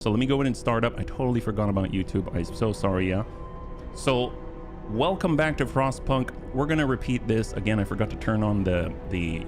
So let me go in and start up. I totally forgot about YouTube. I'm so sorry, yeah. So welcome back to Frostpunk. We're gonna repeat this again. I forgot to turn on hit the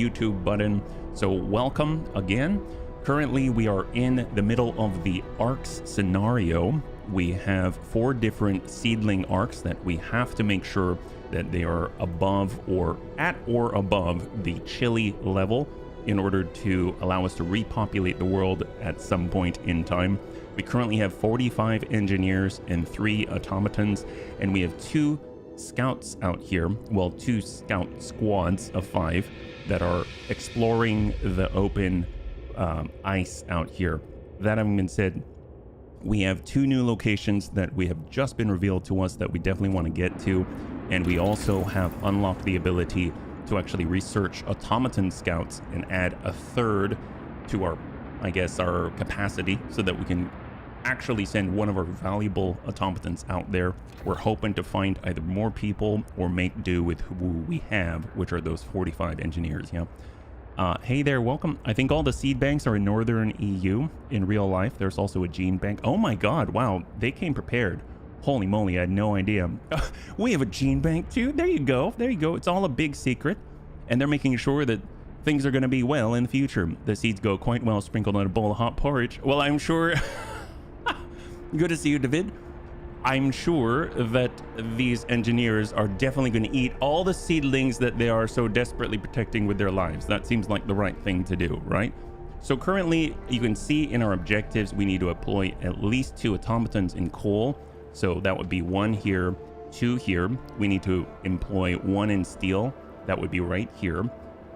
YouTube button. So welcome again. Currently we are in the middle of the arcs scenario. We have 4 different seedling arcs that we have to make sure that they are above or at or above the chili level in order to allow us to repopulate the world at some point in time. We currently have 45 engineers and 3 automatons, and we have 2 scouts out here, well, 2 scout squads of 5 that are exploring the open ice out here. That having been said, we have 2 new locations that we have just been revealed to us that we definitely want to get to, and we also have unlocked the ability to actually research automaton scouts and add a 3rd to our, I guess, our capacity so that we can actually send one of our valuable automatons out there. We're hoping to find either more people or make do with who we have, which are those 45 engineers. Yeah. Hey there, welcome. I think all the seed banks are in Northern EU in real life. There's also a gene bank. Oh my God, wow, they came prepared. Holy moly, I had no idea. We have a gene bank too. There you go. There you go. It's all a big secret. And they're making sure that things are going to be well in the future. The seeds go quite well sprinkled on a bowl of hot porridge. Well, I'm sure... Good to see you, David. I'm sure that these engineers are definitely going to eat all the seedlings that they are so desperately protecting with their lives. That seems like the right thing to do, right? So currently, you can see in our objectives, we need to employ at least 2 automatons in coal. So that would be 1 here, 2 here. We need to employ 1 in steel. That would be right here.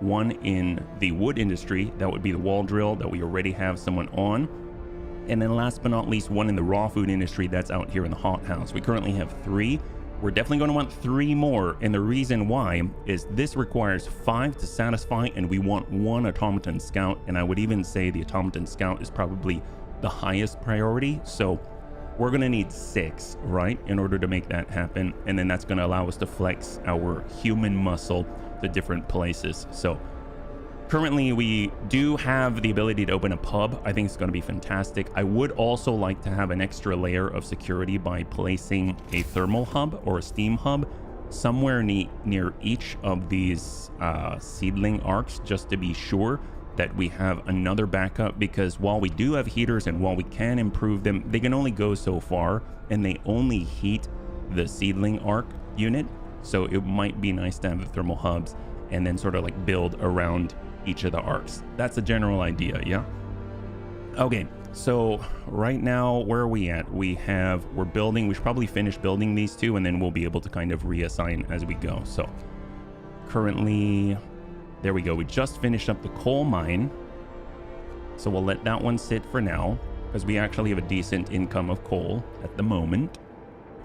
1 in the wood industry. That would be the wall drill that we already have someone on. And then last but not least, 1 in the raw food industry. That's out here in the hothouse. We currently have 3. We're definitely going to want 3 more. And the reason why is this requires 5 to satisfy, and we want 1 automaton scout. And I would even say the automaton scout is probably the highest priority. So we're going to need 6, right, in order to make that happen. And then that's going to allow us to flex our human muscle to different places. So currently we do have the ability to open a pub. I think it's going to be fantastic. I would also like to have an extra layer of security by placing a thermal hub or a steam hub somewhere near each of these seedling arcs, just to be sure that we have another backup, because while we do have heaters and while we can improve them, they can only go so far and they only heat the seedling arc unit. So it might be nice to have the thermal hubs and then sort of like build around each of the arcs. That's the general idea, yeah? Okay, so right now, where are we at? We're building, we should probably finish building these 2 and then we'll be able to kind of reassign as we go. So currently, there we go. We just finished up the coal mine. So we'll let that one sit for now because we actually have a decent income of coal at the moment.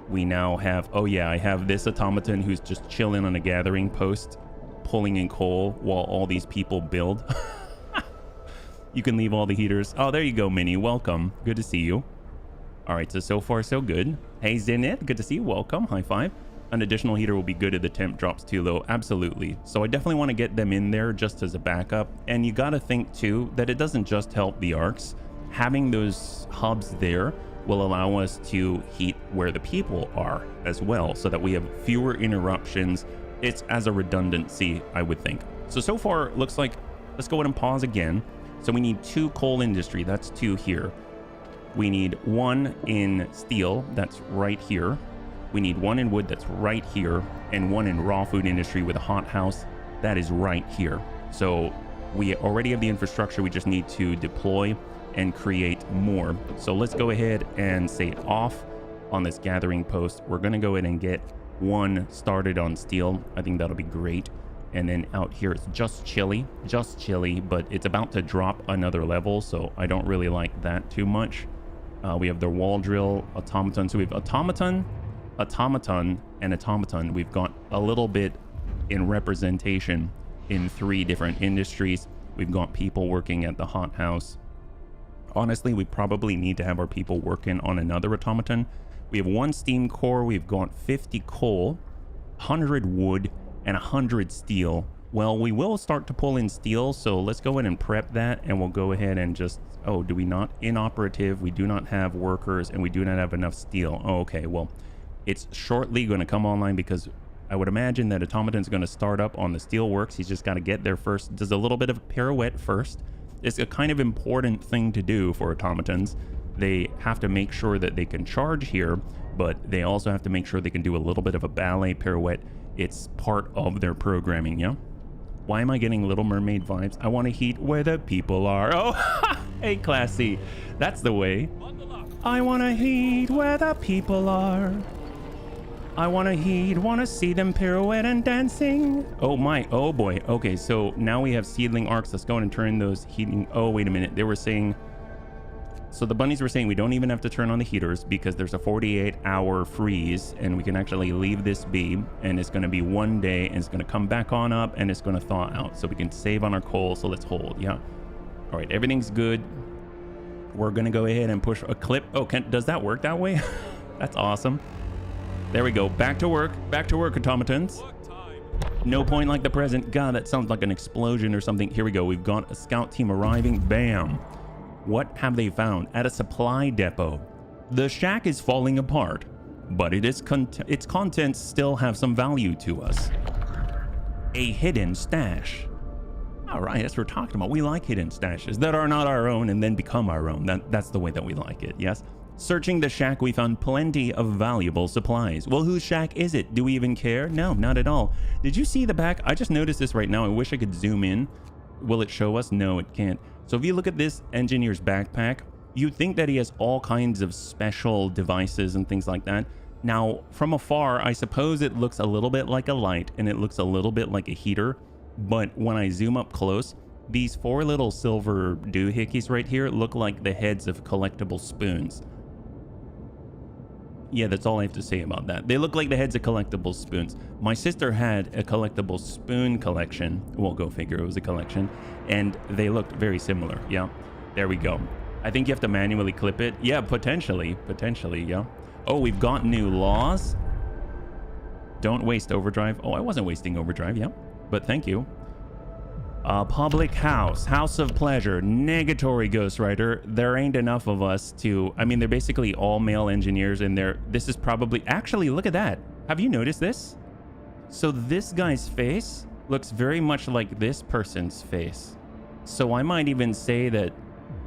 We now have, oh yeah, I have this automaton who's just chilling on a gathering post, pulling in coal while all these people build. You can leave all the heaters. Oh, there you go, Minnie. Welcome. Good to see you. All right, so far so good. Hey, Zenit, good to see you. Welcome. High five. An additional heater will be good if the temp drops too low. Absolutely. So I definitely want to get them in there just as a backup. And you got to think too that it doesn't just help the arcs. Having those hubs there will allow us to heat where the people are as well, so that we have fewer interruptions. It's as a redundancy, I would think. So far, it looks like, let's go ahead and pause again. So we need 2 coal industry. That's 2 here. We need 1 in steel. That's right here. We need 1 in wood. That's right here. And 1 in raw food industry with a hot house. That is right here. So we already have the infrastructure. We just need to deploy and create more. So let's go ahead and say off on this gathering post. We're going to go ahead and get 1 started on steel. I think that'll be great. And then out here it's just chilly, but it's about to drop another level, so I don't really like that too much. We have the wall drill, automaton. So we have automaton, and automaton. We've got a little bit in representation in 3 different industries. We've got people working at the hothouse. Honestly, we probably need to have our people working on another automaton. We have 1 steam core. We've got 50 coal, 100 wood, and 100 steel Well, we will start to pull in steel, so let's go ahead and prep that, and we'll go ahead and just... Oh, do we not? Inoperative. We do not have workers, and we do not have enough steel. Oh, okay. Well, it's shortly going to come online because I would imagine that Automaton's going to start up on the steel works. He's just got to get there first. Does a little bit of a pirouette first. It's a kind of important thing to do for automatons. They have to make sure that they can charge here, but they also have to make sure they can do a little bit of a ballet pirouette. It's part of their programming, yeah? Why am I getting Little Mermaid vibes? I want to heat where the people are. Oh, hey, classy. That's the way. I want to heat where the people are. I want to heat, want to see them pirouette and dancing. Oh my, oh boy. Okay, so now we have seedling arcs. Let's go and turn those heating. Oh, wait a minute. They were saying... So the bunnies were saying we don't even have to turn on the heaters because there's a 48-hour freeze and we can actually leave this be, and it's going to be 1 day and it's going to come back on up and it's going to thaw out. So we can save on our coal. So let's hold. Yeah. All right. Everything's good. We're going to go ahead and push a clip. Oh, does that work that way? That's awesome. There we go. Back to work. Back to work, automatons. No point like the present. God, that sounds like an explosion or something. Here we go. We've got a scout team arriving. Bam. What have they found? At a supply depot. The shack is falling apart, but its contents still have some value to us. A hidden stash. All right, that's what we're talking about. We like hidden stashes that are not our own and then become our own. That's the way that we like it, yes? Searching the shack, we found plenty of valuable supplies. Well, whose shack is it? Do we even care? No, not at all. Did you see the back? I just noticed this right now. I wish I could zoom in. Will it show us? No, it can't. So if you look at this engineer's backpack, you'd think that he has all kinds of special devices and things like that. Now, from afar, I suppose it looks a little bit like a light and it looks a little bit like a heater. But when I zoom up close, these 4 little silver doohickeys right here look like the heads of collectible spoons. Yeah, that's all I have to say about that. They look like the heads of collectible spoons. My sister had a collectible spoon collection. Well, go figure, it was a collection. And they looked very similar, yeah. There we go. I think you have to manually clip it. Yeah, potentially, yeah. Oh, we've got new laws. Don't waste overdrive. Oh, I wasn't wasting overdrive, yeah. But thank you. Public house, house of pleasure, negatory ghostwriter. There ain't enough of us to, I mean, they're basically all male engineers in there. This is probably, actually, look at that. Have you noticed this? So this guy's face looks very much like this person's face. So I might even say that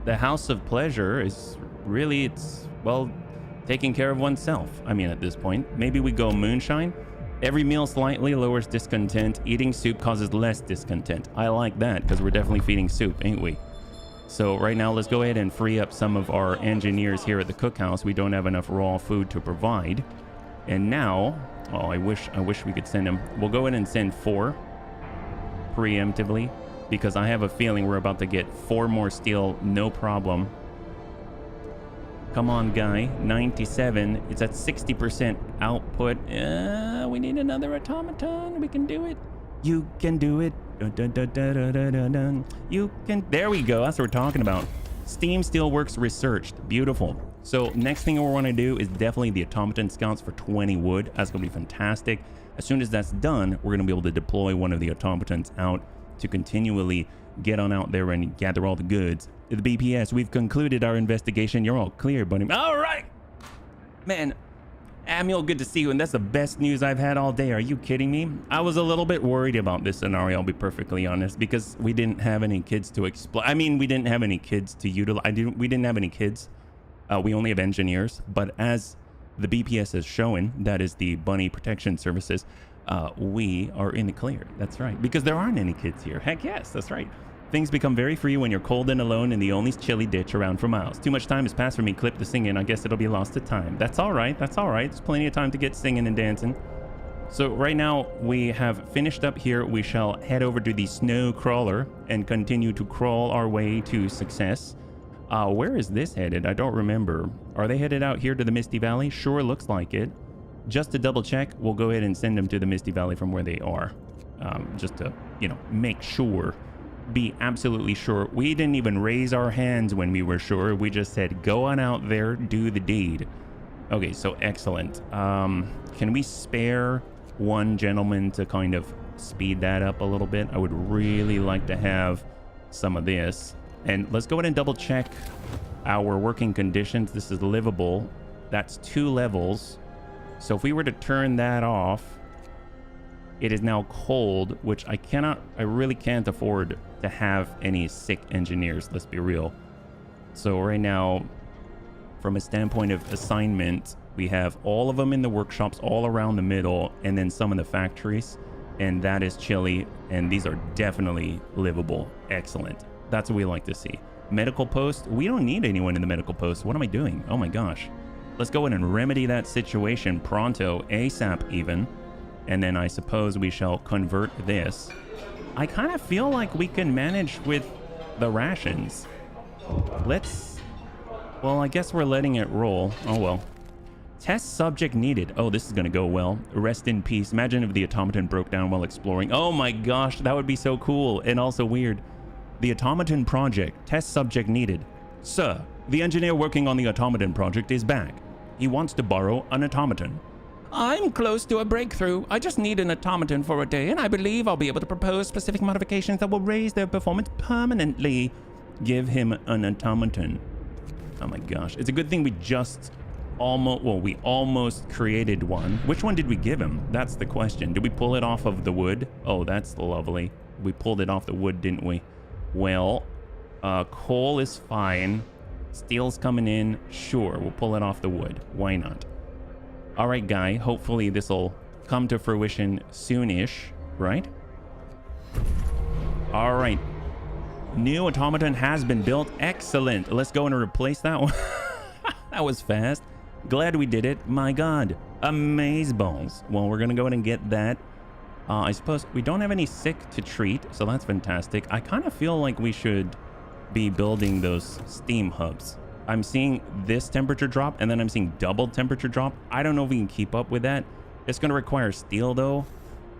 the house of pleasure is really, it's, well, taking care of oneself. I mean, at this point, maybe we go moonshine. Every meal slightly lowers discontent. Eating soup causes less discontent. I like that because we're definitely feeding soup, ain't we? So right now, let's go ahead and free up some of our engineers here at the cookhouse. We don't have enough raw food to provide. And now, oh, I wish we could send them. We'll go ahead and send 4 preemptively because I have a feeling we're about to get 4 more steel, no problem. Come on, guy. 97. It's at 60% output. We need another automaton. We can do it. You can do it. Dun, dun, dun, dun, dun, dun, dun, dun. You can. There we go. That's what we're talking about. Steam Steelworks researched. Beautiful. So next thing we want to do is definitely the automaton scouts for 20 wood. That's going to be fantastic. As soon as that's done, we're going to be able to deploy one of the automatons out to continually get on out there and gather all the goods. The BPS, we've concluded our investigation. You're all clear, buddy. All right. Man, Amiel, good to see you. And that's the best news I've had all day. Are you kidding me? I was a little bit worried about this scenario, I'll be perfectly honest, because we didn't have any kids to explore. I mean, we didn't have any kids to utilize. We didn't have any kids. We only have engineers. But as the BPS is showing, that is the Bunny Protection Services, we are in the clear. That's right. Because there aren't any kids here. Heck yes, that's right. Things become very free when you're cold and alone in the only chilly ditch around for miles. Too much time has passed for me clip the singing. I guess it'll be lost to time. That's all right. That's all right. There's plenty of time to get singing and dancing. So right now we have finished up here. We shall head over to the snow crawler and continue to crawl our way to success. Where is this headed? I don't remember. Are they headed out here to the Misty Valley? Sure looks like it. Just to double check, we'll go ahead and send them to the Misty Valley from where they are. Just to, you know, make sure. Be absolutely sure. We didn't even raise our hands when we were sure. We just said, go on out there, do the deed. Okay, so excellent. Can we spare one gentleman to kind of speed that up a little bit. I would really like to have some of this. And let's go ahead and double check our working conditions. This is livable. That's 2 levels. So if we were to turn that off, it is now cold, which I really can't afford to have any sick engineers, let's be real. So right now, from a standpoint of assignment, we have all of them in the workshops all around the middle, and then some in the factories, and that is chilly, and these are definitely livable. Excellent. That's what we like to see. Medical post, we don't need anyone in the medical post. What am I doing? Oh my gosh. Let's go ahead and remedy that situation pronto, ASAP even. And then I suppose we shall convert this. I kind of feel like we can manage with the rations. Well, I guess we're letting it roll. Oh well. Test subject needed. Oh, this is gonna go well. Rest in peace. Imagine if the automaton broke down while exploring. Oh my gosh, that would be so cool and also weird. The automaton project. Test subject needed. Sir, the engineer working on the automaton project is back. He wants to borrow an automaton. I'm close to a breakthrough. I just need an automaton for a day, and I believe I'll be able to propose specific modifications that will raise their performance permanently. Give him an automaton. Oh my gosh. It's a good thing we just we almost created one. Which one did we give him? That's the question. Did we pull it off of the wood? Oh, that's lovely. We pulled it off the wood, didn't we? Well, coal is fine. Steel's coming in. Sure, we'll pull it off the wood. Why not? All right, guy. Hopefully this will come to fruition soonish, right? All right. New automaton has been built. Excellent. Let's go and replace that one. That was fast. Glad we did it. My God. Amazeballs. Well, we're going to go ahead and get that. I suppose we don't have any sick to treat, so that's fantastic. I kind of feel like we should be building those steam hubs. I'm seeing this temperature drop, and then I'm seeing double temperature drop. I don't know if we can keep up with that. It's going to require steel, though.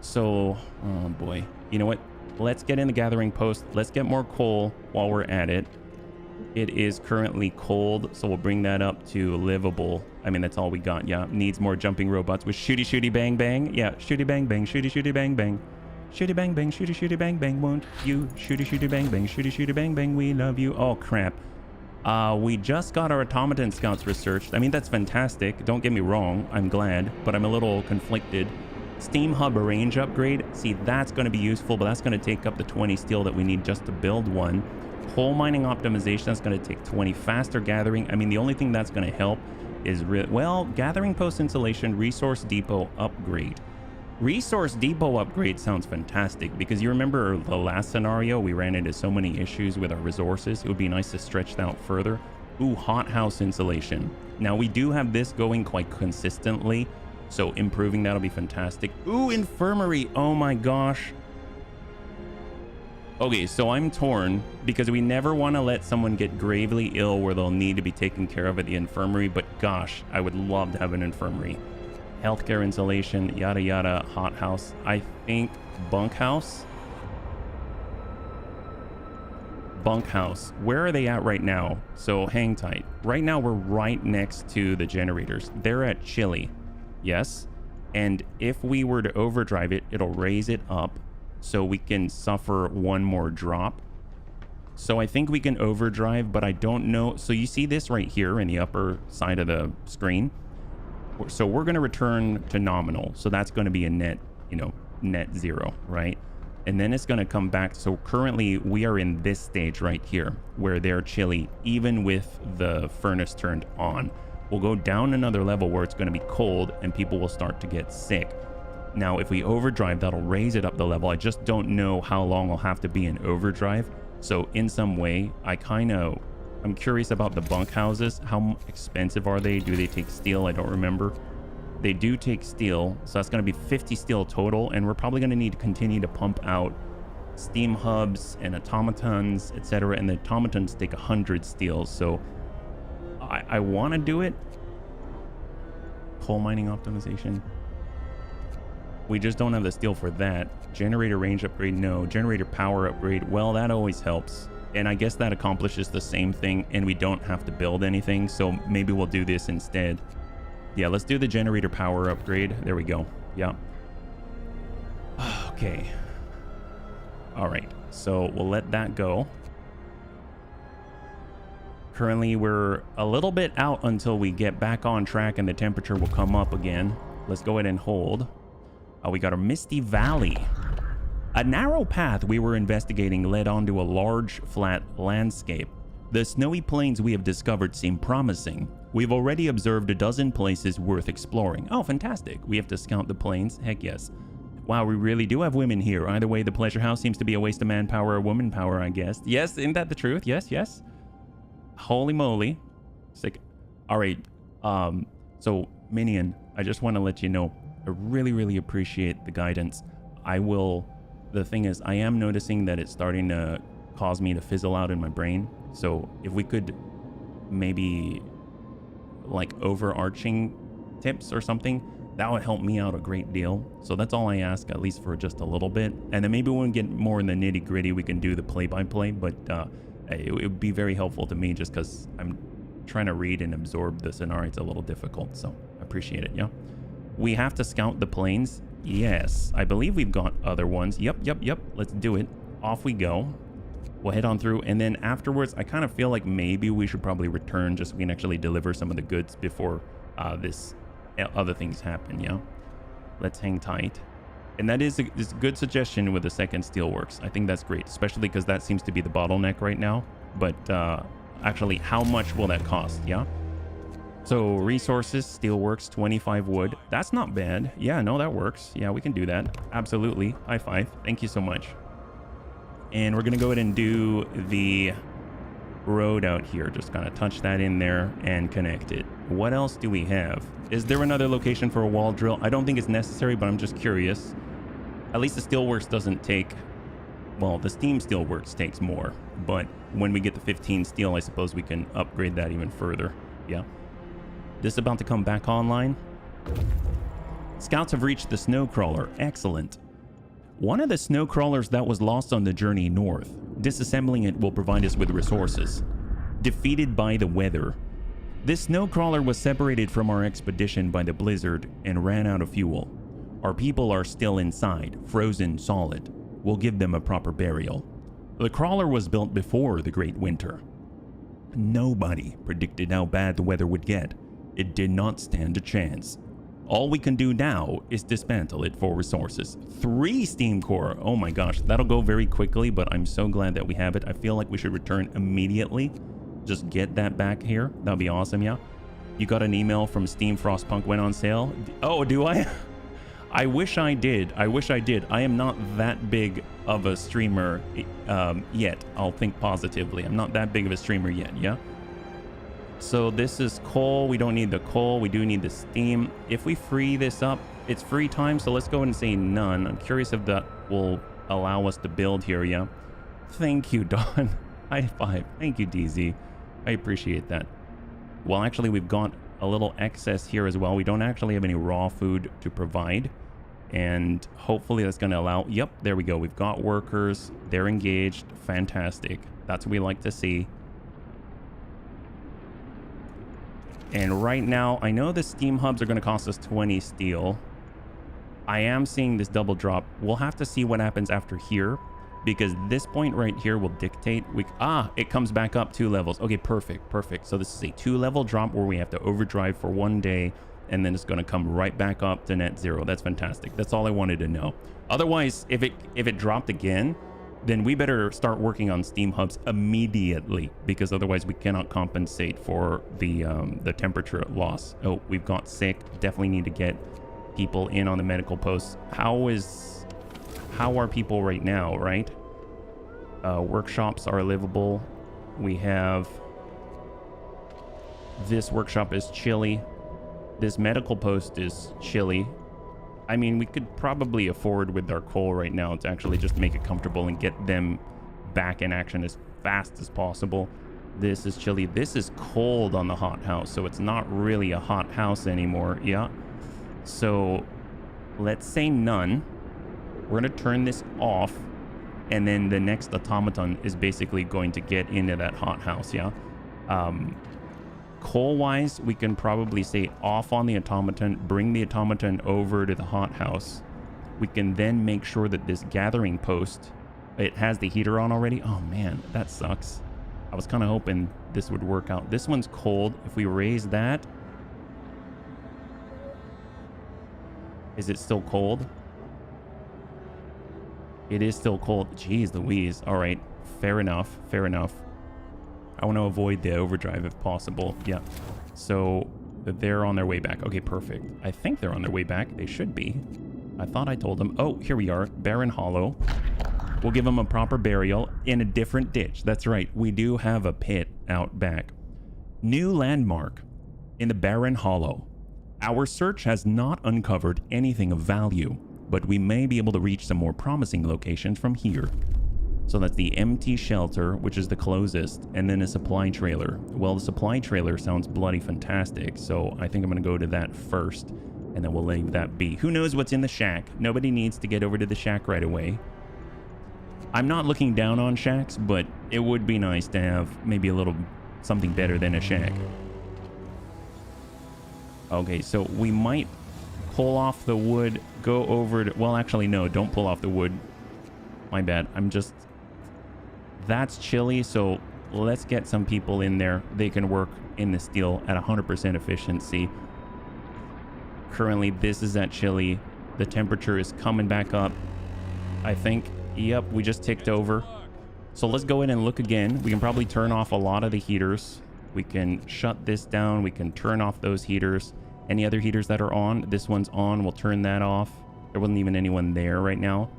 So, oh boy. You know what? Let's get in the gathering post. Let's get more coal while we're at it. It is currently cold, so we'll bring that up to livable. I mean, that's all we got. Yeah, needs more jumping robots with shooty shooty bang bang. Yeah, shooty bang bang, shooty shooty bang bang. Shooty bang bang, shooty shooty bang bang, won't you? Shooty shooty bang bang, shooty shooty bang bang, we love you. Oh crap. We just got our automaton scouts researched. I mean, that's fantastic. Don't get me wrong, I'm glad, but I'm a little conflicted. Steam hub range upgrade. See, that's going to be useful, but that's going to take up the 20 steel that we need just to build one. Coal mining optimization, that's going to take 20. Faster gathering. I mean, the only thing that's going to help is, gathering post installation, resource depot upgrade. Resource depot upgrade sounds fantastic because you remember the last scenario, we ran into so many issues with our resources. It would be nice to stretch that out further. Ooh, hothouse insulation. Now, we do have this going quite consistently, so improving that'll be fantastic. Ooh, infirmary. Oh my gosh. Okay, so I'm torn because we never want to let someone get gravely ill where they'll need to be taken care of at the infirmary, but gosh, I would love to have an infirmary. Healthcare insulation, yada yada, hothouse. I think bunkhouse. Bunkhouse. Where are they at right now? So hang tight. Right now we're right next to the generators. They're at chilly. Yes. And if we were to overdrive it, it'll raise it up so we can suffer one more drop. So I think we can overdrive, but I don't know. So you see this right here in the upper side of the screen. So we're going to return to nominal. So that's going to be a net, net zero, right? And then it's going to come back. So currently we are in this stage right here where they're chilly, even with the furnace turned on. We'll go down another level where it's going to be cold and people will start to get sick. Now, if we overdrive, that'll raise it up the level. I just don't know how long I'll have to be in overdrive. So in some way, I'm curious about the bunkhouses. How expensive are they? Do they take steel? I don't remember. They do take steel. So that's going to be 50 steel total. And we're probably going to need to continue to pump out steam hubs and automatons, etc. And the automatons take 100 steel. So I want to do it. Coal mining optimization. We just don't have the steel for that. Generator range upgrade, no. Generator power upgrade, well, that always helps. And I guess that accomplishes the same thing and we don't have to build anything. So maybe we'll do this instead. Yeah, let's do the generator power upgrade. There we go. Yeah. Okay. All right. So we'll let that go. Currently, we're a little bit out until we get back on track and the temperature will come up again. Let's go ahead and hold. We got a Misty Valley. A narrow path we were investigating led onto a large, flat landscape. The snowy plains we have discovered seem promising. We've already observed a dozen places worth exploring. Oh, fantastic. We have to scout the plains? Heck yes. Wow, we really do have women here. Either way, the pleasure house seems to be a waste of manpower or woman power, I guess. Yes, isn't that the truth? Yes, yes. Holy moly. Sick. All right. So, Minion, I just want to let you know, I really appreciate the guidance. The thing is, I am noticing that it's starting to cause me to fizzle out in my brain. So if we could maybe like overarching tips or something, that would help me out a great deal. So that's all I ask, at least for just a little bit. And then maybe when we get more in the nitty gritty, we can do the play-by-play, but it would be very helpful to me just because I'm trying to read and absorb the scenario. It's a little difficult, so I appreciate it. Yeah, we have to scout the plains. Yes, I believe we've got other ones. Yep. Let's do it. Off we go. We'll head on through, and then afterwards, I kind of feel like maybe we should probably return just so we can actually deliver some of the goods before this other things happen. Yeah, let's hang tight. And that is a good suggestion with the second steelworks. I think that's great, especially because that seems to be the bottleneck right now. But actually, how much will that cost? Yeah. So resources, steelworks, 25 wood. That's not bad. Yeah, no, that works. Yeah, we can do that. Absolutely. High five. Thank you so much. And we're going to go ahead and do the road out here. Just kind of touch that in there and connect it. What else do we have? Is there another location for a wall drill? I don't think it's necessary, but I'm just curious. At least the steelworks doesn't take... Well, the steam steelworks takes more. But when we get the 15 steel, I suppose we can upgrade that even further. Yeah. This is about to come back online. Scouts have reached the snow crawler. Excellent. One of the snow crawlers that was lost on the journey north. Disassembling it will provide us with resources. Defeated by the weather. This snow crawler was separated from our expedition by the blizzard and ran out of fuel. Our people are still inside, frozen solid. We'll give them a proper burial. The crawler was built before the Great Winter. Nobody predicted how bad the weather would get. It did not stand a chance. All we can do now is dismantle it for resources. 3 steam core. Oh my gosh, that'll go very quickly, but I'm so glad that we have it. I feel like we should return immediately. Just get that back here. That'd be awesome, yeah. You got an email from Steam Frostpunk went on sale. Oh, do I? I wish I did. I wish I did. I am not that big of a streamer yet. I'll think positively. I'm not that big of a streamer yet, yeah? So this is coal. We don't need the coal. We do need the steam. If we free this up, it's free time. So let's go ahead and say none. I'm curious if that will allow us to build here. Yeah. Thank you, Don. High five. Thank you, DZ. I appreciate that. Well, actually, we've got a little excess here as well. We don't actually have any raw food to provide. And hopefully that's going to allow... Yep, there we go. We've got workers. They're engaged. Fantastic. That's what we like to see. And right now, I know the steam hubs are going to cost us 20 steel. I am seeing this double drop. We'll have to see what happens after here, because this point right here will dictate... it comes back up 2 levels. Okay, perfect. So this is a 2-level drop where we have to overdrive for 1 day, and then it's going to come right back up to net 0. That's fantastic. That's all I wanted to know. Otherwise, if it dropped again, then we better start working on steam hubs immediately, because otherwise we cannot compensate for the temperature loss. Oh, we've got sick. Definitely need to get people in on the medical posts. How are people right now, right? Workshops are livable. We have... This workshop is chilly. This medical post is chilly. I mean, we could probably afford with our coal right now to actually just make it comfortable and get them back in action as fast as possible. This is chilly. This is cold on the hot house, so it's not really a hot house anymore. Yeah. So let's say none. We're going to turn this off, and then the next automaton is basically going to get into that hot house. Yeah. Coal-wise, we can probably say off on the automaton, bring the automaton over to the hot house. We can then make sure that this gathering post, it has the heater on already. Oh man, that sucks. I was kind of hoping this would work out. This one's cold. If we raise that, is it still cold? It is still cold. Jeez Louise. All right, fair enough, fair enough. I want to avoid the overdrive if possible. Yeah, so they're on their way back. Okay, perfect. I think they're on their way back. They should be. I thought I told them. Oh, here we are. Barren Hollow. We'll give them a proper burial in a different ditch. That's right. We do have a pit out back. New landmark in the Barren Hollow. Our search has not uncovered anything of value, but we may be able to reach some more promising locations from here. So that's the empty shelter, which is the closest, and then a supply trailer. Well, the supply trailer sounds bloody fantastic, so I think I'm going to go to that first, and then we'll leave that be. Who knows what's in the shack? Nobody needs to get over to the shack right away. I'm not looking down on shacks, but it would be nice to have maybe a little something better than a shack. Okay, so we might pull off the wood, go over to... Well, actually, no, don't pull off the wood. My bad. I'm just... That's chilly, so let's get some people in there. They can work in the steel at 100% efficiency. Currently, this is at chilly. The temperature is coming back up. I think, yep, we just ticked over. So let's go in and look again. We can probably turn off a lot of the heaters. We can shut this down. We can turn off those heaters. Any other heaters that are on? This one's on. We'll turn that off. There wasn't even anyone there right now.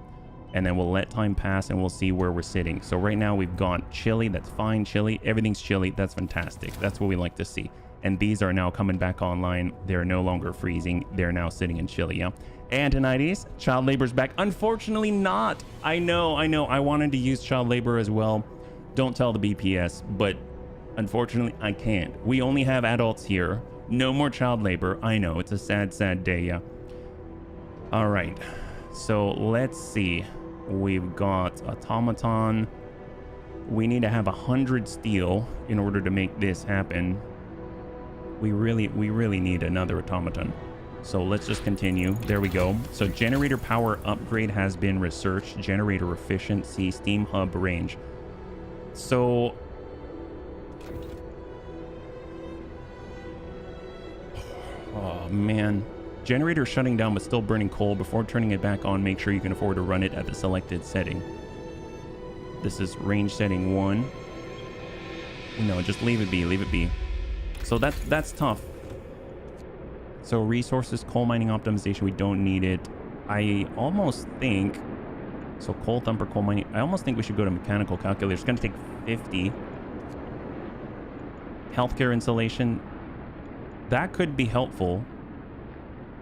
And then we'll let time pass and we'll see where we're sitting. So right now we've got chilly. That's fine. Chilly. Everything's chilly. That's fantastic. That's what we like to see. And these are now coming back online. They're no longer freezing. They're now sitting in chilly. Yeah. Antonides, child labor's back. Unfortunately not. I know. I wanted to use child labor as well. Don't tell the BPS, but unfortunately I can't. We only have adults here. No more child labor. I know. It's a sad, sad day. Yeah. All right. So let's see. We've got automaton. We need to have 100 steel in order to make this happen. We really need another automaton. So let's just continue. There we go. So generator power upgrade has been researched. Generator efficiency, steam hub range. So oh man. Generator shutting down but still burning coal. Before turning it back on, make sure you can afford to run it at the selected setting. This is range setting 1. No, just leave it be, leave it be. So that's tough. So resources, coal mining optimization, we don't need it. I almost think, so coal thumper, coal mining, I almost think we should go to mechanical calculator. It's going to take 50. Healthcare insulation, that could be helpful.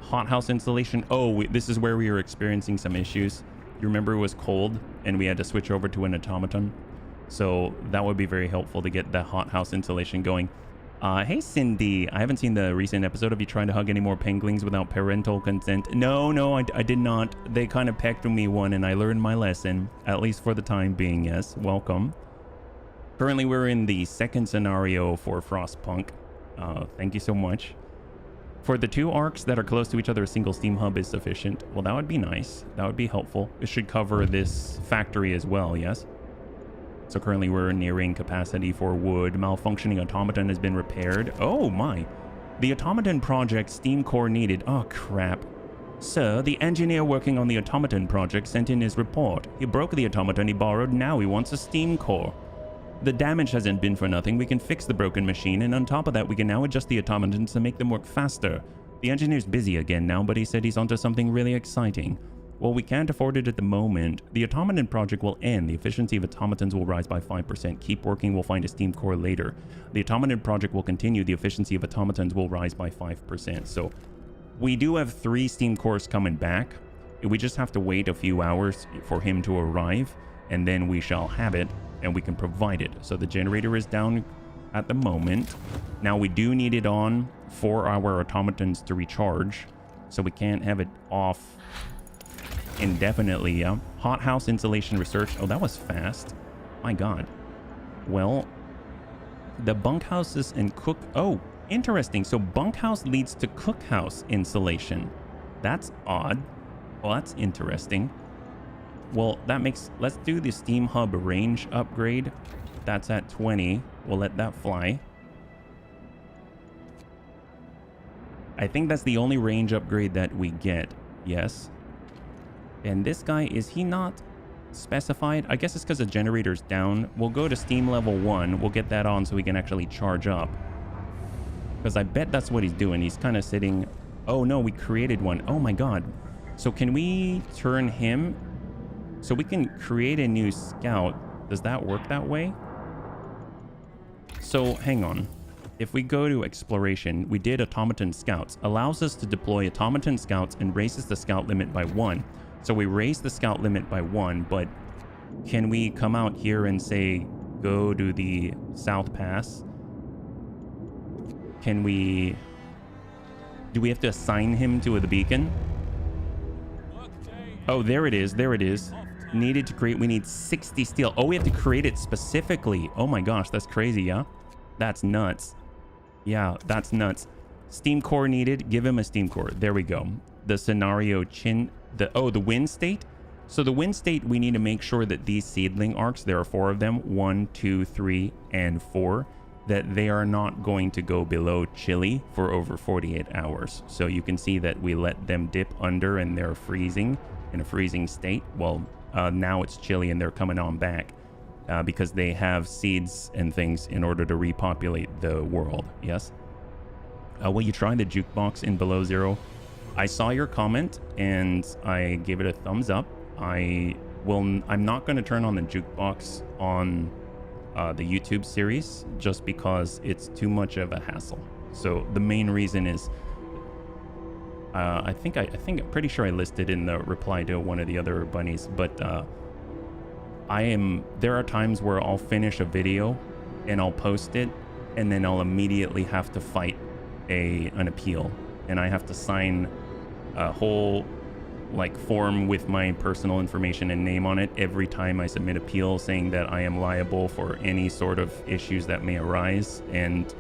Hothouse installation. Oh, this is where we were experiencing some issues. You remember it was cold and we had to switch over to an automaton. So that would be very helpful to get the hothouse installation going. Hey, Cindy. I haven't seen the recent episode of you trying to hug any more penguins without parental consent. No, I did not. They kind of pecked me one and I learned my lesson, at least for the time being. Yes, welcome. Currently, we're in the second scenario for Frostpunk. Thank you so much. For the 2 arcs that are close to each other, a single steam hub is sufficient. Well, that would be nice. That would be helpful. It should cover this factory as well, yes? So currently we're nearing capacity for wood. Malfunctioning automaton has been repaired. Oh my. The automaton project steam core needed. Oh crap. Sir, the engineer working on the automaton project sent in his report. He broke the automaton he borrowed. Now he wants a steam core. The damage hasn't been for nothing. We can fix the broken machine, and on top of that, we can now adjust the automatons to make them work faster. The engineer's busy again now, but he said he's onto something really exciting. Well, we can't afford it at the moment. The automaton project will end. The efficiency of automatons will rise by 5%. Keep working, we'll find a steam core later. The automaton project will continue. The efficiency of automatons will rise by 5%. So we do have 3 steam cores coming back. We just have to wait a few hours for him to arrive, and then we shall have it. And we can provide it. So the generator is down at the moment. Now we do need it on for our automatons to recharge. So we can't have it off indefinitely. Yeah. Hothouse insulation research. Oh, that was fast. My God. Well, the bunkhouses and cook. Oh, interesting. So bunkhouse leads to cookhouse insulation. That's odd. Well, that's interesting. Well, that makes, let's do the Steam Hub range upgrade. That's at 20. We'll let that fly. I think that's the only range upgrade that we get. Yes. And this guy, is he not specified? I guess it's because the generator's down. We'll go to Steam level 1. We'll get that on so we can actually charge up. Because I bet that's what he's doing. He's kind of sitting... Oh, no, we created one. Oh, my God. So can we turn him... So we can create a new scout. Does that work that way? So, hang on. If we go to exploration, we did automaton scouts. Allows us to deploy automaton scouts and raises the scout limit by 1. So we raise the scout limit by 1, but can we come out here and say, go to the South Pass? Can we... Do we have to assign him to the beacon? Oh, there it is. There it is. Needed to create, we need 60 steel. Oh, we have to create it specifically. Oh my gosh, that's crazy, yeah? That's nuts. Yeah, that's nuts. Steam core needed. Give him a steam core. There we go. The scenario the wind state. So the wind state, we need to make sure that these seedling arcs, there are 4 of them, 1, 2, 3, and 4, that they are not going to go below chilly for over 48 hours. So you can see that we let them dip under and they're freezing in a freezing state. Well, now it's chilly and they're coming on back because they have seeds and things in order to repopulate the world. Yes. Will you try the jukebox in below zero? I saw your comment and I gave it a thumbs up. I'm not going to turn on the jukebox on the YouTube series just because it's too much of a hassle. So the main reason is I'm pretty sure I listed in the reply to one of the other bunnies, but there are times where I'll finish a video and I'll post it and then I'll immediately have to fight an appeal, and I have to sign a whole form with my personal information and name on it every time I submit appeal, saying that I am liable for any sort of issues that may arise, and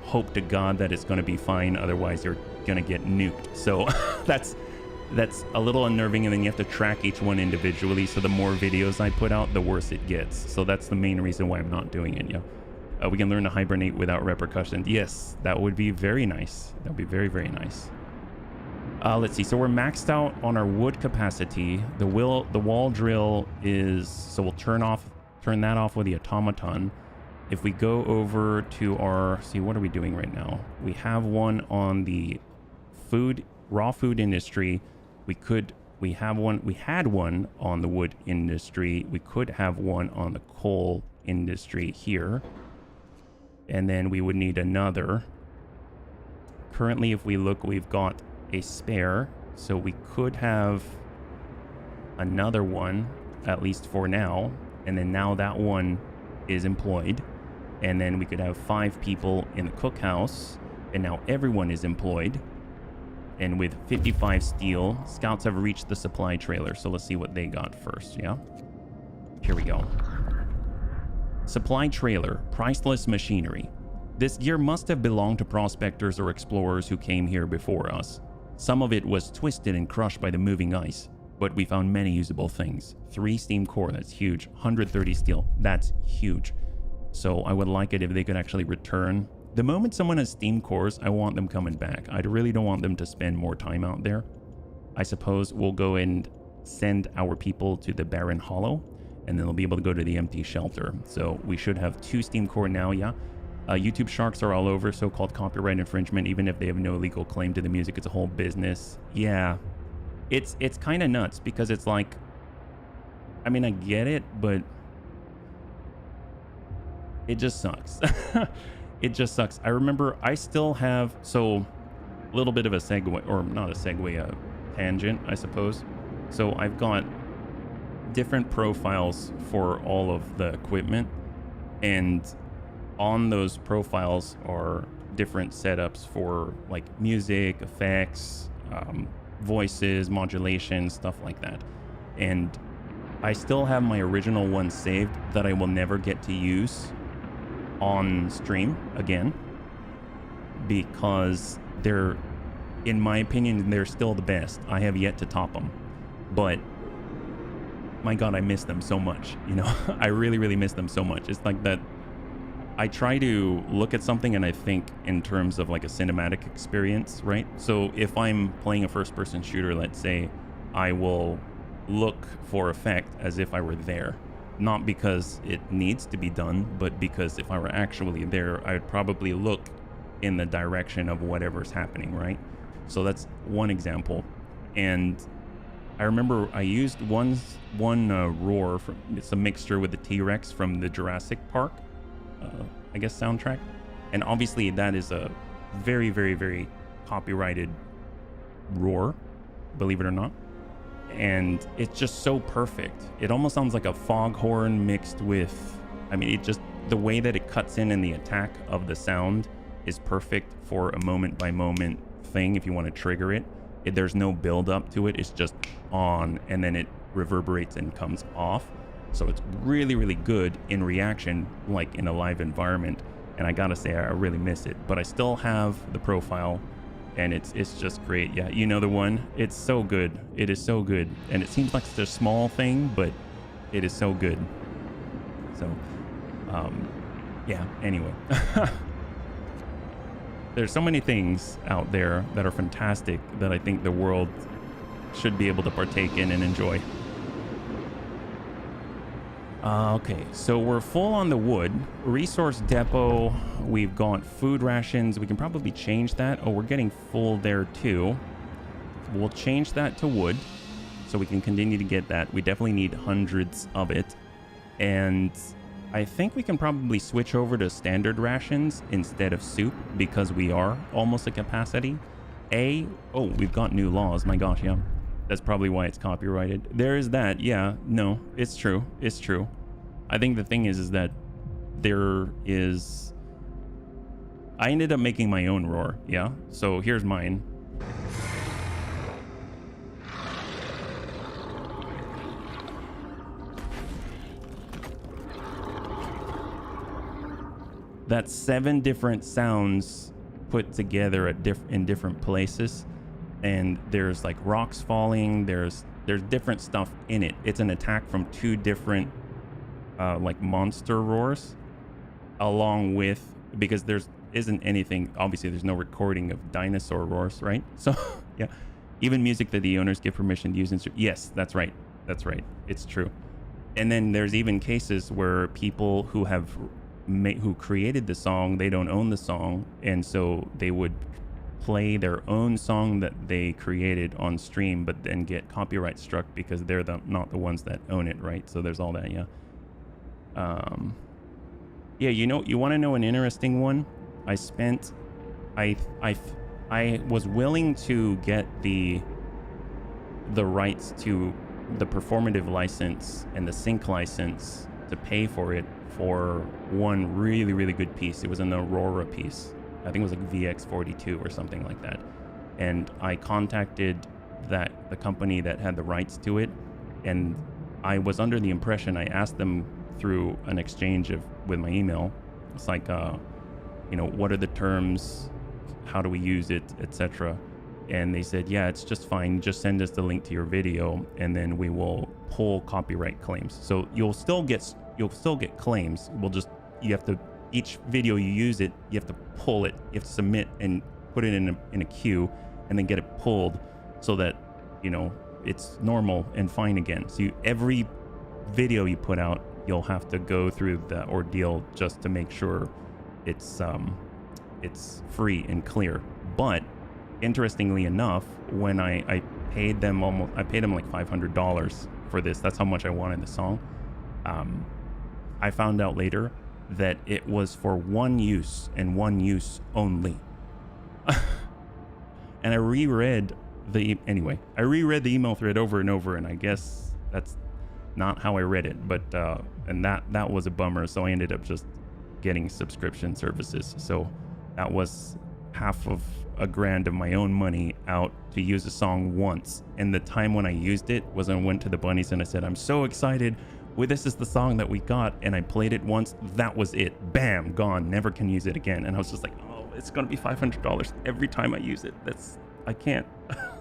hope to God that it's going to be fine, otherwise you're going to get nuked. So that's a little unnerving, and then you have to track each one individually, so the more videos I put out, the worse it gets. So that's the main reason why I'm not doing it. Yeah. We can learn to hibernate without repercussions. Yes, that would be very nice. That would be very, very nice. Let's see. So we're maxed out on our wood capacity. The wall drill is... So we'll turn that off with the automaton. If we go over to our... See, what are we doing right now? We have one on the raw food industry. We had one on the wood industry. We could have one on the coal industry here. And then we would need another. Currently, if we look, we've got a spare, so we could have another one, at least for now. And then now that one is employed. And then we could have 5 people in the cookhouse. And now everyone is employed. And with 55 steel, scouts have reached the supply trailer. So let's see what they got first, yeah? Here we go. Supply trailer, priceless machinery. This gear must have belonged to prospectors or explorers who came here before us. Some of it was twisted and crushed by the moving ice, but we found many usable things. 3 steam core, that's huge. 130 steel, that's huge. So I would like it if they could actually return. The moment someone has steam cores, I want them coming back. I really don't want them to spend more time out there. I suppose we'll go and send our people to the Barren Hollow, and then they'll be able to go to the empty shelter. So we should have 2 steam core now, yeah. YouTube sharks are all over so-called copyright infringement, even if they have no legal claim to the music. It's a whole business. Yeah, it's kind of nuts because it's like, I mean, I get it, but it just sucks. It just sucks. I remember I still have, so a little bit of a segue, or not a segue, a tangent, I suppose. So I've got different profiles for all of the equipment, and on those profiles are different setups for like music, effects, voices, modulation, stuff like that. And I still have my original one saved that I will never get to use on stream again because they're in my opinion, they're still the best. I have yet to top them, but my God, I miss them so much. You know, I really, really miss them so much. It's like that. I try to look at something and I think in terms of like a cinematic experience, right? So if I'm playing a first person shooter, let's say, I will look for effect as if I were there. Not because it needs to be done, but because if I were actually there, I would probably look in the direction of whatever's happening, right? So that's one example. And I remember I used one roar from, it's a mixture with the T-Rex from the Jurassic Park, I guess, soundtrack. And obviously that is a very, very, very copyrighted roar, believe it or not. And it's just so perfect. It almost sounds like a foghorn mixed with, I mean, it just, the way that it cuts in and the attack of the sound is perfect for a moment by moment thing. If you want to trigger it, there's no build up to it. It's just on, and then it reverberates and comes off. So it's really, really good in reaction, like in a live environment. And I gotta say, I really miss it, but I still have the profile, and it's just great. Yeah, you know the one. It's so good. It is so good, and it seems like it's a small thing, but it is so good. So, yeah. Anyway, there's so many things out there that are fantastic that I think the world should be able to partake in and enjoy. Okay, so we're full on the wood. Resource depot, we've got food rations. We can probably change that. Oh, we're getting full there too. We'll change that to wood so we can continue to get that. We definitely need hundreds of it. And I think we can probably switch over to standard rations instead of soup because we are almost at capacity. Oh, we've got new laws. My gosh, yeah. That's probably why it's copyrighted. There is that. Yeah, no, it's true. It's true. I think the thing is that there is... I ended up making my own roar. Yeah. So here's mine. That's 7 different sounds put together in different places. And there's like rocks falling, there's different stuff in it. It's an attack from 2 different like monster roars, along with, because isn't anything, obviously there's no recording of dinosaur roars, right? So yeah, even music that the owners give permission to use. Yes, that's right, it's true. And then there's even cases where people who who created the song, they don't own the song, and so they would play their own song that they created on stream, but then get copyright struck because they're not the ones that own it, right? So there's all that. Yeah. Yeah, you know, you want to know an interesting one? I was willing to get the rights to the performative license and the sync license to pay for it for one really, really good piece. It was an Aurora piece. I think it was like VX42 or something like that. And I contacted the company that had the rights to it. And I was under the impression, I asked them through an exchange with my email. It's like, you know, what are the terms? How do we use it, etc. And they said, yeah, it's just fine. Just send us the link to your video, and then we will pull copyright claims. So you'll still get claims. You have to, each video you use it, you have to pull it. You have to submit and put it in a queue, and then get it pulled so that, you know, it's normal and fine again. So every video you put out, you'll have to go through the ordeal just to make sure it's free and clear. But interestingly enough, when I paid them like $500 for this, that's how much I wanted the song. I found out later that it was for one use and one use only. And I reread the email thread over and over, and I guess that's not how I read it, but and that was a bummer. So I ended up just getting subscription services. So that was half of $1,000 of my own money out to use a song once. And the time when I used it was I went to the Bunnies and I said, I'm so excited. This is the song that we got. And I played it once. That was it. Bam, gone. Never can use it again. And I was just like, oh, it's going to be $500 every time I use it. I can't.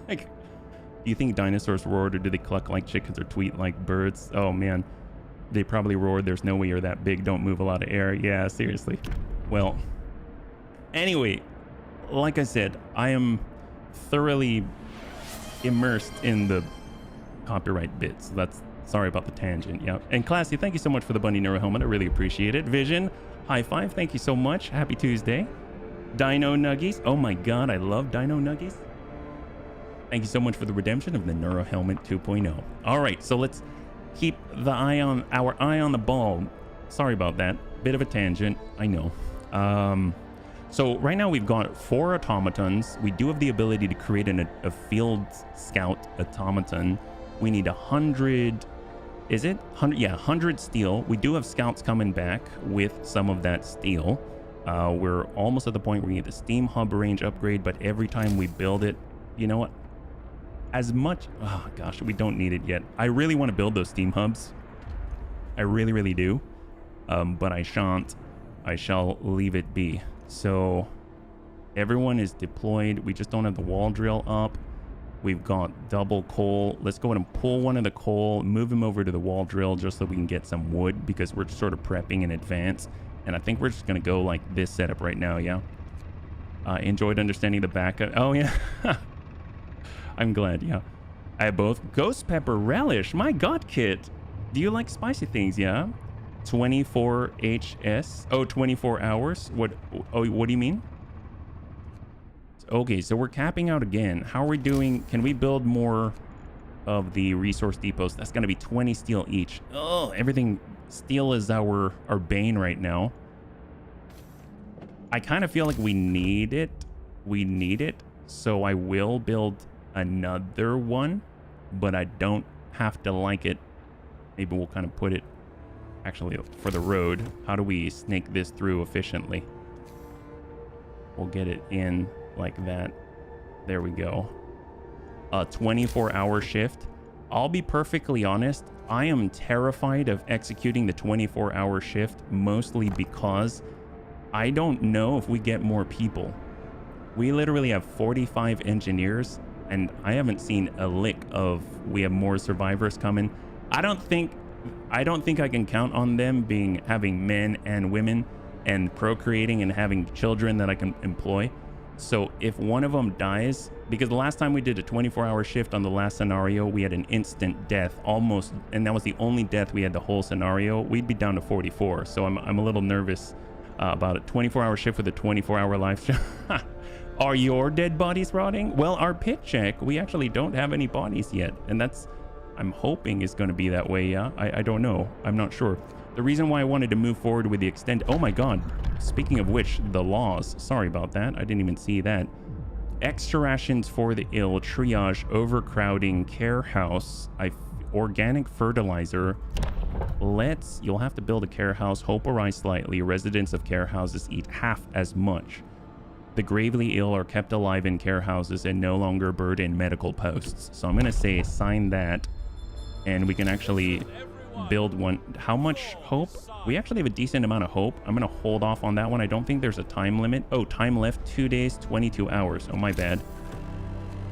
Like, do you think dinosaurs roared, or do they cluck like chickens or tweet like birds? Oh man, they probably roared. There's no way you're that big. Don't move a lot of air. Yeah, seriously. Well, anyway, like I said, I am thoroughly immersed in the copyright bits. That's sorry about the tangent. Yeah. And Classy, thank you so much for the bunny neuro helmet. I really appreciate it. Vision, high five. Thank you so much. Happy Tuesday. Dino Nuggies. Oh my god, I love Dino Nuggies. Thank you so much for the redemption of the Neuro Helmet 2.0. All right, so let's keep our eye on the ball. Sorry about that. Bit of a tangent, I know. So right now we've got 4 automatons. We do have the ability to create a field scout automaton. We need 100. Is it 100? Yeah, 100 steel. We do have scouts coming back with some of that steel. We're almost at the point where we need the steam hub range upgrade, but every time we build it, you know what? As much, oh gosh, we don't need it yet. I really want to build those steam hubs. I really, really do. But I shan't. I shall leave it be. So everyone is deployed. We just don't have the wall drill up. We've got double coal. Let's go ahead and pull one of the coal, move him over to the wall drill just so we can get some wood, because we're sort of prepping in advance. And I think we're just going to go like this setup right now, yeah? Enjoyed understanding the backup. Oh, yeah. I'm glad, yeah. I have both. Ghost Pepper Relish. My God, Kit. Do you like spicy things, yeah? 24 HS. Oh, 24 hours? What? Oh, what do you mean? Okay, so we're capping out again. How are we doing? Can we build more of the resource depots? That's going to be 20 steel each. Oh, everything... Steel is our bane right now. I kind of feel like we need it. We need it. So I will build another one, but I don't have to like it. Maybe we'll kind of put it actually for the road. How do we snake this through efficiently? We'll get it in like that. There we go. A 24-hour shift. I'll be perfectly honest, I am terrified of executing the 24-hour shift, mostly because I don't know if we get more people. We literally have 45 engineers, and I haven't seen a lick of we have more survivors coming. I don't think I can count on them having men and women and procreating and having children that I can employ. So if one of them dies, because the last time we did a 24-hour shift on the last scenario, we had an instant death almost, and that was the only death we had the whole scenario. We'd be down to 44. So I'm a little nervous about a 24-hour shift with a 24-hour life shift. Are your dead bodies rotting? Well, our pit check, we actually don't have any bodies yet. And that's, I'm hoping is going to be that way. Yeah, I don't know. I'm not sure. The reason why I wanted to move forward with the extend... Oh my God. Speaking of which, the laws. Sorry about that. I didn't even see that. Extra rations for the ill, triage, overcrowding, care house, organic fertilizer. You'll have to build a care house. Hope will rise slightly. Residents of care houses eat half as much. The gravely ill are kept alive in care houses and no longer burden medical posts. So I'm going to say sign that, and we can actually build one. How much hope? We actually have a decent amount of hope. I'm going to hold off on that one. I don't think there's a time limit. Oh, time left 2 days, 22 hours. Oh, my bad.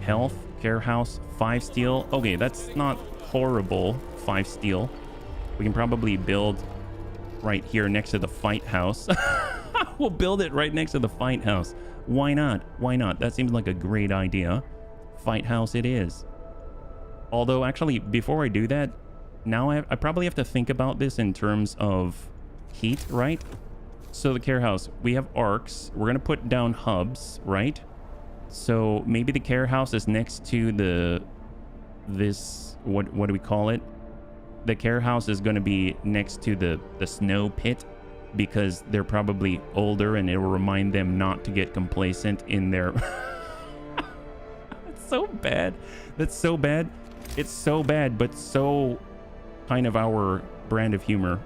Health, care house, 5 steel. Okay, that's not horrible. 5 steel. We can probably build right here next to the fight house. We'll build it right next to the fight house. Why not? Why not? That seems like a great idea. Fight house it is. Although, actually, before I do that, now I probably have to think about this in terms of heat, right? So the care house, we have arcs. We're going to put down hubs, right? So maybe the care house is next to what do we call it? The care house is going to be next to the snow pit, because they're probably older and it will remind them not to get complacent in their... It's so bad. That's so bad. It's so bad, but so kind of our brand of humor.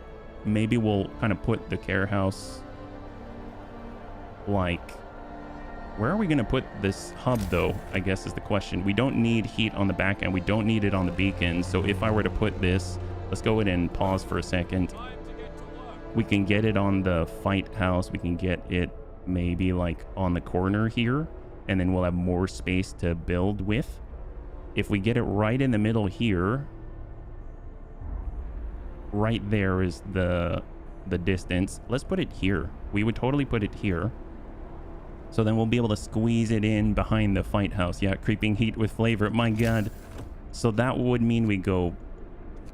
Maybe we'll kind of put the care house like... Where are we going to put this hub, though, I guess is the question. We don't need heat on the back end. We don't need it on the beacon. So if I were to put this... Let's go ahead and pause for a second. We can get it on the fight house. We can get it maybe like on the corner here. and then we'll have more space to build with. If we get it right in the middle here, right there is the distance. Let's put it here. We would totally put it here. So then we'll be able to squeeze it in behind the fight house. Yeah, creeping heat with flavor. My God. So that would mean we go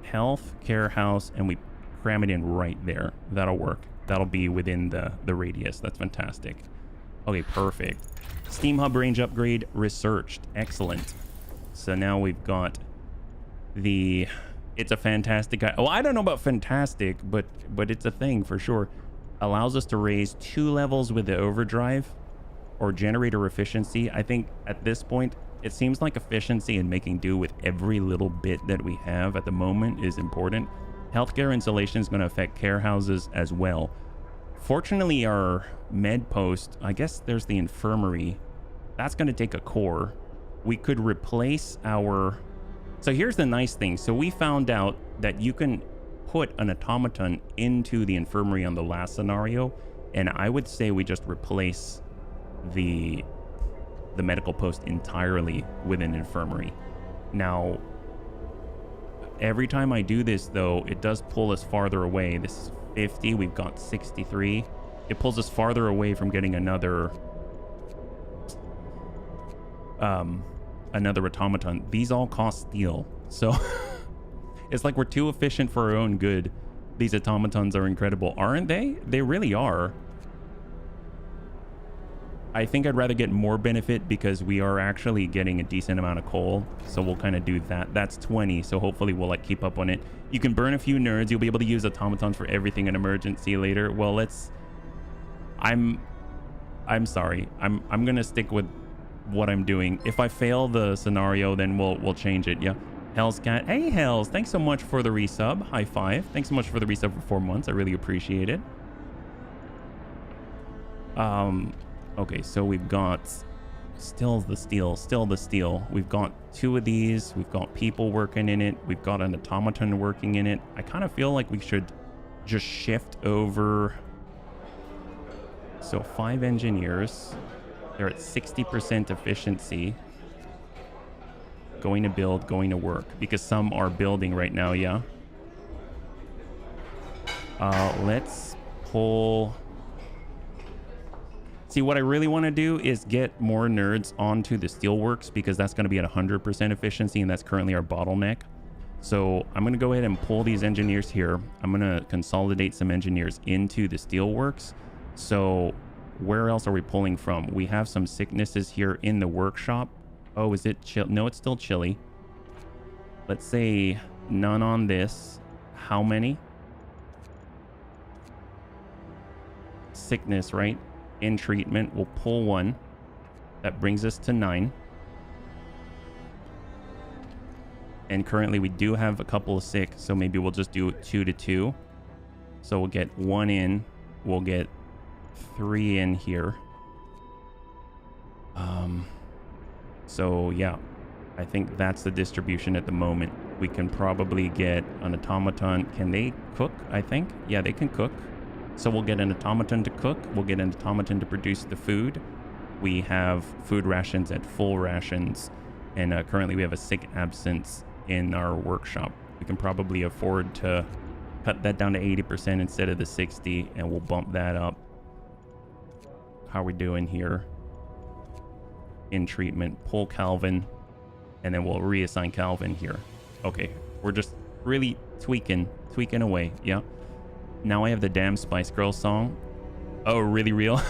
health, care house, and we cram it in right there. That'll work. That'll be within the radius. That's fantastic. Okay, perfect. Steam hub range upgrade researched. Excellent. So now we've got the... It's a fantastic... Well, I don't know about fantastic, but it's a thing for sure. Allows us to raise 2 levels with the overdrive or generator efficiency. I think at this point, it seems like efficiency and making do with every little bit that we have at the moment is important. Healthcare installation is going to affect care houses as well. Fortunately, our med post, I guess there's the infirmary. That's going to take a core. We could replace our... So here's the nice thing. So we found out that you can put an automaton into the infirmary on the last scenario, and I would say we just replace the medical post entirely with an infirmary. Now, every time I do this, though, it does pull us farther away. This is 50. We've got 63. It pulls us farther away from getting another automaton. These all cost steel, so it's like we're too efficient for our own good. These automatons are incredible, aren't they? They really are. I think I'd rather get more benefit because we are actually getting a decent amount of coal, so we'll kind of do that. That's 20, so hopefully we'll like keep up on it. You can burn a few nerds. You'll be able to use automatons for everything in emergency later. Well, let's... I'm sorry. I'm gonna stick with what I'm doing. If I fail the scenario, then we'll change it. Yeah. Hell's Cat. Hey, Hells. Thanks so much for the resub. High five. Thanks so much for the resub for 4 months. I really appreciate it. Okay, so we've got still the steel. We've got 2 of these. We've got people working in it. We've got an automaton working in it. I kind of feel like we should just shift over. So 5 engineers. They're at 60% efficiency. Going to build, going to work. Because some are building right now, yeah. Let's pull... See, what I really want to do is get more nerds onto the steelworks because that's going to be at 100% efficiency, and that's currently our bottleneck. So I'm going to go ahead and pull these engineers here. I'm going to consolidate some engineers into the steelworks. So where else are we pulling from? We have some sicknesses here in the workshop. Oh, is it chill? No, it's still chilly. Let's say none on this. How many? Sickness, right? In treatment, we'll pull 1. That brings us to 9. And currently we do have a couple of sick, so maybe we'll just do 2 to 2. So we'll get 1 in. We'll get 3 in here. So yeah, I think that's the distribution at the moment. We can probably get an automaton. Can they cook? I think. Yeah, they can cook. So we'll get an automaton to cook. We'll get an automaton to produce the food. We have food rations at full rations. And currently we have a sick absence in our workshop. We can probably afford to cut that down to 80% instead of the 60, and we'll bump that up. How are we doing here? In treatment, pull Calvin, and then we'll reassign Calvin here. Okay, we're just really tweaking away, yeah. Now I have the damn Spice Girls song. Oh, really real?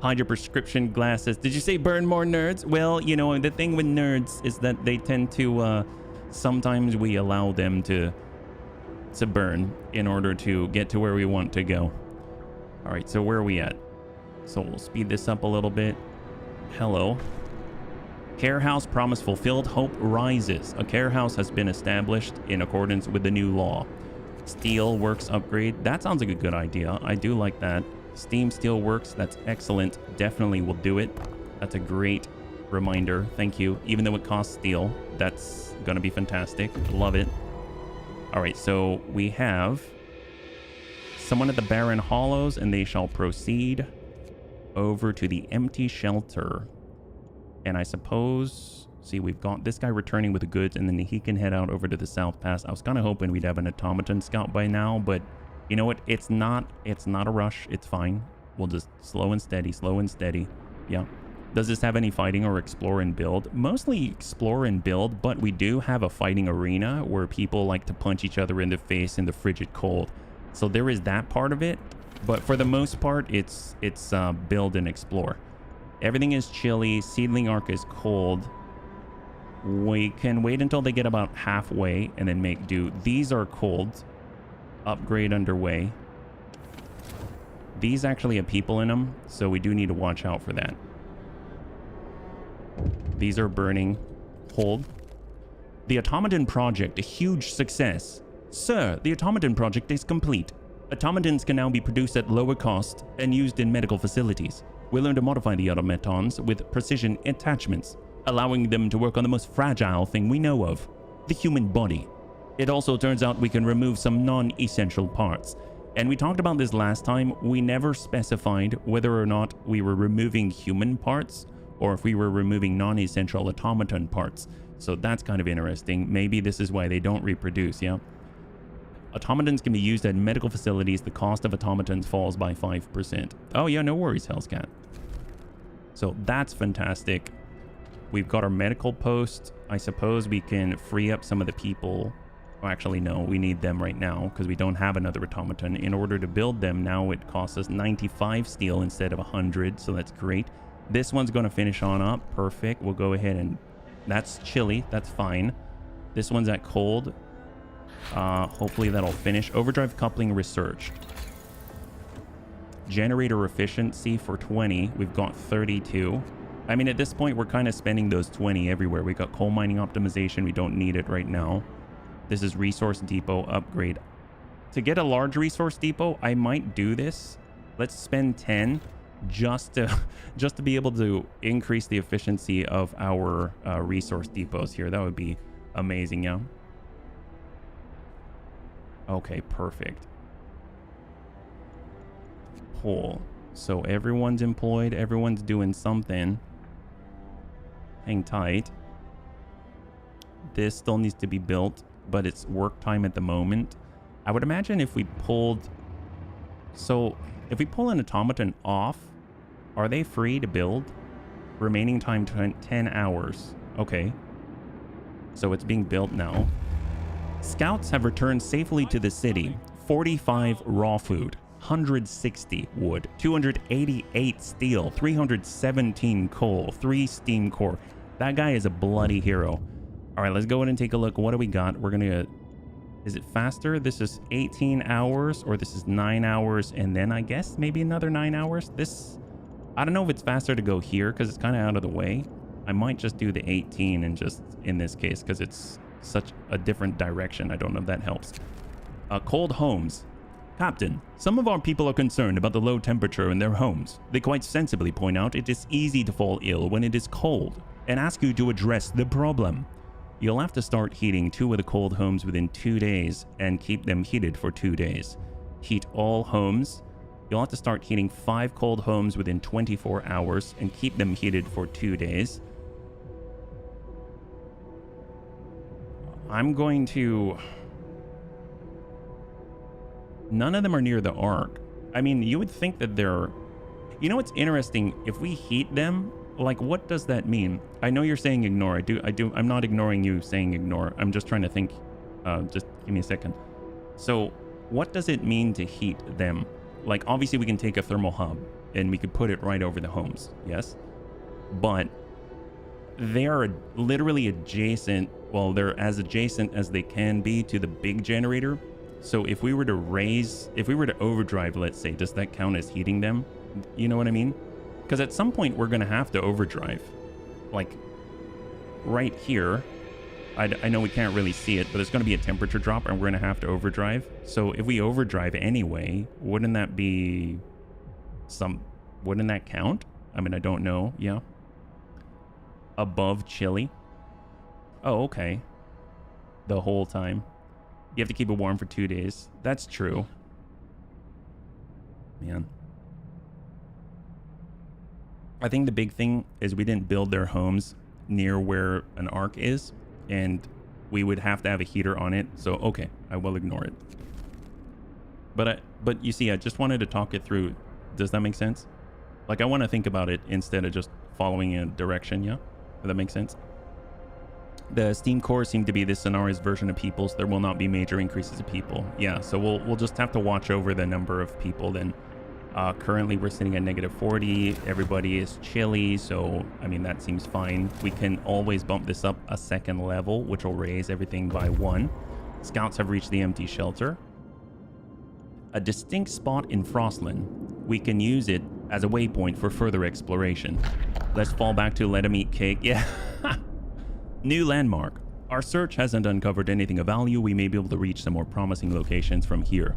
Hide your prescription glasses. Did you say burn more nerds? Well, you know, the thing with nerds is that they tend to, sometimes we allow them to burn in order to get to where we want to go. All right, so where are we at? So we'll speed this up a little bit. Hello. Care house promise fulfilled, hope rises. A care house has been established in accordance with the new law. Steel works upgrade. That sounds like a good idea. I do like that. Steam steel works. That's excellent. Definitely will do it. That's a great reminder. Thank you. Even though it costs steel, that's going to be fantastic. Love it. All right, so we have someone at the Barren Hollows, and they shall proceed over to the empty shelter. And I suppose, see, we've got this guy returning with the goods, and then he can head out over to the South Pass. I was kind of hoping we'd have an automaton scout by now, but you know what? It's not a rush. It's fine. We'll just slow and steady. Yeah. Does this have any fighting or explore and build? Mostly explore and build, but we do have a fighting arena where people like to punch each other in the face in the frigid cold. So there is that part of it, but for the most part, it's build and explore. Everything is chilly. Seedling arc is cold. We can wait until they get about halfway and then make do. These are cold. Upgrade underway. These actually have people in them, so we do need to watch out for that. These are burning. Hold. The automaton project, a huge success. Sir, the automaton project is complete. Automatons can now be produced at lower cost and used in medical facilities. We'll learn to modify the automatons with precision attachments, allowing them to work on the most fragile thing we know of, the human body. It also turns out we can remove some non-essential parts. And we talked about this last time. We never specified whether or not we were removing human parts or if we were removing non-essential automaton parts. So that's kind of interesting. Maybe this is why they don't reproduce, yeah? Automatons can be used at medical facilities. The cost of automatons falls by 5%. Oh yeah, no worries, Hellscat. So that's fantastic. We've got our medical post. I suppose we can free up some of the people. Oh, actually, no, we need them right now because we don't have another automaton. In order to build them now, it costs us 95 steel instead of 100, so that's great. This one's going to finish on up. Perfect. We'll go ahead and... That's chilly. That's fine. This one's at cold. Hopefully that'll finish. Overdrive coupling researched. Generator efficiency for 20. We've got 32. I mean, at this point, we're kind of spending those 20 everywhere. We got coal mining optimization. We don't need it right now. This is resource depot upgrade. To get a large resource depot, I might do this. Let's spend 10 just to be able to increase the efficiency of our resource depots here. That would be amazing, yeah. Okay, perfect. Pull. So everyone's employed. Everyone's doing something. Hang tight. This still needs to be built, but it's work time at the moment. I would imagine if we pulled... So if we pull an automaton off, are they free to build? Remaining time 10 hours. Okay. So it's being built now. Scouts have returned safely to the city. 45 raw food, 160 wood, 288 steel, 317 coal, 3 steam core. That guy is a bloody hero. All right, let's go ahead and take a look. What do we got? We're gonna... Is it faster? This is 18 hours, or this is 9 hours, and then I guess maybe another 9 hours. This... I don't know if it's faster to go here because it's kind of out of the way. I might just do the 18 and just in this case because it's such a different direction. I don't know if that helps. Cold homes. Captain, some of our people are concerned about the low temperature in their homes. They quite sensibly point out it is easy to fall ill when it is cold and ask you to address the problem. You'll have to start heating 2 of the cold homes within 2 days and keep them heated for 2 days. Heat all homes. You'll have to start heating 5 cold homes within 24 hours and keep them heated for 2 days. I'm going to... None of them are near the arc. I mean, you would think that they're... You know what's interesting? If we heat them, like, what does that mean? I know you're saying ignore. I do. I'm not ignoring you saying ignore. I'm just trying to think. Just give me a second. So what does it mean to heat them? Like, obviously we can take a thermal hub and we could put it right over the homes. Yes. But they are literally adjacent. Well, they're as adjacent as they can be to the big generator. So if we were to overdrive, let's say, does that count as heating them? You know what I mean? Because at some point we're going to have to overdrive. Like right here, I know we can't really see it, but there's going to be a temperature drop and we're going to have to overdrive. So if we overdrive anyway, wouldn't that count? I mean, I don't know. Yeah. Above chilly. Oh, okay. The whole time. You have to keep it warm for 2 days. That's true. Man. I think the big thing is we didn't build their homes near where an arc is, and we would have to have a heater on it. So, okay, I will ignore it. But you see, I just wanted to talk it through. Does that make sense? Like, I want to think about it instead of just following a direction, yeah? Does that make sense? The Steam core seem to be this scenario's version of people, so there will not be major increases of people. Yeah, so we'll just have to watch over the number of people then. Currently, we're sitting at -40. Everybody is chilly, so, I mean, that seems fine. We can always bump this up a second level, which will raise everything by 1. Scouts have reached the empty shelter. A distinct spot in Frostland. We can use it as a waypoint for further exploration. Let's fall back to let 'em eat cake. Yeah. New landmark. Our search hasn't uncovered anything of value. We may be able to reach some more promising locations from here.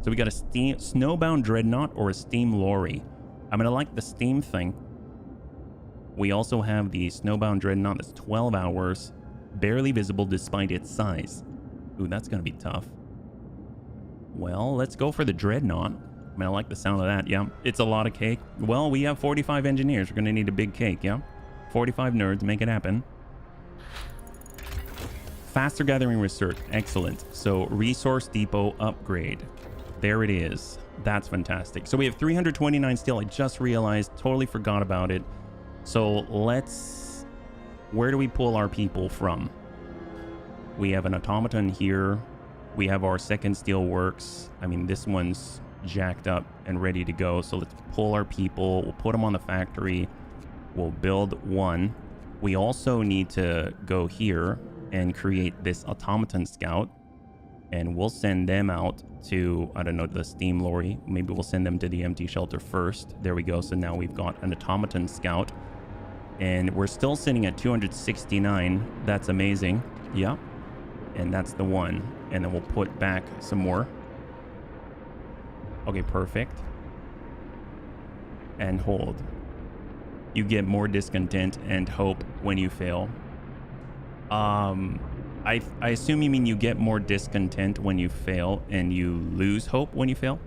So we got a snowbound dreadnought or a steam lorry. I'm gonna like the steam thing. We also have the snowbound dreadnought that's 12 hours, barely visible despite its size. Ooh, that's gonna be tough. Well, let's go for the dreadnought. I mean, I like the sound of that, yeah. It's a lot of cake. Well, we have 45 engineers. We're gonna need a big cake, yeah? 45 nerds, make it happen. Faster gathering research, excellent. So resource depot upgrade. There it is. That's fantastic. So we have 329 steel. I just realized, totally forgot about it. So let's, where do we pull our people from? We have an automaton here. We have our second steel works. I mean, this one's jacked up and ready to go. So let's pull our people. We'll put them on the factory. We'll build one. We also need to go here and create this automaton scout, and we'll send them out to, I don't know, the steam lorry. Maybe we'll send them to the empty shelter first. There we go. So now we've got an automaton scout, and we're still sitting at 269. That's amazing. Yeah. And that's the one. And then we'll put back some more. Okay, perfect. And hold. You get more discontent and hope when you fail. I assume you mean you get more discontent when you fail and you lose hope when you fail.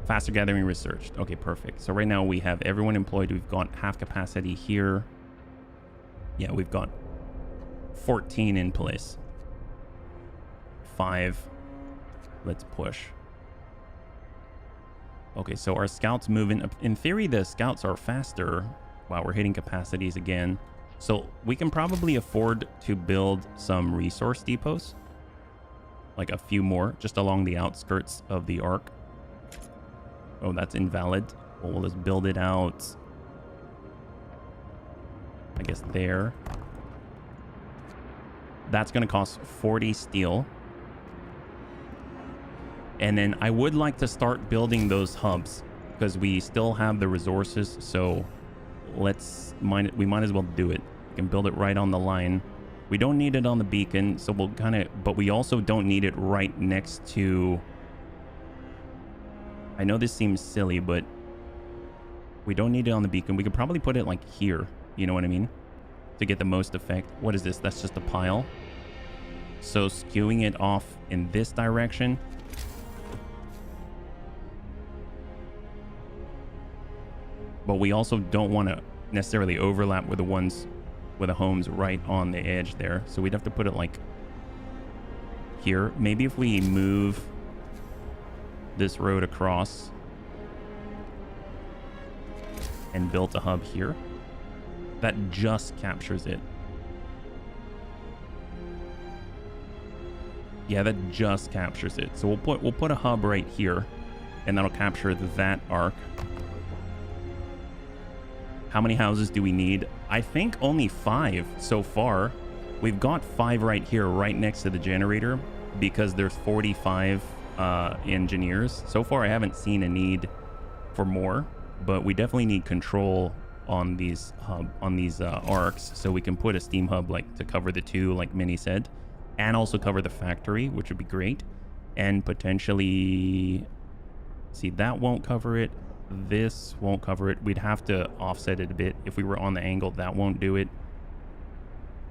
Faster gathering researched. Okay, perfect. So right now we have everyone employed. We've got half capacity here. Yeah, we've got 14 in place. 5. Let's push. Okay, so our scouts moving. In theory, the scouts are faster. Wow, we're hitting capacities again. So we can probably afford to build some resource depots. Like a few more, just along the outskirts of the arc. Oh, that's invalid. Well, we'll just build it out. I guess there. That's going to cost 40 steel. And then I would like to start building those hubs because we still have the resources. So we might as well do it. We can build it right on the line. We don't need it on the beacon, so we'll kind of, but we also don't need it right next to, I know this seems silly, but we don't need it on the beacon. We could probably put it like here, you know what I mean? To get the most effect. What is this? That's just a pile. So skewing it off in this direction. But we also don't want to necessarily overlap with the ones with the homes right on the edge there. So we'd have to put it like here. Maybe if we move this road across and built a hub here, that just captures it. Yeah, that just captures it. So we'll put a hub right here, and that'll capture that arc. How many houses do we need? I think only 5 so far. We've got 5 right here, right next to the generator, because there's 45 engineers. So far, I haven't seen a need for more, but we definitely need control on these arcs, so we can put a steam hub like to cover the 2, like Minnie said, and also cover the factory, which would be great. And potentially, see, that won't cover it. This won't cover it. We'd have to offset it a bit. If we were on the angle, that won't do it.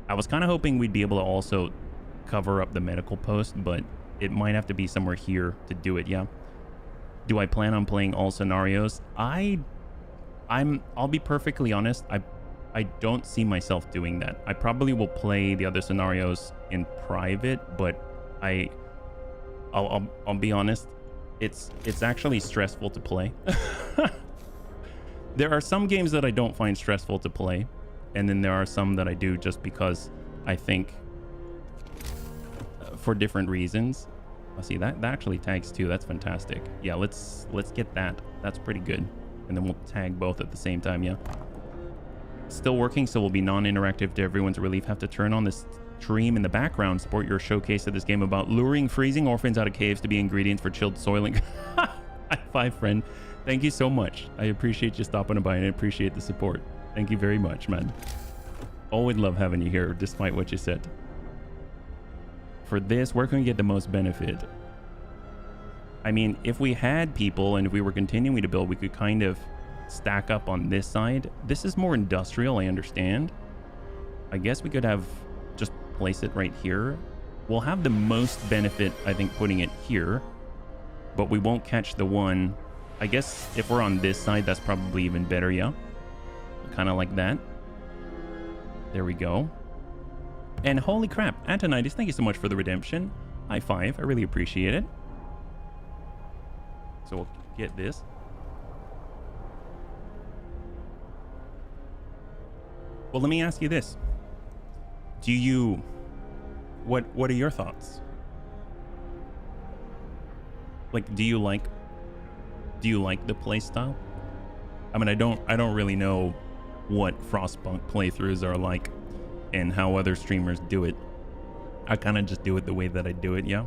I was kind of hoping we'd be able to also cover up the medical post, but it might have to be somewhere here to do it. Yeah. Do I plan on playing all scenarios? I I'll be perfectly honest. I don't see myself doing that. I probably will play the other scenarios in private, but I'll be honest. It's actually stressful to play. There are some games that I don't find stressful to play, and then there are some that I do just because I think for different reasons. I'll see that actually tags too. That's fantastic. Yeah, let's get that. That's pretty good. And then we'll tag both at the same time. Yeah. Still working, so will be non-interactive to everyone's relief. Have to turn on this stream in the background. Support your showcase of this game about luring freezing orphans out of caves to be ingredients for chilled soiling. High five, friend. Thank you so much. I appreciate you stopping by and I appreciate the support. Thank you very much, man. Always love having you here, despite what you said. For this, where can we get the most benefit? I mean, if we had people and if we were continuing to build, we could kind of stack up on this side. This is more industrial, I understand. I guess we could have just place it right here. We'll have the most benefit, I think, putting it here, but we won't catch the one. I guess if we're on this side, that's probably even better, yeah? Kind of like that. There we go. And holy crap, Antonitis, thank you so much for the redemption. High five, I really appreciate it. So we'll get this. Well, let me ask you this. Do you... What are your thoughts? Like, do you like the play style? I mean, I don't really know what Frostpunk playthroughs are like and how other streamers do it. I kind of just do it the way that I do it, yeah?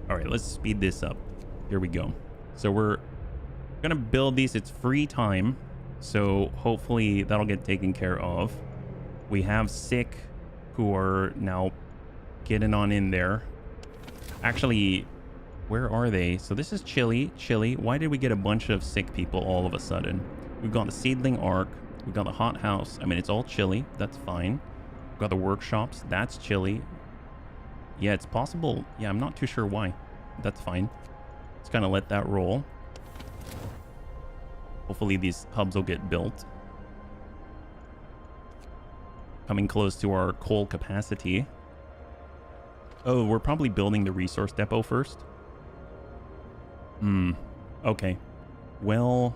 All right, let's speed this up. Here we go. So we're gonna build these. It's free time, so hopefully that'll get taken care of. We have sick who are now getting on in there. Actually, where are they? So this is chilly. Why did we get a bunch of sick people all of a sudden? We've got the seedling arc. We've got the hot house. I mean, it's all chilly. That's fine. We've got the workshops. That's chilly. Yeah, it's possible. Yeah, I'm not too sure why. That's fine. Let's kind of let that roll. Hopefully these hubs will get built. Coming close to our coal capacity. Oh, we're probably building the resource depot first. Okay. Well,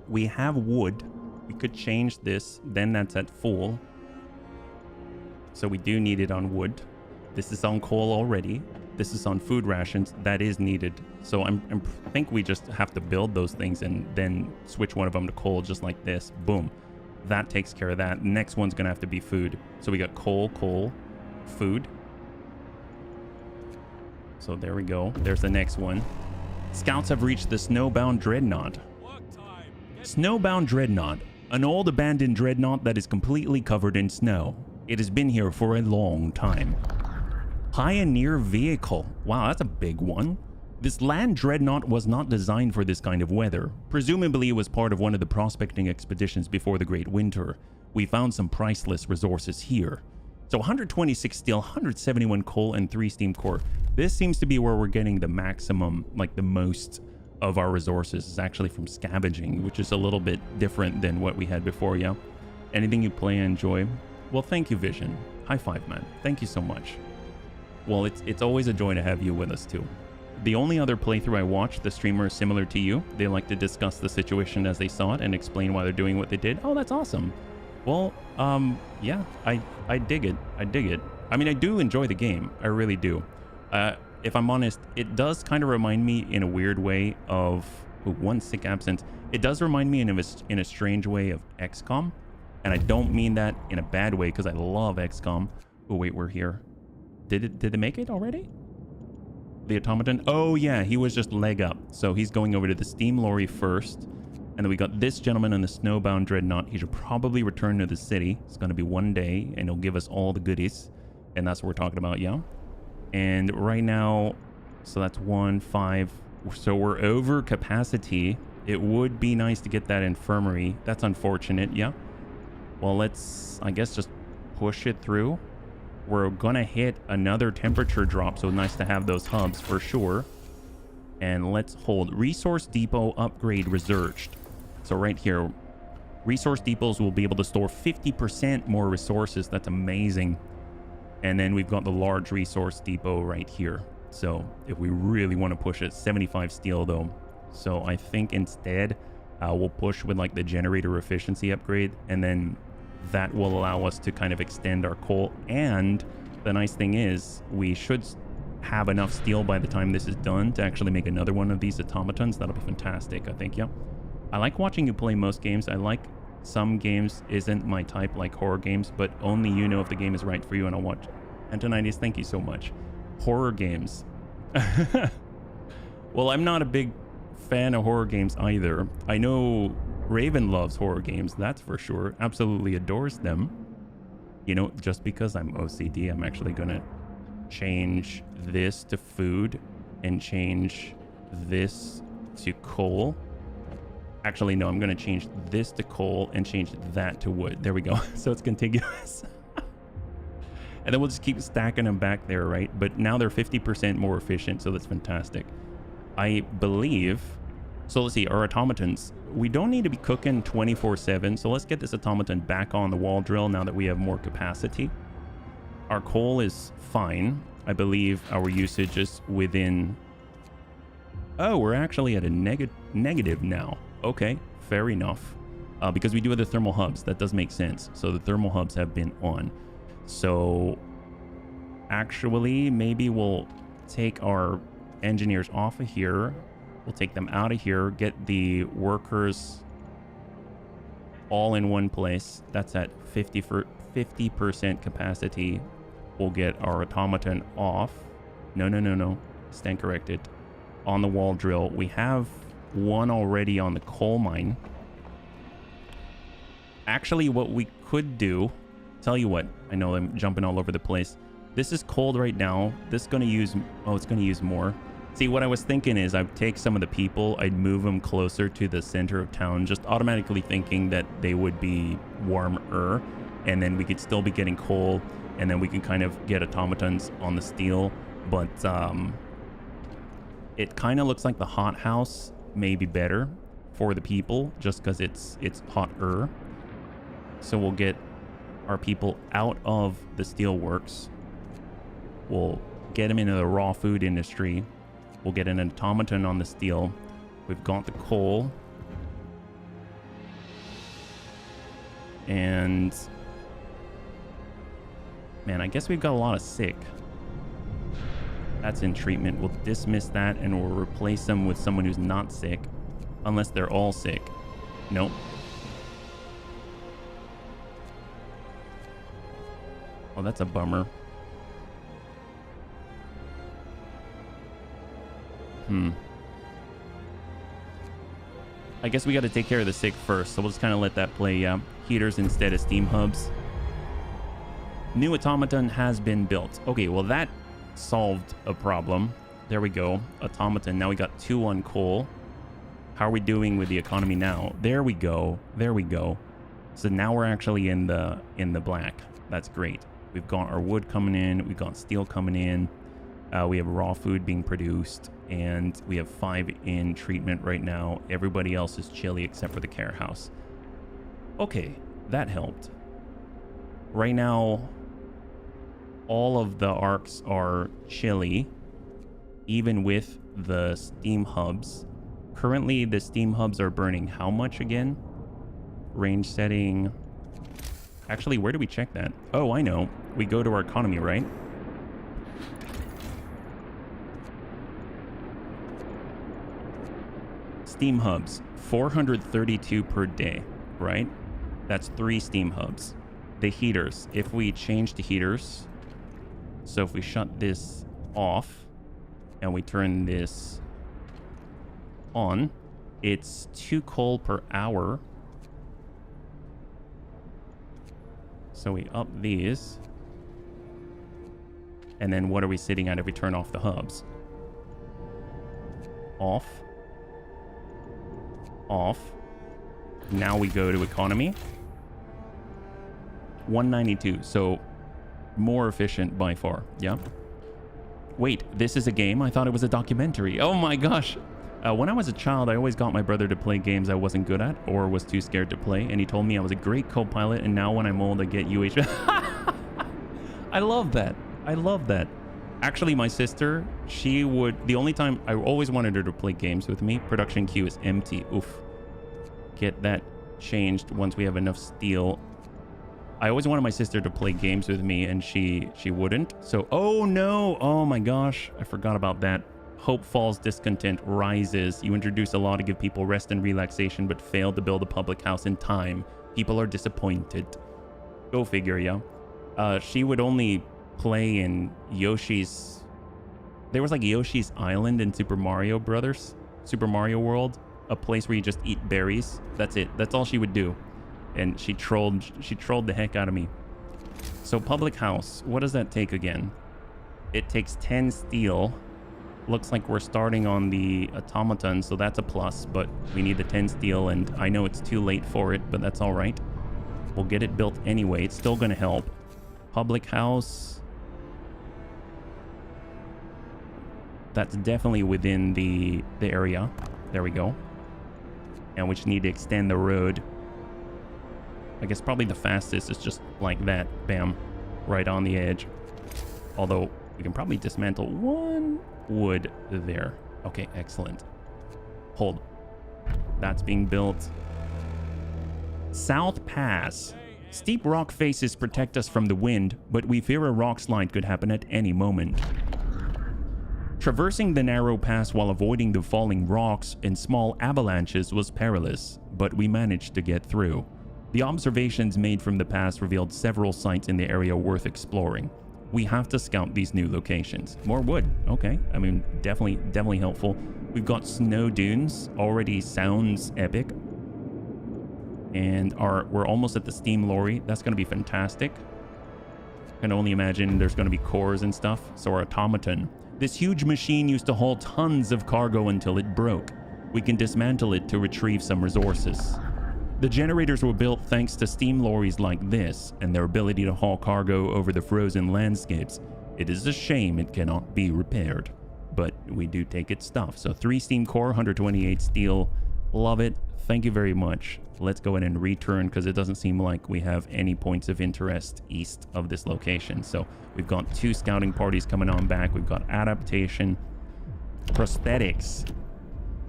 we have wood. We could change this. Then that's at full. So we do need it on wood. This is on coal already. This is on food rations. That is needed. So I think we just have to build those things and then switch one of them to coal just like this. Boom. That takes care of that. Next one's going to have to be food. So we got coal, food. So there we go. There's the next one. Scouts have reached the Snowbound Dreadnought. Snowbound Dreadnought. An old abandoned dreadnought that is completely covered in snow. It has been here for a long time. Pioneer vehicle. Wow, that's a big one. This land dreadnought was not designed for this kind of weather. Presumably it was part of one of the prospecting expeditions before the Great Winter. We found some priceless resources here. So 126 steel, 171 coal, and 3 steam core. This seems to be where we're getting the maximum, like the most of our resources is actually from scavenging, which is a little bit different than what we had before, yeah? Anything you play and enjoy? Well, thank you, Vision. High five, man. Thank you so much. Well, it's always a joy to have you with us, too. The only other playthrough I watched, the streamer is similar to you. They like to discuss the situation as they saw it and explain why they're doing what they did. Oh, that's awesome. Well, yeah, I dig it. I dig it. I mean, I do enjoy the game. I really do. If I'm honest, it does kind of remind me in a weird way of one sick absence. It does remind me in a strange way of XCOM. And I don't mean that in a bad way because I love XCOM. Oh, wait, we're here. Did they make it already? The automaton? Oh, yeah, he was just leg up. So he's going over to the steam lorry first. And then we got this gentleman on the Snowbound Dreadnought. He should probably return to the city. It's going to be one day, and he'll give us all the goodies. And that's what we're talking about, yeah? And right now, so that's 1, 5. So we're over capacity. It would be nice to get that infirmary. That's unfortunate, yeah? Well, let's, I guess, just push it through. We're going to hit another temperature drop, so nice to have those hubs for sure. And let's hold resource depot upgrade researched. So right here, resource depots will be able to store 50% more resources. That's amazing. And then we've got the large resource depot right here. So if we really want to push it, 75 steel though. So I think instead we'll push with like the generator efficiency upgrade, and then that will allow us to kind of extend our coal. And the nice thing is we should have enough steel by the time this is done to actually make another one of these automatons. That'll be fantastic, I think. Yeah, I like watching you play most games. I like some games isn't my type, like horror games, but only you know if the game is right for you, and I'll watch. Antonides, thank you so much. Horror games. Well, I'm not a big fan of horror games either. I know Raven loves horror games, that's for sure. Absolutely adores them. You know, just because I'm OCD, I'm actually gonna change this to food and change this to coal. Actually, no, I'm gonna change this to coal and change that to wood. There we go. So it's contiguous. And then we'll just keep stacking them back there, right? But now they're 50% more efficient, so that's fantastic. I believe... So let's see, our automatons. We don't need to be cooking 24/7, so let's get this automaton back on the wall drill now that we have more capacity. Our coal is fine. I believe our usage is within... Oh, we're actually at a negative now. Okay, fair enough. Because we do have the thermal hubs, that does make sense. So the thermal hubs have been on. So actually, maybe we'll take our engineers off of here. We'll take them out of here, get the workers all in one place. That's at 50% capacity. We'll get our automaton off. No. Stand corrected. On the wall drill. We have one already on the coal mine. Actually, what we could do... Tell you what, I know I'm jumping all over the place. This is cold right now. This is going to use... Oh, it's going to use more. See, what I was thinking is I'd take some of the people, I'd move them closer to the center of town, just automatically thinking that they would be warmer, and then we could still be getting coal, and then we can kind of get automatons on the steel. But it kind of looks like the hot house may be better for the people, just because it's hotter. So we'll get our people out of the steelworks. We'll get them into the raw food industry. We'll get an automaton on the steel. We've got the coal. And... man, I guess we've got a lot of sick. That's in treatment. We'll dismiss that and we'll replace them with someone who's not sick. Unless they're all sick. Nope. Oh, that's a bummer. I guess we got to take care of the sick first, so we'll just kind of let that play out. Heaters instead of steam hubs. New automaton has been built. Okay, well that solved a problem. There we go. Automaton. Now we got 2 on coal. How are we doing with the economy now? There we go. There we go. So now we're actually in the black. That's great. We've got our wood coming in. We've got steel coming in. We have raw food being produced. And we have 5 in treatment right now. Everybody else is chilly except for the care house. Okay, that helped. Right now, all of the arcs are chilly, even with the steam hubs. Currently, the steam hubs are burning how much again? Range setting. Actually, where do we check that? Oh, I know. We go to our economy, right? Steam hubs, 432 per day, right? That's 3 steam hubs. The heaters, if we change the heaters, so if we shut this off and we turn this on, it's 2 coal per hour. So we up these. And then what are we sitting at if we turn off the hubs? Off. Off. Now we go to economy. 192. So more efficient by far. Yeah. Wait, this is a game? I thought it was a documentary. Oh my gosh. When I was a child, I always got my brother to play games I wasn't good at or was too scared to play, and he told me I was a great co-pilot, and now when I'm old, I get I love that. I love that. Actually, my sister, the only time I always wanted her to play games with me, production queue is empty. Oof. Get that changed once we have enough steel. I always wanted my sister to play games with me, and she wouldn't. So, oh no. Oh my gosh. I forgot about that. Hope falls, discontent rises. You introduce a law to give people rest and relaxation, but failed to build a public house in time. People are disappointed. Go figure, yeah. She would only play in Yoshi's... There was like Yoshi's Island in Super Mario Brothers. Super Mario World. A place where you just eat berries. That's it. That's all she would do. And she trolled the heck out of me. So public house. What does that take again? It takes 10 steel. Looks like we're starting on the automaton, so that's a plus, but we need the 10 steel, and I know it's too late for it, but that's all right. We'll get it built anyway. It's still going to help. Public house. That's definitely within the area. There we go. And we just need to extend the road. I guess probably the fastest is just like that. Bam. Right on the edge. Although we can probably dismantle one wood there. Okay, excellent. Hold. That's being built. South Pass. Steep rock faces protect us from the wind, but we fear a rock slide could happen at any moment. Traversing the narrow pass while avoiding the falling rocks and small avalanches was perilous, but we managed to get through. The observations made from the pass revealed several sites in the area worth exploring. We have to scout these new locations. More wood. Okay. I mean, definitely helpful. We've got snow dunes. Already sounds epic. And we're almost at the steam lorry. That's going to be fantastic. I can only imagine there's going to be cores and stuff. So our automaton. This huge machine used to haul tons of cargo until it broke. We can dismantle it to retrieve some resources. The generators were built thanks to steam lorries like this and their ability to haul cargo over the frozen landscapes. It is a shame it cannot be repaired, but we do take its stuff. So 3 steam core, 128 steel. Love it. Thank you very much. Let's go ahead and return because it doesn't seem like we have any points of interest east of this location. So we've got 2 scouting parties coming on back. We've got adaptation, prosthetics.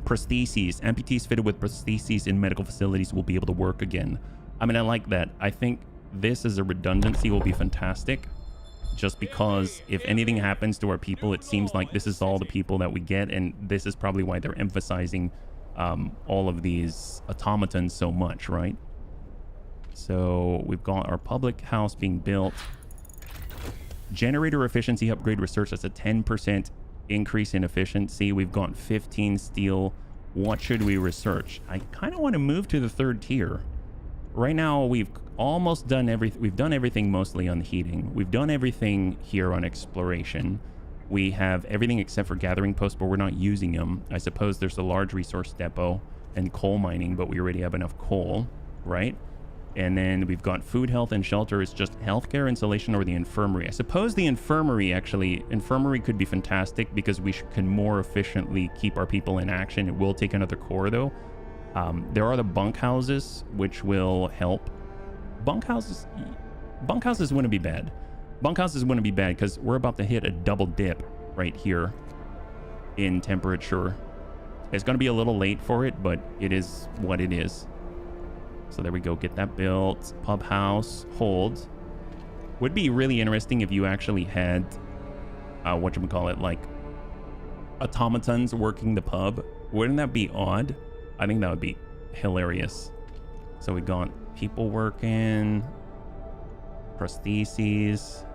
Prostheses. Amputees fitted with prostheses in medical facilities will be able to work again. I mean, I like that. I think this as a redundancy will be fantastic. Just because if anything happens to our people, it seems like this is all the people that we get, and this is probably why they're emphasizing all of these automatons so much, right? So we've got our public house being built. Generator efficiency upgrade research. That's a 10% increase in efficiency. We've got 15 steel. What should we research? I kind of want to move to the 3rd tier. Right now, we've almost done everything. We've done everything mostly on heating. We've done everything here on exploration. We have everything except for gathering posts, but we're not using them. I suppose there's a large resource depot and coal mining, but we already have enough coal, right? And then we've got food, health, and shelter is just healthcare, insulation, or the infirmary. I suppose the infirmary could be fantastic because we can more efficiently keep our people in action. It will take another core though. There are the bunkhouses, which will help. Bunkhouses wouldn't be bad. Bunkhouses wouldn't be bad because we're about to hit a double dip right here in temperature. It's going to be a little late for it, but it is what it is. So there we go. Get that built. Pub house. Hold. Would be really interesting if you actually had, whatchamacallit, like automatons working the pub. Wouldn't that be odd? I think that would be hilarious. So we got people working. Prostheses.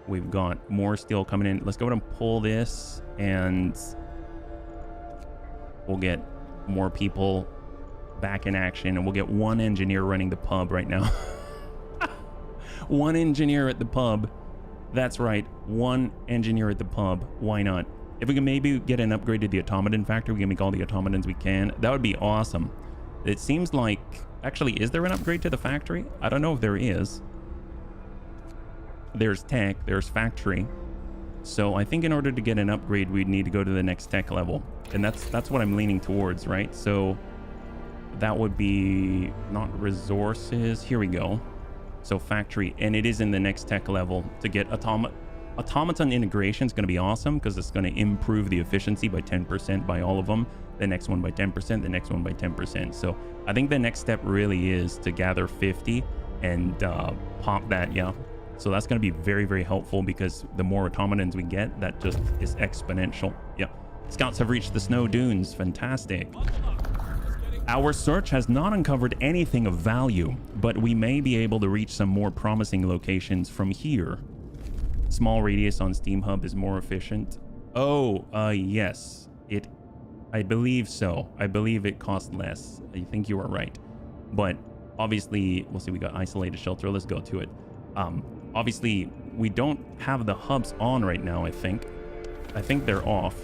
We've got more steel coming in. Let's go ahead and pull this and we'll get more people back in action, and we'll get 1 engineer running the pub right now. 1 engineer at the pub. That's right, 1 engineer at the pub. Why not? If we can maybe get an upgrade to the automaton factory, we can make all the automatons we can. That would be awesome. It seems like... Actually, is there an upgrade to the factory? I don't know if there is. There's tech, there's factory. So I think in order to get an upgrade, we'd need to go to the next tech level. And that's what I'm leaning towards, right? So that would be not resources. Here we go. So factory, and it is in the next tech level to get automaton integration is going to be awesome because it's going to improve the efficiency by 10% by all of them. The next one by 10%, the next one by 10%. So I think the next step really is to gather 50 and pop that, yeah. So that's going to be very, very helpful because the more automatons we get, that just is exponential. Yeah. Scouts have reached the snow dunes. Fantastic. Our search has not uncovered anything of value, but we may be able to reach some more promising locations from here. Small radius on Steam Hub is more efficient. Oh, yes. I believe so. I believe it costs less. I think you are right. But obviously, we'll see, we got isolated shelter. Let's go to it. Obviously, we don't have the hubs on right now, I think. I think they're off.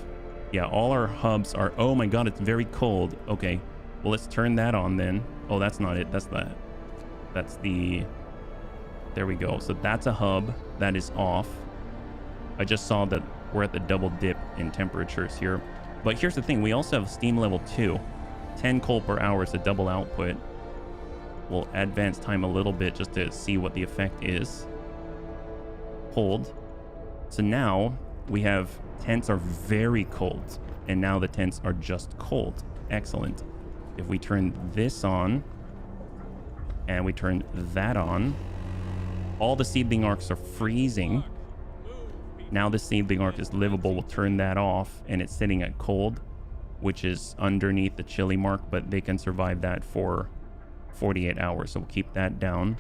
Yeah, all our hubs are... Oh my god, it's very cold. Okay, well, let's turn that on then. Oh, that's not it. That's the... There we go. So that's a hub that is off. I just saw that we're at the double dip in temperatures here. But here's the thing. We also have steam level 2. 10 coal per hour is a double output. We'll advance time a little bit just to see what the effect is. Hold. So now we have tents are very cold, and now the tents are just cold. Excellent. If we turn this on and we turn that on, all the seedling arcs are freezing. Now the seedling arc is livable. We'll turn that off, and it's sitting at cold, which is underneath the chilly mark, but they can survive that for 48 hours. So we'll keep that down.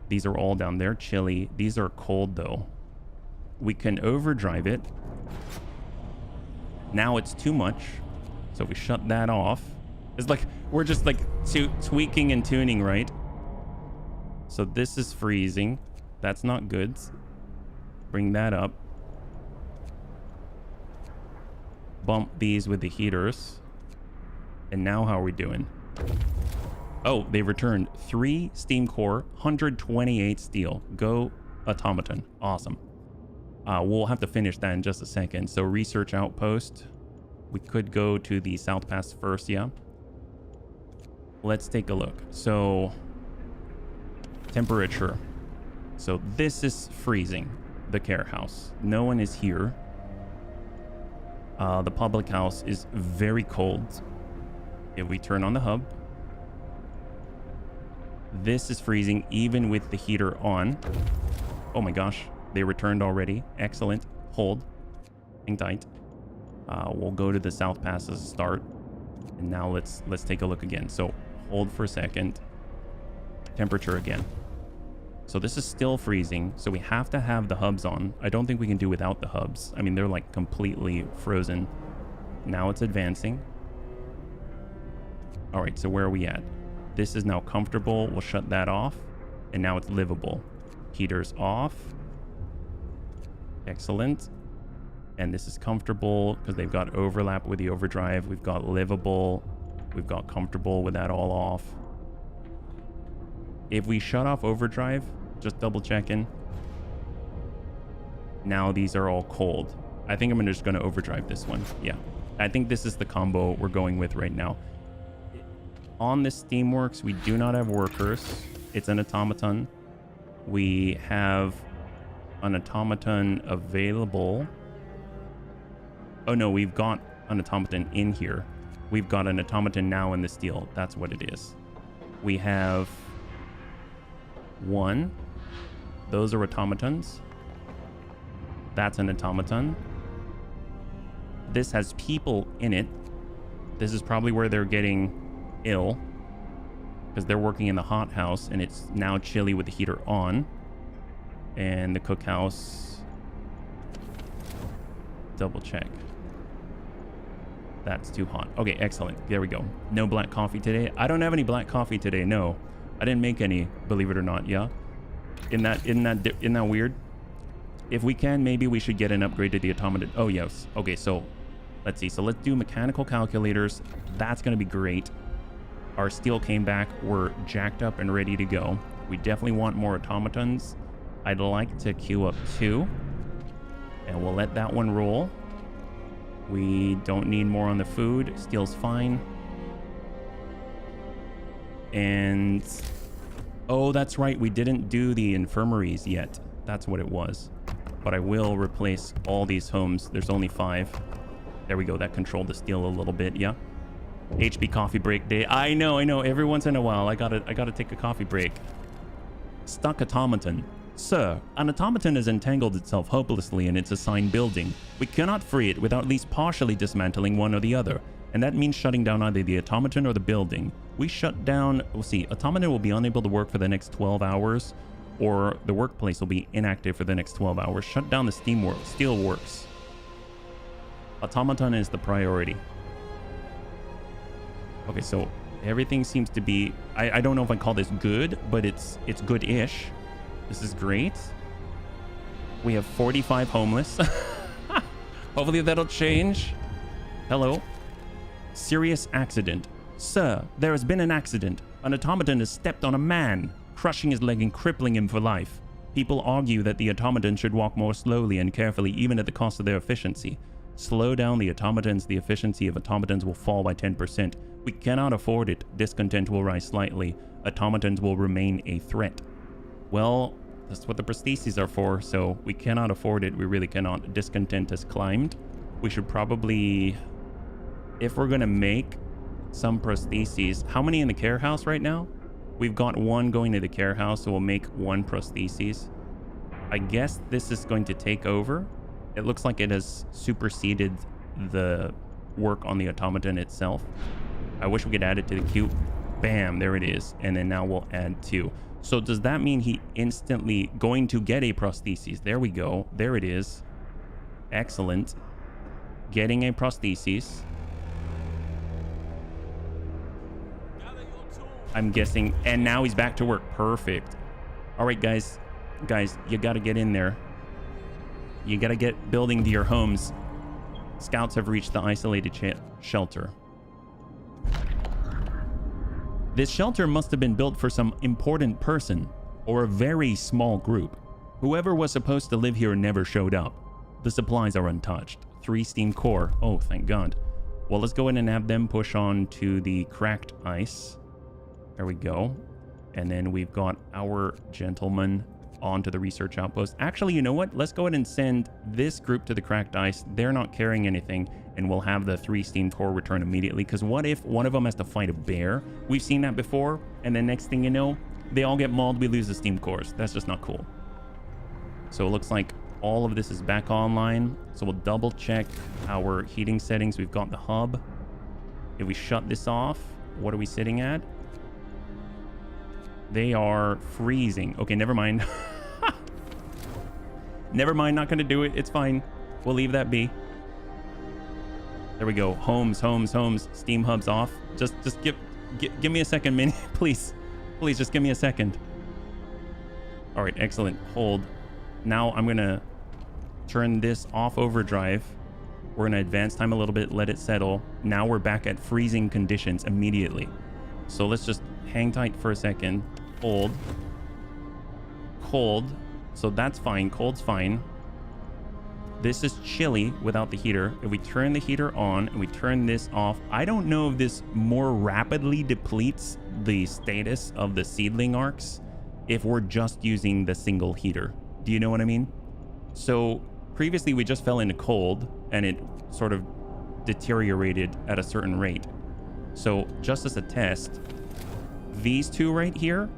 These are all down there, chilly. These are cold though. We can overdrive it. Now it's too much. So if we shut that off, it's like, we're just like tweaking and tuning, right? So this is freezing. That's not good. Bring that up. Bump these with the heaters. And now how are we doing? Oh, they returned 3 steam core, 128 steel. Go automaton. Awesome. We'll have to finish that in just a second. So research outpost. We could go to the South Pass first, yeah. Let's take a look. So temperature. So this is freezing. The care house. No one is here. The public house is very cold. If we turn on the hub, this is freezing even with the heater on. Oh my gosh, they returned already. Excellent. Hold. Hang tight. We'll go to the South Pass as a start. And now let's take a look again. So hold for a second. Temperature again. So this is still freezing. So we have to have the hubs on. I don't think we can do without the hubs. I mean, they're like completely frozen. Now it's advancing. All right, so where are we at? This is now comfortable. We'll shut that off. And now it's livable. Heaters off. Excellent. And this is comfortable because they've got overlap with the overdrive. We've got livable. We've got comfortable with that all off. If we shut off overdrive, just double checking. Now these are all cold. I think I'm just going to overdrive this one. Yeah. I think this is the combo we're going with right now. On the Steamworks, we do not have workers. It's an automaton. We have an automaton available. Oh no, we've got an automaton in here. We've got an automaton now in the steel. That's what it is. We have 1. Those are automatons. That's an automaton. This has people in it. This is probably where they're getting ill because they're working in the hot house and it's now chilly with the heater on. And the cookhouse, double check. That's too hot. Okay, excellent. There we go. No black coffee today. I don't have any black coffee today. No, I didn't make any, believe it or not. Yeah. Isn't that weird? If we can, maybe we should get an upgrade to the automaton. Oh, yes. Okay, so let's see. So let's do mechanical calculators. That's going to be great. Our steel came back. We're jacked up and ready to go. We definitely want more automatons. I'd like to queue up 2. And we'll let that one roll. We don't need more on the food. Steel's fine. And... oh, that's right. We didn't do the infirmaries yet. That's what it was. But I will replace all these homes. There's only 5. There we go. That controlled the steel a little bit. Yeah. HB coffee break day. I know. Every once in a while, I gotta take a coffee break. Stuck automaton. Sir, an automaton has entangled itself hopelessly in its assigned building. We cannot free it without at least partially dismantling one or the other, and that means shutting down either the automaton or the building. We shut down... we'll see. Automaton will be unable to work for the next 12 hours, or the workplace will be inactive for the next 12 hours. Shut down the steel works. Automaton is the priority. Okay, so everything seems to be... I don't know if I call this good, but it's good-ish. This is great. We have 45 homeless. Hopefully that'll change. Hello. Serious accident. Sir, there has been an accident. An automaton has stepped on a man, crushing his leg and crippling him for life. People argue that the automaton should walk more slowly and carefully, even at the cost of their efficiency. Slow down the automatons, the efficiency of automatons will fall by 10%. We cannot afford it. Discontent will rise slightly. Automatons will remain a threat. Well, that's what the prostheses are for, so we cannot afford it. We really cannot. Discontent has climbed. We should probably, if we're gonna make some prostheses, how many in the care house right now? We've got 1 going to the care house, so we'll make 1 prostheses. I guess this is going to take over. It looks like it has superseded the work on the automaton itself. I wish we could add it to the queue. Bam, there it is. And then now we'll add 2. So does that mean he instantly going to get a prosthesis? There we go. There it is. Excellent. Getting a prosthesis. I'm guessing. And now he's back to work. Perfect. All right, guys. Guys, you got to get in there. You got to get building to your homes. Scouts have reached the isolated shelter. This shelter must have been built for some important person or a very small group. Whoever was supposed to live here never showed up. The supplies are untouched. 3 steam core. Oh, thank God. Well, let's go in and have them push on to the cracked ice. There we go. And then we've got our gentleman onto the research outpost. Actually, you know what? Let's go ahead and send this group to the cracked ice. They're not carrying anything, and we'll have the 3 steam core return immediately. Because what if one of them has to fight a bear? We've seen that before, and then next thing you know, they all get mauled. We lose the steam cores. That's just not cool. So it looks like all of this is back online. So we'll double check our heating settings. We've got the hub. If we shut this off, what are we sitting at? They are freezing. Okay, never mind. Never mind, not gonna do it. It's fine. We'll leave that be. There we go. Homes. Steam hubs off. Just give me a second, Minnie. Please, just give me a second. All right, excellent. Hold. Now I'm gonna turn this off overdrive. We're gonna advance time a little bit, let it settle. Now we're back at freezing conditions immediately. So let's just hang tight for a second. Hold. Cold. So that's fine. Cold's fine. This is chilly without the heater. If we turn the heater on and we turn this off, I don't know if this more rapidly depletes the status of the seedling arcs if we're just using the single heater. Do you know what I mean? So previously we just fell into cold and it sort of deteriorated at a certain rate. So just as a test, these 2 right here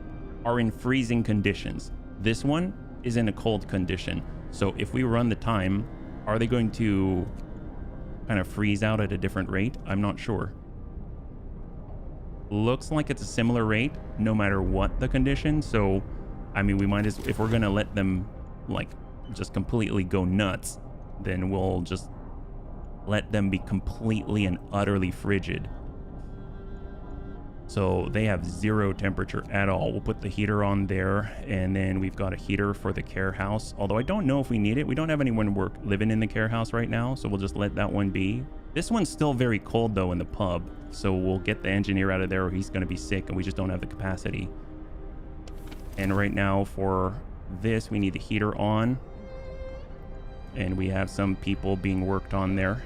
are in freezing conditions. This one is in a cold condition. So if we run the time, are they going to kind of freeze out at a different rate? I'm not sure. Looks like it's a similar rate no matter what the condition. So, I mean, we might as, if we're going to let them like just completely go nuts, then we'll just let them be completely and utterly frigid. So they have 0 temperature at all. We'll put the heater on there, and then we've got a heater for the care house. Although I don't know if we need it. We don't have anyone living in the care house right now, so we'll just let that one be. This one's still very cold though in the pub, so we'll get the engineer out of there or he's going to be sick and we just don't have the capacity. And right now for this, we need the heater on. And we have some people being worked on there.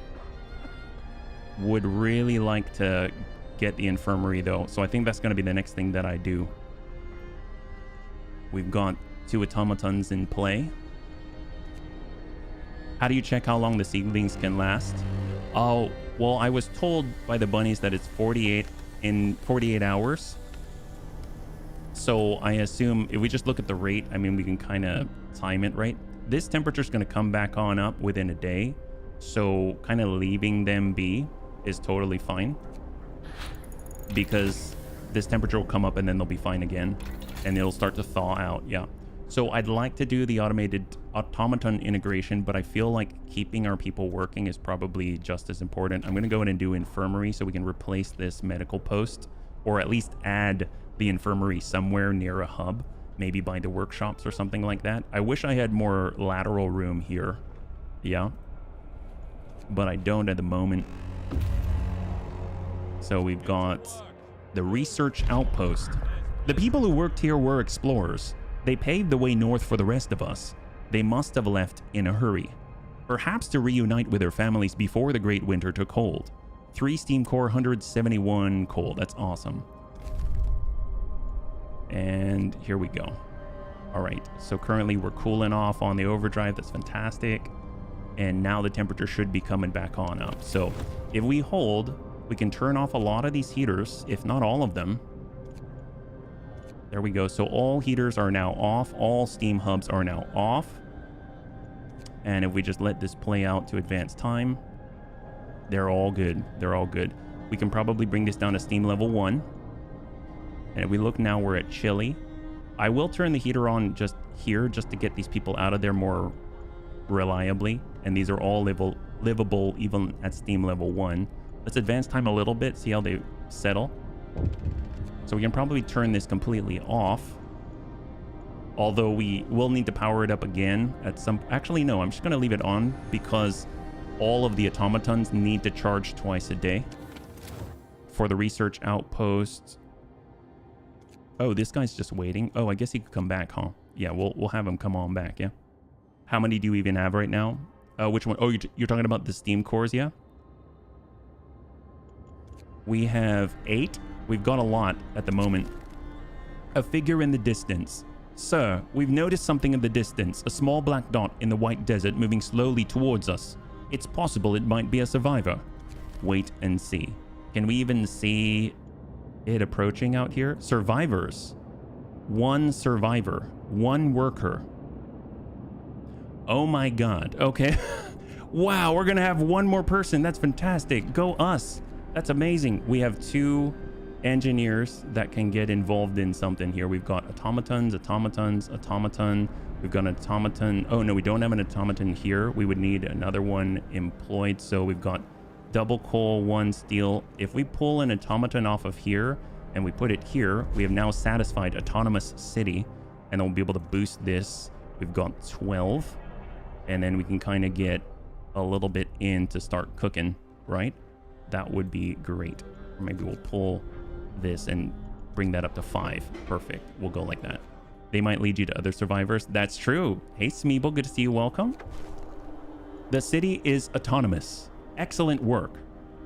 Would really like to get the infirmary though, so I think that's going to be the next thing that I do. We've got 2 automatons in play. How do you check how long the seedlings can last? Oh, well, I was told by the bunnies that it's 48 hours. So I assume if we just look at the rate, I mean, we can kind of time it, right? This temperature is going to come back on up within a day. So kind of leaving them be is totally fine, because this temperature will come up and then they'll be fine again and it'll start to thaw out. Yeah. So I'd like to do the automated automaton integration, but I feel like keeping our people working is probably just as important. I'm going to go in and do infirmary so we can replace this medical post, or at least add the infirmary somewhere near a hub, maybe by the workshops or something like that. I wish I had more lateral room here. Yeah. But I don't at the moment. So we've got the research outpost. The people who worked here were explorers. They paved the way north for the rest of us. They must have left in a hurry, perhaps to reunite with their families before the Great Winter took hold. 3 steam core, 171 coal. That's awesome. And here we go. All right, so currently we're cooling off on the overdrive. That's fantastic. And now the temperature should be coming back on up. So if we hold, we can turn off a lot of these heaters, if not all of them. There we go. So all heaters are now off. All steam hubs are now off. And if we just let this play out to advance time, they're all good. They're all good. We can probably bring this down to steam level 1. And if we look now, we're at chilly. I will turn the heater on just here, just to get these people out of there more reliably. And these are all livable even at steam level 1. Let's advance time a little bit, see how they settle. So we can probably turn this completely off. Although we will need to power it up again at some... Actually, no, I'm just going to leave it on because all of the automatons need to charge twice a day. For the research outpost... Oh, this guy's just waiting. Oh, I guess he could come back, huh? Yeah, we'll have him come on back, yeah? How many do you even have right now? Which one? Oh, you're talking about the steam cores, yeah? We have 8. We've got a lot at the moment. A figure in the distance. Sir, we've noticed something in the distance. A small black dot in the white desert moving slowly towards us. It's possible it might be a survivor. Wait and see. Can we even see it approaching out here? Survivors. 1 survivor. 1 worker. Oh my god. Okay. Wow, we're gonna have 1 more person. That's fantastic. Go us. That's amazing. We have 2 engineers that can get involved in something here. We've got automatons, automaton. We've got an automaton. Oh no, we don't have an automaton here. We would need another one employed. So we've got double coal, 1 steel. If we pull an automaton off of here and we put it here, we have now satisfied autonomous city, and then we'll be able to boost this. We've got 12, and then we can kind of get a little bit in to start cooking, right? That would be great. Or maybe we'll pull this and bring that up to 5. Perfect. We'll go like that. They might lead you to other survivors. That's true. Hey, Smeeble, good to see you. Welcome. The city is autonomous. Excellent work.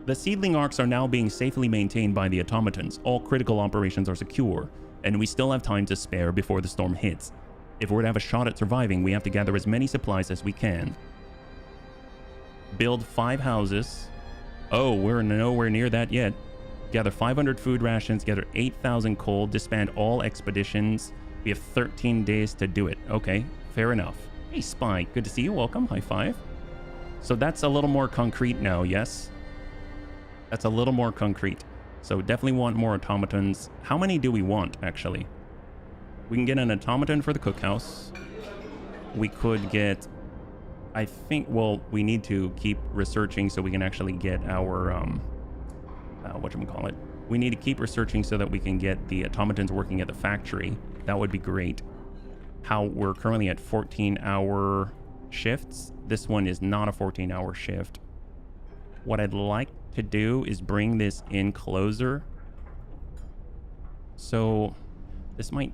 The seedling arcs are now being safely maintained by the automatons. All critical operations are secure, and we still have time to spare before the storm hits. If we're to have a shot at surviving, we have to gather as many supplies as we can. Build 5 houses. Oh, we're nowhere near that yet. Gather 500 food rations, gather 8,000 coal, disband all expeditions. We have 13 days to do it. Okay, fair enough. Hey, Spy, good to see you. Welcome. High five. So that's a little more concrete now, yes? That's a little more concrete. So definitely want more automatons. How many do we want, actually? We can get an automaton for the cookhouse. We could get... I think, well, we need to keep researching so we can actually get our... whatchamacallit? We need to keep researching so that we can get the automatons working at the factory. That would be great. How we're currently at 14-hour shifts. This one is not a 14-hour shift. What I'd like to do is bring this in closer. So this might,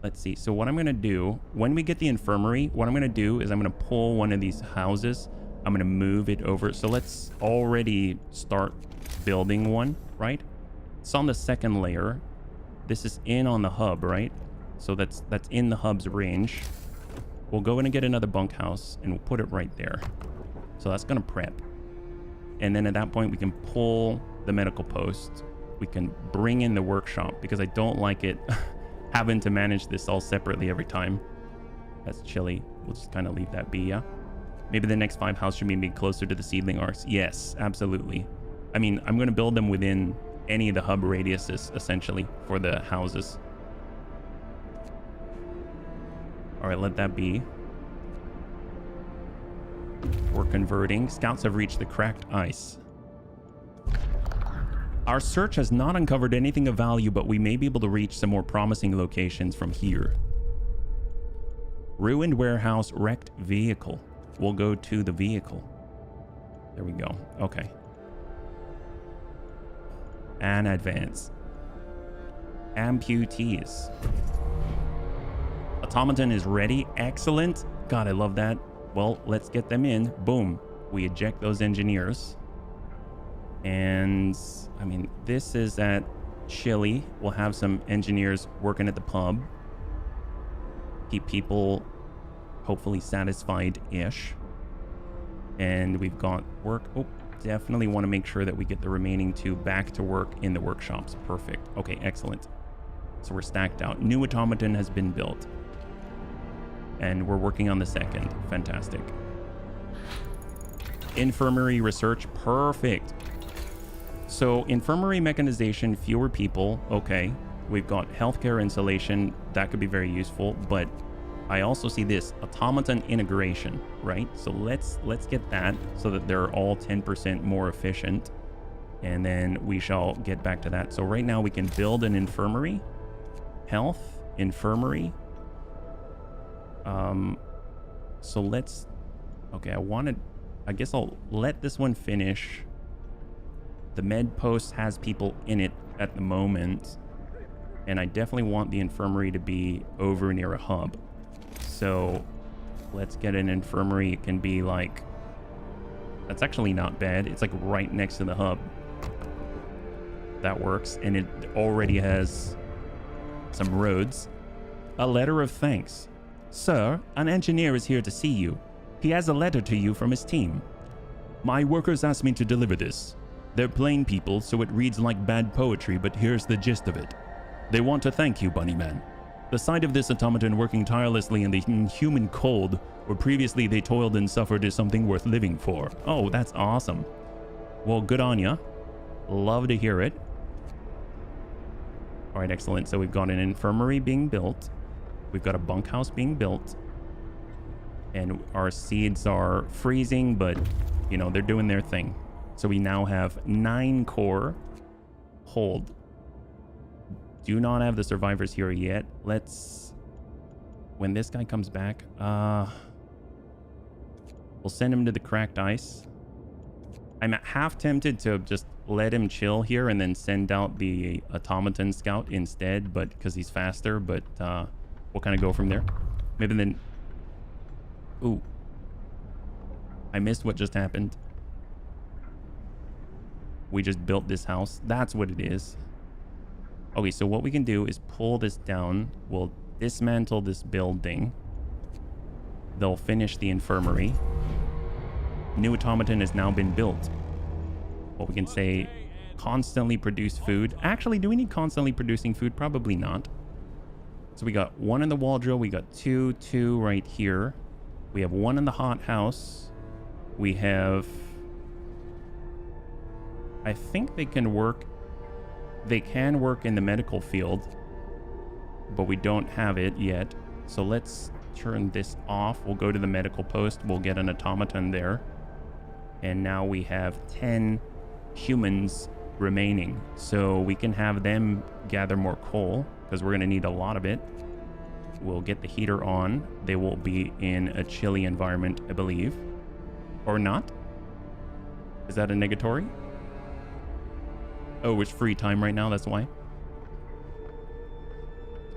let's see. So what I'm going to do when we get the infirmary, what I'm going to do is I'm going to pull one of these houses. I'm going to move it over. So let's already start building one, right? It's on the second layer. This is in on the hub, right? So that's in the hub's range. We'll go in and get another bunkhouse and we'll put it right there. So that's going to prep. And then at that point, we can pull the medical post. We can bring in the workshop because I don't like it having to manage this all separately every time. That's chilly. We'll just kind of leave that be, yeah? Maybe the next 5 houses should be closer to the seedling arcs. Yes, absolutely. I mean, I'm going to build them within any of the hub radiuses, essentially, for the houses. All right, let that be. We're converting. Scouts have reached the cracked ice. Our search has not uncovered anything of value, but we may be able to reach some more promising locations from here. Ruined warehouse, wrecked vehicle. We'll go to the vehicle. There we go. Okay. And advance. Amputees. Automaton is ready. Excellent. God, I love that. Well, let's get them in. Boom. We eject those engineers. And I mean, this is at Chile. We'll have some engineers working at the pub. Keep people hopefully satisfied-ish. And we've got work. Oh, definitely want to make sure that we get the remaining 2 back to work in the workshops. Perfect. Okay, excellent. So we're stacked out. New automaton has been built. And we're working on the second. Fantastic. Infirmary research. Perfect. So infirmary mechanization, fewer people. Okay. We've got healthcare installation. That could be very useful. But I also see this automaton integration, right? So let's get that so that they're all 10% more efficient. And then we shall get back to that. So right now we can build an infirmary. Health, infirmary. So let's, okay, I guess I'll let this one finish. The med post has people in it at the moment, and I definitely want the infirmary to be over near a hub. So let's get an infirmary. It can be like, that's actually not bad. It's like right next to the hub. That works, and it already has some roads. A letter of thanks. Sir, an engineer is here to see you. He has a letter to you from his team. My workers asked me to deliver this. They're plain people, so it reads like bad poetry, but here's the gist of it. They want to thank you, Bunnyman. The sight of this automaton working tirelessly in the inhuman cold, where previously they toiled and suffered, is something worth living for. Oh, that's awesome. Well, good on ya. Love to hear it. All right, excellent. So we've got an infirmary being built. We've got a bunkhouse being built. And our seeds are freezing, but, you know, they're doing their thing. So we now have 9 core. Hold. Do not have the survivors here yet. Let's... When this guy comes back, we'll send him to the cracked ice. I'm half tempted to just let him chill here and then send out the automaton scout instead, but because he's faster, but we'll kind of go from there. Maybe then... Ooh. I missed what just happened. We just built this house. That's what it is. Okay, so what we can do is pull this down. We'll dismantle this building. They'll finish the infirmary. New automaton has now been built. What we can say, constantly produce food. Actually, do we need constantly producing food? Probably not. So we got 1 in the wall drill. We got 2 right here. We have 1 in the hot house. We have... I think they can work... They can work in the medical field, but we don't have it yet. So let's turn this off. We'll go to the medical post. We'll get an automaton there. And now we have 10 humans remaining. So we can have them gather more coal because we're going to need a lot of it. We'll get the heater on. They will be in a chilly environment, I believe. Or not? Is that a negatory? Oh, it's free time right now, that's why.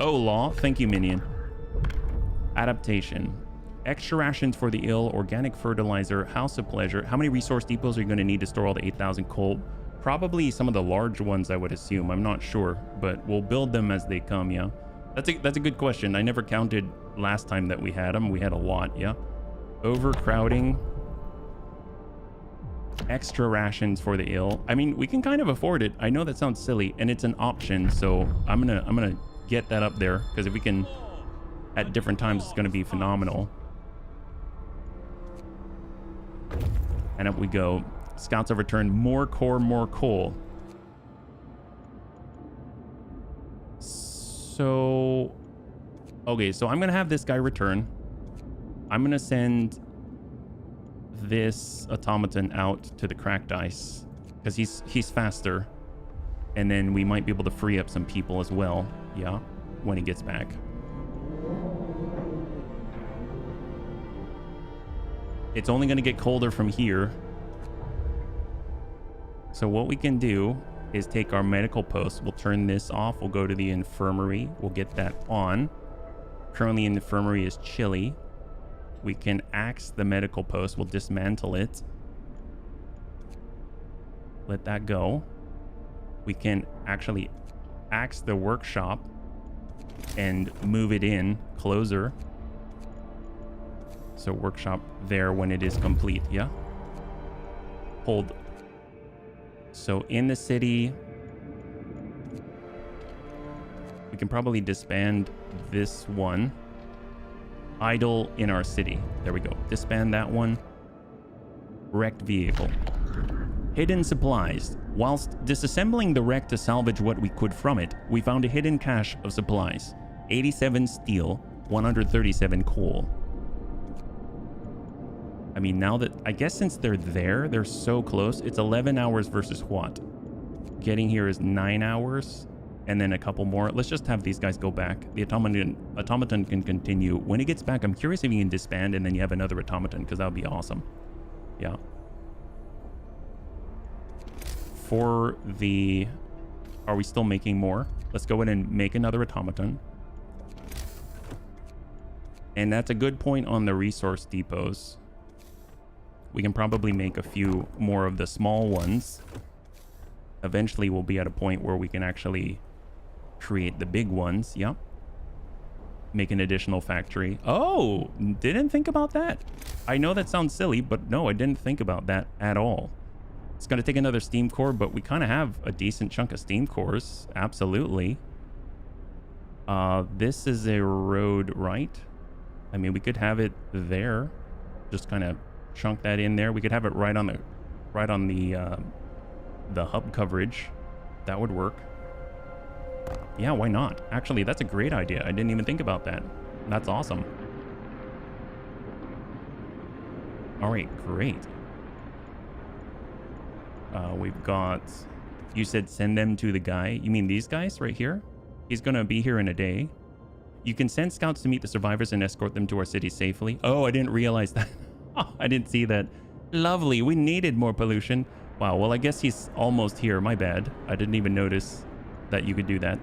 Oh, law. Thank you, minion. Adaptation. Extra rations for the ill, organic fertilizer, house of pleasure. How many resource depots are you going to need to store all the 8,000 coal? Probably some of the large ones, I would assume. I'm not sure, but we'll build them as they come, yeah. That's a good question. I never counted last time that we had them. We had a lot, yeah. Overcrowding. Extra rations for the ill. I mean, we can kind of afford it. I know that sounds silly, and it's an option, so I'm gonna get that up there, because if we can at different times, it's gonna be phenomenal. And up we go. Scouts have returned. More core, more coal. So, okay, so I'm gonna have this guy return. I'm gonna send this automaton out to the cracked ice because he's faster, and then we might be able to free up some people as well, yeah, when he gets back. It's only going to get colder from here, so what we can do is take our medical post. We'll turn this off. We'll go to the infirmary. We'll get that on. Currently in the infirmary is chilly. We can axe the medical post. We'll dismantle it. Let that go. We can actually axe the workshop and move it in closer. So workshop there when it is complete, yeah? Hold. So in the city, we can probably disband this one. Idle in our city. There we go. Disband that one. Wrecked vehicle. Hidden supplies. Whilst disassembling the wreck to salvage what we could from it, we found a hidden cache of supplies. 87 steel, 137 coal. I mean, now that, I guess since they're there, they're so close. It's 11 hours versus what? Getting here is 9 hours. And then a couple more. Let's just have these guys go back. The automaton can continue. When he gets back, I'm curious if he can disband and then you have another automaton, because that would be awesome. Yeah. For the... Are we still making more? Let's go ahead and make another automaton. And that's a good point on the resource depots. We can probably make a few more of the small ones. Eventually, we'll be at a point where we can actually create the big ones. Yep. Make an additional factory. Oh, didn't think about that. I know that sounds silly, but no, I didn't think about that at all. It's going to take another steam core, but we kind of have a decent chunk of steam cores. Absolutely. This is a road, right? I mean, we could have it there. Just kind of chunk that in there. We could have it right on the hub coverage. That would work. Yeah, why not? Actually, that's a great idea. I didn't even think about that. That's awesome. All right, great. We've got... You said send them to the guy. You mean these guys right here? He's going to be here in a day. You can send scouts to meet the survivors and escort them to our city safely. Oh, I didn't realize that. Oh, I didn't see that. Lovely. We needed more pollution. Wow, well, I guess he's almost here. My bad. I didn't even notice that you could do that.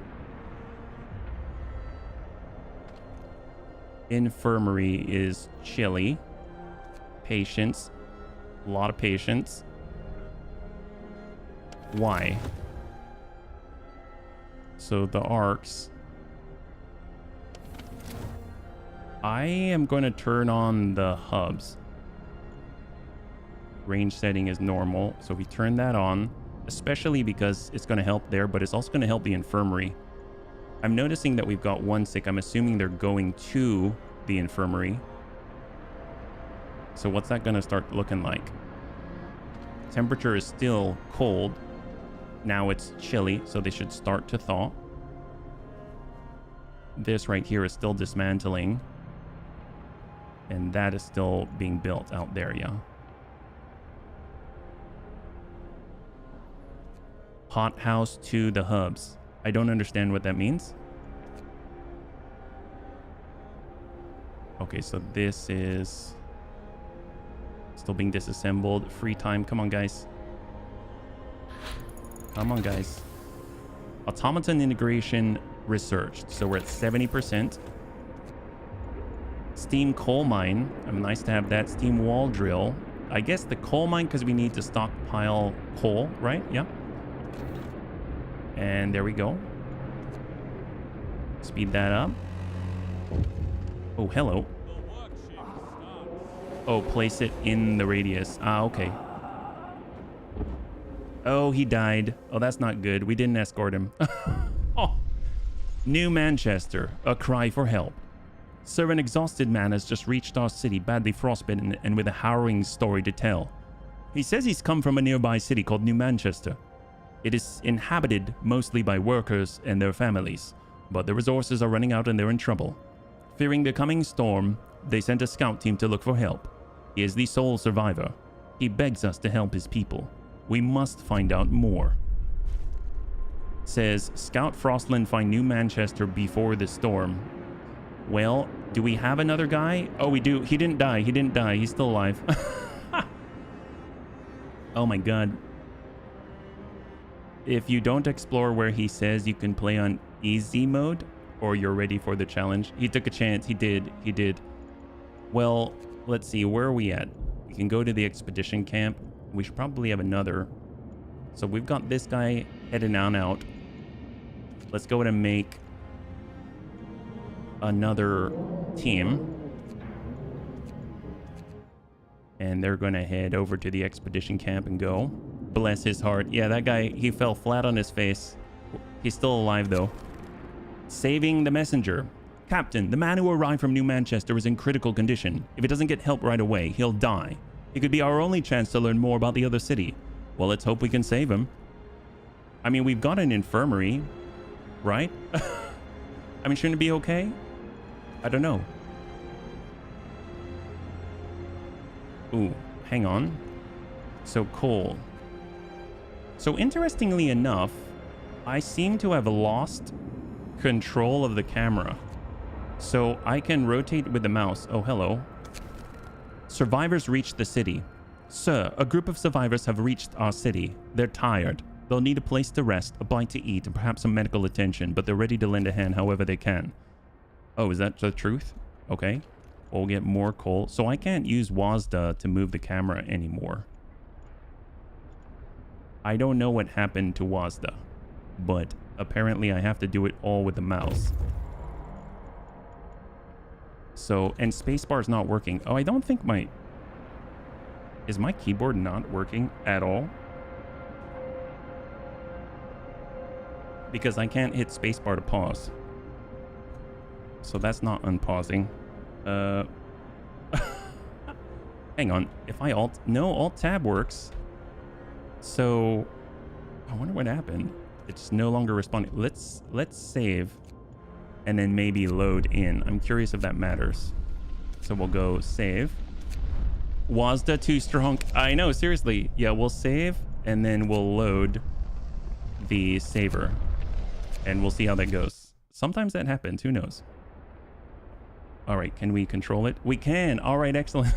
Infirmary is chilly. Patience. A lot of patience. Why? So the arcs. I am going to turn on the hubs. Range setting is normal. So we turn that on, especially because it's going to help there, but it's also going to help the infirmary. I'm noticing that we've got one sick. I'm assuming they're going to the infirmary. So what's that going to start looking like? Temperature is still cold. Now it's chilly, so they should start to thaw. This right here is still dismantling. And that is still being built out there, yeah. Hot house to the hubs. I don't understand what that means. Okay, so this is still being disassembled. Free time. Come on, guys. Come on, guys. Automaton integration researched. So we're at 70%. Steam coal mine. Nice to have that. Steam wall drill. I guess the coal mine because we need to stockpile coal, right? Yeah. And there we go. Speed that up. Oh, hello. Oh, place it in the radius. Ah, okay. Oh, he died. Oh, that's not good. We didn't escort him. Oh. New Manchester. A cry for help. Sir, an exhausted man has just reached our city, badly frostbitten and with a harrowing story to tell. He says he's come from a nearby city called New Manchester. It is inhabited mostly by workers and their families, but the resources are running out and they're in trouble. Fearing the coming storm, they sent a scout team to look for help. He is the sole survivor. He begs us to help his people. We must find out more. Says, Scout Frostland find New Manchester before the storm. Well, do we have another guy? Oh, we do. He didn't die. He didn't die. He's still alive. Oh my god. If you don't explore where he says you can play on easy mode, or you're ready for the challenge. He took a chance. He did. He did. Well, let's see. Where are we at? We can go to the expedition camp. We should probably have another. So we've got this guy heading on out. Let's go ahead and make another team. And they're going to head over to the expedition camp and go. Bless his heart. Yeah, that guy, he fell flat on his face. He's still alive, though. Saving the messenger. Captain, the man who arrived from New Manchester is in critical condition. If he doesn't get help right away, he'll die. It could be our only chance to learn more about the other city. Well, let's hope we can save him. I mean, we've got an infirmary, right? I mean, shouldn't it be okay? I don't know. Ooh, hang on. So coal. So interestingly enough, I seem to have lost control of the camera. So I can rotate with the mouse. Oh, hello. Survivors reached the city. Sir, a group of survivors have reached our city. They're tired. They'll need a place to rest, a bite to eat, and perhaps some medical attention, but they're ready to lend a hand however they can. Oh, is that the truth? Okay. We'll get more coal. So I can't use WASDA to move the camera anymore. I don't know what happened to WASDA, but apparently I have to do it all with the mouse. So, and spacebar's not working. Oh, I don't think my... Is my keyboard not working at all? Because I can't hit spacebar to pause. So that's not unpausing. Hang on. If I alt... No, alt-tab works. So... I wonder what happened. It's no longer responding. Let's save. And then maybe load in. I'm curious if that matters. So we'll go save. WASDA too strong. I know, seriously. Yeah, we'll save. And then we'll load the saver. And we'll see how that goes. Sometimes that happens. Who knows? All right, can we control it? We can. All right, excellent.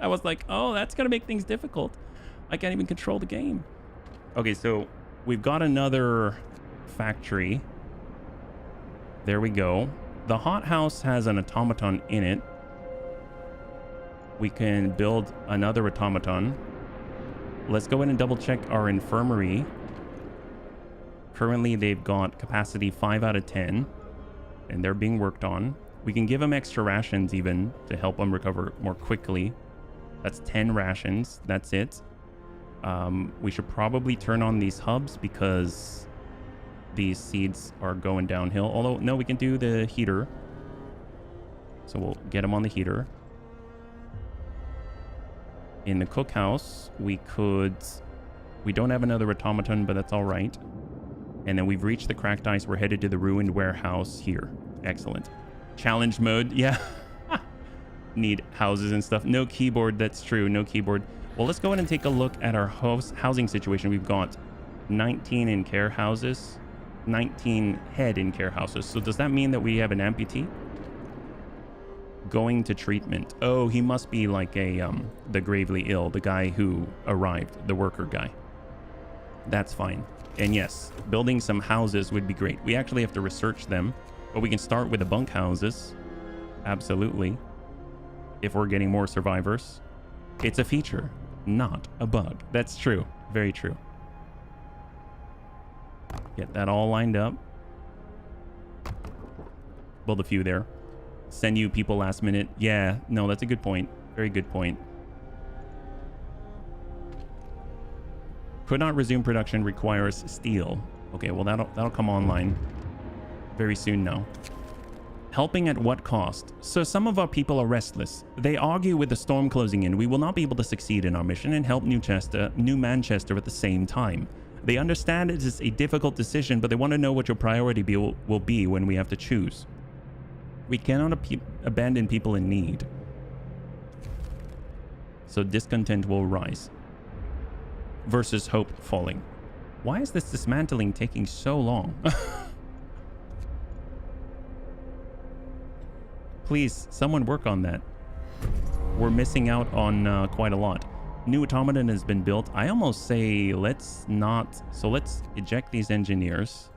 I was like, oh, that's going to make things difficult. I can't even control the game. Okay, so we've got another factory. There we go. The hothouse has an automaton in it. We can build another automaton. Let's go ahead and double check our infirmary. Currently, they've got capacity 5 out of 10. And they're being worked on. We can give them extra rations even to help them recover more quickly. That's 10 rations. That's it. We should probably turn on these hubs because these seeds are going downhill. Although, no, we can do the heater. So we'll get them on the heater. In the cookhouse, we could... We don't have another automaton, but that's all right. And then we've reached the cracked ice. We're headed to the ruined warehouse here. Excellent. Challenge mode. Yeah. Need houses and stuff. No keyboard. That's true. No keyboard. Well, let's go ahead and take a look at our housing situation. We've got 19 in care houses, 19 head in care houses. So does that mean that we have an amputee? Going to treatment. Oh, he must be like a the gravely ill, the guy who arrived, the worker guy. That's fine. And yes, building some houses would be great. We actually have to research them, but we can start with the bunk houses. Absolutely. If we're getting more survivors. It's a feature, not a bug. That's true. Very true. Get that all lined up. Build a few there. Send you people last minute. Yeah, no, that's a good point. Very good point. Could not resume production, requires steel. Okay, well that'll come online very soon now. Helping at what cost? So some of our people are restless. They argue with the storm closing in. We will not be able to succeed in our mission and help New Manchester at the same time. They understand it is a difficult decision, but they want to know what your priority will be when we have to choose. We cannot abandon people in need. So discontent will rise. Versus hope falling. Why is this dismantling taking so long? Please, someone work on that. We're missing out on quite a lot. New automaton has been built. I almost say let's not... So let's eject these engineers.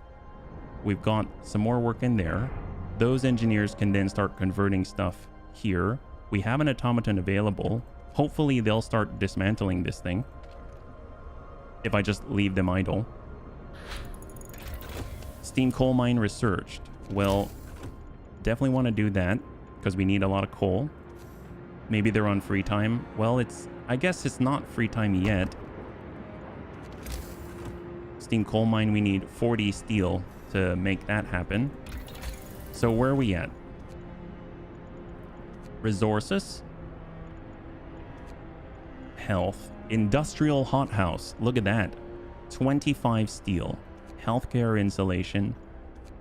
We've got some more work in there. Those engineers can then start converting stuff here. We have an automaton available. Hopefully they'll start dismantling this thing. If I just leave them idle. Steam coal mine researched. Well, definitely want to do that because we need a lot of coal. Maybe they're on free time. Well, I guess it's not free time yet. Steam coal mine, we need 40 steel to make that happen. So where are we at? Resources. Health. Industrial hothouse. Look at that. 25 steel. Healthcare insulation.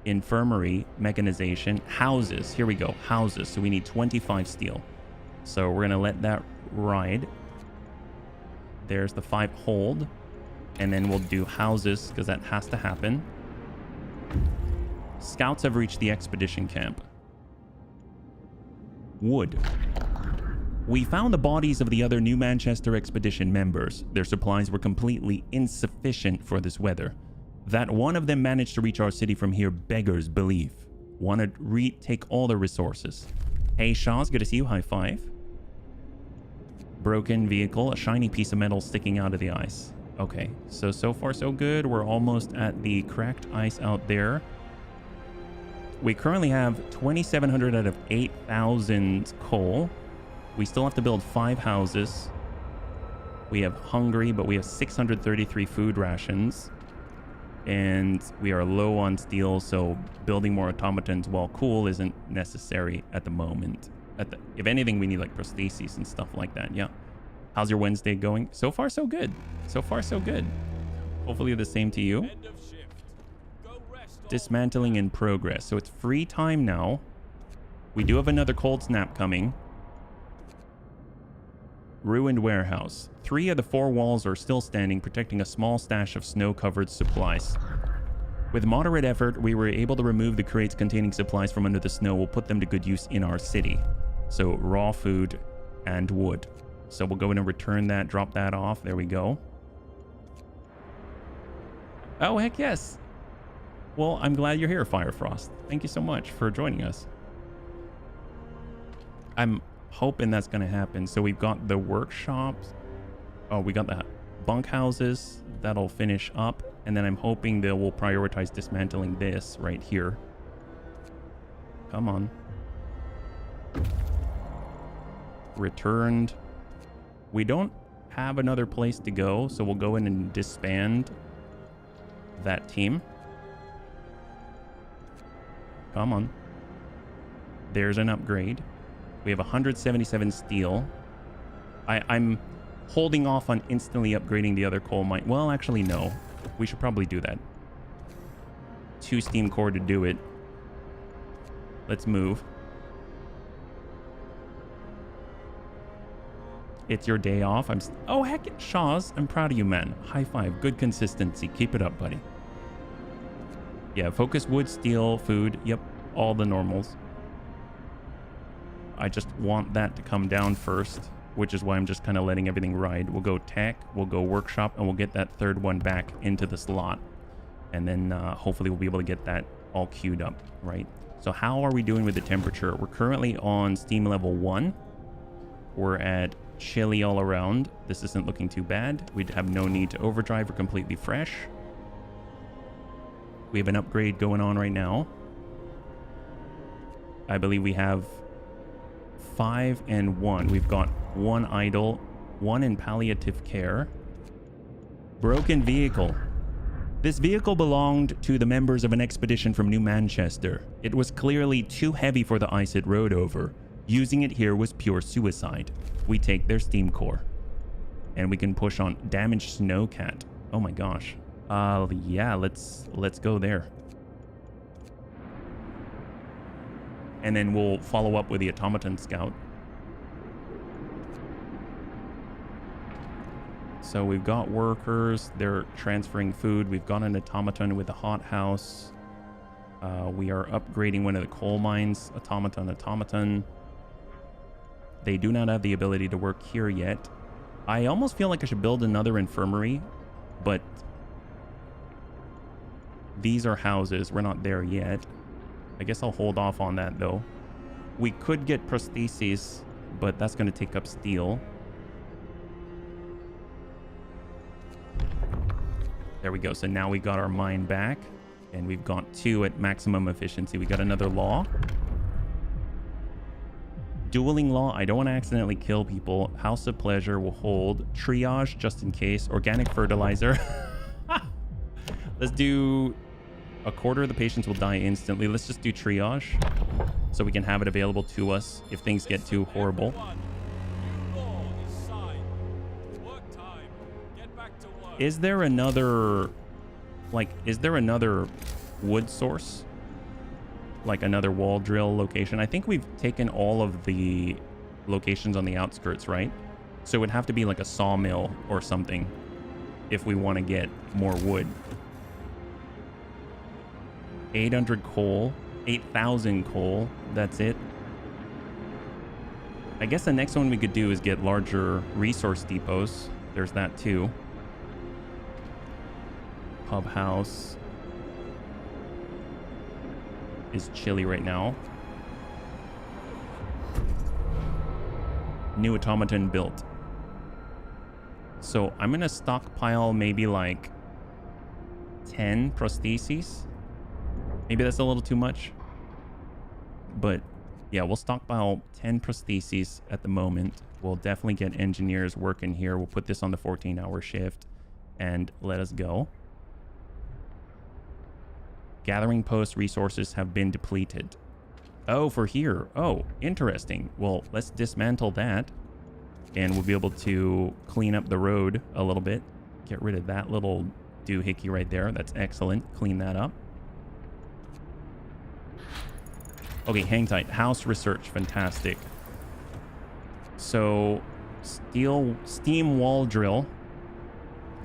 Infirmary. Mechanization. Houses. Here we go. Houses. So we need 25 steel. So we're going to let that ride. There's the 5 hold. And then we'll do houses because that has to happen. Scouts have reached the expedition camp. Wood. We found the bodies of the other New Manchester expedition members. Their supplies were completely insufficient for this weather. That one of them managed to reach our city from here beggars belief. Want to retake all the resources. Hey Shaw's, good to see you. High five. Broken vehicle, a shiny piece of metal sticking out of the ice. Okay, so far so good. We're almost at the cracked ice out there. We currently have 2,700 out of 8,000 coal. We still have to build 5 houses. We have hungry, but we have 633 food rations. And we are low on steel, so building more automatons, while cool, isn't necessary at the moment. If anything, we need like prostheses and stuff like that, yeah. How's your Wednesday going? So far, so good. So far, so good. Hopefully the same to you. Dismantling in progress. So it's free time now. We do have another cold snap coming. Ruined warehouse. 3 of the 4 walls are still standing, protecting a small stash of snow-covered supplies. With moderate effort, we were able to remove the crates containing supplies from under the snow. We'll put them to good use in our city. So raw food and wood. So we'll go in and return that, drop that off. There we go. Oh, heck yes. Well, I'm glad you're here, Firefrost. Thank you so much for joining us. I'm hoping that's going to happen. So we've got the workshops. Oh, we got the bunkhouses. That'll finish up. And then I'm hoping they will prioritize dismantling this right here. Come on. Returned. We don't have another place to go, so we'll go in and disband that team. Come on. There's an upgrade. We have 177 steel. I'm holding off on instantly upgrading the other coal mine. Well, actually, no. We should probably do that. 2 steam core to do it. Let's move. It's your day off. Oh, heck, Shaw's. I'm proud of you, man. High five. Good consistency. Keep it up, buddy. Yeah, focus wood, steel, food. Yep, all the normals. I just want that to come down first. which is why I'm just kind of letting everything ride. We'll go tech, we'll go workshop, and we'll get that third one back into the slot. And then hopefully we'll be able to get that all queued up, right? So how are we doing with the temperature? We're currently on steam level 1. We're at chilly all around. This isn't looking too bad. We'd have no need to overdrive. We're completely fresh. We have an upgrade going on right now. I believe we have 5 and 1. We've got 1 idle, 1 in palliative care. Broken vehicle. This vehicle belonged to the members of an expedition from New Manchester. It was clearly too heavy for the ice it rode over. Using it here was pure suicide. We take their steam core. And we can push on damaged snowcat. Oh my gosh. Yeah, let's go there. And then we'll follow up with the automaton scout. So we've got workers, they're transferring food. We've got an automaton with the hothouse. We are upgrading one of the coal mines. Automaton. They do not have the ability to work here yet. I almost feel like I should build another infirmary, but these are houses. We're not there yet. I guess I'll hold off on that though. We could get prostheses, but that's going to take up steel. There we go. So now we got our mine back, and we've got 2 at maximum efficiency. We got another law. Dueling law. I don't want to accidentally kill people. House of pleasure will hold. Triage just in case. Organic fertilizer. Let's do a quarter of the patients will die instantly. Let's just do triage so we can have it available to us if things get too horrible. Is there another, like, is there another wood source? Like another wall drill location? I think we've taken all of the locations on the outskirts, right? So it would have to be like a sawmill or something if we want to get more wood. 800 coal, 8,000 coal, that's it. I guess the next one we could do is get larger resource depots. There's that too. Pub house is chilly right now. New automaton built. So I'm gonna stockpile maybe like 10 prostheses. Maybe that's a little too much, but yeah, we'll stockpile 10 prostheses at the moment. We'll definitely get engineers working here. We'll put this on the 14-hour shift and let us go. Gathering post resources have been depleted. Oh, for here. Oh, interesting. Well, let's dismantle that and we'll be able to clean up the road a little bit. Get rid of that little doohickey right there. That's excellent. Clean that up. Okay, hang tight. House research. Fantastic. So, steam wall drill.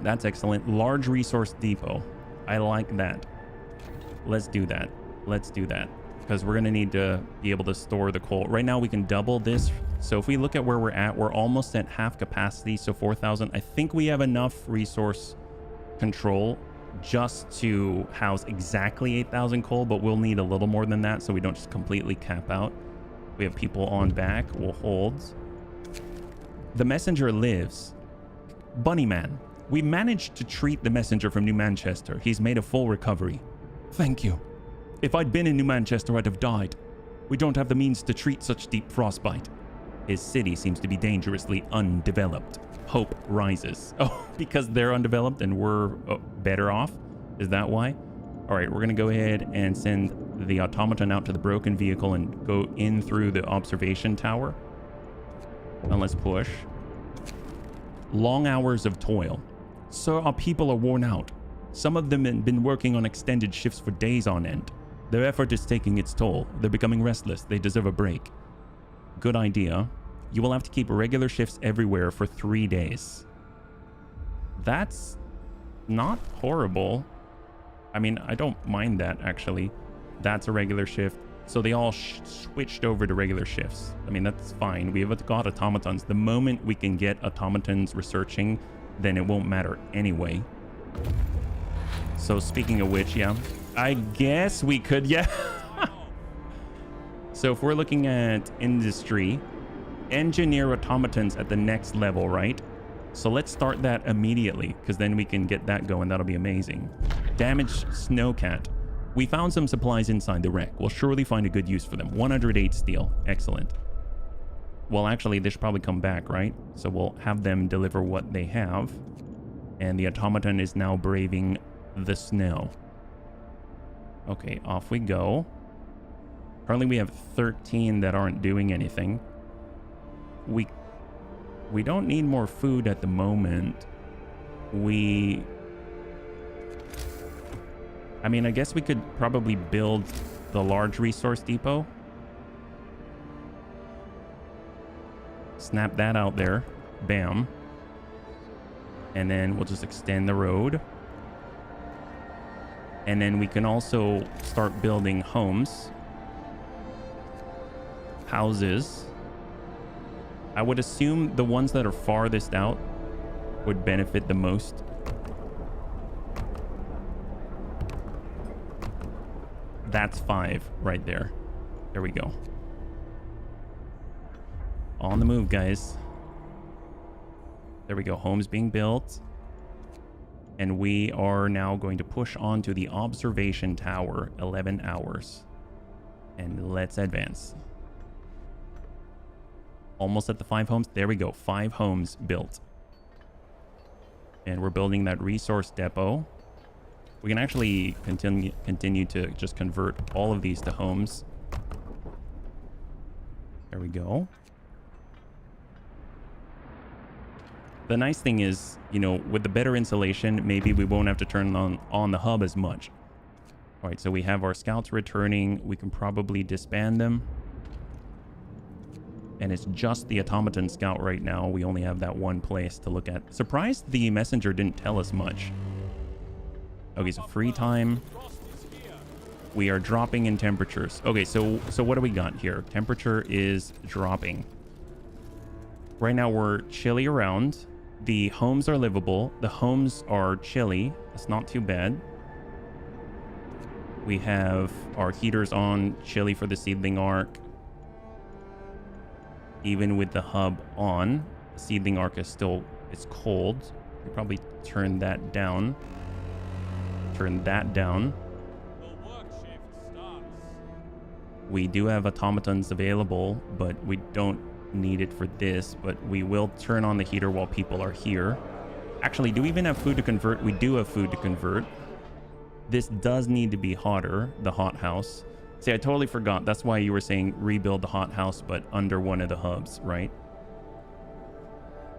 That's excellent. Large resource depot. I like that. Let's do that. Let's do that. Because we're going to need to be able to store the coal. Right now, we can double this. So if we look at where we're at, we're almost at half capacity. So 4,000. I think we have enough resource control just to house exactly 8,000 coal, but we'll need a little more than that so we don't just completely cap out. We have people on back. We'll hold. The messenger lives. Bunny Man. We managed to treat the messenger from New Manchester. He's made a full recovery. Thank you. If I'd been in New Manchester, I'd have died. We don't have the means to treat such deep frostbite. His city seems to be dangerously undeveloped. Hope rises. Oh, because they're undeveloped and we're better off? Is that why? All right, we're going to go ahead and send the automaton out to the broken vehicle and go in through the observation tower. And let's push. Long hours of toil. Sir, our people are worn out. Some of them have been working on extended shifts for days on end. Their effort is taking its toll. They're becoming restless. They deserve a break. Good idea. You will have to keep regular shifts everywhere for 3 days. That's not horrible. I mean, I don't mind that, actually. That's a regular shift. So they all switched over to regular shifts. I mean, that's fine. We have got automatons. The moment we can get automatons researching, then it won't matter anyway. So speaking of which, yeah, I guess we could, yeah. So if we're looking at industry, engineer automatons at the next level, right? So let's start that immediately, because then we can get that going. That'll be amazing. Damaged snowcat. We found some supplies inside the wreck. We'll surely find a good use for them. 108 steel. Excellent. Well, actually, they should probably come back, right? So we'll have them deliver what they have. And the automaton is now braving the snow. Okay, off we go. Currently, we have 13 that aren't doing anything. We don't need more food at the moment. I mean, I guess we could probably build the large resource depot. Snap that out there. Bam. And then we'll just extend the road. And then we can also start building homes. Houses. I would assume the ones that are farthest out would benefit the most. That's 5 right there. There we go. On the move, guys. There we go. Homes being built. And we are now going to push on to the observation tower. 11 hours. And let's advance. Almost at the 5 homes. There we go. 5 homes built. And we're building that resource depot. We can actually continue to just convert all of these to homes. There we go. The nice thing is, you know, with the better insulation, maybe we won't have to turn on the hub as much. All right, so we have our scouts returning. We can probably disband them. And it's just the automaton scout right now. We only have that one place to look at. Surprised the messenger didn't tell us much. Okay, so free time. We are dropping in temperatures. Okay, so what do we got here? Temperature is dropping. Right now we're chilly around. The homes are livable. The homes are chilly. It's not too bad. We have our heaters on, chilly for the seedling arc. Even with the hub on, the seedling arc is still, it's cold. We probably turn that down. Turn that down. The work shift starts. We do have automatons available, but we don't need it for this, but we will turn on the heater while people are here. Actually, do we even have food to convert? We do have food to convert. This does need to be hotter, the hothouse. See, I totally forgot. That's why you were saying rebuild the hothouse, but under one of the hubs, right?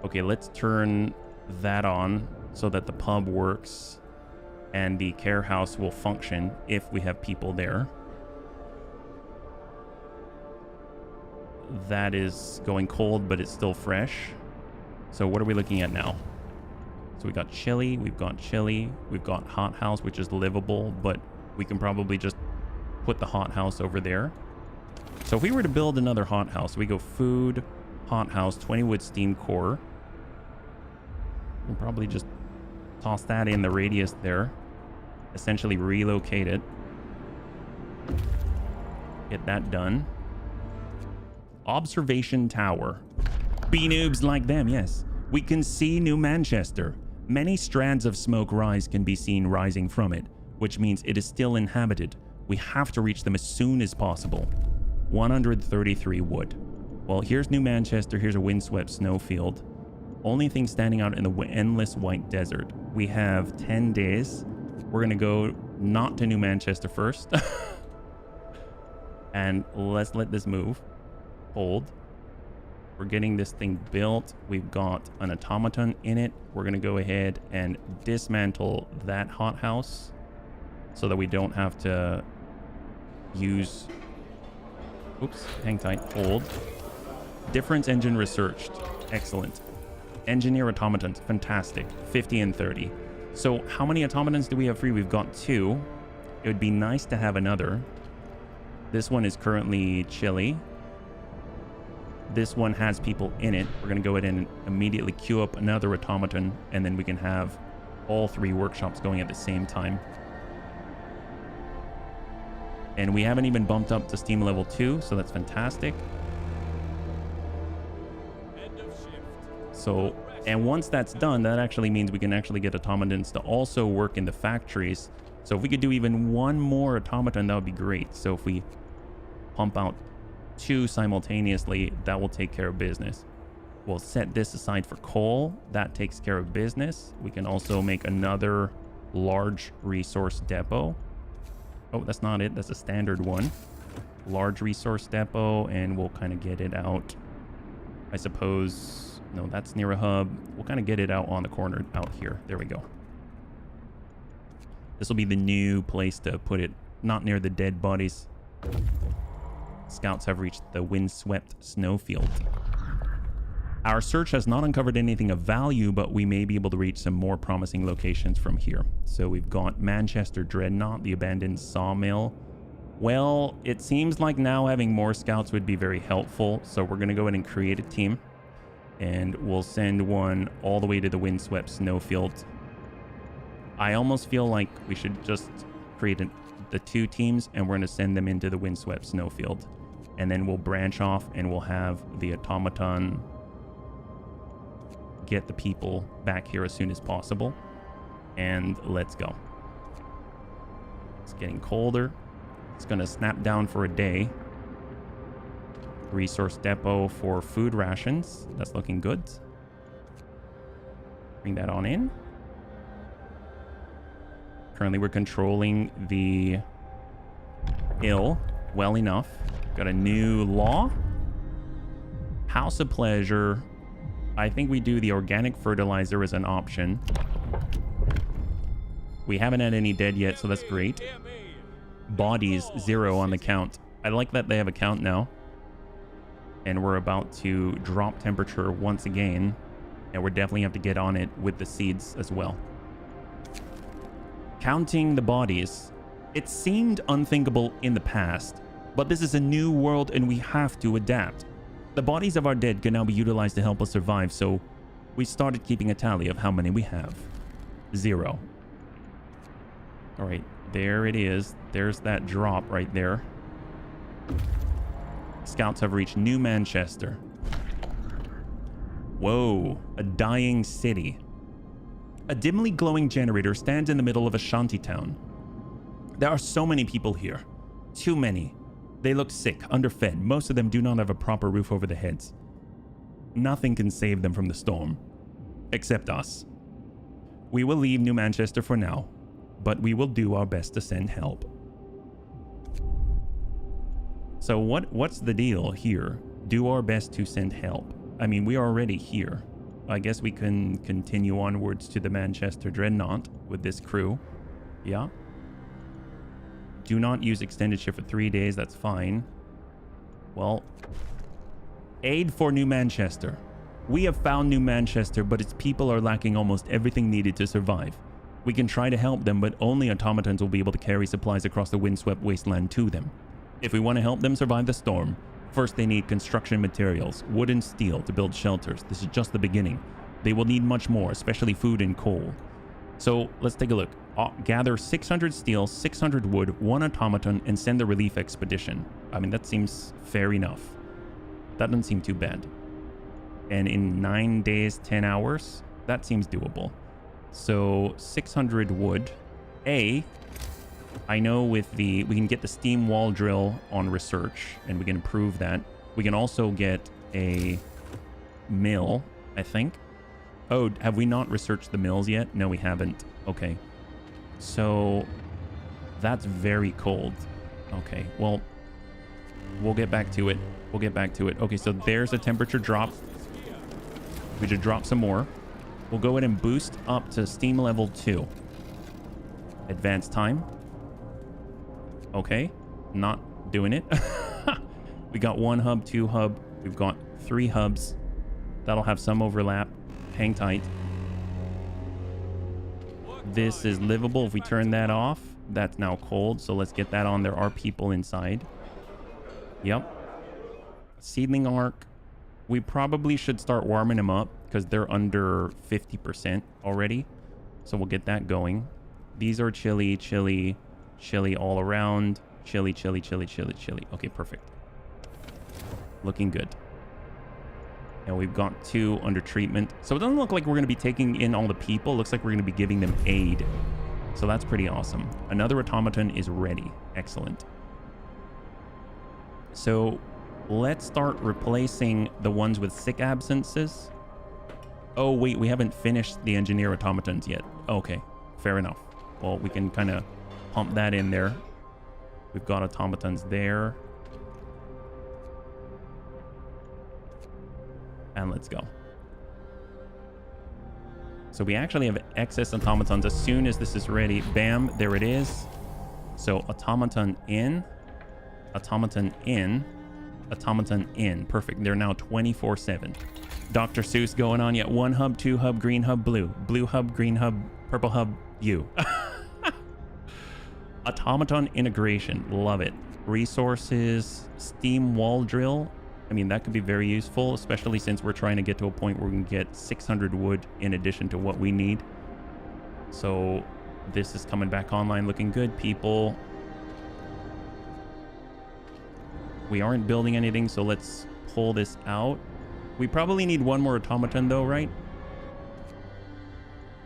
Okay, let's turn that on so that the pub works and the care house will function if we have people there. That is going cold, but it's still fresh. So what are we looking at now? So we got chilly, we've got hothouse, which is livable, but we can probably just put the hothouse over there. So if we were to build another hothouse, we go food, hothouse, 20 wood steam core. We'll probably just toss that in the radius there. Essentially relocate it. Get that done. Observation tower. B-noobs like them, yes. We can see New Manchester. Many strands of smoke can be seen rising from it, which means it is still inhabited. We have to reach them as soon as possible. 133 wood. Well, here's New Manchester. Here's a windswept snowfield. Only thing standing out in the endless white desert. We have 10 days. We're going to go not to New Manchester first. And let's let this move. Hold. We're getting this thing built. We've got an automaton in it. We're going to go ahead and dismantle that hothouse so that we don't have to use... Oops, hang tight. Hold. Difference engine researched. Excellent. Engineer automatons. Fantastic. 50 and 30. So how many automatons do we have free? We've got 2. It would be nice to have another. This one is currently chilly. This one has people in it. We're going to go ahead and immediately queue up another automaton, and then we can have all 3 workshops going at the same time. And we haven't even bumped up to steam level 2, so that's fantastic. So, and once that's done, that actually means we can actually get automatons to also work in the factories. So if we could do even one more automaton, that would be great. So if we pump out 2 simultaneously, that will take care of business. We'll set this aside for coal. That takes care of business. We can also make another large resource depot. Oh, that's not it. That's a standard one. Large resource depot, and we'll kind of get it out. I suppose, no, that's near a hub. We'll kind of get it out on the corner out here. There we go. This will be the new place to put it, not near the dead bodies. Scouts have reached the windswept snowfield. Our search has not uncovered anything of value, but we may be able to reach some more promising locations from here. So we've got Manchester Dreadnought, the abandoned sawmill. Well, it seems like now having more scouts would be very helpful. So we're going to go ahead and create a team, and we'll send one all the way to the windswept snowfield. I almost feel like we should just create the 2 teams, and we're going to send them into the windswept snowfield. And then we'll branch off, and we'll have the automaton get the people back here as soon as possible. And let's go. It's getting colder. It's going to snap down for a day. Resource depot for food rations. That's looking good. Bring that on in. Currently, we're controlling the ill well enough. Got a new law. House of Pleasure. I think we do the organic fertilizer as an option. We haven't had any dead yet, so that's great. Bodies, 0 on the count. I like that they have a count now. And we're about to drop temperature once again. And we're definitely have to get on it with the seeds as well. Counting the bodies. It seemed unthinkable in the past, but this is a new world and we have to adapt. The bodies of our dead can now be utilized to help us survive, so we started keeping a tally of how many we have. 0. All right, there it is. There's that drop right there. Scouts have reached New Manchester. Whoa, a dying city. A dimly glowing generator stands in the middle of a shanty town. There are so many people here. Too many. They look sick, underfed. Most of them do not have a proper roof over their heads. Nothing can save them from the storm. Except us. We will leave New Manchester for now, but we will do our best to send help. So what's the deal here? Do our best to send help. I mean, we are already here. I guess we can continue onwards to the Manchester Dreadnought with this crew. Yeah. Do not use extended shift for 3 days. That's fine. Well, aid for New Manchester. We have found New Manchester, but its people are lacking almost everything needed to survive. We can try to help them, but only automatons will be able to carry supplies across the windswept wasteland to them. If we want to help them survive the storm, first they need construction materials, wood and steel to build shelters. This is just the beginning. They will need much more, especially food and coal. So let's take a look. Gather 600 steel, 600 wood, 1 automaton, and send the relief expedition. I mean, that seems fair enough. That doesn't seem too bad. And in 9 days, 10 hours, that seems doable. So 600 wood. I know with we can get the steam wall drill on research, and we can improve that. We can also get a mill, I think. Oh, have we not researched the mills yet? No, we haven't. Okay. So that's very cold. Okay, well, we'll get back to it. We'll get back to it. Okay, so there's a temperature drop. We should drop some more. We'll go ahead and boost up to steam level 2. Advanced time. Okay, not doing it. We got 1 hub, 2 hub. We've got 3 hubs. That'll have some overlap. Hang tight. This is livable. If we turn that off, that's now cold. So let's get that on. There are people inside. Yep. Seedling arc. We probably should start warming them up because they're under 50% already. So we'll get that going. These are chili, chili, chili all around. Chili, chili, chili, chili, chili. Okay, perfect. Looking good. And we've got 2 under treatment. So it doesn't look like we're going to be taking in all the people. It looks like we're going to be giving them aid. So that's pretty awesome. Another automaton is ready. Excellent. So let's start replacing the ones with sick absences. Oh, wait, we haven't finished the engineer automatons yet. Okay, fair enough. Well, we can kind of pump that in there. We've got automatons there. And let's go. So we actually have excess automatons. As soon as this is ready, bam, there it is. So automaton in, automaton in, automaton in. Perfect. They're now 24/7. Dr. Seuss going on yet. 1 hub, 2 hub, green hub, blue. Blue hub, green hub, purple hub, you. Automaton integration. Love it. Resources, steam wall drill. I mean, that could be very useful, especially since we're trying to get to a point where we can get 600 wood in addition to what we need. So this is coming back online looking good, people. We aren't building anything, so let's pull this out. We probably need 1 more automaton though, right?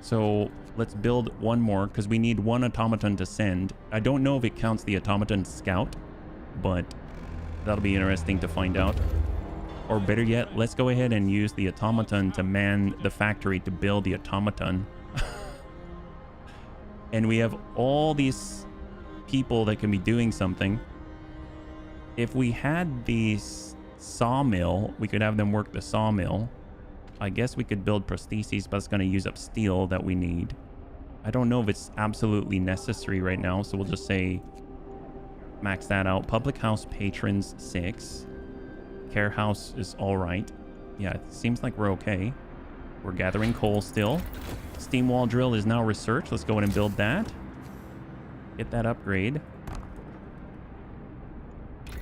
So let's build 1 more because we need 1 automaton to send. I don't know if it counts the automaton scout, but that'll be interesting to find out. Or better yet, let's go ahead and use the automaton to man the factory to build the automaton. And we have all these people that can be doing something. If we had the sawmill, we could have them work the sawmill. I guess we could build prostheses, but it's going to use up steel that we need. I don't know if it's absolutely necessary right now, so we'll just say max that out. Public house patrons 6. Care house is all right. Yeah, it seems like we're okay. We're gathering coal still. Steam wall drill is now research. Let's go in and build that. Get that upgrade.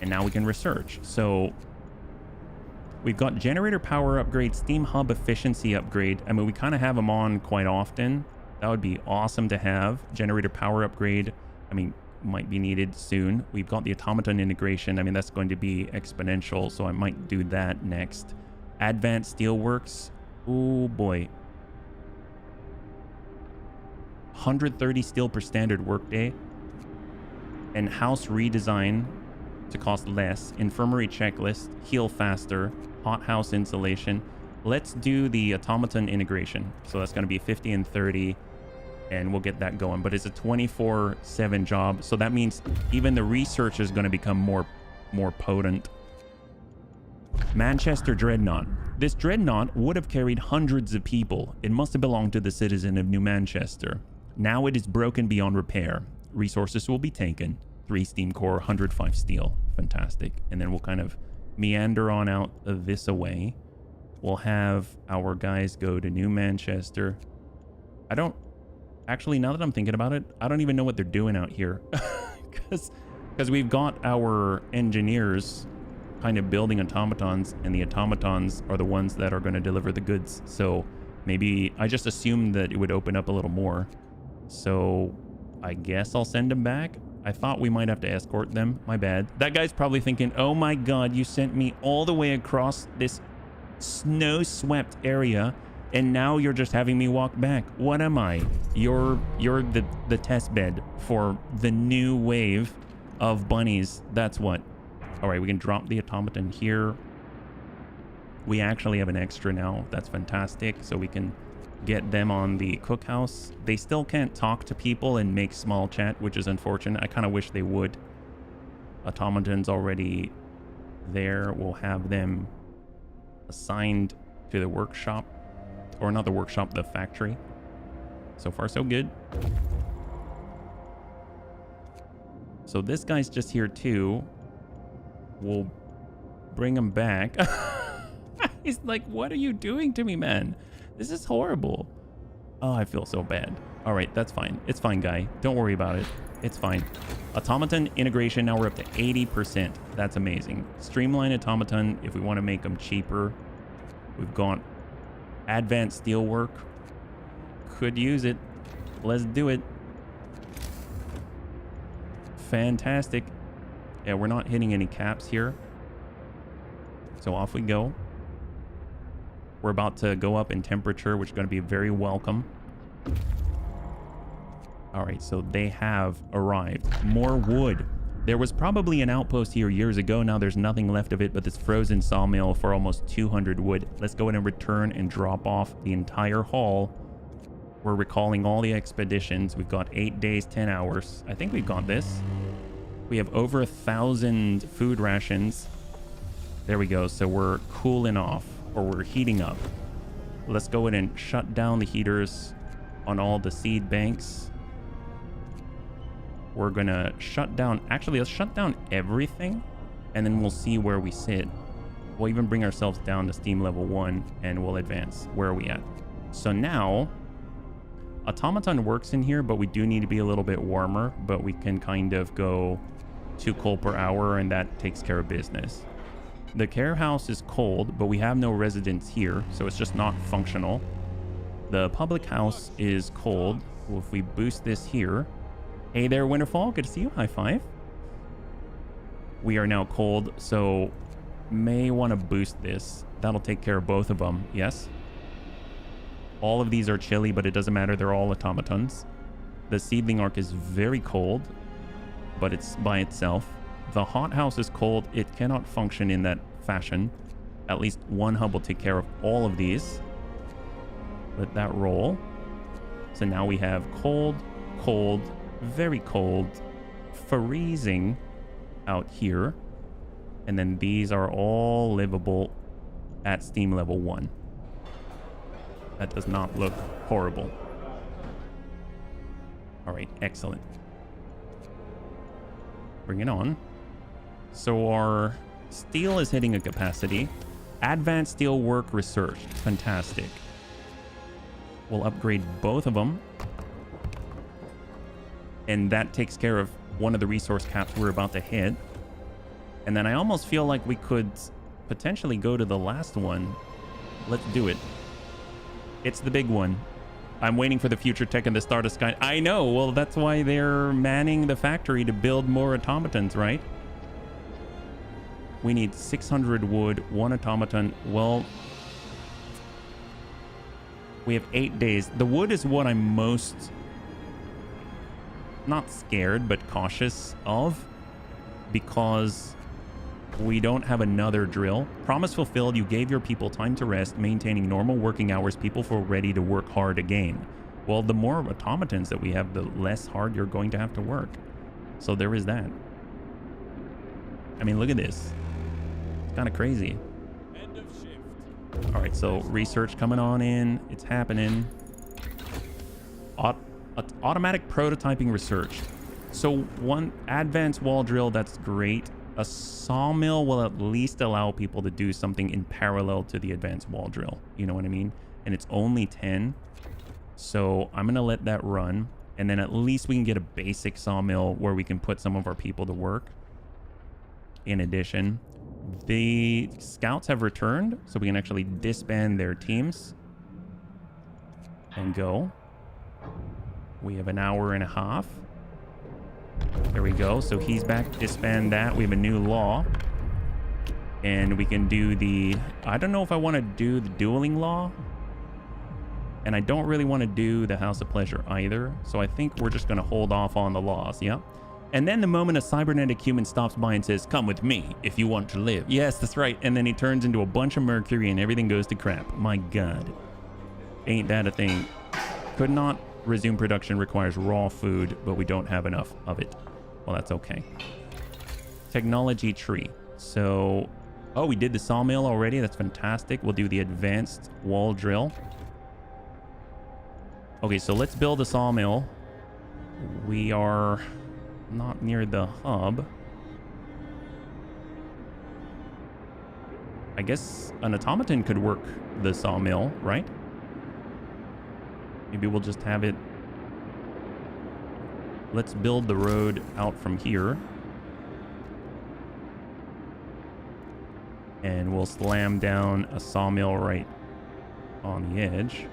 And now we can research. So we've got generator power upgrade, steam hub efficiency upgrade. I mean, we kind of have them on quite often. That would be awesome to have. Generator power upgrade. I mean, might be needed soon. We've got the automaton integration. I mean, that's going to be exponential, so I might do that next. Advanced steelworks. Oh boy. 130 steel per standard workday. And house redesign to cost less. Infirmary checklist. Heal faster. Hothouse insulation. Let's do the automaton integration. So that's going to be 50 and 30. And we'll get that going, but it's a 24/7 job, so that means even the research is going to become more potent. Manchester Dreadnought. This dreadnought would have carried hundreds of people. It must have belonged to the citizen of New Manchester. Now it is broken beyond repair. Resources will be taken. 3 steam core, 105 steel. Fantastic. And then we'll kind of meander on out of this away. We'll have our guys go to New Manchester. Actually, now that I'm thinking about it, I don't even know what they're doing out here. Because we've got our engineers kind of building automatons, and the automatons are the ones that are going to deliver the goods. So maybe I just assumed that it would open up a little more. So I guess I'll send them back. I thought we might have to escort them. My bad. That guy's probably thinking, oh my God, you sent me all the way across this snow-swept area, and now you're just having me walk back. What am I? You're the test bed for the new wave of bunnies. That's what. All right, we can drop the automaton here. We actually have an extra now. That's fantastic. So we can get them on the cookhouse. They still can't talk to people and make small chat, which is unfortunate. I kind of wish they would. Automaton's already there. We'll have them assigned to the workshop. Or not the workshop, the factory. So far, so good. So this guy's just here too. We'll bring him back. He's like, what are you doing to me, man? This is horrible. Oh, I feel so bad. All right, that's fine. It's fine, guy. Don't worry about it. It's fine. Automaton integration, now we're up to 80%. That's amazing. Streamline automaton if we want to make them cheaper. We've got advanced steelwork. Could use it. Let's do it. Fantastic. Yeah, we're not hitting any caps here. So off we go. We're about to go up in temperature, which is going to be very welcome. All right, so they have arrived. More wood. There was probably an outpost here years ago. Now there's nothing left of it but this frozen sawmill for almost 200 wood. Let's go ahead and return and drop off the entire haul. We're recalling all the expeditions. We've got 8 days, 10 hours. I think we've got this. We have over 1,000 food rations. There we go. So we're cooling off, or we're heating up. Let's go ahead and shut down the heaters on all the seed banks. We're gonna shut down, actually let's shut down everything, and then we'll see where we sit. We'll even bring ourselves down to steam level 1 and we'll advance. Where are we at? So now automaton works in here, but we do need to be a little bit warmer, but we can kind of go 2 coal per hour and that takes care of business. The care house is cold, but we have no residents here, so it's just not functional. The public house is cold. Well, if we boost this here. Hey there, Winterfall. Good to see you. High five. We are now cold, so may want to boost this. That'll take care of both of them. Yes. All of these are chilly, but it doesn't matter. They're all automatons. The seedling arc is very cold, but it's by itself. The hothouse is cold. It cannot function in that fashion. At least one hub will take care of all of these. Let that roll. So now we have cold, cold, very cold, freezing out here. And then these are all livable at steam level 1. That does not look horrible. All right, excellent. Bring it on. So our steel is hitting a capacity. Advanced steel work research. Fantastic. We'll upgrade both of them. And that takes care of one of the resource caps we're about to hit. And then I almost feel like we could potentially go to the last one. Let's do it. It's the big one. I'm waiting for the future tech and the Stardust Sky. I know. Well, that's why they're manning the factory to build more automatons, right? We need 600 wood, 1 automaton. Well, we have 8 days. The wood is what I'm most not scared, but cautious of, because we don't have another drill. Promise fulfilled. You gave your people time to rest, maintaining normal working hours. People feel ready to work hard again. Well, the more automatons that we have, the less hard you're going to have to work. So there is that. I mean, look at this. It's kind of crazy. End of shift. All right, so research coming on in. It's happening. Automatic prototyping research. So one advanced wall drill, that's great. A sawmill will at least allow people to do something in parallel to the advanced wall drill. You know what I mean? And it's only 10. So I'm going to let that run. And then at least we can get a basic sawmill where we can put some of our people to work. In addition, the scouts have returned, so we can actually disband their teams and go. We have an hour and a half. There we go. So he's back. Disband that. We have a new law. And we can do the... I don't know if I want to do the dueling law. And I don't really want to do the House of Pleasure either. So I think we're just going to hold off on the laws. Yeah. And then the moment a cybernetic human stops by and says, "Come with me if you want to live." Yes, that's right. And then he turns into a bunch of mercury and everything goes to crap. My God. Ain't that a thing? Could not resume production. Requires raw food, but we don't have enough of it. Well, that's okay. Technology tree. So, oh, we did the sawmill already. That's fantastic. We'll do the advanced wall drill. Okay, so let's build a sawmill. We are not near the hub. I guess an automaton could work the sawmill, right? Maybe we'll just have it Let's build the road out from here. And we'll slam down a sawmill right on the edge.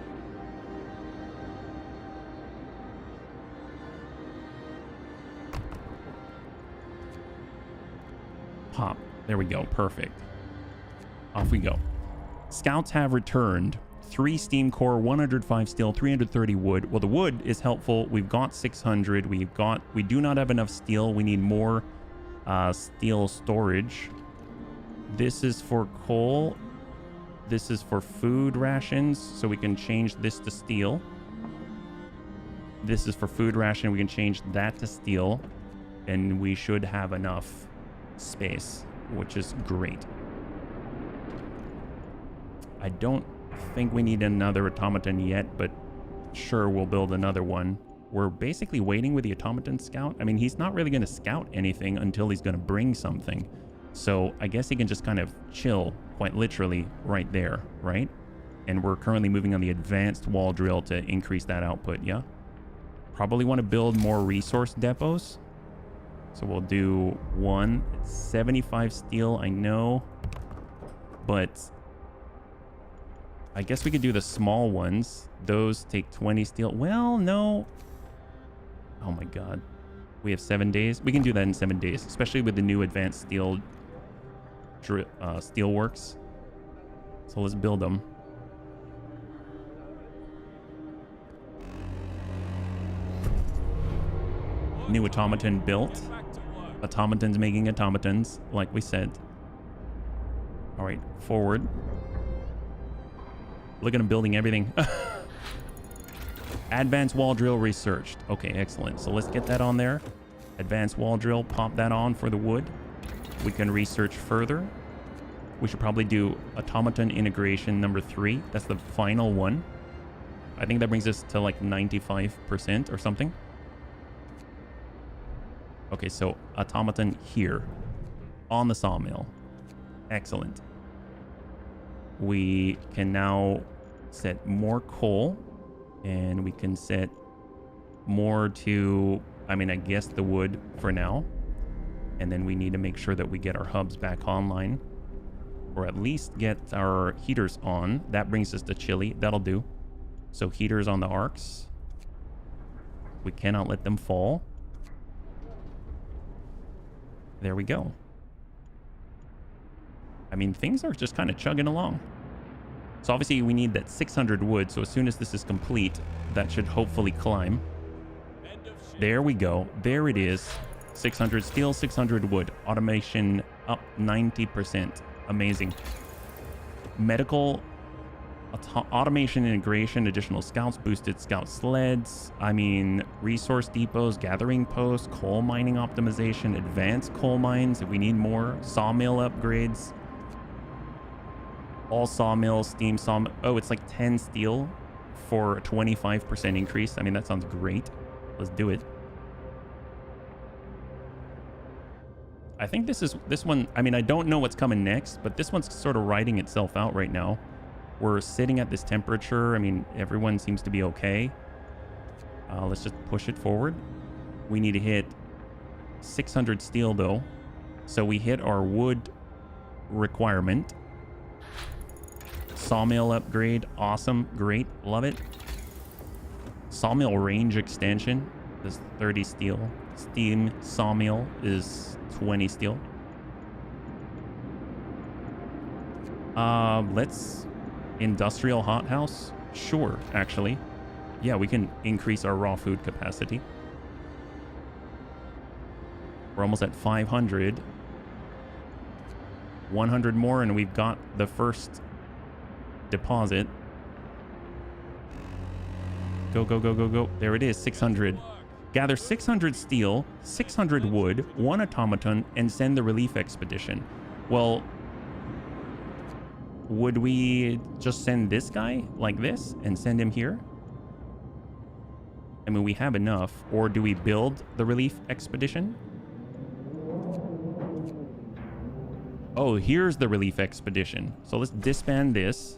Pop. There we go. Perfect. Off we go. Scouts have returned. 3 steam core, 105 steel, 330 wood. Well, the wood is helpful. We've got 600. We do not have enough steel. We need more steel storage. This is for coal. This is for food rations, so we can change this to steel. This is for food ration. We can change that to steel, and we should have enough space, which is great. I don't think we need another automaton yet, but sure, we'll build another one. We're basically waiting with the automaton scout. I mean, he's not really going to scout anything until he's going to bring something. So I guess he can just kind of chill, quite literally, right there, right? And we're currently moving on the advanced wall drill to increase that output, yeah? Probably want to build more resource depots. So we'll do one. It's 75 steel, I know. But I guess we could do the small ones. Those take 20 steel. Well, no. Oh my god. We have 7 days. We can do that in 7 days, especially with the new advanced steel steelworks. So let's build them. New automaton built. Automatons making automatons, like we said. All right, forward. Look at him building everything. Advanced wall drill researched. Okay, excellent. So let's get that on there. Advanced wall drill, pop that on for the wood. We can research further. We should probably do automaton integration number 3. That's the final one. I think that brings us to like 95% or something. Okay, so automaton here on the sawmill. Excellent. We can now set more coal, and we can set more to, I mean, I guess the wood for now. And then we need to make sure that we get our hubs back online, or at least get our heaters on. That brings us to Chile. That'll do. So heaters on the arcs. We cannot let them fall. There we go. I mean, things are just kind of chugging along. So obviously we need that 600 wood. So as soon as this is complete, that should hopefully climb. There we go. There it is. 600 steel, 600 wood. Automation up 90%. Amazing. Medical automation integration, additional scouts, boosted scout sleds. I mean, resource depots, gathering posts, coal mining optimization, advanced coal mines if we need more, sawmill upgrades. All sawmills, steam sawmill. Oh, it's like 10 steel for a 25% increase. I mean, that sounds great. Let's do it. I think this one, I mean, I don't know what's coming next, but this one's sort of riding itself out right now. We're sitting at this temperature. I mean, everyone seems to be okay. Let's just push it forward. We need to hit 600 steel though. So we hit our wood requirement. Sawmill upgrade. Awesome. Great. Love it. Sawmill range extension is 30 steel. Steam sawmill is 20 steel. Let's industrial hothouse. Sure, actually. Yeah, we can increase our raw food capacity. We're almost at 500. 100 more and we've got the first deposit. Go, go, go, go, go. There it is, 600. Gather 600 steel, 600 wood, 1 automaton, and send the relief expedition. Well, would we just send this guy like this and send him here? I mean, we have enough. Or do we build the relief expedition? Oh, here's the relief expedition. So let's disband this.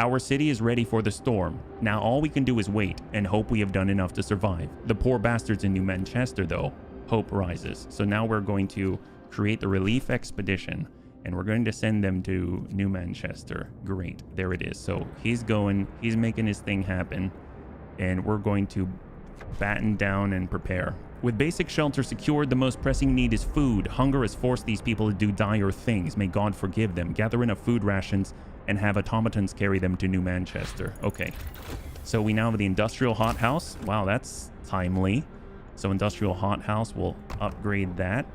Our city is ready for the storm. Now all we can do is wait and hope we have done enough to survive. The poor bastards in New Manchester, though. Hope rises. So now we're going to create the relief expedition, and we're going to send them to New Manchester. Great. There it is. So he's making his thing happen, and we're going to batten down and prepare. With basic shelter secured, the most pressing need is food. Hunger has forced these people to do dire things. May God forgive them. Gather enough food rations and have automatons carry them to New Manchester. Okay. So we now have the industrial hothouse. Wow, that's timely. So industrial hothouse, we'll upgrade that.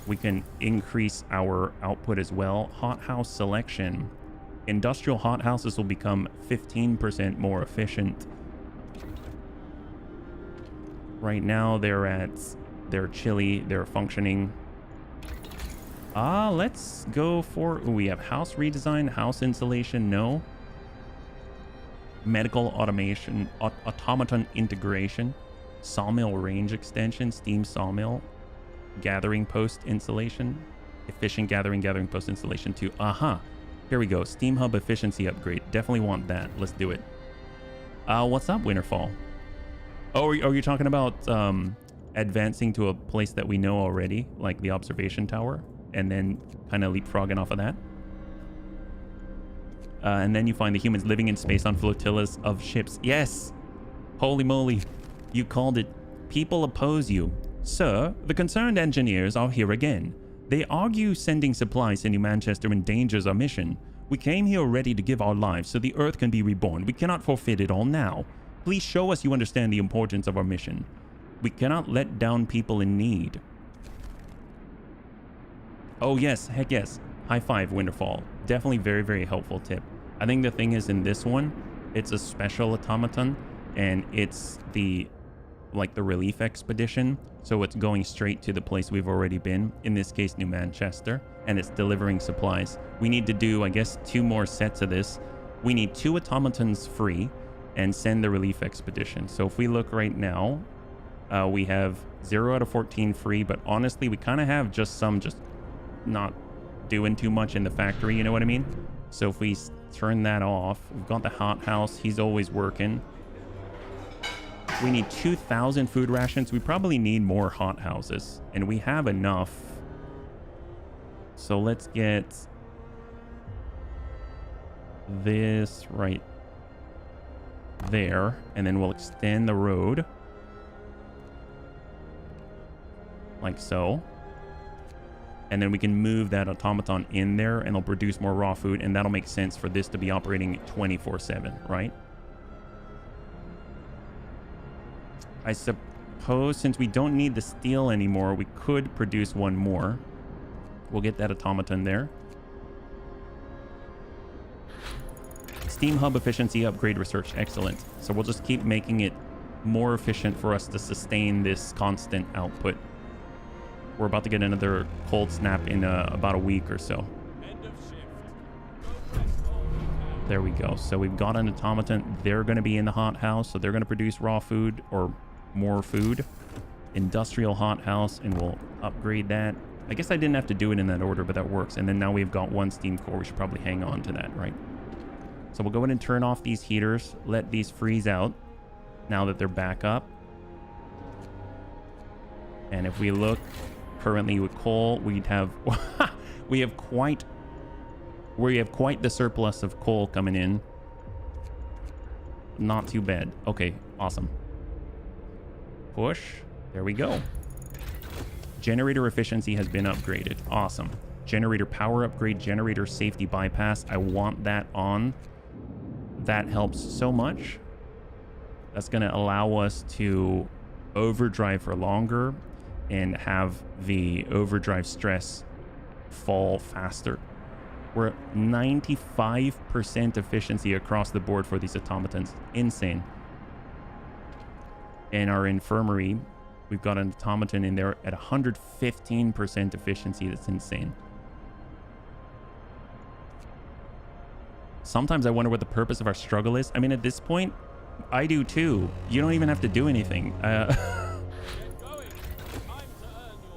We can increase our output as well. Hothouse selection. Industrial hothouses will become 15% more efficient. Right now they're chilly, they're functioning. Let's go for, we have house redesign, house insulation, no. Medical automation, automaton integration, sawmill range extension, steam sawmill, gathering post installation, efficient gathering post installation too. Here we go, steam hub efficiency upgrade. Definitely want that. Let's do it. What's up, Winterfall? Oh, are you talking about advancing to a place that we know already, like the observation tower, and then kind of leapfrogging off of that? And then you find the humans living in space on flotillas of ships. Yes! Holy moly. You called it. People oppose you. Sir, the concerned engineers are here again. They argue sending supplies to New Manchester endangers our mission. We came here ready to give our lives so the Earth can be reborn. We cannot forfeit it all now. Please show us you understand the importance of our mission. We cannot let down people in need. Oh yes, heck yes. High five, Winterfall. Definitely very, very helpful tip. I think the thing is, in this one, it's a special automaton, and it's the relief expedition. So it's going straight to the place we've already been, in this case, New Manchester, and it's delivering supplies. We need to do, I guess, 2 more sets of this. We need 2 automatons free and send the relief expedition. So if we look right now, we have 0 out of 14 free, but honestly, we kind of have just not doing too much in the factory, you know what I mean? So if we turn that off, we've got the hothouse, he's always working. We need 2,000 food rations. We probably need more hothouses, and we have enough. So let's get this right there, and then we'll extend the road like so, and then we can move that automaton in there, and it'll produce more raw food, and that'll make sense for this to be operating 24/7, right? I suppose since we don't need the steel anymore, we could produce 1 more. We'll get that automaton there. Steam hub efficiency upgrade research. Excellent. So we'll just keep making it more efficient for us to sustain this constant output. We're about to get another cold snap in about a week or so. End of shift. There we go. So we've got an automaton. They're going to be in the hothouse, so they're going to produce raw food or more food. Industrial hothouse, and we'll upgrade that. I guess I didn't have to do it in that order, but that works. And then now we've got 1 steam core. We should probably hang on to that, right? So we'll go ahead and turn off these heaters, let these freeze out now that they're back up. And if we look currently with coal, we'd have we have quite the surplus of coal coming in. Not too bad. Okay, awesome. Push. There we go. Generator efficiency has been upgraded. Awesome. Generator power upgrade, generator safety bypass. I want that on. That helps so much. That's going to allow us to overdrive for longer and have the overdrive stress fall faster. We're at 95% efficiency across the board for these automatons. Insane. In our infirmary, we've got an automaton in there at 115% efficiency. That's insane. Sometimes I wonder what the purpose of our struggle is. I mean, at this point, I do too. You don't even have to do anything.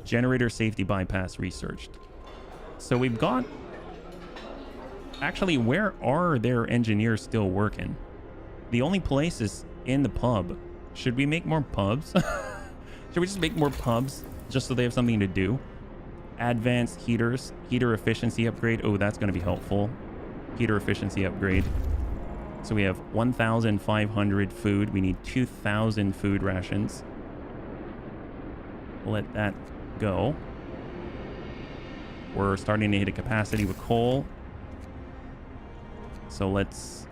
Generator safety bypass researched. So we've got Actually, where are their engineers still working? The only place is in the pub. Should we make more pubs? Should we just make more pubs just so they have something to do? Advanced heaters, heater efficiency upgrade. Oh, that's going to be helpful. Heater efficiency upgrade. So we have 1,500 food. We need 2,000 food rations. Let that go. We're starting to hit a capacity with coal. So let's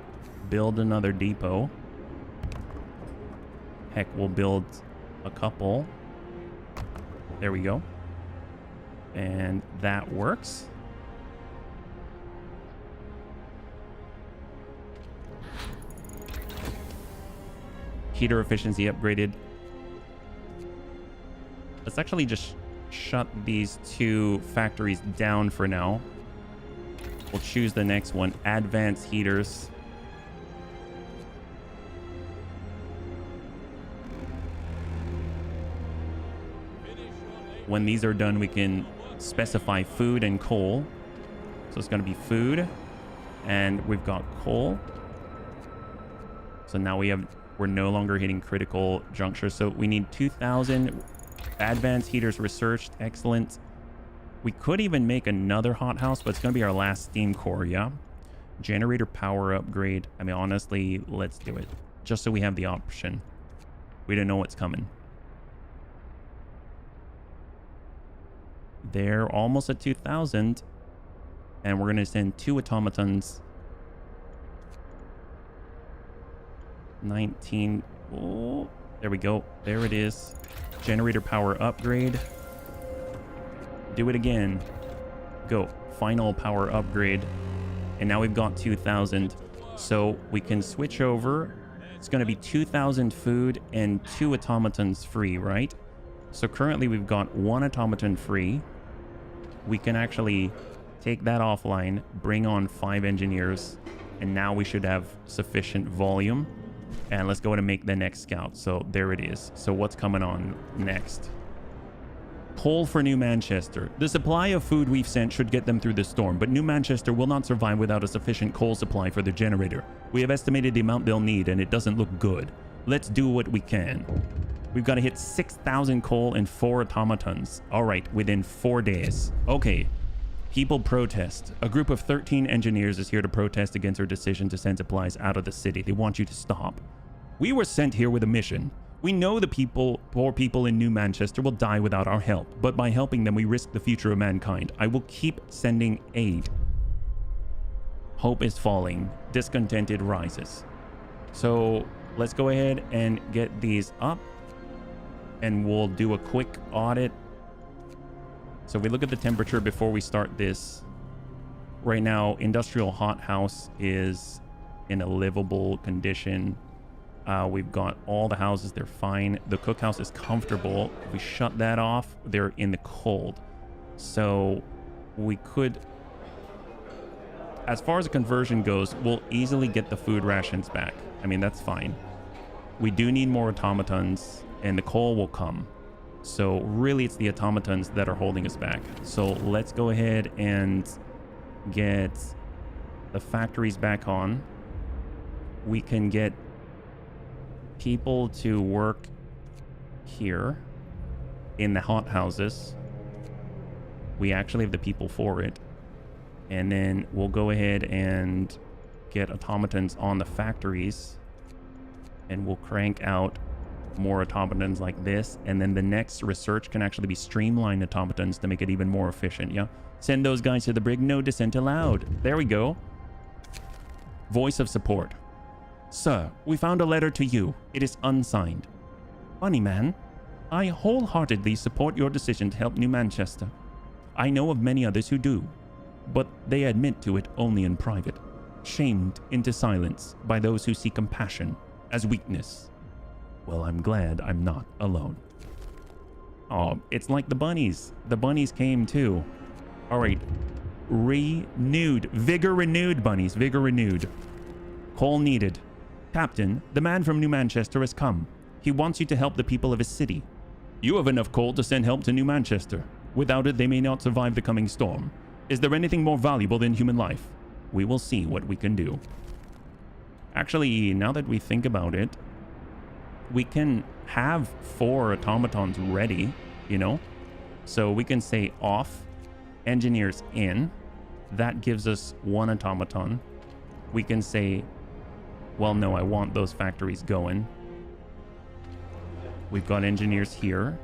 build another depot. Heck, we'll build a couple. There we go. And that works. Heater efficiency upgraded. Let's actually just shut these two factories down for now. We'll choose the next one, advanced heaters. When these are done, we can specify food and coal. So it's going to be food, and we've got coal. So now we're no longer hitting critical junctures. So we need 2,000 advanced heaters researched. Excellent. We could even make another hothouse, but it's going to be our last steam core, yeah? Generator power upgrade. I mean, honestly, let's do it. Just so we have the option. We don't know what's coming. They're almost at 2,000. And we're going to send 2 automatons. 19. Oh, there we go. There it is. Generator power upgrade. Do it again. Go. Final power upgrade. And now we've got 2,000. So we can switch over. It's going to be 2,000 food and 2 automatons free, right? So currently we've got 1 automaton free. We can actually take that offline, bring on 5 engineers, and now we should have sufficient volume. And let's go ahead and make the next scout. So there it is. So what's coming on next? Coal for New Manchester. The supply of food we've sent should get them through the storm, but New Manchester will not survive without a sufficient coal supply for the generator. We have estimated the amount they'll need, and it doesn't look good. Let's do what we can. We've got to hit 6,000 coal and 4 automatons. All right, within 4 days. Okay. People protest. A group of 13 engineers is here to protest against our decision to send supplies out of the city. They want you to stop. We were sent here with a mission. We know the poor people in New Manchester will die without our help, but by helping them, we risk the future of mankind. I will keep sending aid. Hope is falling. Discontented rises. So let's go ahead and get these up, and we'll do a quick audit. So if we look at the temperature before we start this. Right now, industrial hothouse is in a livable condition. We've got all the houses, they're fine. The cookhouse is comfortable. If we shut that off, they're in the cold. So we could, as far as the conversion goes, we'll easily get the food rations back. I mean, that's fine. We do need more automatons, and the coal will come. So really, it's the automatons that are holding us back. So let's go ahead and get the factories back on. We can get people to work here in the hothouses. We actually have the people for it. And then we'll go ahead and get automatons on the factories. And we'll crank out more automatons like this. And then the next research can actually be streamlined automatons to make it even more efficient, yeah? Send those guys to the brig. No dissent allowed. There we go. Voice of support. Sir, we found a letter to you. It is unsigned. Bunny Man, I wholeheartedly support your decision to help New Manchester. I know of many others who do, but they admit to it only in private, shamed into silence by those who see compassion as weakness. Well, I'm glad I'm not alone. Oh, it's like the bunnies. The bunnies came too. All right. Renewed. Vigor renewed, bunnies. Vigor renewed. Coal needed. Captain, the man from New Manchester has come. He wants you to help the people of his city. You have enough coal to send help to New Manchester. Without it, they may not survive the coming storm. Is there anything more valuable than human life? We will see what we can do. Actually, now that we think about it, we can have 4 automatons ready, you know? So we can say off, engineers in. That gives us 1 automaton. We can say, well, no, I want those factories going. We've got engineers here.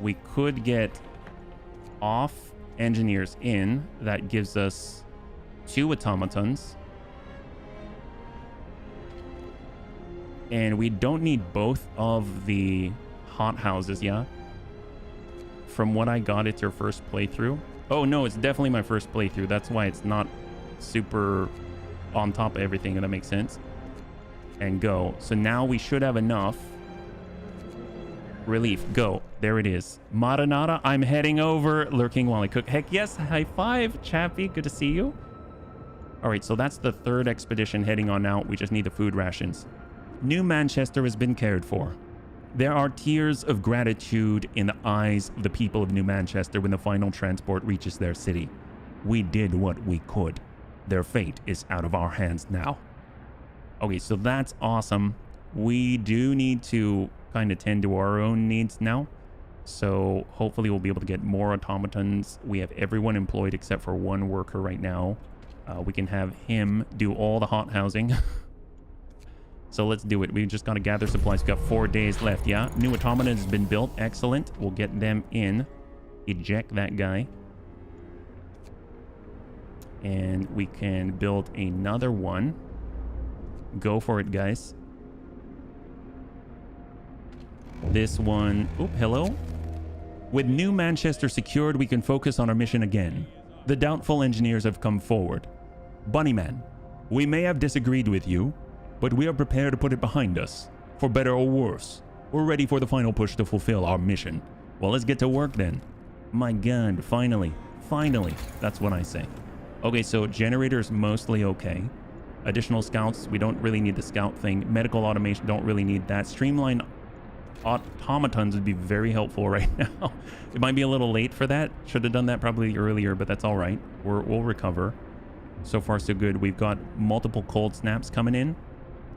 We could get off, engineers in. That gives us 2 automatons. And we don't need both of the hot houses, yeah? From what I got, it's your first playthrough. Oh, no, it's definitely my first playthrough. That's why it's not super on top of everything, if that makes sense. And go. So now we should have enough. Relief. Go. There it is. Maranata, I'm heading over. Lurking while I cook. Heck yes. High five, Chappie. Good to see you. All right, so that's the 3rd expedition heading on out. We just need the food rations. New Manchester has been cared for. There are tears of gratitude in the eyes of the people of New Manchester when the final transport reaches their city. We did what we could. Their fate is out of our hands now. Okay, so that's awesome. We do need to kind of tend to our own needs now. So hopefully we'll be able to get more automatons. We have everyone employed except for 1 worker right now. We can have him do all the hot housing. So let's do it. We've just got to gather supplies. We've got 4 days left. Yeah, new automaton has been built. Excellent. We'll get them in. Eject that guy. And we can build another one. Go for it, guys. This one. Oh, hello. With New Manchester secured, we can focus on our mission again. The doubtful engineers have come forward. Bunnyman, we may have disagreed with you, but we are prepared to put it behind us, for better or worse. We're ready for the final push to fulfill our mission. Well, let's get to work then. My God, finally. Finally. That's what I say. Okay, so generators mostly okay. Additional scouts, we don't really need the scout thing. Medical automation, don't really need that. Streamline automatons would be very helpful right now. It might be a little late for that. Should have done that probably earlier, but that's all right. We'll recover. So far, so good. We've got multiple cold snaps coming in.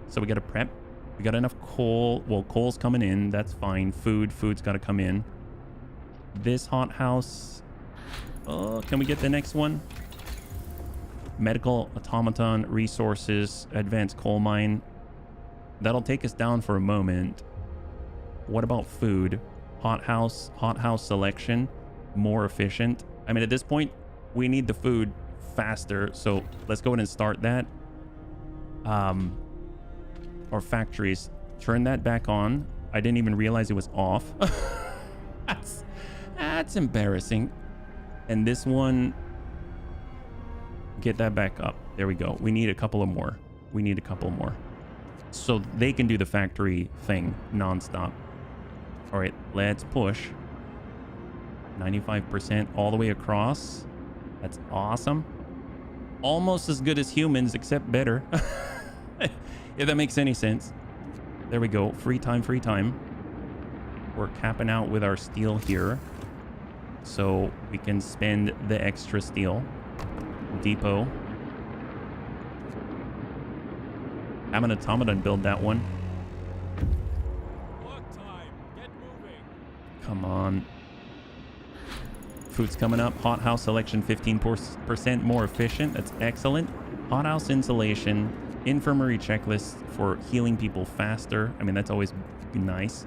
So we got to prep. We got enough coal. Well, coal's coming in. That's fine. Food's got to come in. This hot house. Oh, can we get the next one? Medical automaton, resources, advanced coal mine. That'll take us down for a moment. What about food? Hot house selection, more efficient. I mean, at this point, we need the food faster. So let's go ahead and start that. Our factories, turn that back on. I didn't even realize it was off. That's embarrassing. And this one, get that back up. There we go. We need a couple of more. We need a couple more. So they can do the factory thing nonstop. All right, let's push. 95% all the way across. That's awesome. Almost as good as humans, except better. If that makes any sense. There we go. Free time, free time. We're capping out with our steel here. So we can spend the extra steel. Depot. Have an automaton build that one. Work time. Get moving. Come on. Food's coming up. Hot house selection 15% more efficient. That's excellent. Hot house insulation. Infirmary checklist for healing people faster. I mean, that's always nice.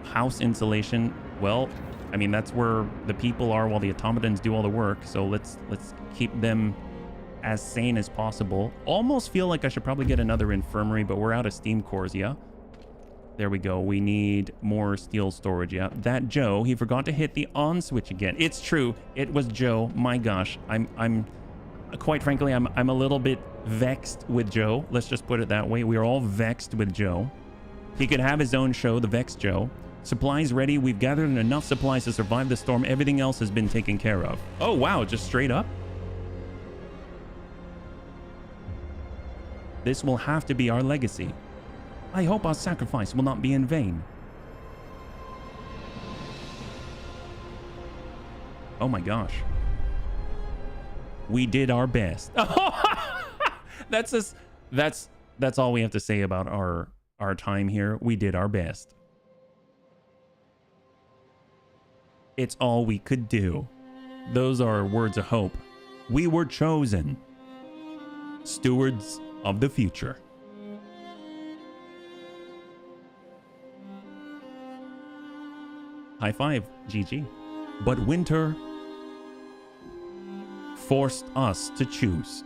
House insulation. Well, I mean, that's where the people are while the automatons do all the work. So let's keep them as sane as possible. Almost feel like I should probably get another infirmary, but we're out of steam cores, yeah? There we go. We need more steel storage, yeah? That Joe, he forgot to hit the on switch again. It's true. It was Joe. My gosh. I'm quite frankly, I'm a little bit vexed with Joe. Let's just put it that way. We are all vexed with Joe. He could have his own show, The Vexed Joe. Supplies ready. We've gathered enough supplies to survive the storm. Everything else has been taken care of. Oh, wow. Just straight up. This will have to be our legacy. I hope our sacrifice will not be in vain. Oh my gosh. We did our best. That's us. That's all we have to say about our time here. We did our best. It's all we could do. Those are words of hope. We were chosen. Stewards of the future. High five, GG. But winter forced us to choose.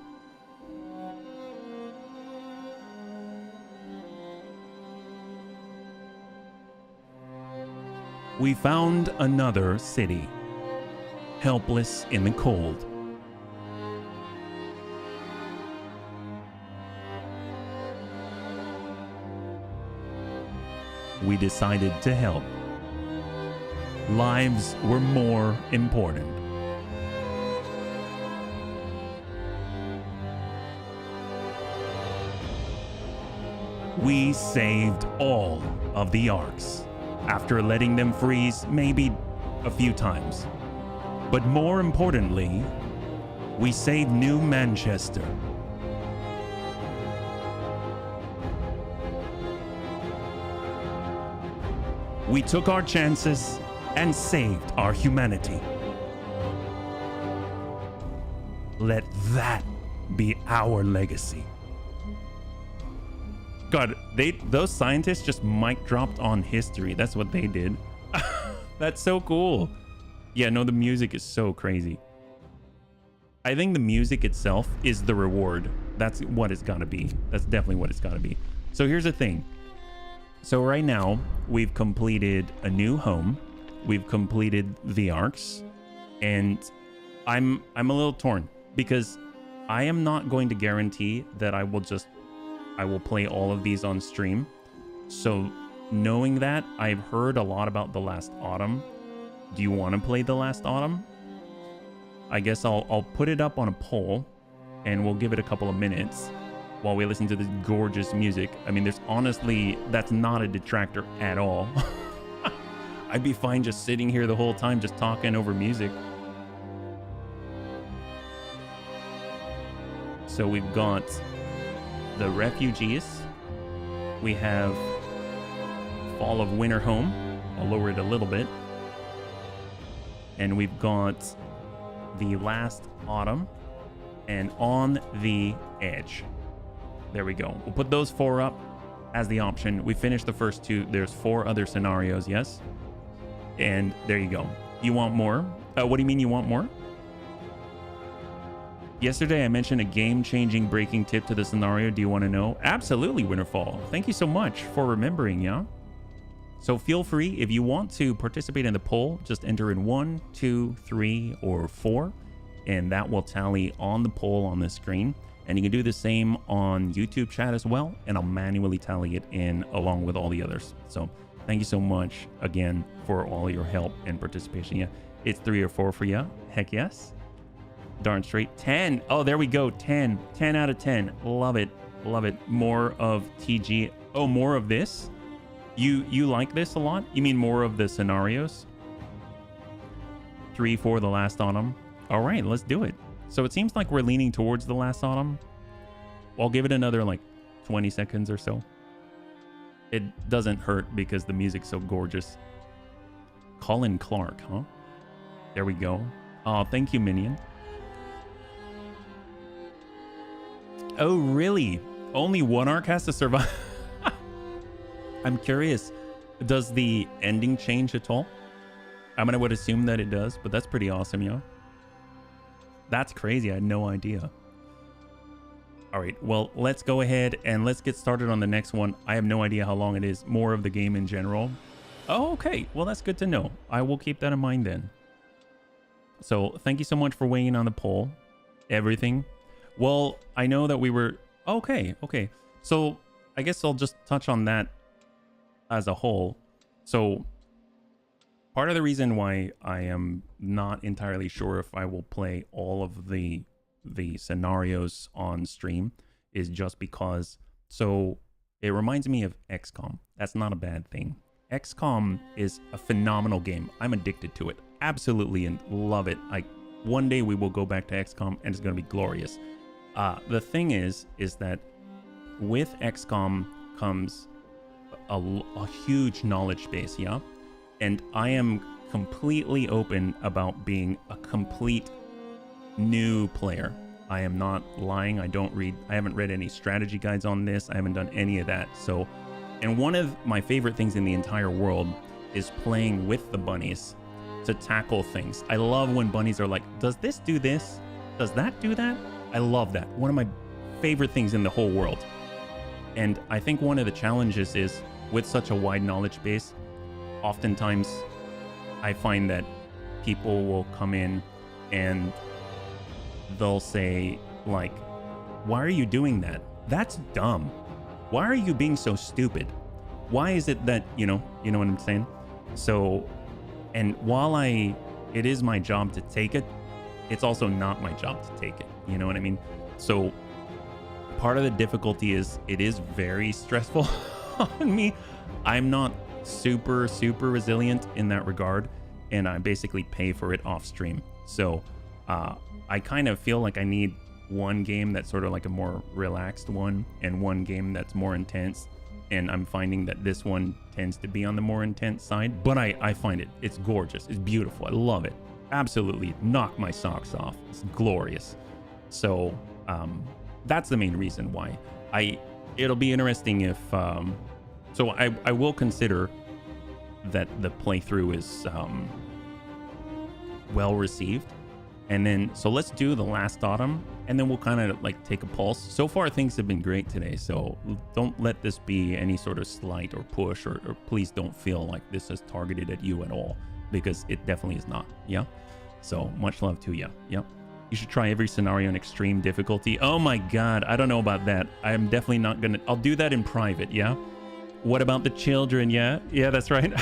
We found another city, helpless in the cold. We decided to help. Lives were more important. We saved all of the arcs after letting them freeze maybe a few times. But more importantly, we saved New Manchester. We took our chances and saved our humanity. Let that be our legacy. God, those scientists just mic dropped on history. That's what they did. That's so cool. Yeah, no, the music is so crazy. I think the music itself is the reward. That's what it's gotta be. That's definitely what it's gotta be. So here's the thing. So right now, we've completed a new home. We've completed the arcs. And I'm a little torn because I am not going to guarantee that I will play all of these on stream. So knowing that, I've heard a lot about The Last Autumn. Do you want to play The Last Autumn? I guess I'll put it up on a poll and we'll give it a couple of minutes while we listen to this gorgeous music. I mean, that's not a detractor at all. I'd be fine just sitting here the whole time, just talking over music. So we've got the refugees. We have Fall of Winter Home. I'll lower it a little bit. And we've got The Last Autumn and On the Edge. There we go. We'll put those 4 up as the option. We finished the first 2. There's 4 other scenarios, yes? And there you go. You want more? What do you mean you want more? Yesterday I mentioned a game-changing breaking tip to the scenario. Do you want to know? Absolutely, Winterfall. Thank you so much for remembering, yeah? So feel free, if you want to participate in the poll, just enter in 1, 2, 3, or 4, and that will tally on the poll on the screen. And you can do the same on YouTube chat as well, and I'll manually tally it in along with all the others. So thank you so much again for all your help and participation. Yeah, it's 3 or 4 for you. Heck yes. Darn straight. 10. Oh, there we go. 10. 10 out of 10. Love it. Love it. More of TG. Oh, more of this? You like this a lot? You mean more of the scenarios? 3 for The Last Autumn. All right, let's do it. So it seems like we're leaning towards The Last Autumn. I'll give it another like 20 seconds or so. It doesn't hurt because the music's so gorgeous. Colin Clark, huh? There we go. Oh, thank you, Minion. Oh, really? Only one arc has to survive? I'm curious. Does the ending change at all? I would assume that it does, but that's pretty awesome, yo. That's crazy. I had no idea. All right. Well, let's go ahead and let's get started on the next one. I have no idea how long it is. More of the game in general. Oh, okay. Well, that's good to know. I will keep that in mind then. So thank you so much for weighing in on the poll. Everything. Well, I know that we were... Okay. So I guess I'll just touch on that as a whole. So part of the reason why I am not entirely sure if I will play all of the scenarios on stream is just because, so it reminds me of XCOM. That's not a bad thing. XCOM is a phenomenal game. I'm addicted to it. Absolutely, and love it. one day we will go back to XCOM and it's going to be glorious. The thing is that with XCOM comes a huge knowledge base, yeah? And I am completely open about being a complete new player. I am not lying. I haven't read any strategy guides on this. I haven't done any of that. So, and one of my favorite things in the entire world is playing with the bunnies to tackle things. I love when bunnies are like, does this do this? Does that do that? I love that. One of my favorite things in the whole world. And I think one of the challenges is with such a wide knowledge base, oftentimes I find that people will come in and they'll say like, why are you doing that? That's dumb. Why are you being so stupid? Why is it that, you know what I'm saying? So, and while it is my job to take it, it's also not my job to take it. You know what I mean? So part of the difficulty is it is very stressful on me. I'm not super resilient in that regard, and I basically pay for it off stream. So I kind of feel like I need one game that's sort of like a more relaxed one and one game that's more intense, and I'm finding that this one tends to be on the more intense side, but I find it's gorgeous, it's beautiful, I love it, absolutely knock my socks off, it's glorious. So that's the main reason why. It'll be interesting if so I will consider that the playthrough is well received. And then, so let's do the last autumn, and then we'll kind of like take a pulse. So far, things have been great today, so don't let this be any sort of slight or push, or please don't feel like this is targeted at you at all, because it definitely is not, yeah? So much love to you, yeah? You should try every scenario in extreme difficulty. Oh my God, I don't know about that. I'm definitely not gonna, I'll do that in private, yeah? What about the children, yeah? Yeah, that's right.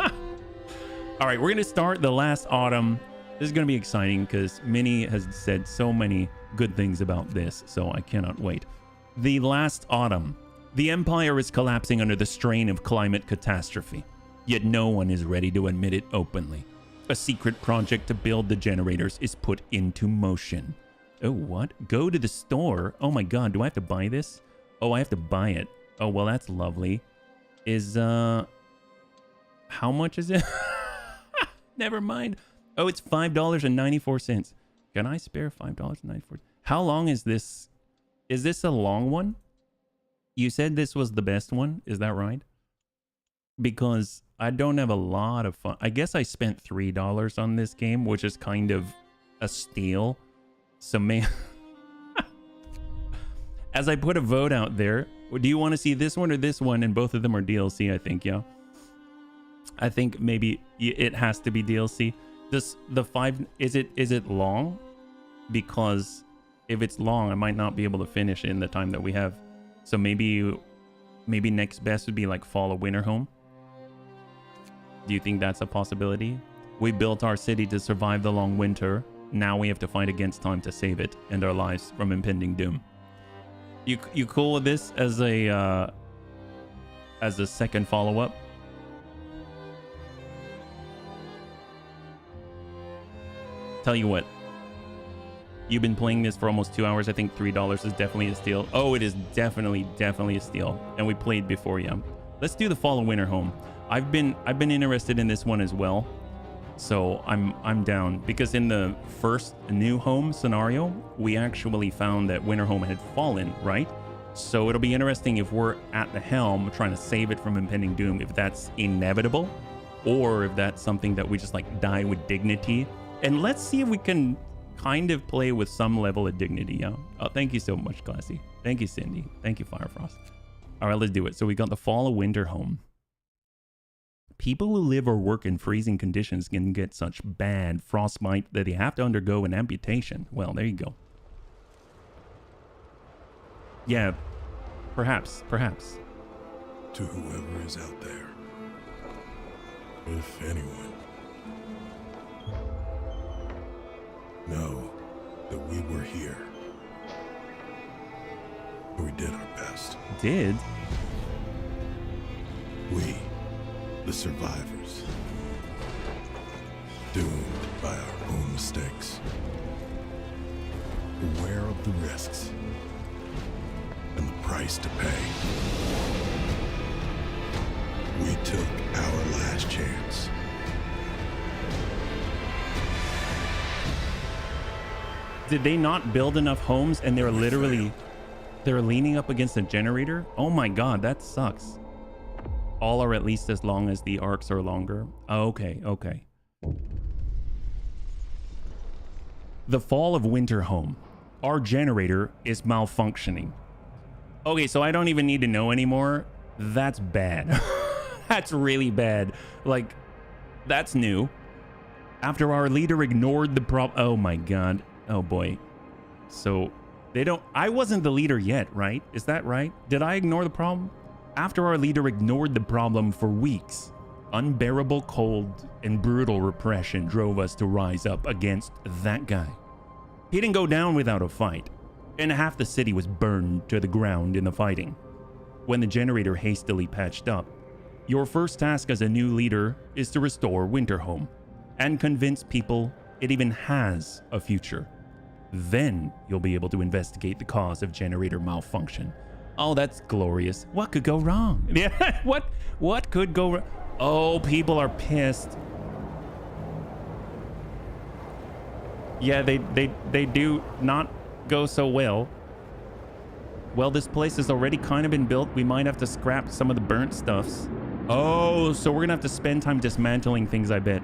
All right, we're gonna start the last autumn. This is going to be exciting because Minnie has said so many good things about this, so I cannot wait. The last autumn. The Empire is collapsing under the strain of climate catastrophe, yet no one is ready to admit it openly. A secret project to build the generators is put into motion. Oh, what? Go to the store? Oh my God, do I have to buy this? Oh, I have to buy it. Oh, well, that's lovely. How much is it? Never mind. Oh, it's $5.94. Can I spare $5.94? How long is this? Is this a long one? You said this was the best one. Is that right? Because I don't have a lot of fun. I guess I spent $3 on this game, which is kind of a steal. So, man, as I put a vote out there, do you want to see this one or this one? And both of them are DLC, I think, yeah. I think maybe it has to be DLC. Is it long? Because if it's long, I might not be able to finish it in the time that we have. So maybe next best would be like Fall of Winter Home. Do you think that's a possibility? We built our city to survive the long winter. Now we have to fight against time to save it and our lives from impending doom. You cool with this as a second follow-up? Tell you what, you've been playing this for almost 2 hours. I think $3 is definitely a steal. Oh, it is definitely a steal. And we played before, yeah. Let's do the Fall of Winter Home. I've been interested in this one as well, so I'm down, because in the first New Home scenario, we actually found that Winter Home had fallen, right? So it'll be interesting if we're at the helm trying to save it from impending doom, if that's inevitable, or if that's something that we just like die with dignity. And let's see if we can kind of play with some level of dignity, yeah? Oh, thank you so much, Classy. Thank you, Cindy. Thank you, Firefrost. All right, let's do it. So we got the Fall of Winter Home. People who live or work in freezing conditions can get such bad frostbite that they have to undergo an amputation. Well, there you go. Yeah, perhaps. To whoever is out there, if anyone, know that we were here. We did our best. Did? We, the survivors, doomed by our own mistakes, aware of the risks, and the price to pay. We took our last chance. Did they not build enough homes and they're literally, they're leaning up against a generator? Oh my God, that sucks. All are at least as long as the arcs are longer. Okay, okay. The fall of Winterhome. Our generator is malfunctioning. Okay, so I don't even need to know anymore. That's bad. That's really bad. Like, that's new. After our leader ignored the problem. Oh my God. Oh boy. So they don't, I wasn't the leader yet, right? Is that right? Did I ignore the problem? After our leader ignored the problem for weeks, unbearable cold and brutal repression drove us to rise up against that guy. He didn't go down without a fight, and half the city was burned to the ground in the fighting. When the generator hastily patched up, your first task as a new leader is to restore Winterhome and convince people it even has a future. Then you'll be able to investigate the cause of generator malfunction. Oh, that's glorious. What could go wrong? Yeah, what could go wrong? Oh, people are pissed. Yeah, they do not go so well. Well, this place has already kind of been built. We might have to scrap some of the burnt stuffs. Oh, so we're gonna have to spend time dismantling things, I bet.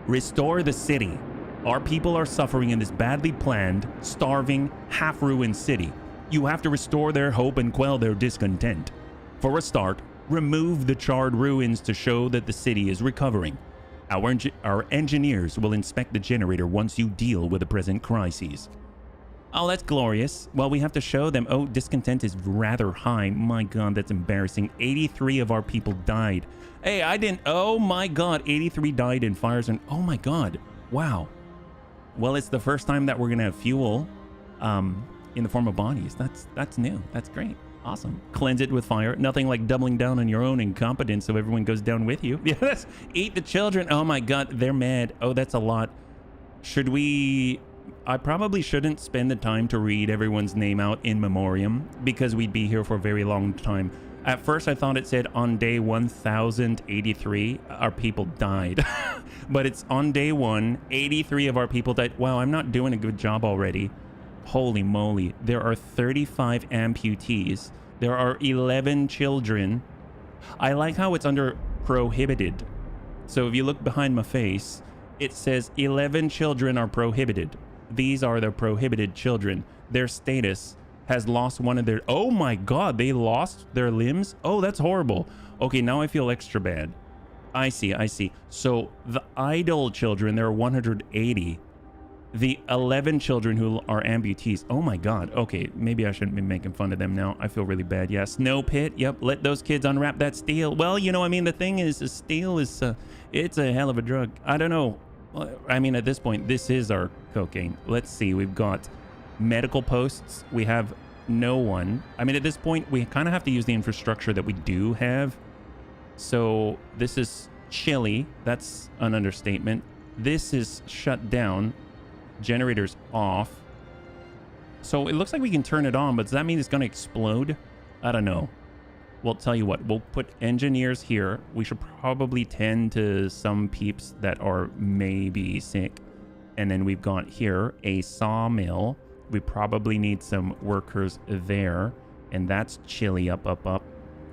Restore the city. Our people are suffering in this badly planned, starving, half-ruined city. You have to restore their hope and quell their discontent. For a start, remove the charred ruins to show that the city is recovering. Our engineers will inspect the generator once you deal with the present crises. Oh, that's glorious. Well, we have to show them. Oh, discontent is rather high. My God, that's embarrassing. 83 of our people died. Hey, I didn't. Oh my God, 83 died in fires. And oh my God, wow. Well, it's the first time that we're gonna have fuel in the form of Bunnies. That's new. That's great. Awesome. Cleanse it with fire. Nothing like doubling down on your own incompetence so everyone goes down with you. Yes. Eat the children. Oh my God, they're mad. Oh, that's a lot. Should we... I probably shouldn't spend the time to read everyone's name out in memoriam because we'd be here for a very long time. At first, I thought it said on day 1083, our people died. But it's on day 1, 83 of our people died. Wow, I'm not doing a good job already. Holy moly. There are 35 amputees. There are 11 children. I like how it's under prohibited. So if you look behind my face, it says 11 children are prohibited. These are the prohibited children. Their status has lost one of their... Oh my God, they lost their limbs? Oh, that's horrible. Okay, now I feel extra bad. I see, I see. So the idle children, there are 180. The 11 children who are amputees. Oh my God. Okay, maybe I shouldn't be making fun of them now. I feel really bad. Yeah, snow pit. Yep, let those kids unwrap that steel. Well, you know, I mean, the thing is, steel is... it's a hell of a drug. I don't know. I mean, at this point, this is our cocaine. Let's see. We've got medical posts. We have no one. I mean, at this point, we kind of have to use the infrastructure that we do have. So this is chilly. That's an understatement. This is shut down. Generators off. So it looks like we can turn it on, but does that mean it's going to explode? I don't know. Well, tell you what, we'll put engineers here. We should probably tend to some peeps that are maybe sick. And then we've got here a sawmill. We probably need some workers there. And that's chilly up.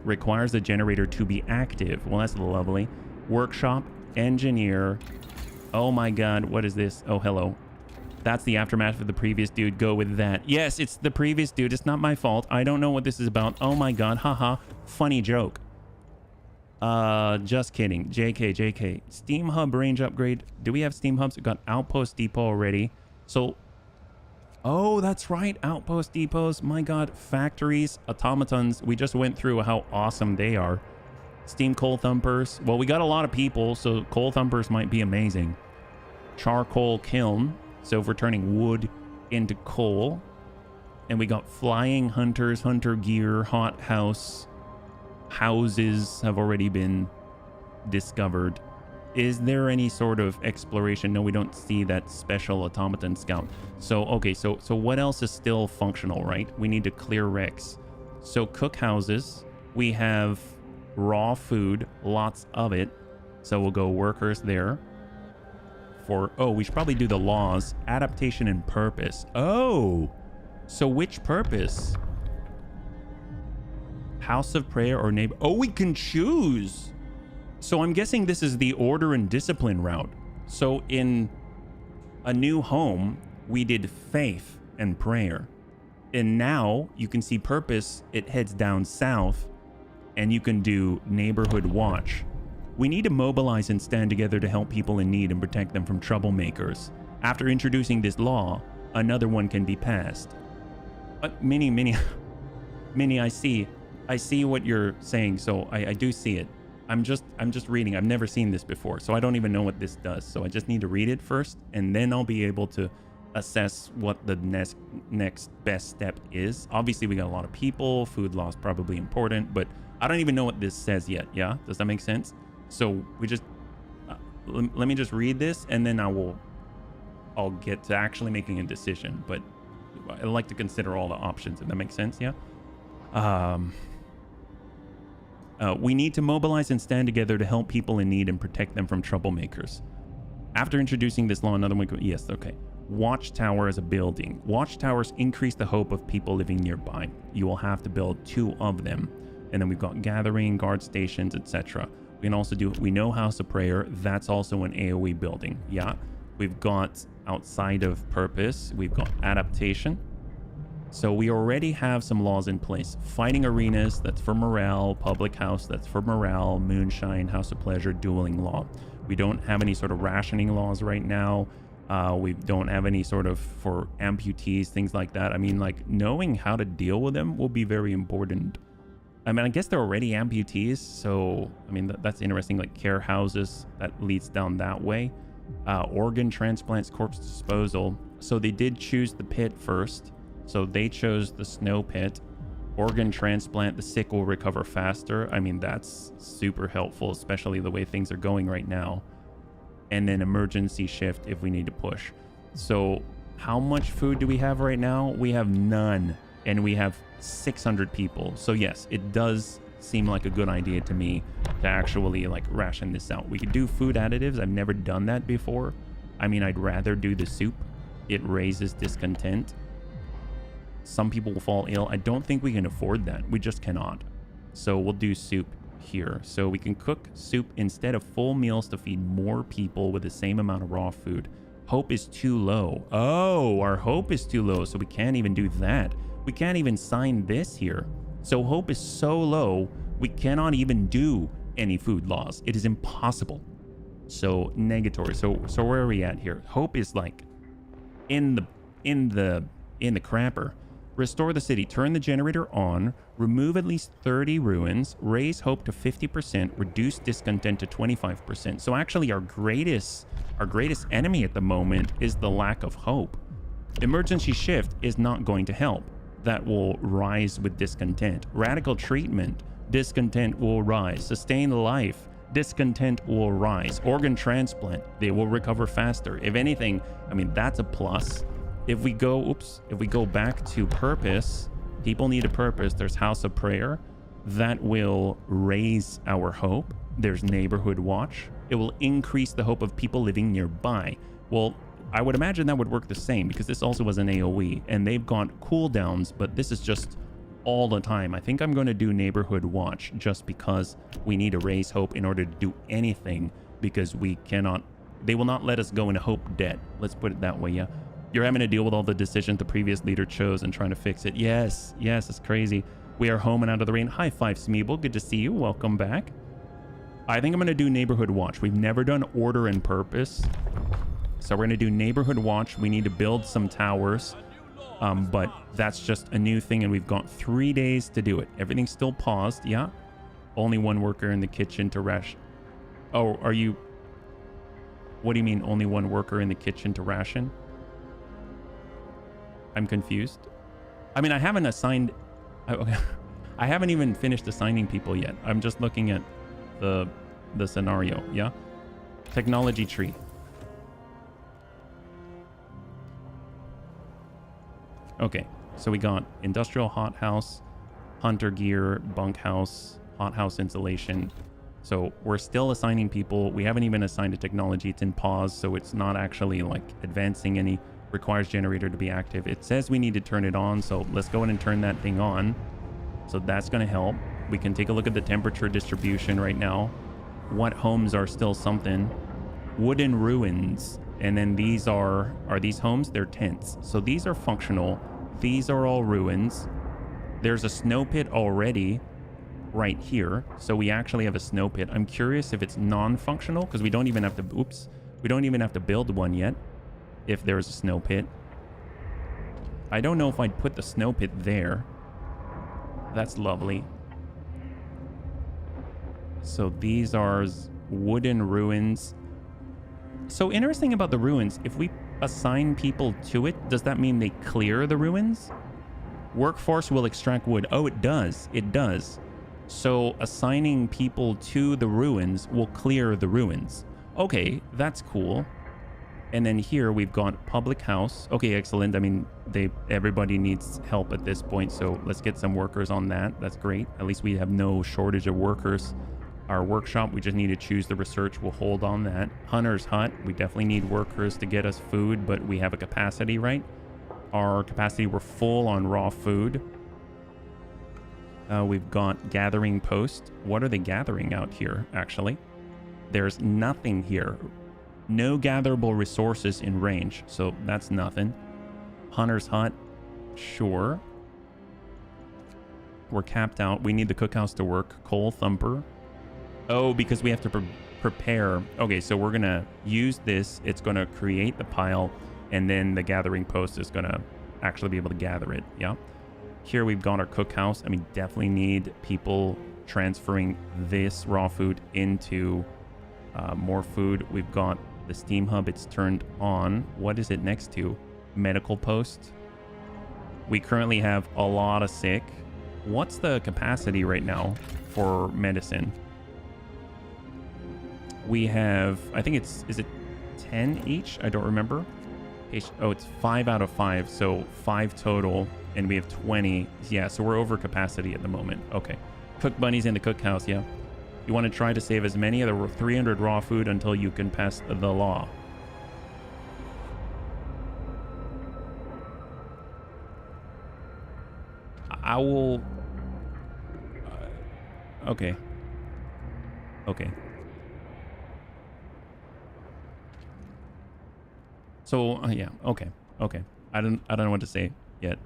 Requires the generator to be active. Well, that's lovely. Workshop, engineer. Oh my God, what is this? Oh, hello. That's the aftermath of the previous dude. Go with that. Yes, it's the previous dude. It's not my fault. I don't know what this is about. Oh my God. Haha. Funny joke. Just kidding. JK. Steam hub range upgrade. Do we have steam hubs? We've got outpost depot already. So, oh, that's right. Outpost depots. My God. Factories, automatons. We just went through how awesome they are. Steam coal thumpers. Well, we got a lot of people, so coal thumpers might be amazing. Charcoal kiln. So if we're turning wood into coal. And we got flying hunters, hunter gear, hot house. Houses have already been discovered. Is there any sort of exploration? No, we don't see that special automaton scout. So, okay, so what else is still functional, right? We need to clear wrecks. So cookhouses, we have raw food, lots of it. So we'll go workers there. Oh, we should probably do the laws, adaptation and purpose. Oh, so which purpose? House of prayer or neighbor? Oh, we can choose. So I'm guessing this is the order and discipline route. So in a new home, we did faith and prayer. And now you can see purpose, it heads down south, and you can do neighborhood watch. We need to mobilize and stand together to help people in need and protect them from troublemakers. After introducing this law, another one can be passed. Minnie, I see what you're saying, so I do see it. I'm just reading. I've never seen this before, so I don't even know what this does. So I just need to read it first, and then I'll be able to assess what the next best step is. Obviously, we got a lot of people. Food loss probably important, but I don't even know what this says yet. Yeah, does that make sense? So we just let me just read this, and then I'll get to actually making a decision. But I like to consider all the options, if that makes sense. Yeah. We need to mobilize and stand together to help people in need and protect them from troublemakers. After introducing this law, another one. Yes, okay. Watchtower as a building. Watchtowers increase the hope of people living nearby. You will have to build 2 of them. And then we've got gathering, guard stations, etc. We can also do, we know House of Prayer. That's also an AoE building. Yeah. We've got outside of purpose. We've got adaptation. So we already have some laws in place. Fighting arenas, that's for morale. Public house, that's for morale. Moonshine, House of Pleasure, dueling law. We don't have any sort of rationing laws right now. We don't have any sort of for amputees, things like that. I mean, like, knowing how to deal with them will be very important. I mean, I guess they're already amputees, so, I mean, that's interesting. Like, care houses, that leads down that way. Organ transplants, corpse disposal. So they did choose the pit first. So they chose the snow pit. Organ transplant, the sick will recover faster. I mean, that's super helpful, especially the way things are going right now. And then emergency shift if we need to push. So how much food do we have right now? We have none, and we have 600 people. So yes, it does seem like a good idea to me to actually like ration this out. We could do food additives. I've never done that before. I mean, I'd rather do the soup. It raises discontent. Some people will fall ill. I don't think we can afford that. We just cannot. So we'll do soup here. So we can cook soup instead of full meals to feed more people with the same amount of raw food. Hope is too low. Oh, our hope is too low, so we can't even do that. We can't even sign this here. So hope is so low, we cannot even do any food laws. It is impossible. So negatory. So where are we at here? Hope is like in the crapper. Restore the city. Turn the generator on. Remove at least 30 ruins. Raise hope to 50%. Reduce discontent to 25%. So actually our greatest enemy at the moment is the lack of hope. Emergency shift is not going to help. That will rise with discontent. Radical treatment. Discontent will rise. Sustain life. Discontent will rise. Organ transplant. They will recover faster. If anything, I mean, that's a plus. If we go back to purpose, people need a purpose. There's House of Prayer. That will raise our hope. There's Neighborhood Watch. It will increase the hope of people living nearby. Well, I would imagine that would work the same because this also was an AoE and they've got cooldowns, but this is just all the time. I think I'm going to do Neighborhood Watch just because we need to raise hope in order to do anything because we cannot, they will not let us go into hope debt. Let's put it that way, yeah. You're having to deal with all the decisions the previous leader chose and trying to fix it. Yes, it's crazy. We are home and out of the rain. High five, Smeeble. Good to see you. Welcome back. I think I'm going to do Neighborhood Watch. We've never done Order and Purpose. So we're going to do Neighborhood Watch. We need to build some towers. But that's just a new thing, and we've got 3 days to do it. Everything's still paused, yeah? Only one worker in the kitchen to ration. Oh, are you... What do you mean, only one worker in the kitchen to ration? I'm confused. I mean, I haven't assigned... I haven't even finished assigning people yet. I'm just looking at the scenario, yeah? Technology tree. Okay, so we got industrial hothouse, hunter gear, bunkhouse, hothouse insulation. So we're still assigning people. We haven't even assigned a technology. It's in pause, so it's not actually like advancing any. Requires generator to be active. It says we need to turn it on, so let's go ahead and turn that thing on. So that's going to help. We can take a look at the temperature distribution right now. What homes are still something? Wooden ruins. And then these are these homes? They're tents. So these are functional. These are all ruins. There's a snow pit already right here. So we actually have a snow pit. I'm curious if it's non-functional because we don't even have to, oops, we don't even have to build one yet if there's a snow pit. I don't know if I'd put the snow pit there. That's lovely. So these are wooden ruins. So interesting about the ruins, if we assign people to it, does that mean they clear the ruins? Workforce will extract wood. Oh, it does. It does. So assigning people to the ruins will clear the ruins. Okay, that's cool. And then here we've got public house. Okay, excellent. I mean, everybody needs help at this point, so let's get some workers on that. That's great. At least we have no shortage of workers. Our workshop, we just need to choose the research. We'll hold on that. Hunter's hut, we definitely need workers to get us food, but we have a capacity, right? Our capacity, we're full on raw food. We've got gathering post. What are they gathering out here, actually? There's nothing here. No gatherable resources in range, so that's nothing. Hunter's hut, sure. We're capped out. We need the cookhouse to work. Coal thumper. Oh, because we have to prepare. Okay, so we're gonna use this. It's gonna create the pile, and then the gathering post is gonna actually be able to gather it. Yeah. Here we've got our cookhouse. I mean, definitely need people transferring this raw food into more food. We've got the steam hub, it's turned on. What is it next to? Medical post. We currently have a lot of sick. What's the capacity right now for medicine? We have, I think is it 10 each? I don't remember. Oh, it's 5 out of 5. So 5 total, and we have 20. Yeah, so we're over capacity at the moment. Okay. Cook bunnies in the cookhouse, yeah. You want to try to save as many of the 300 raw food until you can pass the law. I will... okay. Okay. So, yeah, okay. Okay. I don't know what to say yet.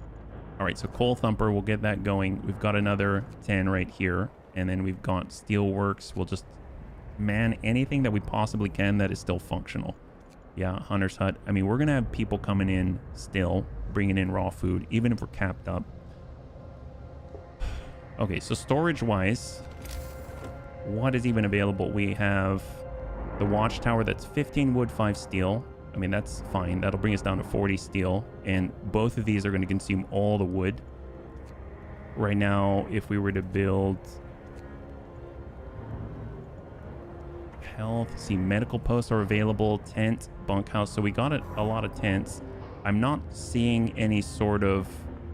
All right, so coal thumper, we'll get that going. We've got another 10 right here. And then we've got steelworks. We'll just man anything that we possibly can that is still functional. Yeah, hunter's hut. I mean, we're going to have people coming in still, bringing in raw food, even if we're capped up. Okay, so storage-wise, what is even available? We have the watchtower that's 15 wood, 5 steel. I mean, that's fine. That'll bring us down to 40 steel. And both of these are going to consume all the wood. Right now, if we were to build... health, see, medical posts are available, tent, bunkhouse, so we got a lot of tents. I'm not seeing any sort of,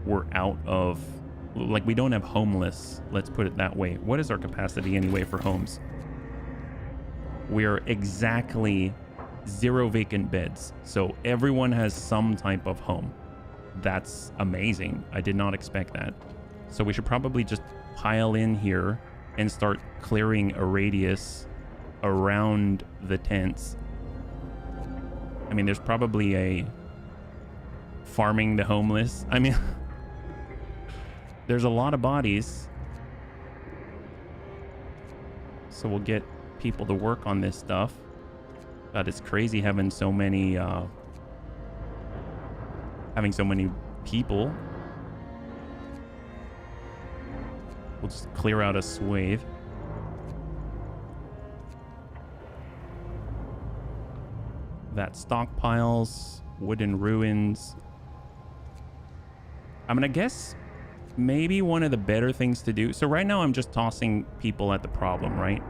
we're out of, like, we don't have homeless, let's put it that way. What is our capacity anyway for homes? We're exactly 0 vacant beds, so everyone has some type of home. That's amazing. I did not expect that. So we should probably just pile in here and start clearing a radius around the tents. I mean, there's probably a farming the homeless. I mean, there's a lot of bodies. So we'll get people to work on this stuff. God, it's crazy having so many people. We'll just clear out a swathe. That stockpiles, wooden ruins. I'm gonna guess maybe one of the better things to do. So right now I'm just tossing people at the problem, right?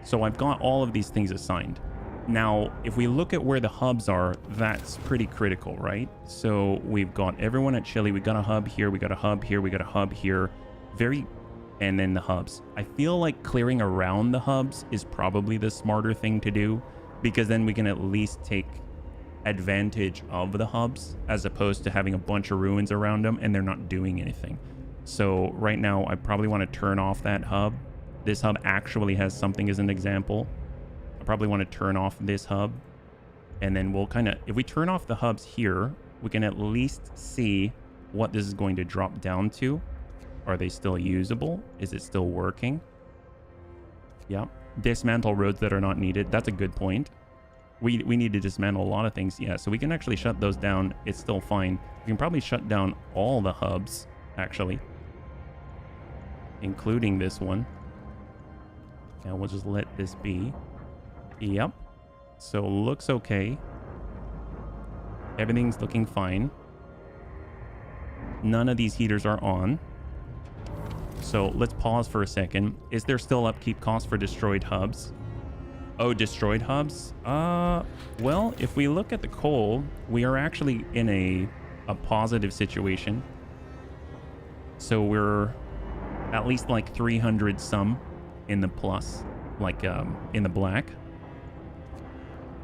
So I've got all of these things assigned. Now, if we look at where the hubs are, that's pretty critical, right? So we've got everyone at Chile. We got a hub here. We got a hub here. We got a hub here. And then the hubs. I feel like clearing around the hubs is probably the smarter thing to do, because then we can at least take advantage of the hubs as opposed to having a bunch of ruins around them and they're not doing anything. So right now, I probably want to turn off that hub. This hub actually has something as an example. I probably want to turn off this hub, and then we'll kind of, if we turn off the hubs here, we can at least see what this is going to drop down to. Are they still usable? Is it still working? Yeah. Dismantle roads that are not needed. That's a good point. We need to dismantle a lot of things. Yeah, so we can actually shut those down. It's still fine. We can probably shut down all the hubs, actually, including this one. And we'll just let this be. Yep. So looks okay. Everything's looking fine. None of these heaters are on. So let's pause for a second. Is there still upkeep costs for destroyed hubs? Oh, destroyed hubs? Well, if we look at the coal, we are actually in a positive situation. So we're at least like 300 some in the plus, like in the black.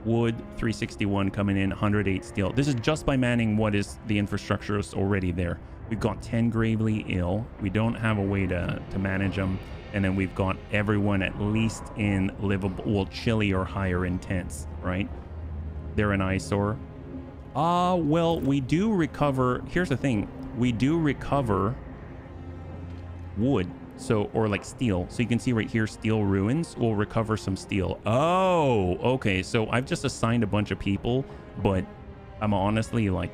Wood, 361 coming in, 108 steel. This is just by manning what is the infrastructure is already there. We've got 10 gravely ill. We don't have a way to manage them. And then we've got everyone at least in livable, well, chilly or higher in tents, right? They're an eyesore. Well, we do recover. Here's the thing. We do recover wood. So, or like steel. So you can see right here, steel ruins will recover some steel. Oh, okay. So I've just assigned a bunch of people, but I'm honestly like,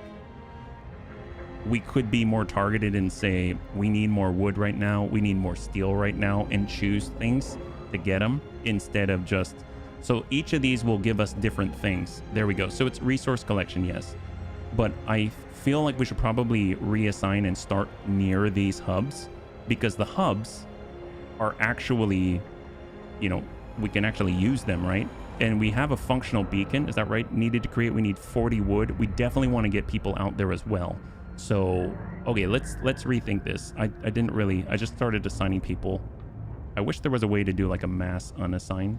we could be more targeted and say, we need more wood right now. We need more steel right now, and choose things to get them instead of just, so each of these will give us different things. There we go. So it's resource collection. Yes. But I feel like we should probably reassign and start near these hubs, because the hubs are actually, you know, we can actually use them, right? And we have a functional beacon. Is that right? Needed to create. We need 40 wood. We definitely want to get people out there as well. So, okay, let's rethink this. I just started assigning people. I wish there was a way to do like a mass unassign.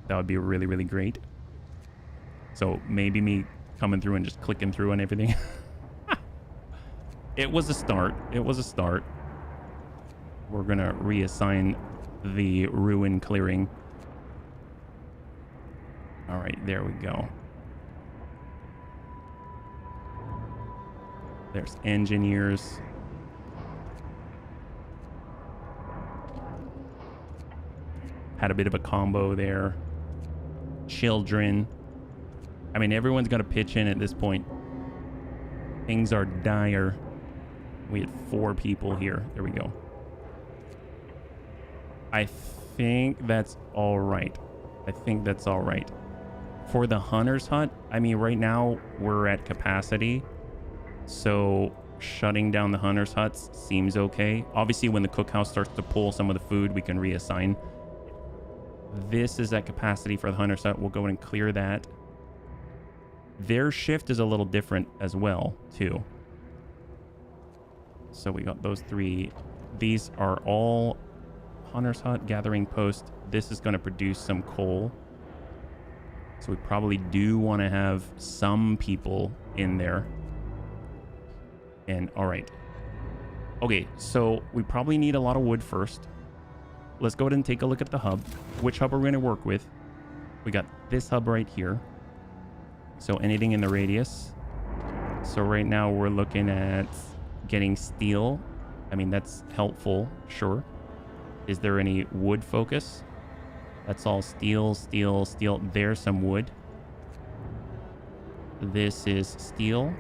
That would be really, really great. So maybe me coming through and just clicking through and everything. It was a start. It was a start. We're going to reassign the ruin clearing. All right, there we go. There's engineers. Had a bit of a combo there. Children. I mean, everyone's got to pitch in at this point. Things are dire. We had 4 people here. There we go. I think that's all right. I think that's all right. For the hunter's hut, I mean, right now we're at capacity. So shutting down the hunter's huts seems okay. Obviously, when the cookhouse starts to pull some of the food, we can reassign. This is at capacity for the hunter's hut. We'll go and clear that. Their shift is a little different as well, too. So we got those 3. These are all hunter's hut, gathering post. This is going to produce some coal. So we probably do want to have some people in there. And all right. Okay, so we probably need a lot of wood first. Let's go ahead and take a look at the hub. Which hub are we going to work with? We got this hub right here. So anything in the radius. So right now we're looking at getting steel. I mean, that's helpful, sure. Is there any wood focus? That's all steel, steel, steel. There's some wood. This is steel.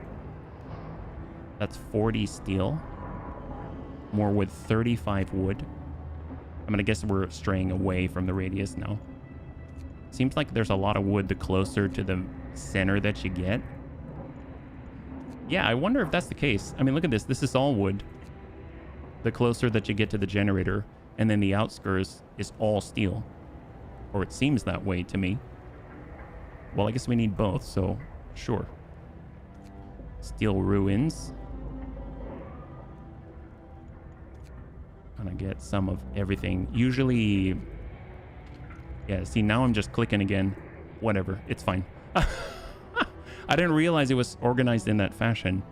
That's 40 steel. More wood, 35 wood. I'm going to guess we're straying away from the radius now. Seems like there's a lot of wood the closer to the center that you get. Yeah, I wonder if that's the case. I mean, look at this. This is all wood. The closer that you get to the generator. And then the outskirts is all steel. Or it seems that way to me. Well, I guess we need both, so sure. Steel ruins. Gonna get some of everything. Usually, yeah, see, now I'm just clicking again. Whatever, it's fine. I didn't realize it was organized in that fashion.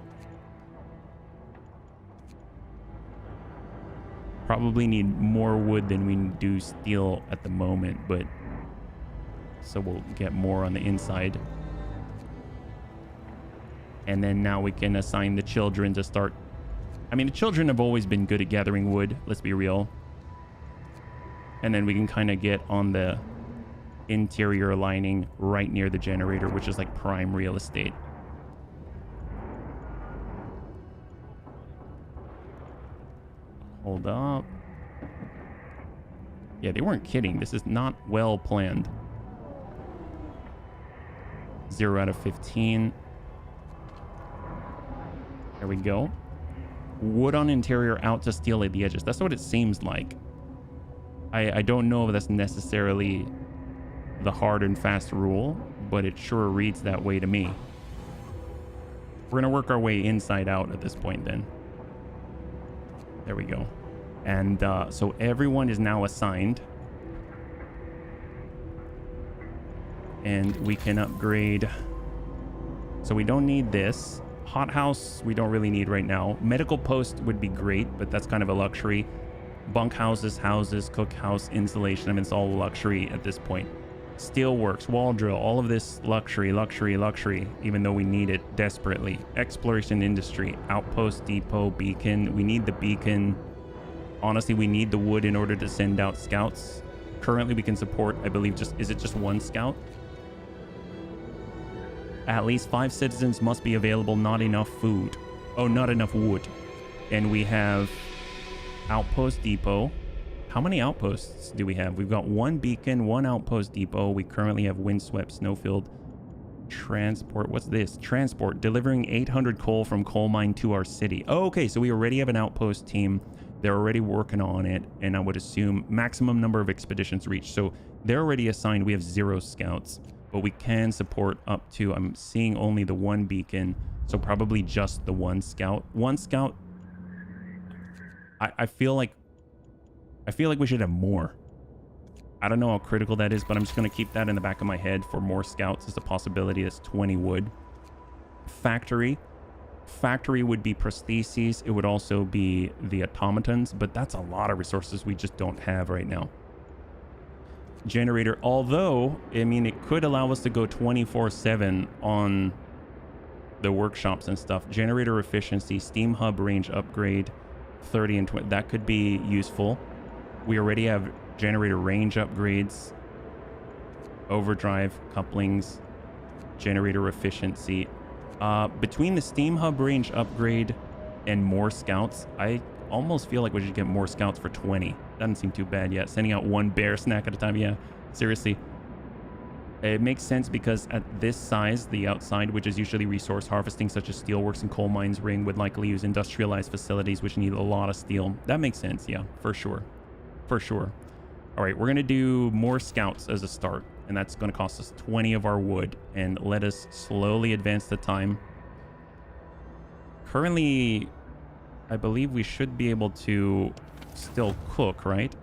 Probably need more wood than we do steel at the moment, but so we'll get more on the inside. And then now we can assign the children to start. I mean, the children have always been good at gathering wood, let's be real. And then we can kind of get on the interior lining right near the generator, which is like prime real estate. Hold up. Yeah, they weren't kidding. This is not well planned. 0 out of 15. There we go. Wood on interior out to steel at the edges. That's what it seems like. I don't know if that's necessarily the hard and fast rule, but it sure reads that way to me. We're gonna work our way inside out at this point then. There we go. And so everyone is now assigned. And we can upgrade. So we don't need this. Hothouse, we don't really need right now. Medical post would be great, but that's kind of a luxury. Bunk houses, cookhouse, insulation. I mean, it's all luxury at this point. Steelworks, wall drill, all of this luxury, even though we need it desperately. Exploration industry, outpost, depot, beacon. We need the beacon. Honestly, we need the wood in order to send out scouts. Currently, we can support, I believe, is it just one scout? At least 5 citizens must be available, not enough food. Oh, not enough wood. And we have outpost depot. How many outposts do we have? We've got 1 beacon, 1 outpost depot. We currently have windswept, snowfield, transport. What's this? Transport, delivering 800 coal from coal mine to our city. Oh, okay, so we already have an outpost team. They're already working on it, and I would assume maximum number of expeditions reached. So they're already assigned. We have 0 scouts, but we can support up to, I'm seeing only the 1 beacon, so probably just the 1 scout. 1 scout, I feel like we should have more. I don't know how critical that is, but I'm just going to keep that in the back of my head for more scouts as a possibility. That's 20 wood. Factory would be prostheses. It would also be the automatons, but that's a lot of resources we just don't have right now. Generator, although, I mean, it could allow us to go 24/7 on the workshops and stuff. Generator efficiency, steam hub range upgrade, 30 and 20. That could be useful. We already have generator range upgrades, overdrive, couplings, generator efficiency. Between the steam hub range upgrade and more scouts, I almost feel like we should get more scouts for 20. Doesn't seem too bad yet. Sending out 1 bear snack at a time. Yeah, seriously. It makes sense because at this size, the outside, which is usually resource harvesting, such as steelworks and coal mines, ring would likely use industrialized facilities, which need a lot of steel. That makes sense. Yeah, for sure. For sure. All right, we're going to do more scouts as a start, and that's going to cost us 20 of our wood, and let us slowly advance the time. Currently, I believe we should be able to still cook, right?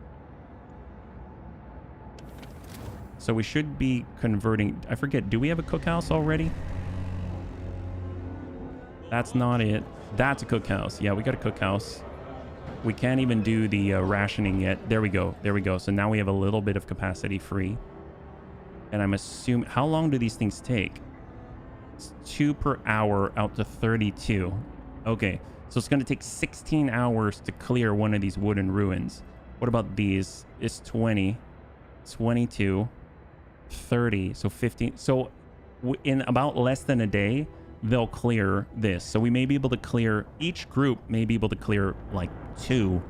So we should be converting. I forget, do we have a cookhouse already? That's not it. That's a cookhouse. Yeah, we got a cookhouse. We can't even do the rationing yet. There we go. There we go. So now we have a little bit of capacity free. And I'm assuming, how long do these things take? It's 2 per hour out to 32. Okay. So it's going to take 16 hours to clear one of these wooden ruins. What about these? It's 20, 22, 30, so 15. So in about less than a day, they'll clear this. So we may be able to clear, each group may be able to clear like 2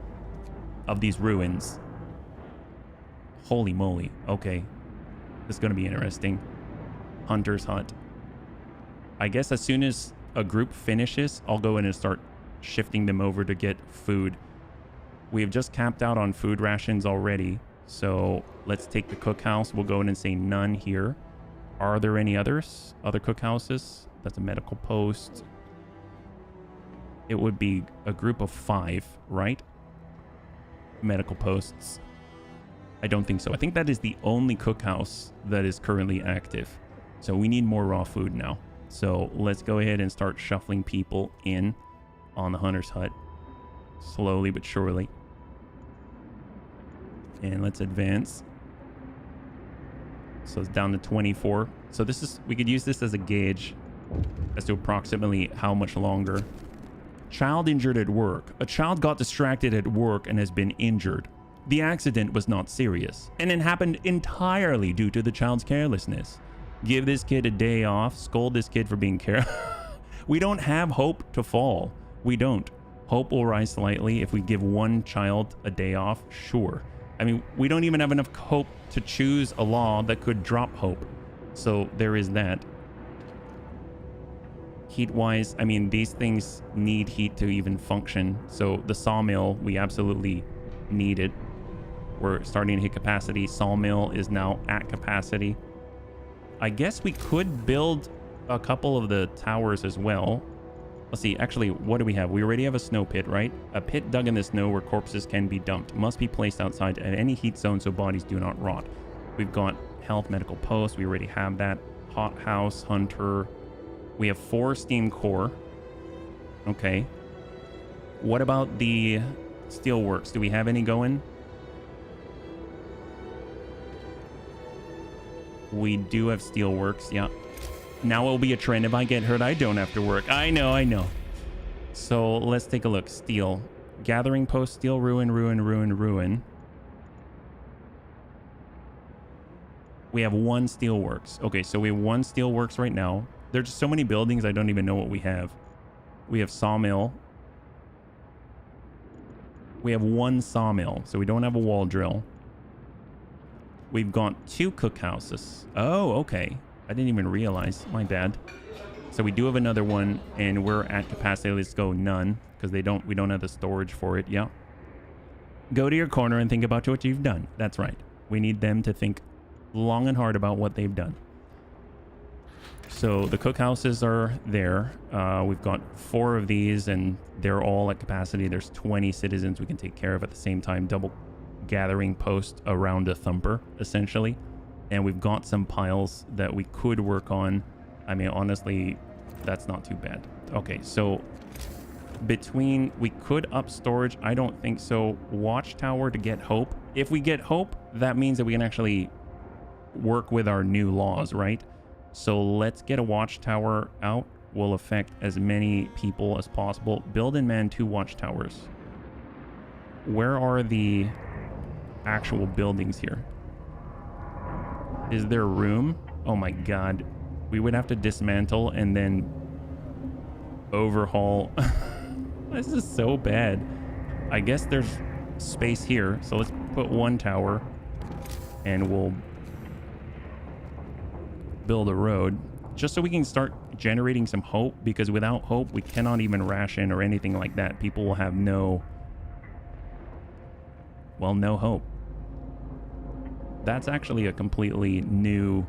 of these ruins. Holy moly. Okay. This is going to be interesting. Hunter's Hut. I guess as soon as a group finishes, I'll go in and start shifting them over to get food. We have just capped out on food rations already. So let's take the cookhouse. We'll go in and say none here. Are there any others? Other cookhouses? That's a medical post. It would be a group of 5, right? Medical posts. I don't think so. I think that is the only cookhouse that is currently active. So we need more raw food now. So let's go ahead and start shuffling people in on the hunter's hut. Slowly but surely. And let's advance. So it's down to 24. So this is, we could use this as a gauge as to approximately how much longer. Child injured at work. A child got distracted at work and has been injured. The accident was not serious, and it happened entirely due to the child's carelessness. Give this kid a day off, scold this kid for being careless. We don't have hope to fall. We don't. Hope will rise slightly if we give one child a day off, sure. I mean, we don't even have enough hope to choose a law that could drop hope. So there is that. Heat-wise, I mean, these things need heat to even function. So the sawmill, we absolutely need it. We're starting to hit capacity. Sawmill is now at capacity. I guess we could build a couple of the towers as well. Let's see, actually, what do we have? We already have a snow pit, right? A pit dug in the snow where corpses can be dumped. Must be placed outside at any heat zone so bodies do not rot. We've got health medical post. We already have that. Hot house, hunter. We have 4 steam core. Okay. What about the steelworks? Do we have any going? We do have steelworks, yeah. Now it'll be a trend. If I get hurt, I don't have to work. I know. So let's take a look. Steel. Gathering post, steel, ruin. We have 1 steelworks. Okay, so we have 1 steelworks right now. There's just so many buildings, I don't even know what we have. We have sawmill. We have 1 sawmill, so we don't have a wall drill. We've got 2 cookhouses. Oh, okay. I didn't even realize. My bad. So we do have another one, and we're at capacity. Let's go none, because we don't have the storage for it. Yeah. Go to your corner and think about what you've done. That's right. We need them to think long and hard about what they've done. So the cookhouses are there. We've got 4 of these, and they're all at capacity. There's 20 citizens we can take care of at the same time. Double gathering post around a thumper, essentially. And we've got some piles that we could work on. I mean, honestly, that's not too bad. Okay, so we could up storage. I don't think so. Watchtower to get hope. If we get hope, that means that we can actually work with our new laws, right? So let's get a watchtower out. Will affect as many people as possible. Build and man 2 watchtowers. Where are the actual buildings here? Is there room? Oh my god. We would have to dismantle and then overhaul. This is so bad. I guess there's space here. So let's put 1 tower and we'll build a road just so we can start generating some hope, because without hope we cannot even ration or anything like that. People will have no hope. That's actually a completely new...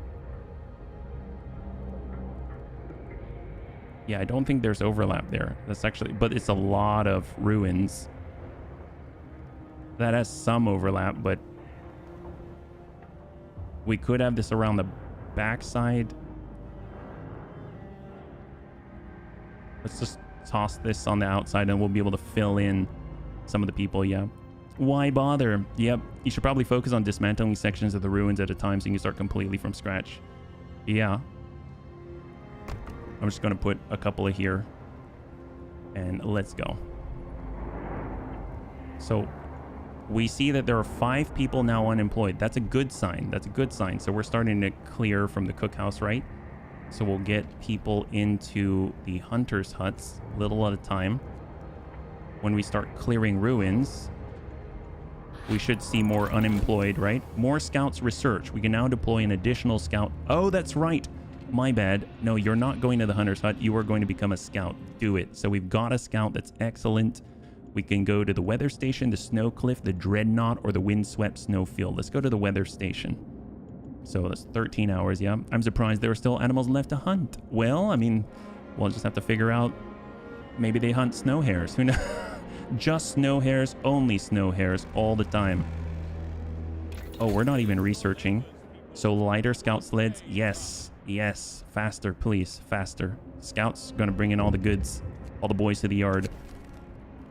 Yeah, I don't think there's overlap there. That's actually... But it's a lot of ruins. That has some overlap, but... We could have this around the backside. Let's just toss this on the outside and we'll be able to fill in some of the people, yeah. Why bother? Yep, you should probably focus on dismantling sections of the ruins at a time so you can start completely from scratch. Yeah. I'm just going to put a couple of here. And let's go. So, we see that there are 5 people now unemployed. That's a good sign. That's a good sign. So we're starting to clear from the cookhouse, right? So we'll get people into the hunters' huts, little at a time. When we start clearing ruins... We should see more unemployed, right? More scouts research. We can now deploy an additional scout. Oh, that's right. My bad. No, you're not going to the hunter's hut. You are going to become a scout. Do it. So we've got a scout. That's excellent. We can go to the weather station, the snow cliff, the dreadnought, or the windswept snowfield. Let's go to the weather station. So that's 13 hours, yeah. I'm surprised there are still animals left to hunt. Well, I mean, we'll just have to figure out. Maybe they hunt snow hares. Who knows? Just snow hares, only snow hares, all the time. Oh, we're not even researching. So lighter scout sleds, yes. Yes, faster, please, faster. Scouts gonna bring in all the goods, all the boys to the yard.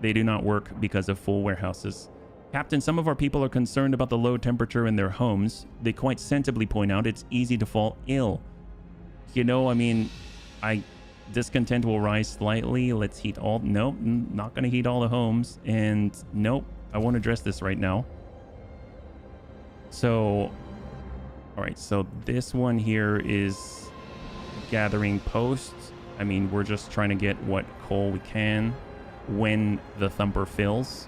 They do not work because of full warehouses. Captain, some of our people are concerned about the low temperature in their homes. They quite sensibly point out it's easy to fall ill. You know, I mean, discontent will rise slightly. Let's heat all... Nope, not going to heat all the homes. And nope, I won't address this right now. So, all right, so this one here is gathering posts. I mean, we're just trying to get what coal we can when the thumper fills.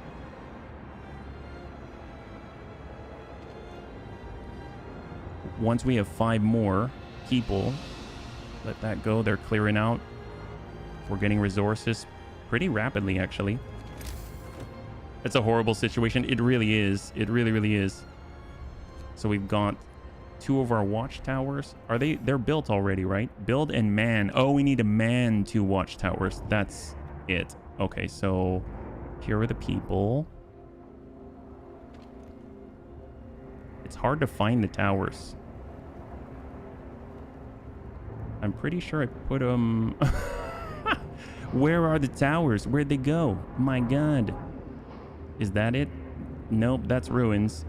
Once we have 5 more people, let that go. They're clearing out. We're getting resources pretty rapidly, actually. It's a horrible situation. It really is. It really, really is. So we've got 2 of our watchtowers. They're built already, right? Build and man. Oh, we need to man 2 watchtowers. That's it. Okay, so here are the people. It's hard to find the towers. I'm pretty sure I put them... Where are the towers? Where'd they go? My God. Is that it? Nope, that's ruins.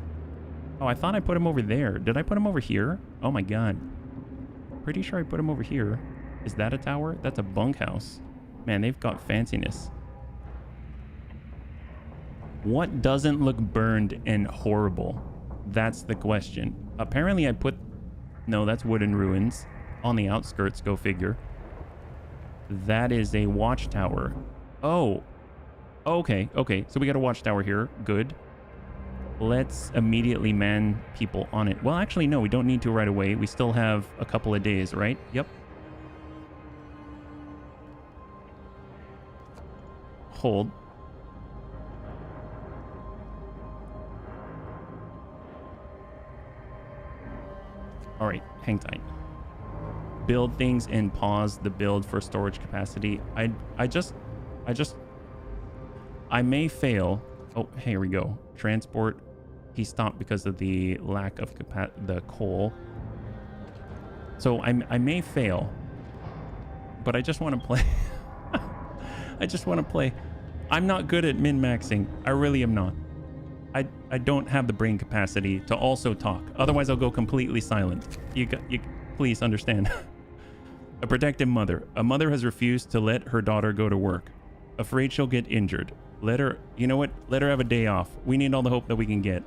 Oh, I thought I put them over there. Did I put them over here? Oh my God. Pretty sure I put them over here. Is that a tower? That's a bunkhouse. Man, they've got fanciness. What doesn't look burned and horrible? That's the question. Apparently I put... No, that's wooden ruins. On the outskirts, go figure. That is a watchtower. Oh. Okay, okay. So we got a watchtower here. Good. Let's immediately man people on it. Well, actually, no, we don't need to right away. We still have a couple of days, right? Yep. Hold. All right, hang tight. Build things and pause the build for storage capacity. I may fail. Oh, here we go. Transport. He stopped because of the lack of the coal. So I may fail, but I just want to play. I just want to play. I'm not good at min-maxing. I really am not. I don't have the brain capacity to also talk. Otherwise, I'll go completely silent. You please understand. A protective mother. A mother has refused to let her daughter go to work. Afraid she'll get injured. Let her, you know what? Let her have a day off. We need all the hope that we can get.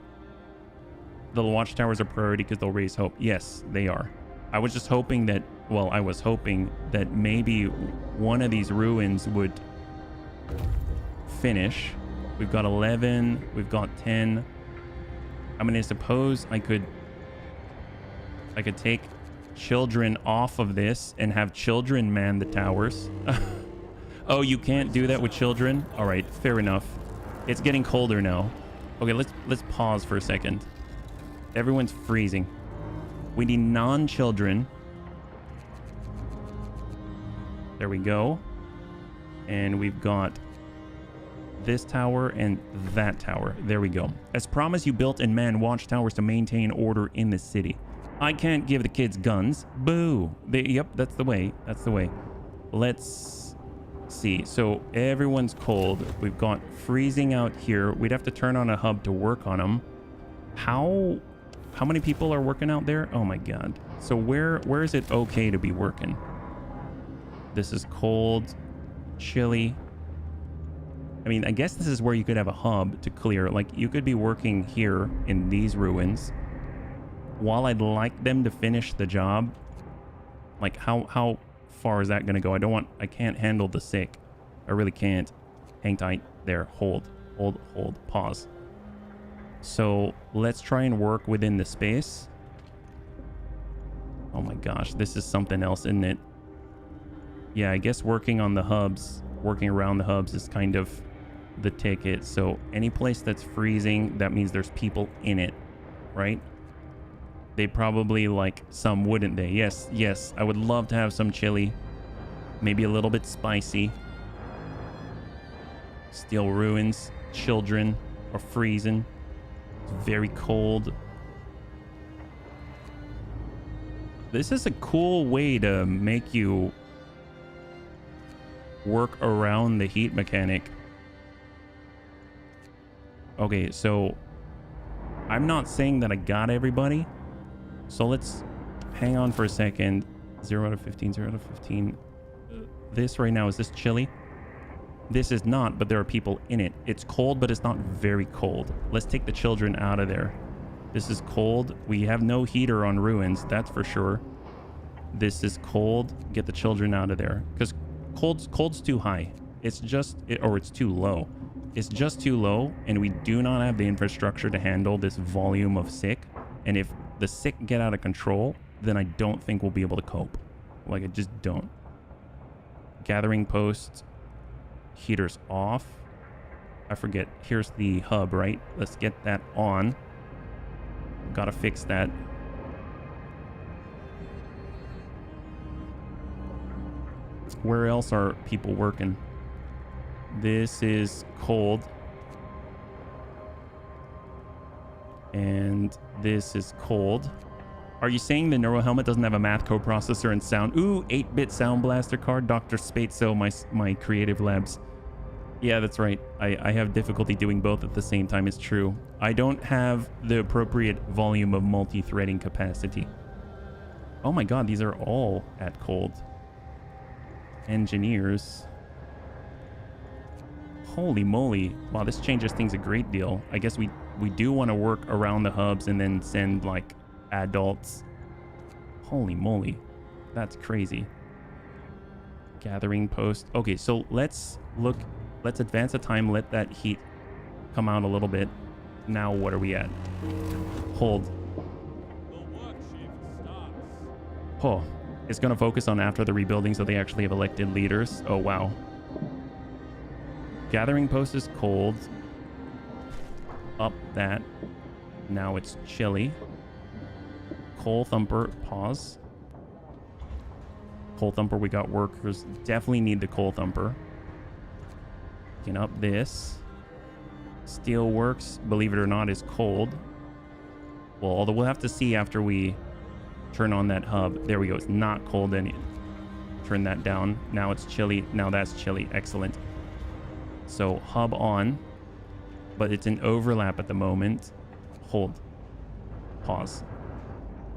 The watchtowers are priority because they'll raise hope. Yes, they are. I was just hoping that, well, I was hoping that maybe one of these ruins would finish. We've got 11. We've got 10. I mean, I suppose I could take children off of this and have children man the towers. Oh, you can't do that with children? All right, fair enough. It's getting colder now. Okay, let's pause for a second. Everyone's freezing. We need non-children. There we go. And we've got this tower and that tower. There we go. As promised, you built and manned watchtowers to maintain order in the city. I can't give the kids guns. Boo. Yep, that's the way. That's the way. Let's see. So everyone's cold. We've got freezing out here. We'd have to turn on a hub to work on them. How many people are working out there? Oh my God. So where is it okay to be working? This is cold, chilly. I mean, I guess this is where you could have a hub to clear. Like, you could be working here in these ruins. While I'd like them to finish the job, like, how far is that going to go? I can't handle the sick. I really can't. Hang tight there. Hold, pause. So let's try and work within the space. Oh my gosh, this is something else, isn't it? Yeah, I guess working on the hubs, working around the hubs is kind of the ticket. So any place that's freezing, that means there's people in it, right? They probably like some, wouldn't they? Yes, yes. I would love to have some chili. Maybe a little bit spicy. Steel ruins. Children are freezing. It's very cold. This is a cool way to make you work around the heat mechanic. Okay, so I'm not saying that I got everybody. So let's hang on for a second. 0 to 15, 0 to 15. This right now, is this chilly? This is not, but there are people in it. It's cold, but it's not very cold. Let's take the children out of there. This is cold. We have no heater on ruins, that's for sure. This is cold. Get the children out of there. Because cold's too high. It's just, or it's too low. It's just too low, and we do not have the infrastructure to handle this volume of sick. And if the sick get out of control, then I don't think we'll be able to cope. Like, I just don't. Gathering post. Heaters off. I forget. Here's the hub, right? Let's get that on. Gotta fix that. Where else are people working? This is cold. And this is cold. Are you saying the Neuro Helmet doesn't have a math coprocessor and sound? Ooh, 8-bit Sound Blaster card. Dr. Spateso, my creative labs. Yeah, that's right. I have difficulty doing both at the same time. It's true. I don't have the appropriate volume of multi-threading capacity. Oh my god, these are all at cold. Engineers. Holy moly. Wow, this changes things a great deal. I guess we do want to work around the hubs and then send like adults. Holy moly. That's crazy. Gathering post. Okay, so let's advance the time, let that heat come out a little bit. Now what are we at? Hold. The work shift starts. Oh, it's going to focus on after the rebuilding, so they actually have elected leaders. Oh, wow. Gathering post is cold. Up that. Now it's chilly. Coal thumper, pause. Coal thumper, we got workers. Definitely need the coal thumper. Can up this. Steel works, believe it or not, is cold. Well, although we'll have to see after we turn on that hub. There we go. It's not cold any. Turn that down. Now it's chilly. Now that's chilly. Excellent. So hub on, but it's an overlap at the moment. Hold. Pause.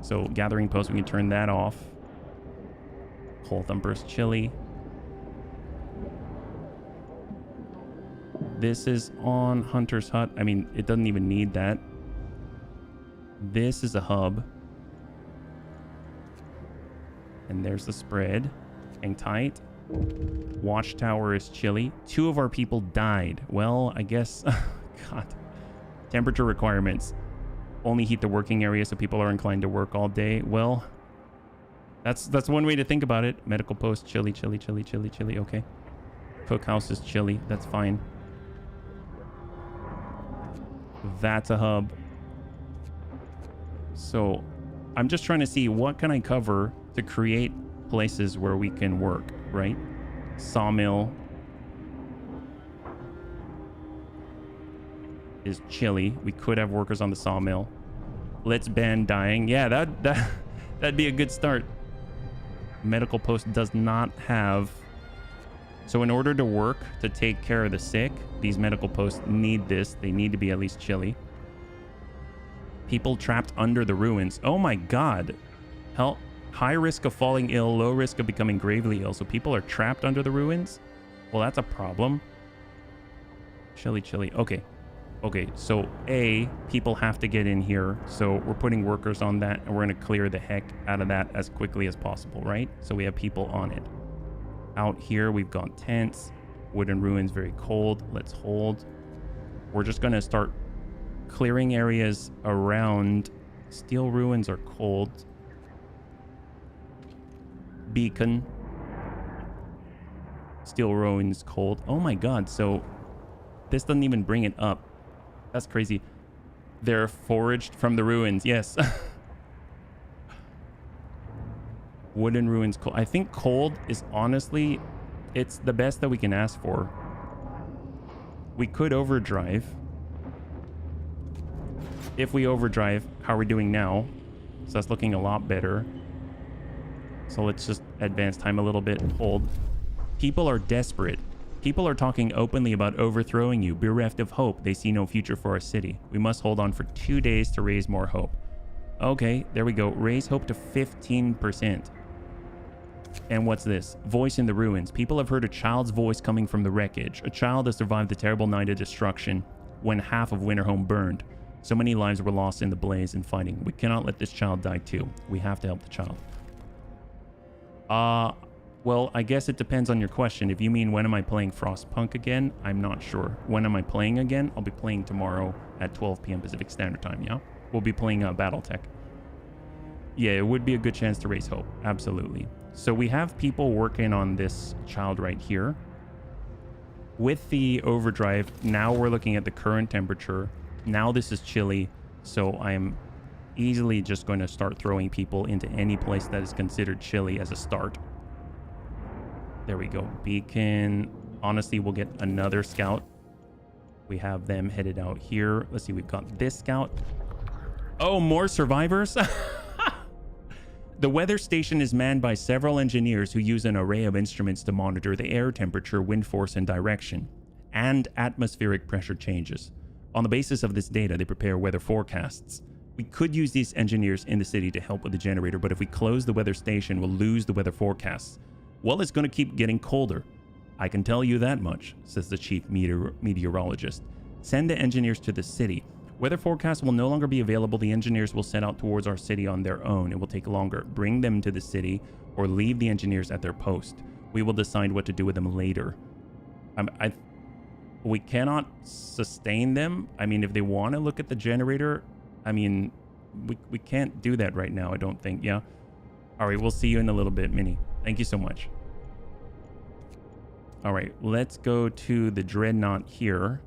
So gathering post, we can turn that off. Coal thumper's chilly. This is on Hunter's Hut. I mean, it doesn't even need that. This is a hub. And there's the spread. Hang tight. Watchtower is chilly. 2 of our people died. Well, I guess... God. Temperature requirements. Only heat the working area so people are inclined to work all day. Well, that's one way to think about it. Medical post, chilly, chilly, chilly, chilly, chilly. Okay. Cookhouse is chilly. That's fine. That's a hub. So I'm just trying to see what can I cover to create places where we can work, right? Sawmill is chilly. We could have workers on the sawmill. Let's ban dying. Yeah, that'd be a good start. Medical post does not have... So in order to work, to take care of the sick, these medical posts need this. They need to be at least chilly. People trapped under the ruins. Oh my god. Hell, high risk of falling ill, low risk of becoming gravely ill. So people are trapped under the ruins? Well, that's a problem. Chilly, chilly. Okay. Okay, so A, people have to get in here. So we're putting workers on that, and we're going to clear the heck out of that as quickly as possible, right? So we have people on it. Out here, we've got tents. Wooden ruins, very cold. Let's hold. We're just going to start clearing areas around. Steel ruins are cold. Beacon. Steel ruins cold. Oh my god, so this doesn't even bring it up. That's crazy. They're foraged from the ruins. Yes. Wooden ruins cold. I think cold is honestly, it's the best that we can ask for. We could overdrive. If we overdrive, how are we doing now? So that's looking a lot better. So let's just advance time a little bit. Hold. People are desperate. People are talking openly about overthrowing you. Bereft of hope, they see no future for our city. We must hold on for 2 days to raise more hope. Okay, there we go. Raise hope to 15%. And what's this? Voice in the ruins. People have heard a child's voice coming from the wreckage. A child has survived the terrible night of destruction when half of Winterhome burned. So many lives were lost in the blaze and fighting. We cannot let this child die too. We have to help the child. Well, I guess it depends on your question. If you mean when am I playing Frostpunk again, I'm not sure. When am I playing again? I'll be playing tomorrow at 12 p.m. Pacific Standard Time, yeah? We'll be playing Battletech. Yeah, it would be a good chance to raise hope. Absolutely. So we have people working on this child right here. With the overdrive, now we're looking at the current temperature. Now this is chilly, so I'm easily just going to start throwing people into any place that is considered chilly as a start. There we go. Beacon. Honestly, we'll get another scout. We have them headed out here. Let's see, we've got this scout. Oh, more survivors? The weather station is manned by several engineers who use an array of instruments to monitor the air temperature, wind force, and direction, and atmospheric pressure changes. On the basis of this data, they prepare weather forecasts. We could use these engineers in the city to help with the generator, but if we close the weather station, we'll lose the weather forecasts. Well, it's going to keep getting colder. I can tell you that much, says the chief meteorologist. Send the engineers to the city. Weather forecasts will no longer be available. The engineers will set out towards our city on their own. It will take longer. Bring them to the city or leave the engineers at their post. We will decide what to do with them later. We cannot sustain them. I mean, if they want to look at the generator, I mean, we can't do that right now, I don't think. Yeah. All right, we'll see you in a little bit, Minnie. Thank you so much. All right, let's go to the Dreadnought here,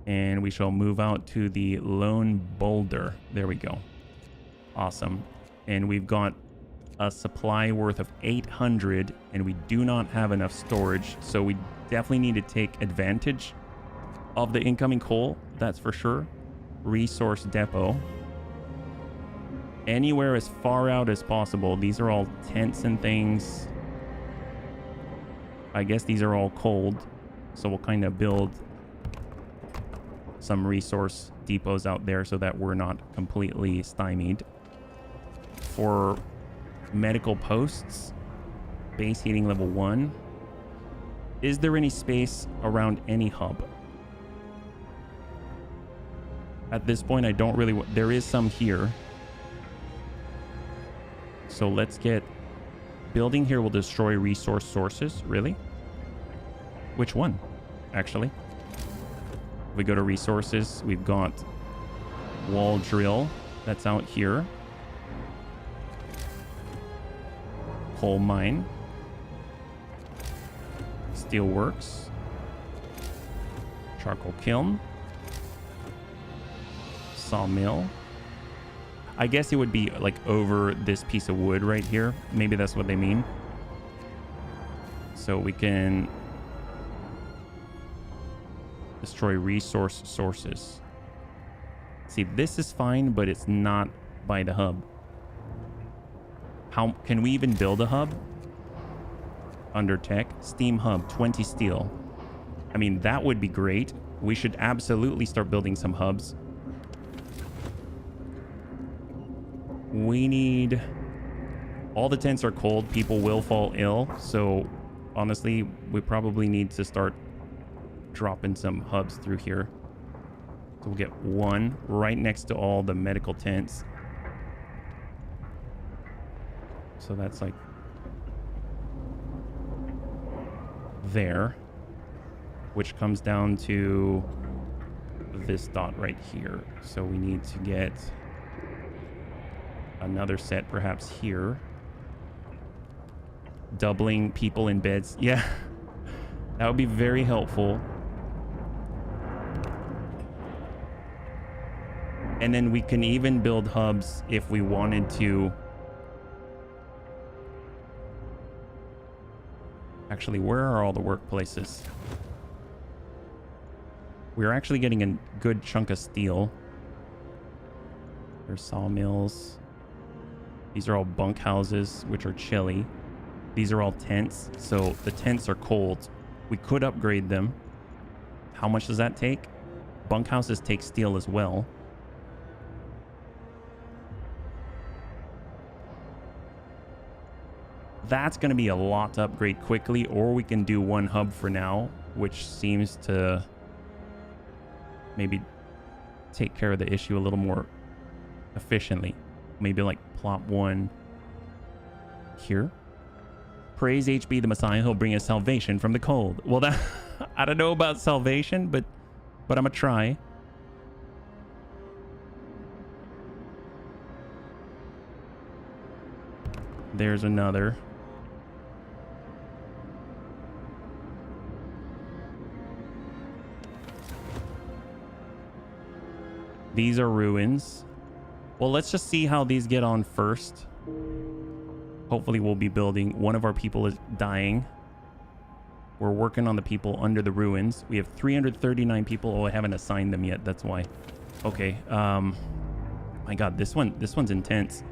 and we shall move out to the Lone Boulder. There we go. Awesome. And we've got a supply worth of 800, and we do not have enough storage, so we definitely need to take advantage of the incoming coal, that's for sure. Resource depot. Anywhere as far out as possible. These are all tents and things. I guess these are all cold, so we'll kind of build some resource depots out there so that we're not completely stymied. For medical posts, base heating level 1. Is there any space around any hub? At this point, I don't really... There is some here. So let's get... Building here will destroy resource sources. Really? Which one, actually? If we go to resources, we've got wall drill. That's out here. Coal mine. Steel works. Charcoal kiln. Sawmill. I guess it would be like over this piece of wood right here. Maybe that's what they mean. So we can destroy resource sources. See, this is fine, but it's not by the hub. How can we even build a hub? Under tech, steam hub, 20 steel. I mean, that would be great. We should absolutely start building some hubs. We need... All the tents are cold. People will fall ill. So, honestly, we probably need to start dropping some hubs through here. So we'll get one right next to all the medical tents. So that's like... there. Which comes down to this dot right here. So we need to get... another set perhaps here. Doubling people in beds. Yeah. That would be very helpful. And then we can even build hubs if we wanted to Actually, where are all the workplaces? We're actually getting a good chunk of steel. There's sawmills. These are all bunkhouses, which are chilly. These are all tents, so the tents are cold. We could upgrade them. How much does that take? Bunkhouses take steel as well. That's going to be a lot to upgrade quickly, or we can do one hub for now, which seems to maybe take care of the issue a little more efficiently. Maybe like plot one here. Praise HB the Messiah, he'll bring us salvation from the cold. Well, that I don't know about salvation, but I'm gonna try. There's another. These are ruins. Well, let's just see how these get on first. Hopefully we'll be building. One of our people is dying. We're working on the people under the ruins. We have 339 people. Oh, I haven't assigned them yet. That's why. Okay. My God, this one's intense.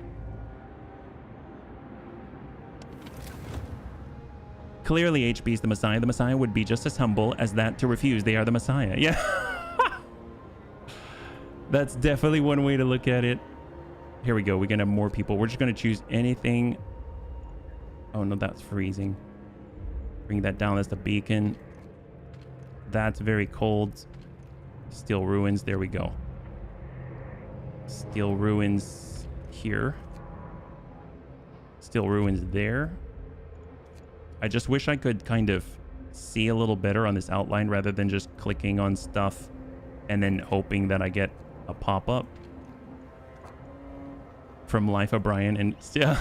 Clearly, HB's the Messiah. The Messiah would be just as humble as that to refuse they are the Messiah. Yeah. That's definitely one way to look at it. Here we go. We're going to have more people. We're just going to choose anything. Oh, no, that's freezing. Bring that down. That's the beacon. That's very cold. Steel ruins. There we go. Steel ruins here. Steel ruins there. I just wish I could kind of see a little better on this outline rather than just clicking on stuff and then hoping that I get a pop-up from Life of Brian. And still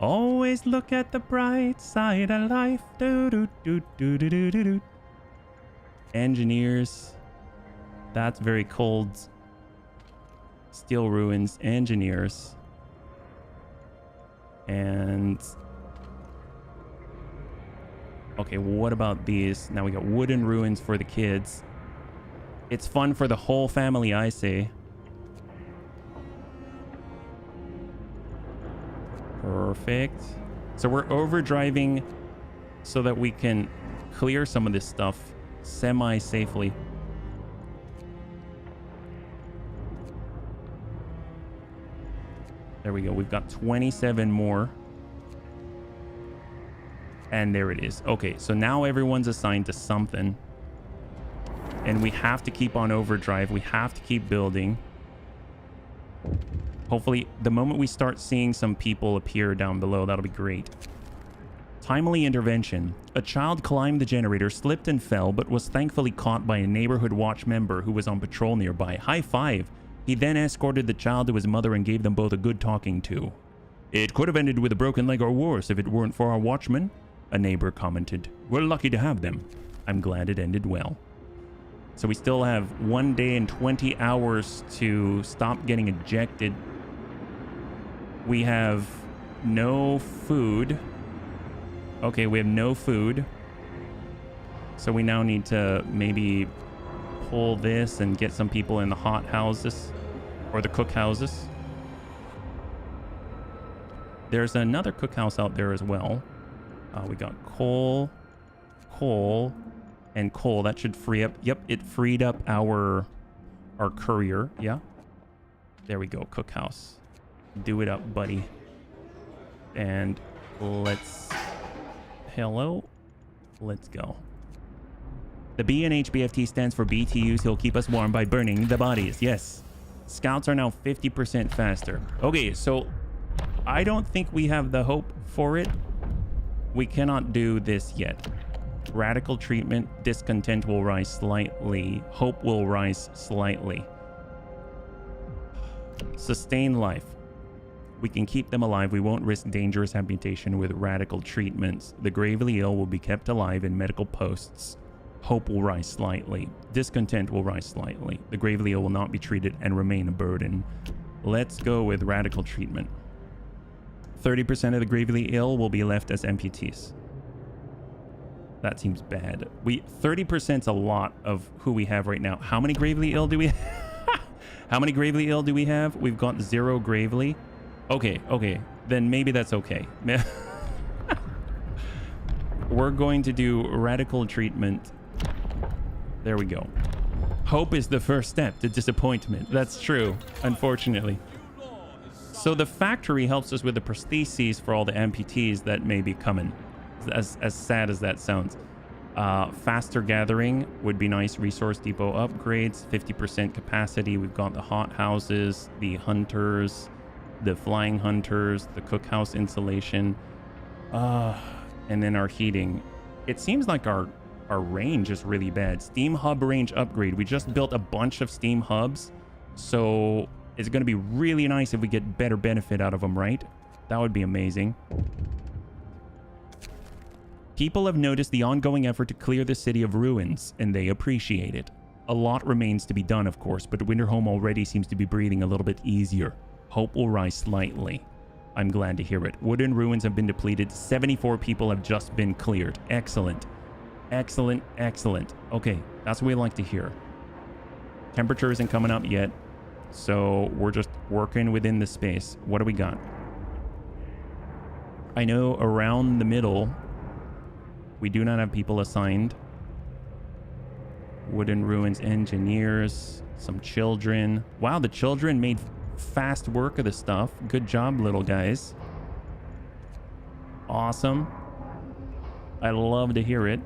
always look at the bright side of life. Do, do, do, do, do, do, do, do. Engineers. That's very cold. Steel ruins. Engineers. And okay, what about these? Now we got wooden ruins for the kids. It's fun for the whole family, I say. Perfect. So we're overdriving so that we can clear some of this stuff semi-safely. There we go. We've got 27 more. And there it is. Okay, so now everyone's assigned to something. And we have to keep on overdrive. We have to keep building. Hopefully, the moment we start seeing some people appear down below, that'll be great. Timely intervention. A child climbed the generator, slipped and fell, but was thankfully caught by a neighborhood watch member who was on patrol nearby. High five. He then escorted the child to his mother and gave them both a good talking to. It could have ended with a broken leg or worse if it weren't for our watchmen, a neighbor commented. We're lucky to have them. I'm glad it ended well. So we still have 1 day and 20 hours to stop getting ejected. We have no food. Okay, we have no food. So we now need to maybe pull this and get some people in the hot houses or the cook houses. There's another cookhouse out there as well. We got coal, and coal. That should free up. Yep, it freed up our courier. Yeah. There we go. Cookhouse. Do it up, buddy. And let's... Hello? Let's go. The B in HBFT stands for BTUs. He'll keep us warm by burning the bodies. Yes. Scouts are now 50% faster. Okay, so I don't think we have the hope for it. We cannot do this yet. Radical treatment, discontent will rise slightly. Hope will rise slightly. Sustain life. We can keep them alive. We won't risk dangerous amputation with radical treatments. The gravely ill will be kept alive in medical posts. Hope will rise slightly. Discontent will rise slightly. The gravely ill will not be treated and remain a burden. Let's go with radical treatment. 30% of the gravely ill will be left as amputees. That seems bad. 30%'s a lot of who we have right now. How many gravely ill do we How many gravely ill do we have? We've got 0 gravely. Okay, okay. Then maybe that's okay. We're going to do radical treatment. There we go. Hope is the first step to disappointment. That's true, unfortunately. So the factory helps us with the prostheses for all the amputees that may be coming. As sad as that sounds. Faster gathering would be nice. Resource depot upgrades, 50% capacity. We've got the hot houses, the hunters, the flying hunters, the cookhouse insulation, and then our heating. It seems like our range is really bad. Steam hub range upgrade. We just built a bunch of steam hubs, so it's going to be really nice if we get better benefit out of them, right? That would be amazing. People have noticed the ongoing effort to clear the city of ruins, and they appreciate it. A lot remains to be done, of course, but Winterhome already seems to be breathing a little bit easier. Hope will rise slightly. I'm glad to hear it. Wooden ruins have been depleted. 74 people have just been cleared. Excellent. Excellent, excellent. Okay, that's what we like to hear. Temperature isn't coming up yet, so we're just working within the space. What do we got? I know around the middle, we do not have people assigned. Wooden ruins engineers, some children. Wow, the children made fast work of the stuff. Good job, little guys. Awesome. I love to hear it.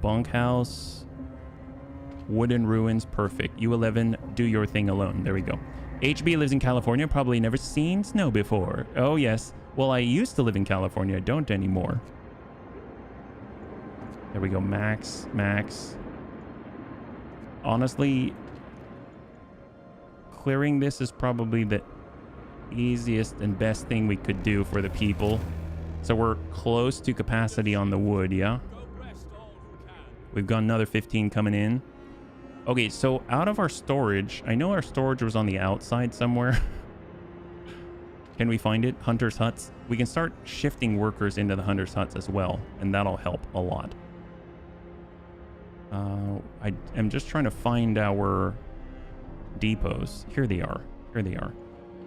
Bunkhouse. Wooden ruins, perfect. U11, do your thing alone. There we go. HB lives in California, probably never seen snow before. Oh, yes. Well, I used to live in California. I don't anymore. There we go. Max. Honestly, clearing this is probably the easiest and best thing we could do for the people. So we're close to capacity on the wood, yeah? We've got another 15 coming in. Okay, so out of our storage, I know our storage was on the outside somewhere. Can we find it? Hunter's huts. We can start shifting workers into the hunter's huts as well, and that'll help a lot. I am just trying to find our depots. Here they are. Here they are.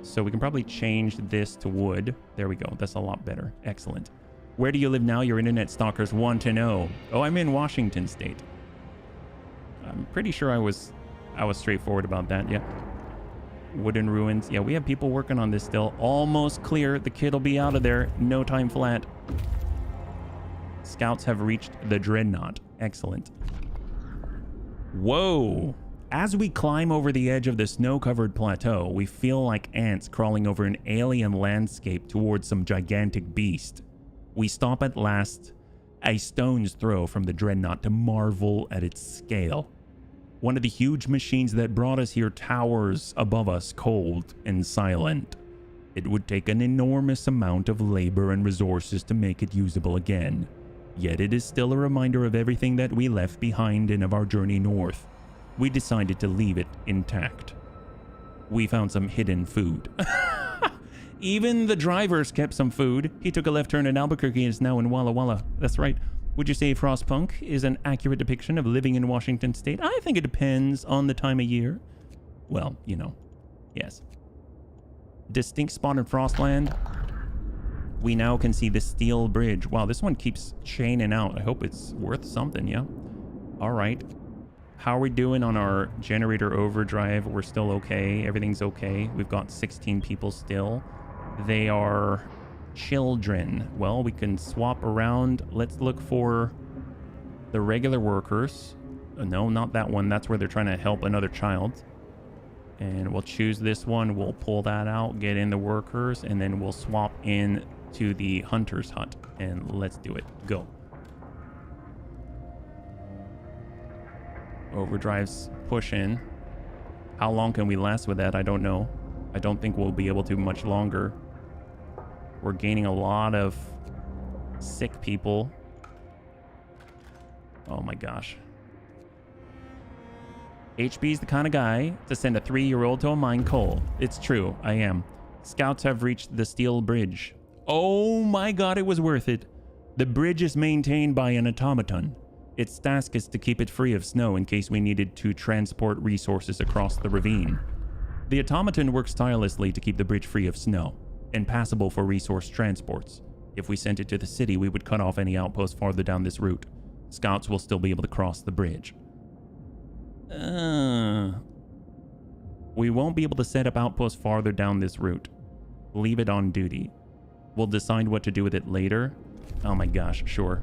So we can probably change this to wood. There we go. That's a lot better. Excellent. Where do you live now? Your internet stalkers want to know. Oh, I'm in Washington State. I'm pretty sure I was straightforward about that. Yeah. Wooden ruins. Yeah, we have people working on this still. Almost clear. The kid will be out of there. No time flat. Scouts have reached the dreadnought. Excellent. Whoa. As we climb over the edge of the snow-covered plateau, we feel like ants crawling over an alien landscape towards some gigantic beast. We stop at last, a stone's throw from the dreadnought, to marvel at its scale. One of the huge machines that brought us here towers above us, cold and silent. It would take an enormous amount of labor and resources to make it usable again. Yet it is still a reminder of everything that we left behind and of our journey north. We decided to leave it intact. We found some hidden food. Even the drivers kept some food. He took a left turn in Albuquerque and is now in Walla Walla. That's right. Would you say Frostpunk is an accurate depiction of living in Washington State? I think it depends on the time of year. Well, you know, yes. Distinct spot in Frostland. We now can see the steel bridge. Wow, this one keeps chaining out. I hope it's worth something, yeah? All right. How are we doing on our generator overdrive? We're still okay. Everything's okay. We've got 16 people still. They are children. Well, we can swap around. Let's look for the regular workers. No, not that one. That's where they're trying to help another child. And we'll choose this one. We'll pull that out, get in the workers, and then we'll swap in to the hunter's hut. And let's do it. Go. Overdrive's pushing. How long can we last with that? I don't know. I don't think we'll be able to much longer. We're gaining a lot of sick people. Oh my gosh. HB's the kind of guy to send a 3-year-old to a mine coal. It's true, I am. Scouts have reached the steel bridge. Oh my god, it was worth it. The bridge is maintained by an automaton. Its task is to keep it free of snow in case we needed to transport resources across the ravine. The automaton works tirelessly to keep the bridge free of snow and passable for resource transports. If we sent it to the city, we would cut off any outposts farther down this route. Scouts will still be able to cross the bridge. We won't be able to set up outposts farther down this route. Leave it on duty. We'll decide what to do with it later. Oh my gosh, sure.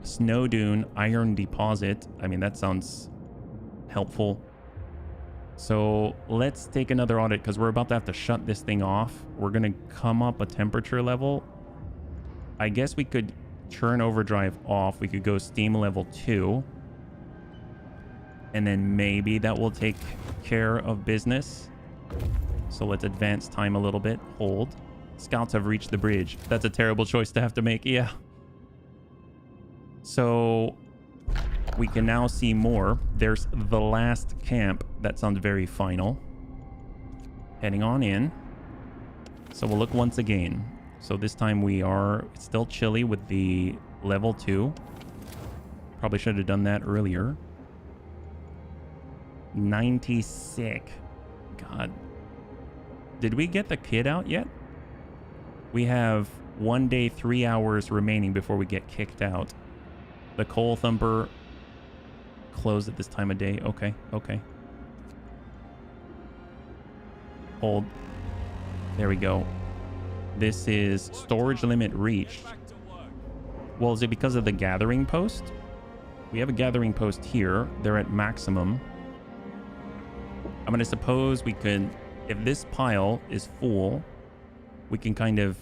Snow dune, iron deposit. I mean, that sounds helpful. So let's take another audit because we're about to have to shut this thing off. We're going to come up a temperature level. I guess we could turn overdrive off. We could go steam level 2. And then maybe that will take care of business. So let's advance time a little bit. Hold. Scouts have reached the bridge. That's a terrible choice to have to make. Yeah. So we can now see more. There's the last camp. That sounds very final. Heading on in. So we'll look once again. So this time it's still chilly with the level 2. Probably should have done that earlier. 90 sick. God. Did we get the kid out yet? We have 1 day, 3 hours remaining before we get kicked out. The coal thumper closed at this time of day. Okay. Hold. There we go. This is storage limit reached. Well, is it because of the gathering post? We have a gathering post here. They're at maximum. I'm going to suppose we could, if this pile is full, we can kind of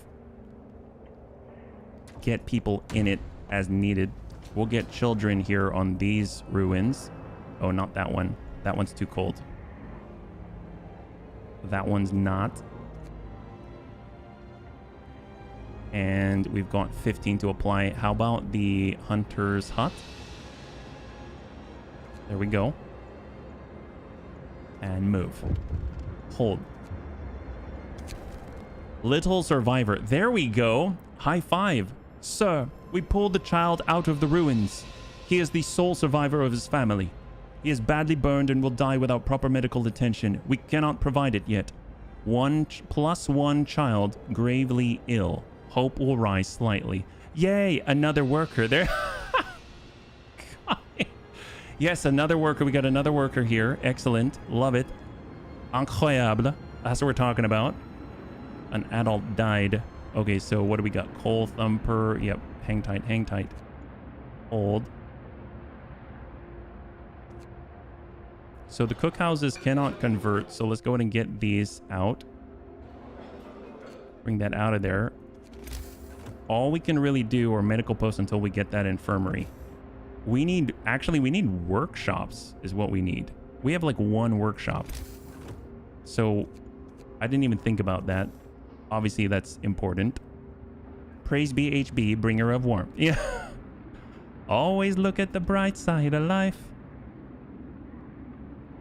get people in it as needed. We'll get children here on these ruins. Oh, not that one. That one's too cold. That one's not. And we've got 15 to apply. How about the hunter's hut? There we go. And move. Hold. Little survivor. There we go. High five. Sir, we pulled the child out of the ruins. He is the sole survivor of his family. He is badly burned and will die without proper medical attention. We cannot provide it yet. +1 child gravely ill. Hope will rise slightly. Yay, another worker there. Yes, another worker. We got another worker here. Excellent. Love it. Incroyable. That's what we're talking about. An adult died. Okay, so what do we got? Coal thumper. Yep. Hang tight. Hold. So the cookhouses cannot convert. So let's go ahead and get these out. Bring that out of there. All we can really do are medical posts until we get that infirmary. We need workshops is what we need. We have like 1 workshop. So I didn't even think about that. Obviously that's important. Praise be HB, bringer of warmth. Yeah. Always look at the bright side of life.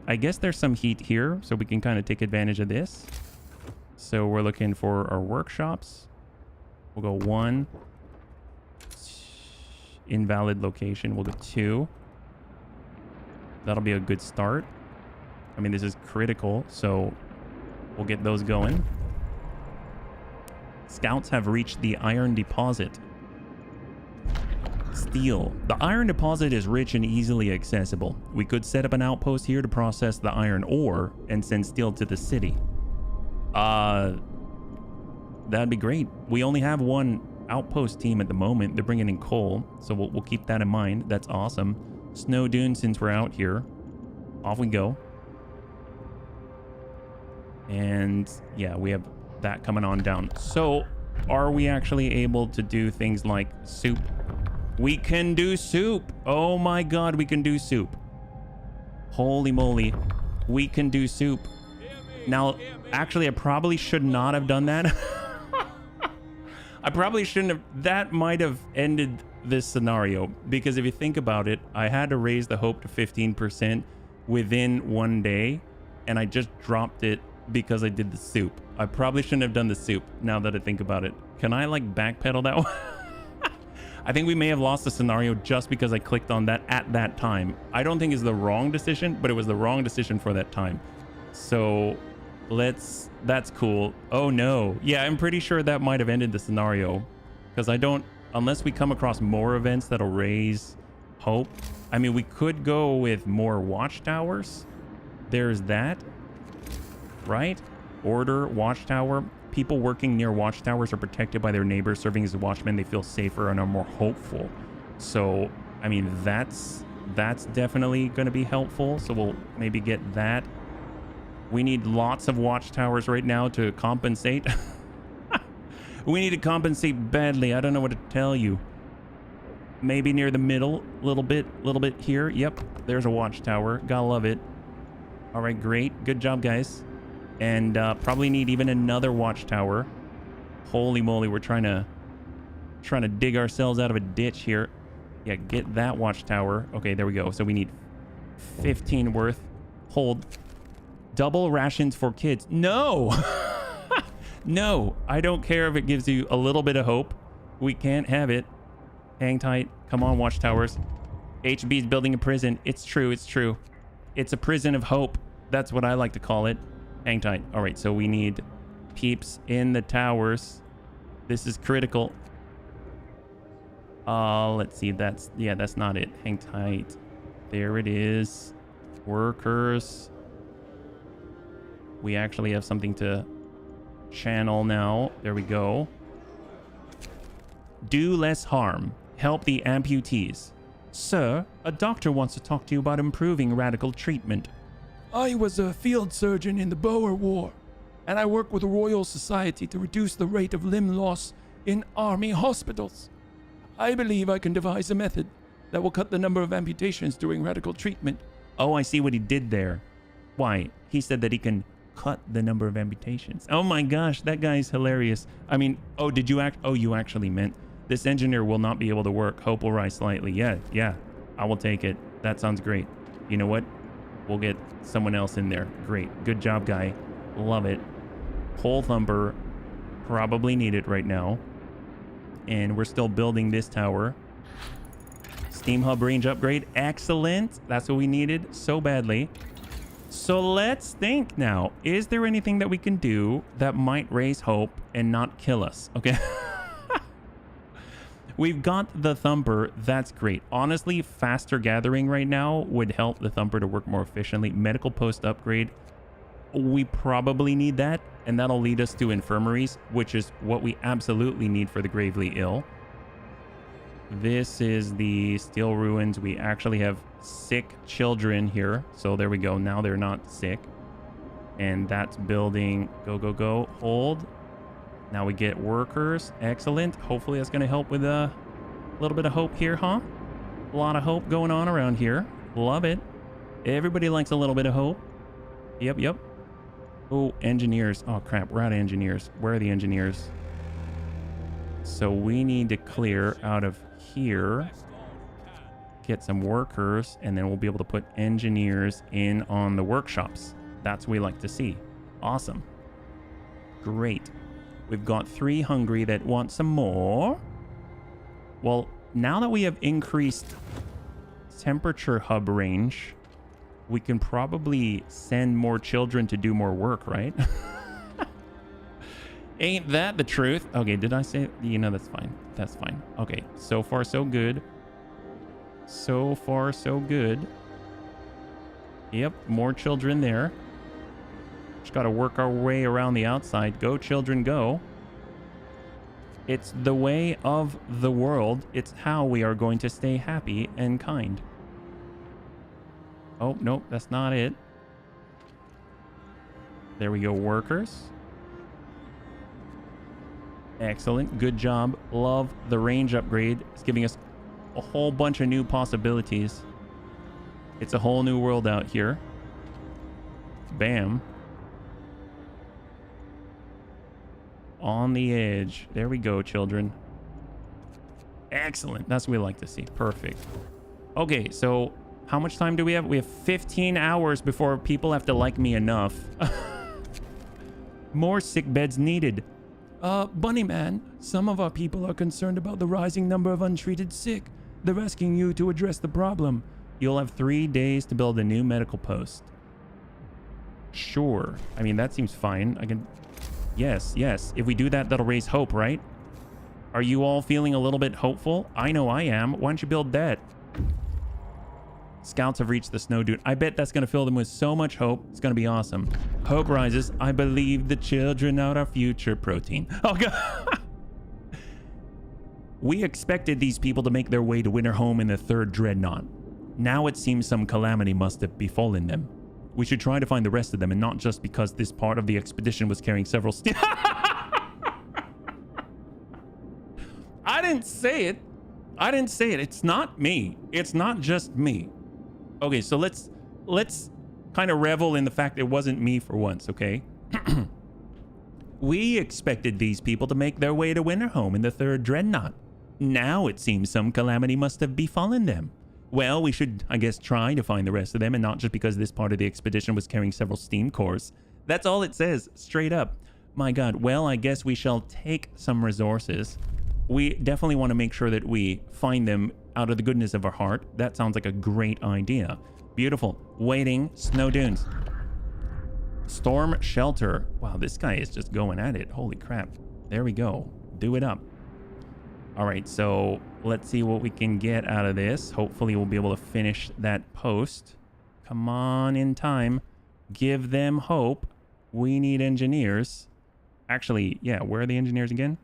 I guess there's some heat here, so we can kind of take advantage of this. So we're looking for our workshops. We'll go 1. Invalid location. We'll go 2. That'll be a good start. I mean, this is critical, so we'll get those going. Scouts have reached the iron deposit. Steel. The iron deposit is rich and easily accessible. We could set up an outpost here to process the iron ore and send steel to the city. That'd be great. We only have 1 outpost team at the moment. They're bringing in coal, so we'll keep that in mind. That's awesome. Snow dune, since we're out here. Off we go. And yeah, we have that coming on down. So are we actually able to do things like soup? We can do soup. Oh my god, we can do soup. Holy moly, we can do soup. Now actually, I probably should not have done that. I probably shouldn't have. That might have ended this scenario, because if you think about it, I had to raise the hope to 15% within 1 day, and I just dropped it because I did the soup. I probably shouldn't have done the soup, now that I think about it. Can I like backpedal that one? I think we may have lost the scenario just because I clicked on that at that time. I don't think it's the wrong decision, but it was the wrong decision for that time. So that's cool. Oh no. Yeah, I'm pretty sure that might have ended the scenario, because unless we come across more events that'll raise hope. I mean, we could go with more watchtowers. There's that, right? Order, watchtower. People working near watchtowers are protected by their neighbors serving as watchmen. They feel safer and are more hopeful. So, I mean, that's definitely going to be helpful. So we'll maybe get that. We need lots of watchtowers right now to compensate. We need to compensate badly. I don't know what to tell you. Maybe near the middle, little bit here. Yep, there's a watchtower. Gotta love it. All right, great. Good job, guys. And probably need even another watchtower. Holy moly, we're trying to dig ourselves out of a ditch here. Yeah, get that watchtower. Okay, there we go. So we need 15 worth. Hold. Double rations for kids. No! No, I don't care if it gives you a little bit of hope. We can't have it. Hang tight. Come on, watchtowers. HB's building a prison. It's true, it's true. It's a prison of hope. That's what I like to call it. Hang tight. All right, so we need peeps in the towers. This is critical. Let's see. That's not it. Hang tight. There it is. Workers. We actually have something to channel now. There we go. Do less harm. Help the amputees. Sir, a doctor wants to talk to you about improving radical treatment. I was a field surgeon in the Boer War, and I work with the Royal Society to reduce the rate of limb loss in army hospitals. I believe I can devise a method that will cut the number of amputations during radical treatment. Oh, I see what he did there. Why? He said that he can cut the number of amputations. Oh my gosh, that guy's hilarious. I mean, oh, you actually meant this engineer will not be able to work. Hope will rise slightly. Yeah, I will take it. That sounds great. You know what? We'll get someone else in there. Great. Good job, guy. Love it. Pole thumper. Probably needed right now. And we're still building this tower. Steam hub range upgrade. Excellent. That's what we needed so badly. So let's think now. Is there anything that we can do that might raise hope and not kill us? Okay. We've got the thumper. That's great. Honestly, faster gathering right now would help the thumper to work more efficiently. Medical post upgrade. We probably need that, and that'll lead us to infirmaries, which is what we absolutely need for the gravely ill. This is the steel ruins. We actually have sick children here. So there we go. Now they're not sick. And that's building. Go. Hold. Now we get workers. Excellent. Hopefully that's going to help with a little bit of hope here, huh? A lot of hope going on around here. Love it. Everybody likes a little bit of hope. Yep. Oh, engineers. Oh, crap. We're out of engineers. Where are the engineers? So we need to clear out of here. Get some workers, and then we'll be able to put engineers in on the workshops. That's what we like to see. Awesome. Great. We've got 3 hungry that want some more. Well, now that we have increased temperature hub range, we can probably send more children to do more work, right? Ain't that the truth? Okay, did I say... You know, that's fine. That's fine. Okay, so far so good. So far so good. Yep, more children there. Just got to work our way around the outside. Go, children, go. It's the way of the world. It's how we are going to stay happy and kind. Oh, nope, that's not it. There we go, workers. Excellent. Good job. Love the range upgrade. It's giving us a whole bunch of new possibilities. It's a whole new world out here. Bam. On the edge. There we go, children. Excellent. That's what we like to see. Perfect. Okay, so how much time do we have? We have 15 hours before people have to like me enough. More sick beds needed. Bunny Man, some of our people are concerned about the rising number of untreated sick. They're asking you to address the problem. You'll have 3 days to build a new medical post. Sure. I mean, that seems fine. I can... Yes, yes. If we do that, that'll raise hope, right? Are you all feeling a little bit hopeful? I know I am. Why don't you build that? Scouts have reached the snow dune. I bet that's going to fill them with so much hope. It's going to be awesome. Hope rises. I believe the children are our future. Protein. Oh, God. We expected these people to make their way to Winterhome in the 3rd Dreadnought. Now it seems some calamity must have befallen them. We should try to find the rest of them, and not just because this part of the expedition was carrying several I didn't say it. I didn't say it. It's not me. It's not just me. Okay, so let's kind of revel in the fact it wasn't me for once, okay? We expected these people to make their way to Winterhome in the 3rd Dreadnought. Now it seems some calamity must have befallen them. Well, we should, I guess, try to find the rest of them, and not just because this part of the expedition was carrying several steam cores. That's all it says, straight up. My God, well, I guess we shall take some resources. We definitely want to make sure that we find them out of the goodness of our heart. That sounds like a great idea. Beautiful. Waiting. Snow dunes. Storm shelter. Wow, this guy is just going at it. Holy crap. There we go. Do it up. All right, so let's see what we can get out of this. Hopefully we'll be able to finish that post. Come on, in time. Give them hope. We need engineers. Actually, yeah, where are the engineers again?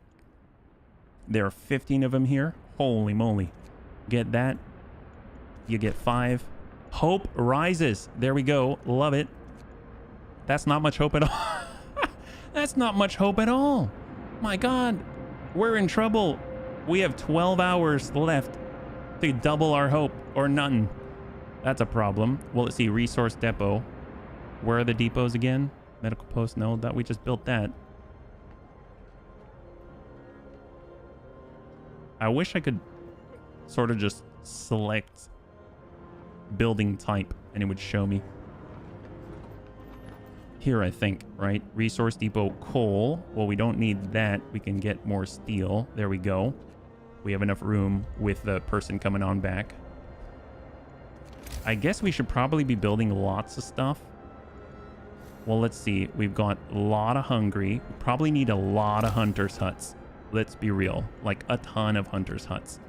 There are 15 of them here. Holy moly. Get that. You get 5. Hope rises. There we go. Love it. That's not much hope at all. That's not much hope at all. My God. We're in trouble. We have 12 hours left to double our hope, or nothing. That's a problem. Well, let's see. Resource depot. Where are the depots again? Medical post. No, that we just built that. I wish I could sort of just select building type and it would show me. Here, I think, right? Resource depot coal. Well, we don't need that. We can get more steel. There we go. We have enough room with the person coming on back. I guess we should probably be building lots of stuff. Well, let's see. We've got a lot of hungry. We probably need a lot of hunters' huts. Let's be real. Like a ton of hunters' huts.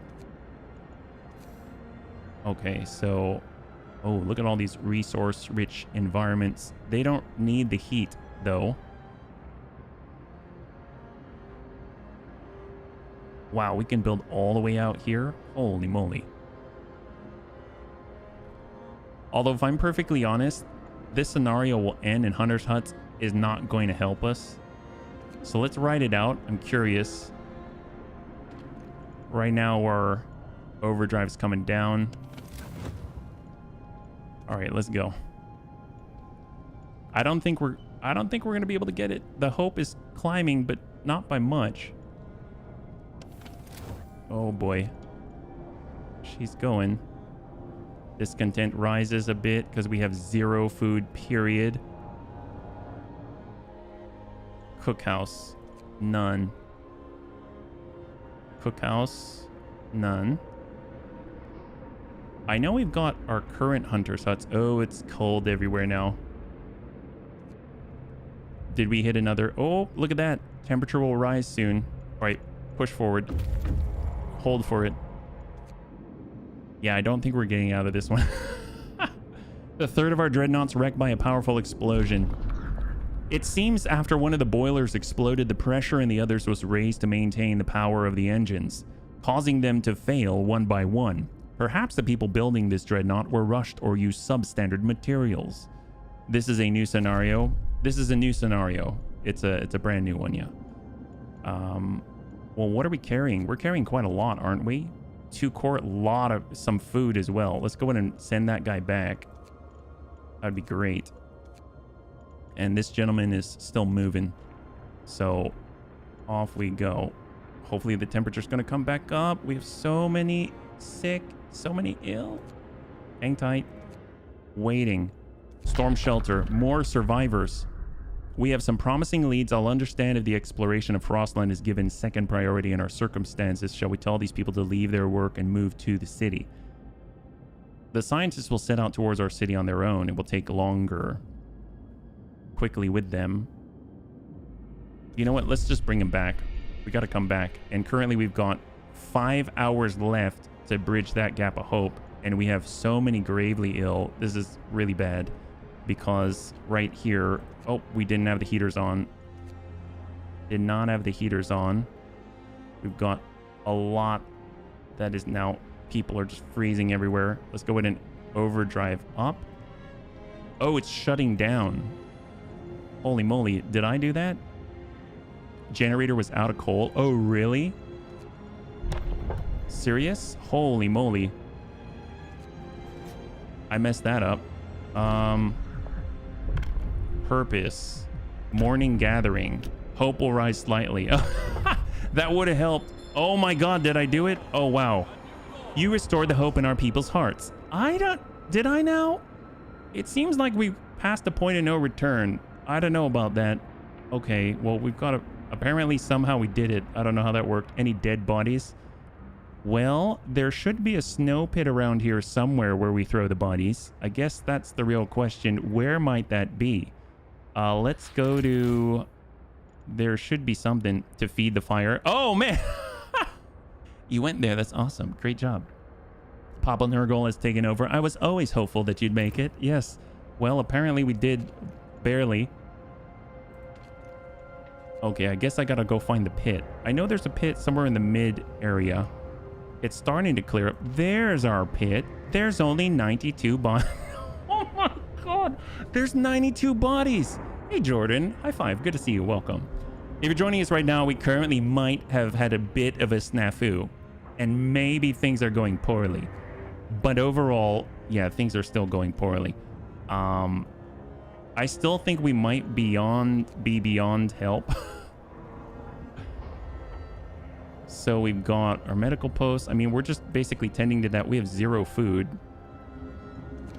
Okay, so... Oh, look at all these resource-rich environments. They don't need the heat, though. Wow, we can build all the way out here? Holy moly. Although, if I'm perfectly honest, this scenario will end and Hunter's Huts is not going to help us. So let's write it out. I'm curious. Right now, our overdrive's coming down. All right, let's go. I don't think we're going to be able to get it. The hope is climbing, but not by much. Oh boy. She's going. Discontent rises a bit because we have 0 food, period. Cookhouse, none. Cookhouse, none. I know we've got our current hunter's huts. Oh, it's cold everywhere now. Did we hit another? Oh, look at that. Temperature will rise soon. All right, push forward. Hold for it. Yeah, I don't think we're getting out of this one. The third of our dreadnoughts wrecked by a powerful explosion. It seems after one of the boilers exploded, the pressure in the others was raised to maintain the power of the engines, causing them to fail one by one. Perhaps the people building this dreadnought were rushed or used substandard materials. This is a new scenario. This is a new scenario. It's a brand new one, yeah. Well, what are we carrying? We're carrying quite a lot, aren't we? 2 core, a lot of some food as well. Let's go ahead and send that guy back. That'd be great. And this gentleman is still moving. So off we go. Hopefully the temperature's going to come back up. We have so many sick, so many ill. Hang tight. Waiting. Storm shelter. More survivors. We have some promising leads. I'll understand if the exploration of Frostland is given second priority in our circumstances. Shall we tell these people to leave their work and move to the city? The scientists will set out towards our city on their own. It will take longer. Quickly with them. You know what? Let's just bring them back. We got to come back. And currently we've got 5 hours left to bridge that gap of hope. And we have so many gravely ill. This is really bad. Because right here... Oh, we didn't have the heaters on. Did not have the heaters on. We've got a lot that is now... People are just freezing everywhere. Let's go ahead and overdrive up. Oh, it's shutting down. Holy moly. Did I do that? Generator was out of coal. Oh, really? Serious? Holy moly. I messed that up. Purpose. Morning gathering. Hope will rise slightly. That would have helped. Oh my god, did I do it? Oh, wow. You restored the hope in our people's hearts. Did I now? It seems like we've passed the point of no return. I don't know about that. Okay, well, we've got to... Apparently, somehow we did it. I don't know how that worked. Any dead bodies? Well, there should be a snow pit around here somewhere where we throw the bodies. I guess that's the real question. Where might that be? Let's go to... There should be something to feed the fire. Oh, man! You went there. That's awesome. Great job. Papa Nurgle has taken over. I was always hopeful that you'd make it. Yes. Well, apparently we did barely. Okay, I guess I gotta go find the pit. I know there's a pit somewhere in the mid area. It's starting to clear up. There's our pit. There's only 92 bodies. Oh my god. There's 92 bodies. Hey, Jordan. High five. Good to see you. Welcome. If you're joining us right now, we currently might have had a bit of a snafu. And maybe things are going poorly. But overall, yeah, things are still going poorly. I still think we might be beyond help. So we've got our medical posts. I mean, we're just basically tending to that. We have 0 food.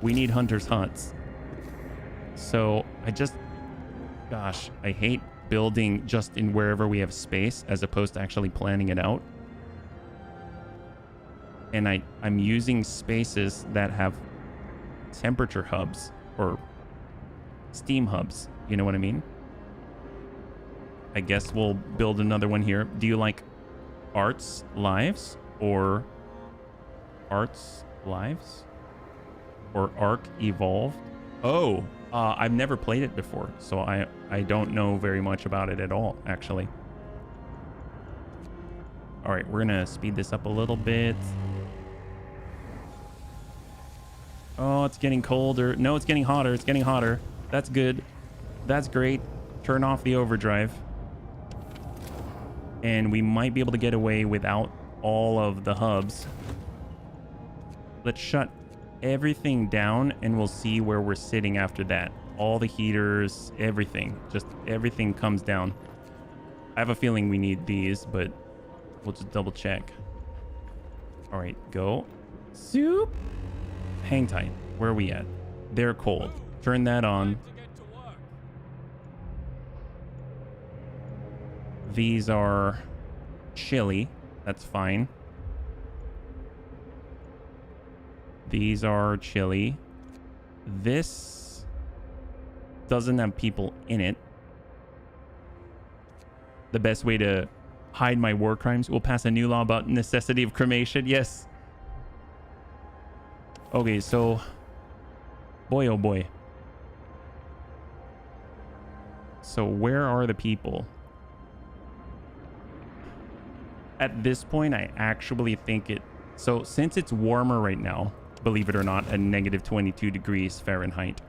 We need hunters' huts. So gosh, I hate building just in wherever we have space as opposed to actually planning it out. And I'm using spaces that have temperature hubs or steam hubs. You know what I mean? I guess we'll build another one here. Do you like Arts Lives or Arts Lives or Arc Evolved? Oh, I've never played it before, so I don't know very much about it at all, actually. All right, we're gonna speed this up a little bit. Oh, it's getting colder. No, it's getting hotter. It's getting hotter. That's good. That's great. Turn off the overdrive. And we might be able to get away without all of the hubs. Let's shut everything down and we'll see where we're sitting after that. All the heaters, everything. Just everything comes down. I have a feeling we need these, but we'll just double check. All right, go. Soup. Hang tight. Where are we at? They're cold. Turn that on. These are chilly. That's fine. These are chilly. This doesn't have people in it. The best way to hide my war crimes. We'll pass a new law about necessity of cremation. Yes. Okay, so... Boy, oh boy. So where are the people? At this point, I actually think it... So since it's warmer right now, believe it or not, at negative 22 degrees Fahrenheit,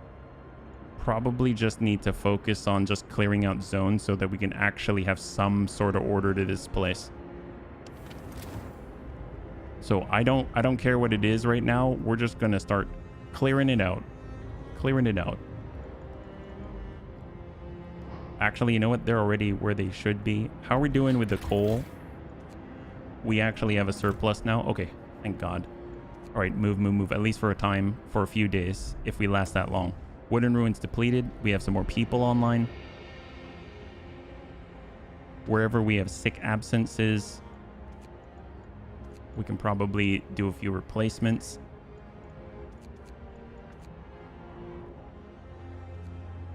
probably just need to focus on just clearing out zones so that we can actually have some sort of order to this place. So I don't care what it is right now. We're just gonna start clearing it out. Clearing it out. Actually, you know what? They're already where they should be. How are we doing with the coal? We actually have a surplus now. Okay, thank God. All right, move, move, move. At least for a time, for a few days, if we last that long. Wooden ruins depleted. We have some more people online. Wherever we have sick absences, we can probably do a few replacements.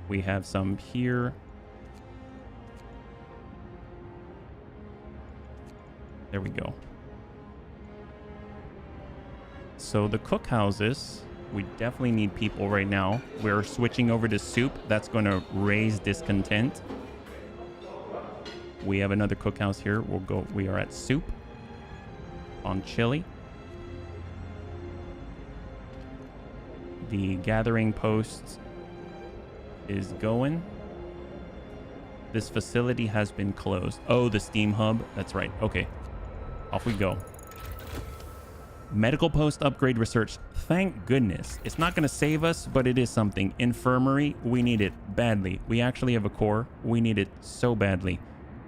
We have some here. There we go. So the cookhouses, we definitely need people right now. We're switching over to soup. That's going to raise discontent. We have another cookhouse here. We are at soup on chili. The gathering post is going. This facility has been closed. Oh, the steam hub. That's right. Okay. Off we go. Medical post upgrade research. Thank goodness. It's not going to save us, but it is something. Infirmary. We need it badly. We actually have a core. We need it so badly.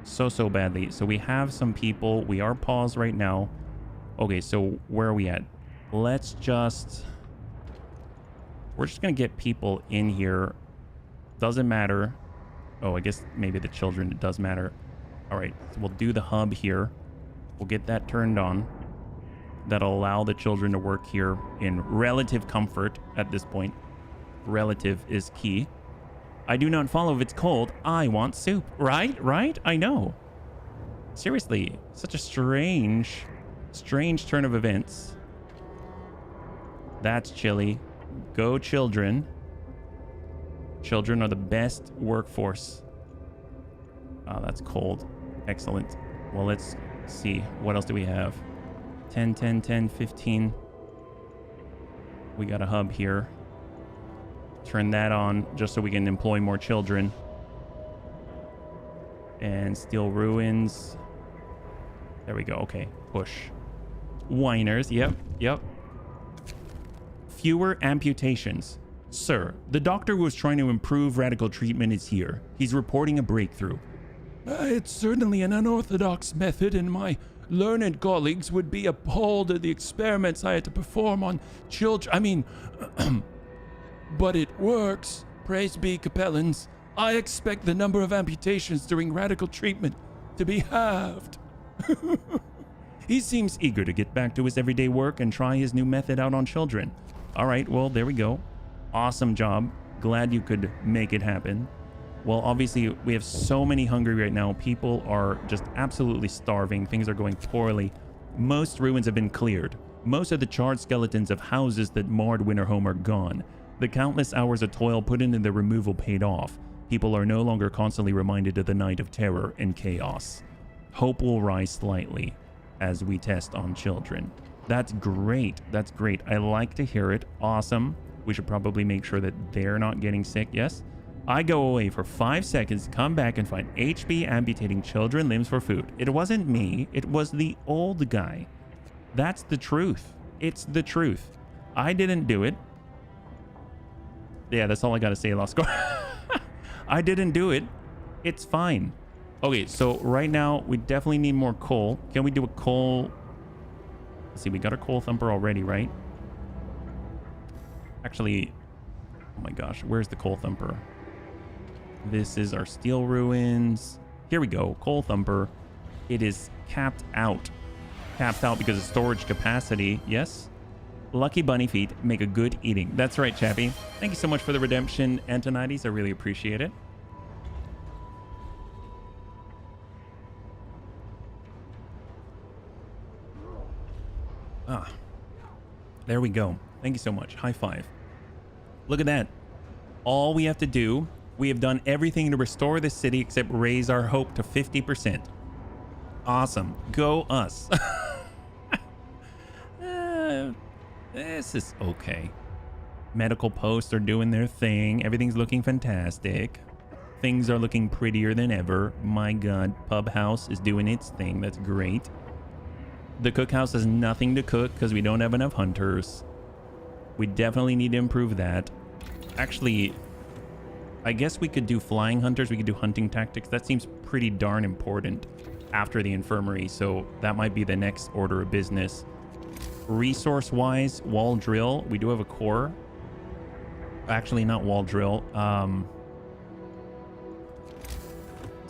So badly. So we have some people. We are paused right now. Okay, so where are we at? We're just going to get people in here. Doesn't matter. Oh, I guess maybe the children, it does matter. All right, so we'll do the hub here. We'll get that turned on. That'll allow the children to work here in relative comfort at this point. Relative is key. I do not follow if it's cold. I want soup. Right? I know. Seriously, such a strange turn of events. That's chilly. Go children. Children are the best workforce. Oh, that's cold. Excellent. Well, let's see. What else do we have? 10, 10, 10, 15. We got a hub here. Turn that on just so we can employ more children. And steel ruins. There we go. Okay. Push. Whiners. Yep. Fewer amputations. Sir, the doctor who was trying to improve radical treatment is here. He's reporting a breakthrough. It's certainly an unorthodox method, and my learned colleagues would be appalled at the experiments I had to perform on children. But it works. Praise be Capellans. I expect the number of amputations during radical treatment to be halved. He seems eager to get back to his everyday work and try his new method out on children. All right, well, there we go. Awesome job. Glad you could make it happen. Well, obviously, we have so many hungry right now. People are just absolutely starving. Things are going poorly. Most ruins have been cleared. Most of the charred skeletons of houses that marred Winterhome are gone. The countless hours of toil put into the removal paid off. People are no longer constantly reminded of the night of terror and chaos. Hope will rise slightly as we test on children. That's great. That's great. I like to hear it. Awesome. We should probably make sure that they're not getting sick. Yes. I go away for 5 seconds, come back and find HB amputating children limbs for food. It wasn't me. It was the old guy. That's the truth. It's the truth. I didn't do it. Yeah, that's all I got to say, Lost Score. I didn't do it. It's fine. Okay, so right now we definitely need more coal. Can we do a coal? Let's see, we got a coal thumper already, right? Actually, oh my gosh, where's the coal thumper? This is our steel ruins. Here we go, coal thumper. It is capped out. Capped out because of storage capacity. Yes. Lucky bunny feet make a good eating. That's right, Chappie. Thank you so much for the redemption, Antonides. I really appreciate it. Ah, there we go. Thank you so much. High five. Look at that. All we have to do, we have done everything to restore the city except raise our hope to 50%. Awesome. Go us. This is okay. Medical posts are doing their thing. Everything's looking fantastic. Things are looking prettier than ever. My God, Pub House is doing its thing. That's great. The cookhouse has nothing to cook because we don't have enough hunters. We definitely need to improve that. Actually, I guess we could do flying hunters. We could do hunting tactics. That seems pretty darn important after the infirmary. So that might be the next order of business. Resource-wise, wall drill. We do have a core. Actually, not wall drill.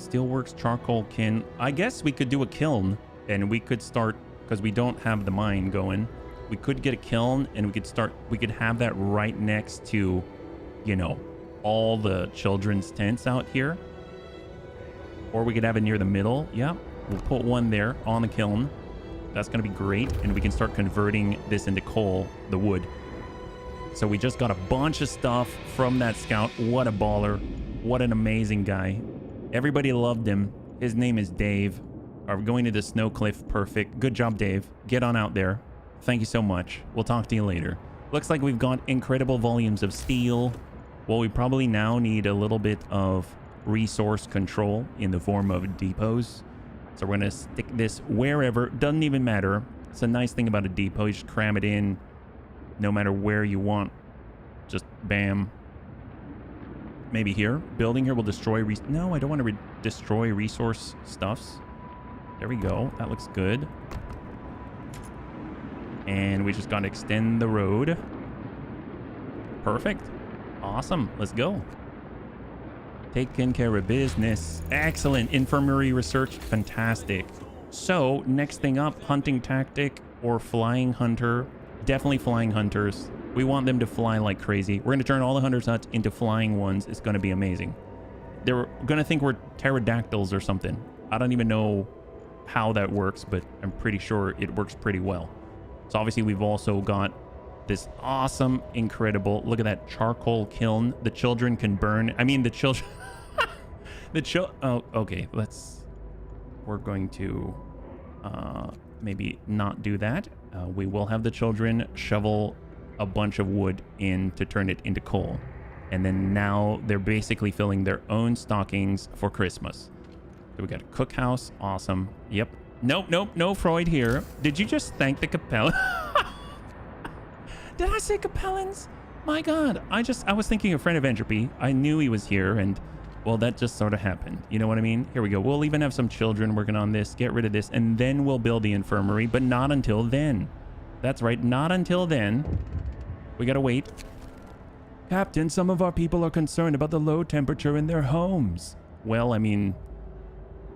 Steelworks, charcoal, kiln. I guess we could do a kiln and we could start, because we don't have the mine going. We could get a kiln and we could have that right next to, you know, all the children's tents out here. Or we could have it near the middle. Yeah, we'll put one there on the kiln. That's going to be great. And we can start converting this into coal, the wood. So we just got a bunch of stuff from that scout. What a baller. What an amazing guy. Everybody loved him. His name is Dave. Are going to the snow cliff. Perfect. Good job, Dave. Get on out there. Thank you so much. We'll talk to you later. Looks like we've got incredible volumes of steel. Well, we probably now need a little bit of resource control in the form of depots. So we're going to stick this wherever. Doesn't even matter. It's a nice thing about a depot. You just cram it in no matter where you want. Just bam. Maybe here. Building here will destroy... No, I don't want to destroy resource stuffs. There we go. That looks good. And we just got to extend the road. Perfect. Awesome. Let's go. Taking care of business. Excellent. Infirmary research. Fantastic. So, next thing up, hunting tactic or flying hunter. Definitely flying hunters. We want them to fly like crazy. We're going to turn all the hunters' huts into flying ones. It's going to be amazing. They're going to think we're pterodactyls or something. I don't even know how that works, but I'm pretty sure it works pretty well. So obviously we've also got this awesome, incredible, look at that charcoal kiln. The children can burn. I mean, the children, oh, okay. We're going to maybe not do that. We will have the children shovel a bunch of wood in to turn it into coal. And then now they're basically filling their own stockings for Christmas. So we got a cookhouse. Awesome. Yep. Nope, no Freud here. Did you just thank the Capellan? Did I say Capellans? My God, I was thinking a friend of Entropy. I knew he was here, and well, that just sort of happened. You know what I mean? Here we go. We'll even have some children working on this. Get rid of this, and then we'll build the infirmary, but not until then. That's right, not until then. We gotta wait. Captain, some of our people are concerned about the low temperature in their homes. Well, I mean,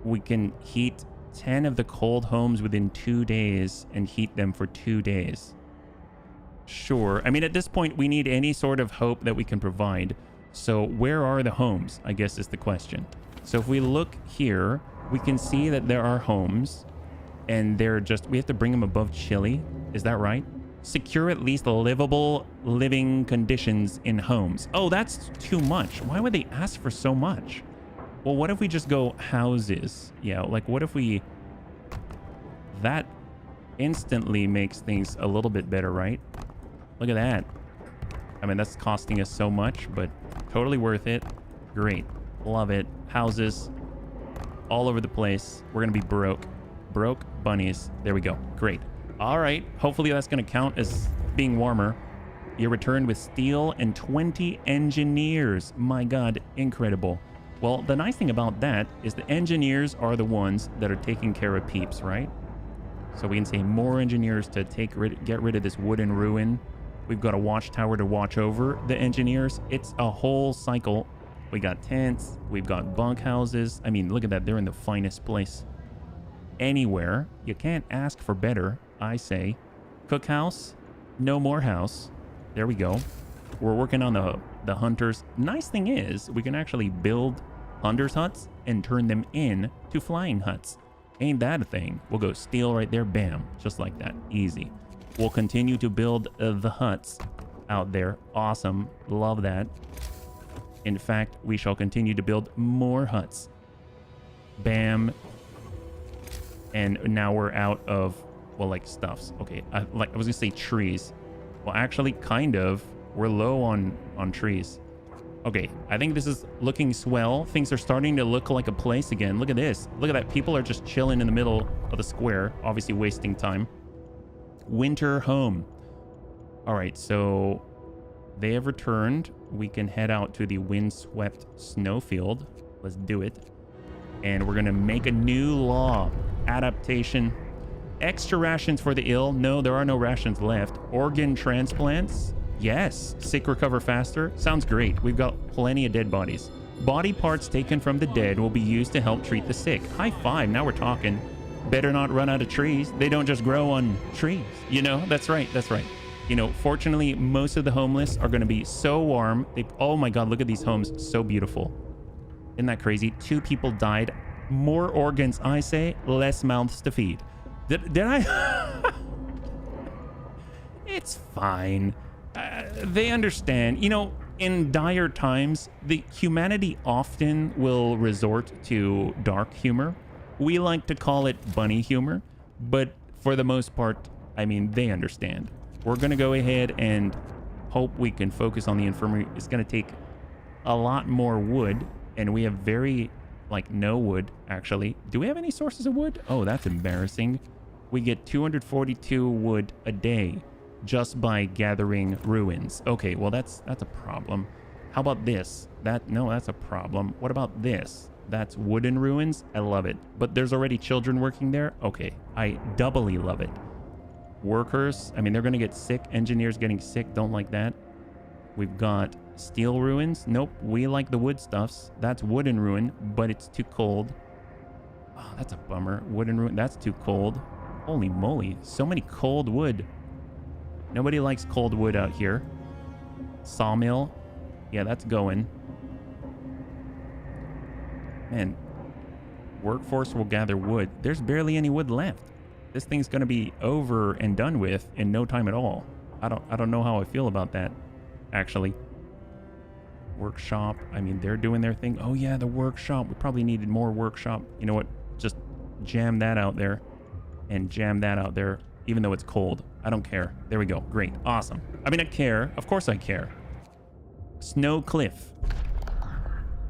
we can heat 10 of the cold homes within 2 days and heat them for 2 days. Sure. I mean, at this point, we need any sort of hope that we can provide. So where are the homes, I guess is the question. So if we look here, we can see that there are homes and they're just, we have to bring them above chilly. Is that right? Secure at least livable living conditions in homes. Oh, that's too much. Why would they ask for so much? Well, what if we just go houses? Yeah, like what if we... That instantly makes things a little bit better, right? Look at that. I mean, that's costing us so much, but totally worth it. Great. Love it. Houses all over the place. We're going to be broke. Broke bunnies. There we go. Great. All right. Hopefully that's going to count as being warmer. You returned with steel and 20 engineers. My God, incredible. Well, the nice thing about that is the engineers are the ones that are taking care of peeps, right? So we can say more engineers to get rid of this wooden ruin. We've got a watchtower to watch over the engineers. It's a whole cycle. We got tents. We've got bunkhouses. I mean, look at that. They're in the finest place anywhere. You can't ask for better, I say. Cookhouse. No more house. There we go. We're working on the hunters. Nice thing is we can actually build hunters huts and turn them in to flying huts. Ain't that a thing? We'll go steel right there. Bam. Just like that. Easy. We'll continue to build the huts out there. Awesome. Love that. In fact, we shall continue to build more huts. Bam. And now we're out of, well, like stuffs. Okay. I was going to say trees. Well, actually, kind of. We're low on trees. Okay, I think this is looking swell. Things are starting to look like a place again. Look at this. Look at that. People are just chilling in the middle of the square, obviously wasting time. Winter home. All right, so they have returned. We can head out to the windswept snowfield. Let's do it. And we're going to make a new law. Adaptation. Extra rations for the ill. No, there are no rations left. Organ transplants. Yes. Sick recover faster. Sounds great. We've got plenty of dead bodies. Body parts taken from the dead will be used to help treat the sick. High five, now we're talking. Better not run out of trees. They don't just grow on trees. You know, that's right, that's right. You know, fortunately, most of the homeless are going to be so warm. Oh my God, look at these homes. So beautiful. Isn't that crazy? 2 people died. More organs, I say, less mouths to feed. Did I? It's fine. They understand. You know, in dire times, the humanity often will resort to dark humor. We like to call it bunny humor, but for the most part, I mean, they understand. We're going to go ahead and hope we can focus on the infirmary. It's going to take a lot more wood, and we have very, like, no wood, actually. Do we have any sources of wood? Oh, that's embarrassing. We get 242 wood a day just by gathering ruins. Okay, well, that's a problem. How about this? No, that's a problem. What about this? That's wooden ruins. I love it. But there's already children working there. Okay, I doubly love it. Workers, I mean, they're going to get sick. Engineers getting sick, don't like that. We've got steel ruins. Nope, we like the wood stuffs. That's wooden ruin, but it's too cold. Oh, that's a bummer. Wooden ruin, that's too cold. Holy moly, so many cold wood. Nobody likes cold wood out here. Sawmill, yeah, that's going. Man, workforce will gather wood. There's barely any wood left. This thing's going to be over and done with in no time at all. I don't know how I feel about that, actually. Workshop, I mean, they're doing their thing. Oh yeah, the workshop. We probably needed more workshop. You know what? Just jam that out there and jam that out there, even though it's cold. I don't care. There we go. Great. Awesome. I mean, I care. Of course I care. Snow cliff.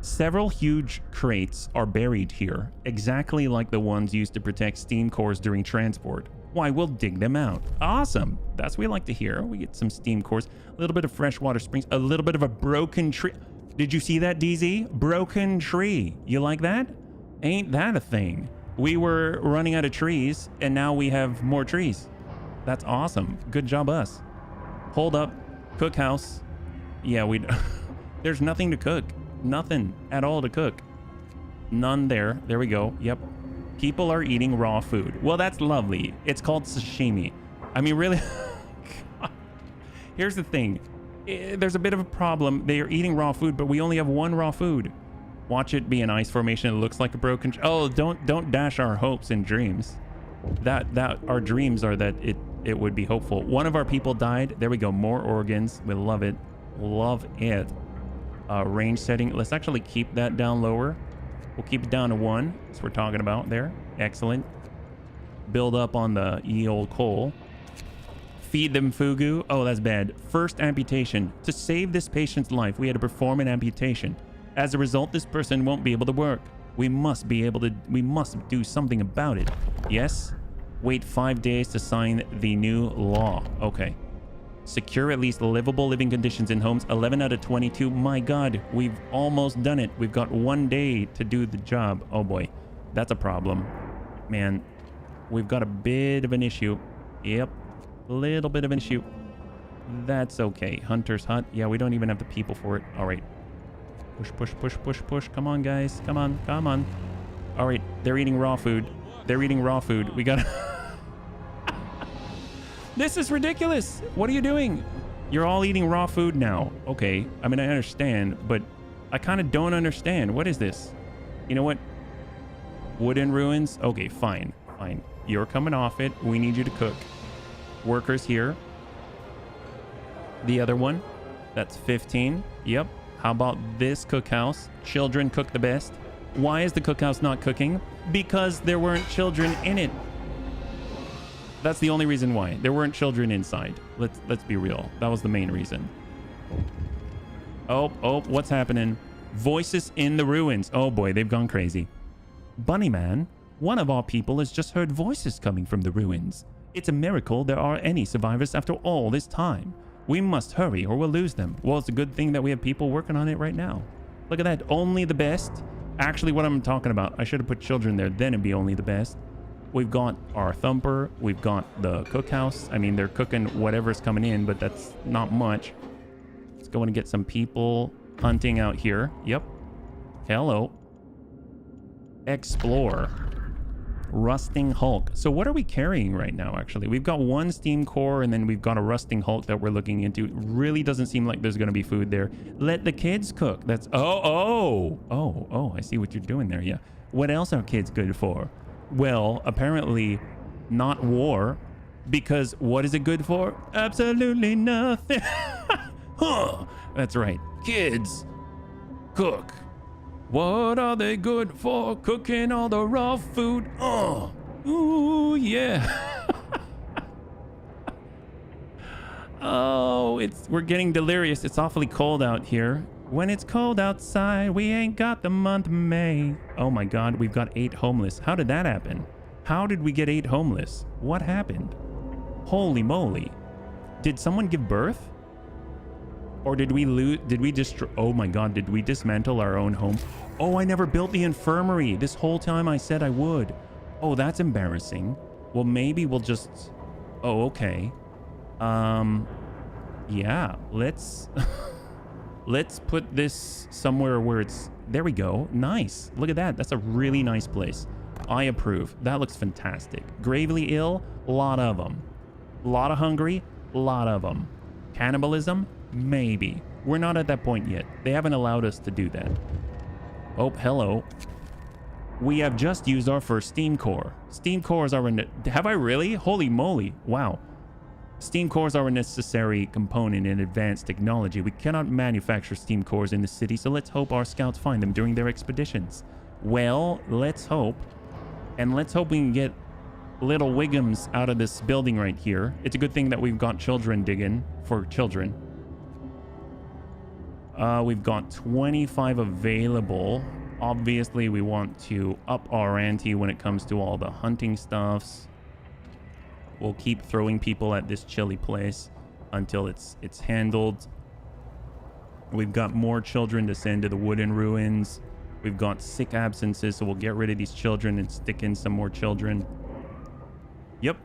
Several huge crates are buried here, exactly like the ones used to protect steam cores during transport. Why, we'll dig them out. Awesome. That's what we like to hear. We get some steam cores, a little bit of freshwater springs, a little bit of a broken tree. Did you see that, DZ? Broken tree. You like that? Ain't that a thing? We were running out of trees, and now we have more trees. That's awesome. Good job, us. Hold up. Cookhouse. Yeah, there's nothing to cook. Nothing at all to cook. None there. There we go. Yep. People are eating raw food. Well, that's lovely. It's called sashimi. I mean, really? Here's the thing. There's a bit of a problem. They are eating raw food, but we only have one raw food. Watch it be an ice formation. It looks like a broken... Oh, don't dash our hopes and dreams. That our dreams are that it would be hopeful. One of our people died. There we go. More organs. We love it. Love it. Range setting. Let's actually keep that down lower. We'll keep it down to 1. That's what we're talking about there. Excellent. Build up on the old coal. Feed them fugu. Oh, that's bad. First amputation. To save this patient's life, we had to perform an amputation. As a result, this person won't be able to work. We must do something about it. Yes? Wait 5 days to sign the new law. Okay. Secure at least livable living conditions in homes. 11 out of 22. My God, we've almost done it. We've got 1 day to do the job. Oh boy, that's a problem. Man, we've got a bit of an issue. Yep, a little bit of an issue. That's okay. Hunter's hut. Yeah, we don't even have the people for it. All right. Push, push, push, push, push. Come on, guys. Come on, come on. All right, they're eating raw food. They're eating raw food. We gotta... This is ridiculous. What are you doing? You're all eating raw food now. Okay. I mean, I understand, but I kind of don't understand. What is this? You know what? Wooden ruins? Okay, fine. Fine. You're coming off it. We need you to cook. Workers here. The other one. That's 15. Yep. How about this cookhouse? Children cook the best. Why is the cookhouse not cooking? Because there weren't children in it. That's the only reason why. There weren't children inside. Let's be real. That was the main reason. Oh, what's happening? Voices in the ruins. Oh boy, they've gone crazy. Bunny Man, one of our people has just heard voices coming from the ruins. It's a miracle there are any survivors after all this time. We must hurry or we'll lose them. Well, it's a good thing that we have people working on it right now. Look at that. Only the best. Actually, what I'm talking about, I should have put children there. Then it'd be only the best. We've got our thumper. We've got the cookhouse. I mean, they're cooking whatever's coming in, but that's not much. Let's go and get some people hunting out here. Yep. Hello. Explore. Rusting Hulk. So what are we carrying right now, actually? We've got one steam core, and then we've got a rusting Hulk that we're looking into. Really doesn't seem like there's going to be food there. Let the kids cook. That's... Oh, I see what you're doing there, yeah. What else are kids good for? Well, apparently not war, because what is it good for? Absolutely nothing. Huh. That's right. Kids, cook. What are they good for? Cooking all the raw food. Oh, ooh, yeah. Oh, we're getting delirious. It's awfully cold out here. When it's cold outside, we ain't got the month of May. Oh my God, we've got 8 homeless. How did that happen? How did we get 8 homeless? What happened? Holy moly. Did someone give birth? Or did we loot? Did we destroy? Oh my God, did we dismantle our own home? Oh, I never built the infirmary. This whole time I said I would. Oh, that's embarrassing. Well, maybe we'll just... Oh, okay. Yeah, let's... Let's put this somewhere where it's... There we go. Nice. Look at that. That's a really nice place. I approve. That looks fantastic. Gravely ill? A lot of them. A lot of hungry? A lot of them. Cannibalism? Maybe. We're not at that point yet. They haven't allowed us to do that. Oh, hello. We have just used our first steam core. Steam cores are have I really? Holy moly. Wow. Steam cores are a necessary component in advanced technology. We cannot manufacture steam cores in the city, so let's hope our scouts find them during their expeditions. Well, let's hope. And let's hope we can get little Wiggums out of this building right here. It's a good thing that we've got children digging for children. We've got 25 available. Obviously, we want to up our ante when it comes to all the hunting stuffs. We'll keep throwing people at this chilly place until it's handled. We've got more children to send to the wooden ruins. We've got sick absences, so we'll get rid of these children and stick in some more children. Yep.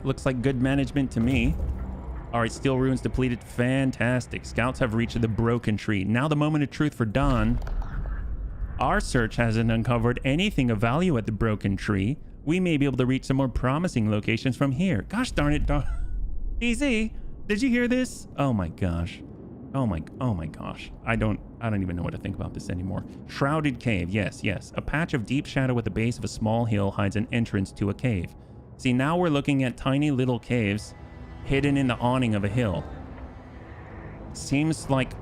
Looks like good management to me. All right, steel ruins depleted. Fantastic. Scouts have reached the broken tree. Now the moment of truth for Dawn. Our search hasn't uncovered anything of value at the broken tree. We may be able to reach some more promising locations from here. Gosh darn it, DZ, did you hear this? Oh my gosh. Oh my gosh. I don't even know what to think about this anymore. Shrouded cave. Yes. A patch of deep shadow at the base of a small hill hides an entrance to a cave. See, now we're looking at tiny little caves hidden in the awning of a hill. Seems like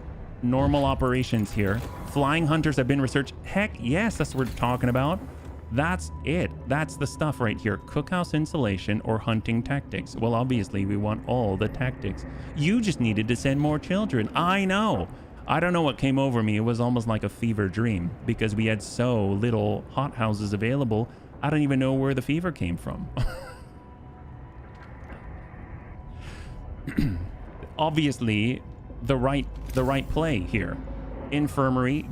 normal operations here. Flying hunters have been researched. Heck yes, that's what we're talking about. That's it. That's the stuff right here. Cookhouse insulation or hunting tactics. Well, obviously we want all the tactics. You just needed to send more children. I know. I don't know what came over me. It was almost like a fever dream because we had so little hothouses available. I don't even know where the fever came from. Obviously the right play here. Infirmary,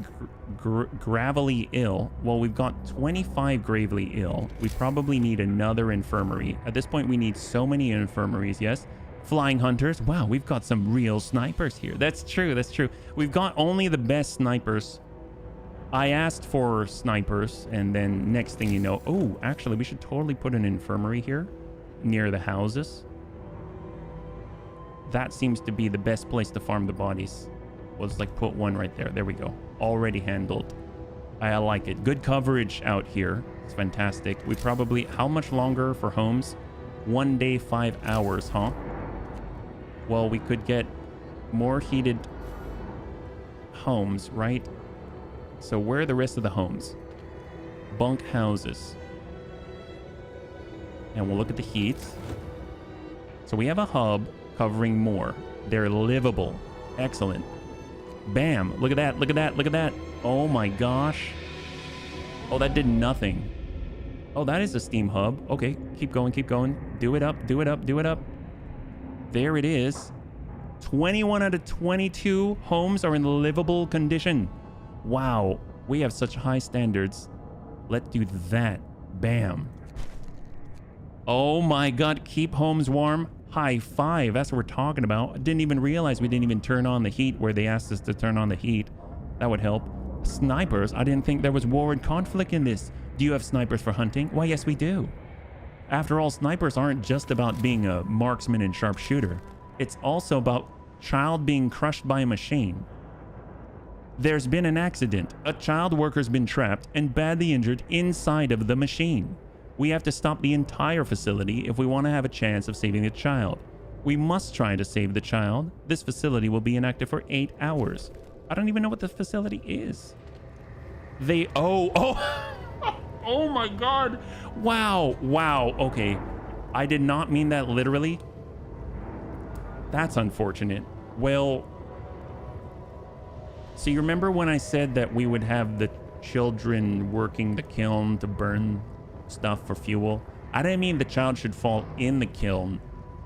gravely ill. Well, we've got 25 gravely ill. We probably need another infirmary. At this point, we need so many infirmaries, yes? Flying hunters. Wow, we've got some real snipers here. That's true, that's true. We've got only the best snipers. I asked for snipers, and then next thing you know... Oh, actually, we should totally put an infirmary here near the houses. That seems to be the best place to farm the bodies. Let's like put one right there. There we go. Already handled. I like it. Good coverage out here. It's fantastic. We probably... How much longer for homes? 1 day, 5 hours, huh? Well, we could get more heated homes, right? So where are the rest of the homes? Bunk houses. And we'll look at the heat. So we have a hub covering more. They're livable. Excellent. Bam. Look at that. Look at that. Look at that. Oh my gosh. Oh, that did nothing. Oh, that is a steam hub. Okay, keep going, keep going. Do it up, do it up, do it up. There it is. 21 out of 22 homes are in livable condition. Wow. We have such high standards. Let's do that. Bam. Oh my God. Keep homes warm. High five. That's what we're talking about. I didn't even realize we didn't even turn on the heat where they asked us to turn on the heat. That would help. Snipers? I didn't think there was war and conflict in this. Do you have snipers for hunting? Why, yes, we do. After all, snipers aren't just about being a marksman and sharpshooter. It's also about child being crushed by a machine. There's been an accident. A child worker's been trapped and badly injured inside of the machine. We have to stop the entire facility if we want to have a chance of saving the child. We must try to save the child. This facility will be inactive for 8 hours. I don't even know what the facility is. Oh my God. Wow. Okay. I did not mean that literally. That's unfortunate. Well, so you remember when I said that we would have the children working the kiln to burn stuff for fuel? I didn't mean the child should fall in the kiln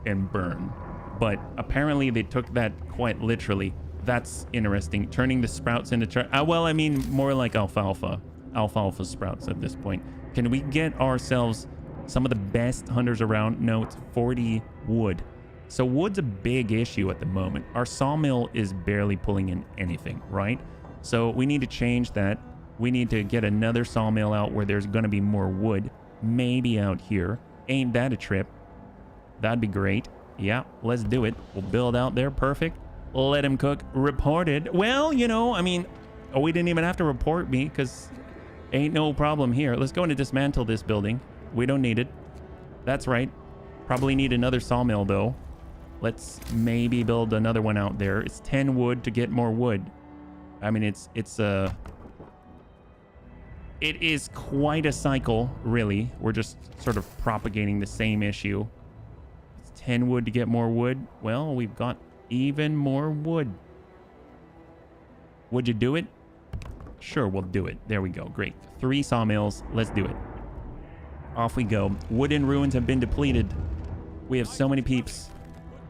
and burn, but apparently they took that quite literally. That's interesting. Turning the sprouts into well, I mean more like alfalfa sprouts at this point. Can we get ourselves some of the best hunters around? No, it's 40 wood. So wood's a big issue at the moment. Our sawmill is barely pulling in anything, right? So we need to change that. We need to get another sawmill out where there's going to be more wood. Maybe out here. Ain't that a trip? That'd be great. Yeah, let's do it. We'll build out there. Perfect. Let him cook. Reported. Well, you know, I mean, we didn't even have to report me because ain't no problem here. Let's go and dismantle this building. We don't need it. That's right. Probably need another sawmill though. Let's maybe build another one out there. It's 10 wood to get more wood. I mean, it is quite a cycle, really. We're just sort of propagating the same issue. It's 10 wood to get more wood. Well, we've got even more wood. Would you do it? Sure, we'll do it. There we go. Great. 3 sawmills. Let's do it. Off we go. Wooden ruins have been depleted. We have so many peeps.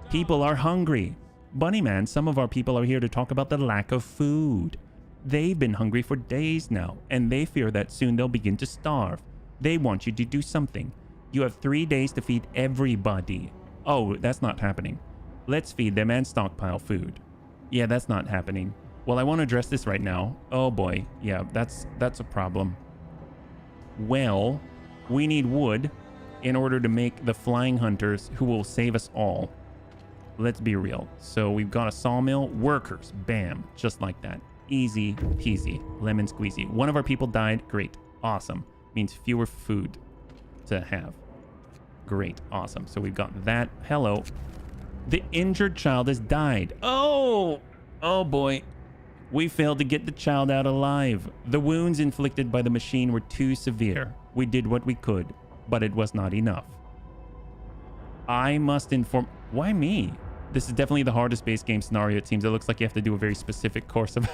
People are hungry. Bunnyman, some of our people are here to talk about the lack of food. They've been hungry for days now, and they fear that soon they'll begin to starve. They want you to do something. You have 3 days to feed everybody. Oh, that's not happening. Let's feed them and stockpile food. Yeah, that's not happening. Well, I want to address this right now. Oh boy. Yeah, that's a problem. Well, we need wood in order to make the flying hunters who will save us all. Let's be real. So we've got a sawmill. Workers. Bam. Just like that. Easy peasy. Lemon squeezy. One of our people died. Great. Awesome. Means fewer food to have. Great. Awesome. So we've got that. Hello. The injured child has died. Oh boy. We failed to get the child out alive. The wounds inflicted by the machine were too severe. We did what we could, but it was not enough. I must inform... Why me? This is definitely the hardest base game scenario, it seems. It looks like you have to do a very specific course of...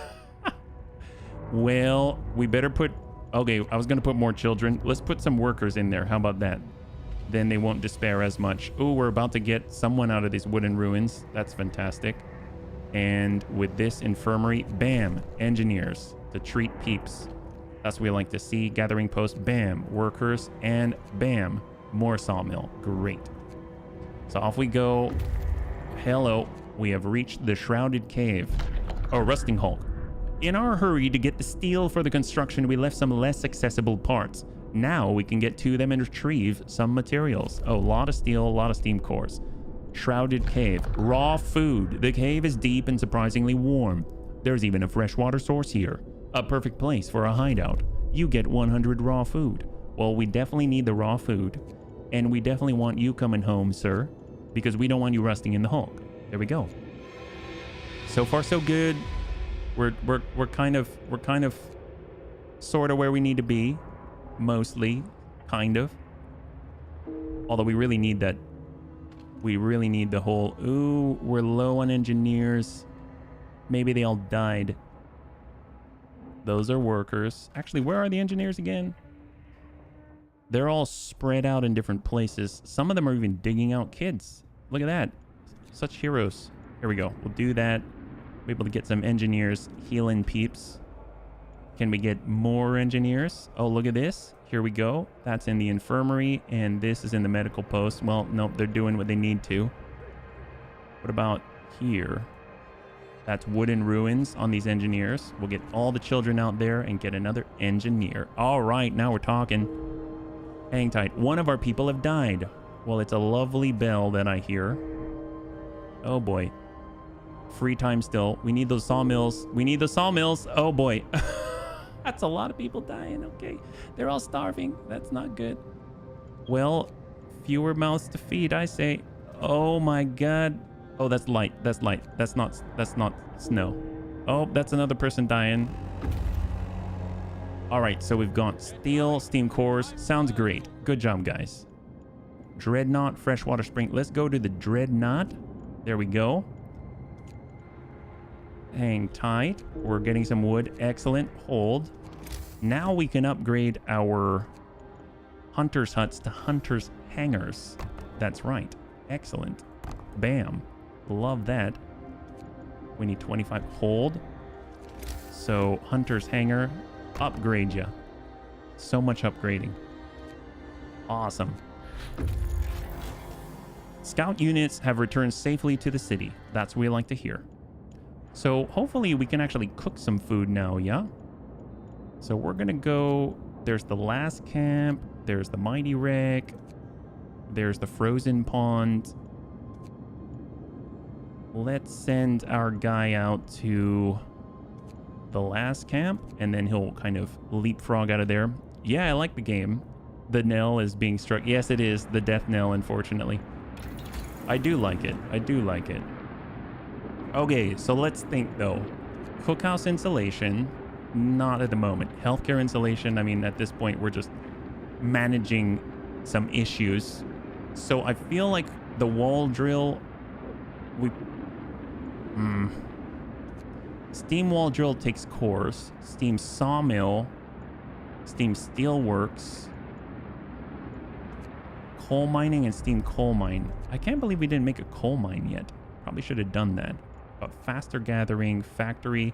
Well, we better put... Okay, I was going to put more children. Let's put some workers in there. How about that? Then they won't despair as much. Oh, we're about to get someone out of these wooden ruins. That's fantastic. And with this infirmary, bam, engineers to treat peeps. That's what we like to see. Gathering post, bam, workers, and bam, more sawmill. Great. So off we go. Hello. We have reached the shrouded cave. Oh, rusting hulk. In our hurry to get the steel for the construction, we left some less accessible parts. Now we can get to them and retrieve some materials. Oh, a lot of steel, a lot of steam cores. Shrouded cave. Raw food. The cave is deep and surprisingly warm. There's even a freshwater source here. A perfect place for a hideout. You get 100 raw food. Well, we definitely need the raw food. And we definitely want you coming home, sir. Because we don't want you rusting in the hulk. There we go. So far, so good. We're kind of sort of where we need to be. Mostly. Kind of. Although we really need that. We really need the whole... Ooh, we're low on engineers. Maybe they all died. Those are workers. Actually, where are the engineers again? They're all spread out in different places. Some of them are even digging out kids. Look at that. Such heroes. Here we go. We'll do that. Be able to get some engineers healing peeps. Can we get more engineers? Oh, look at this. Here we go. That's in the infirmary, and this is in the medical post. Well, nope, they're doing what they need to. What about here? That's wooden ruins on these engineers. We'll get all the children out there and get another engineer. All right, now we're talking. Hang tight. One of our people have died. Well, it's a lovely bell that I hear. Oh boy. Free time still. We need those sawmills. We need the sawmills. Oh boy. That's a lot of people dying. Okay. They're all starving. That's not good. Well, fewer mouths to feed, I say. Oh my god. Oh, that's light. That's light. That's not snow. Oh, that's another person dying. All right, so we've got steel, steam cores. Sounds great. Good job, guys. Dreadnought, freshwater spring. Let's go to the Dreadnought. There we go. Hang tight. We're getting some wood. Excellent. Hold. Now we can upgrade our hunters' huts to hunters' hangars. That's right. Excellent. Bam. Love that. We need 25. Hold. So hunter's hangar. Upgrade ya. So much upgrading. Awesome. Scout units have returned safely to the city. That's what we like to hear. So hopefully we can actually cook some food now, yeah? So we're gonna go... There's the last camp. There's the mighty wreck. There's the frozen pond. Let's send our guy out to the last camp, and then he'll kind of leapfrog out of there. Yeah, I like the game. The knell is being struck. Yes, it is. The death knell, unfortunately. I do like it. I do like it. Okay, so let's think, though. Cookhouse insulation, not at the moment. Healthcare insulation, I mean, at this point, we're just managing some issues. So I feel like the wall drill... Steam wall drill takes cores. Steam sawmill. Steam steelworks. Coal mining and steam coal mine. I can't believe we didn't make a coal mine yet. Probably should have done that. But faster gathering, factory.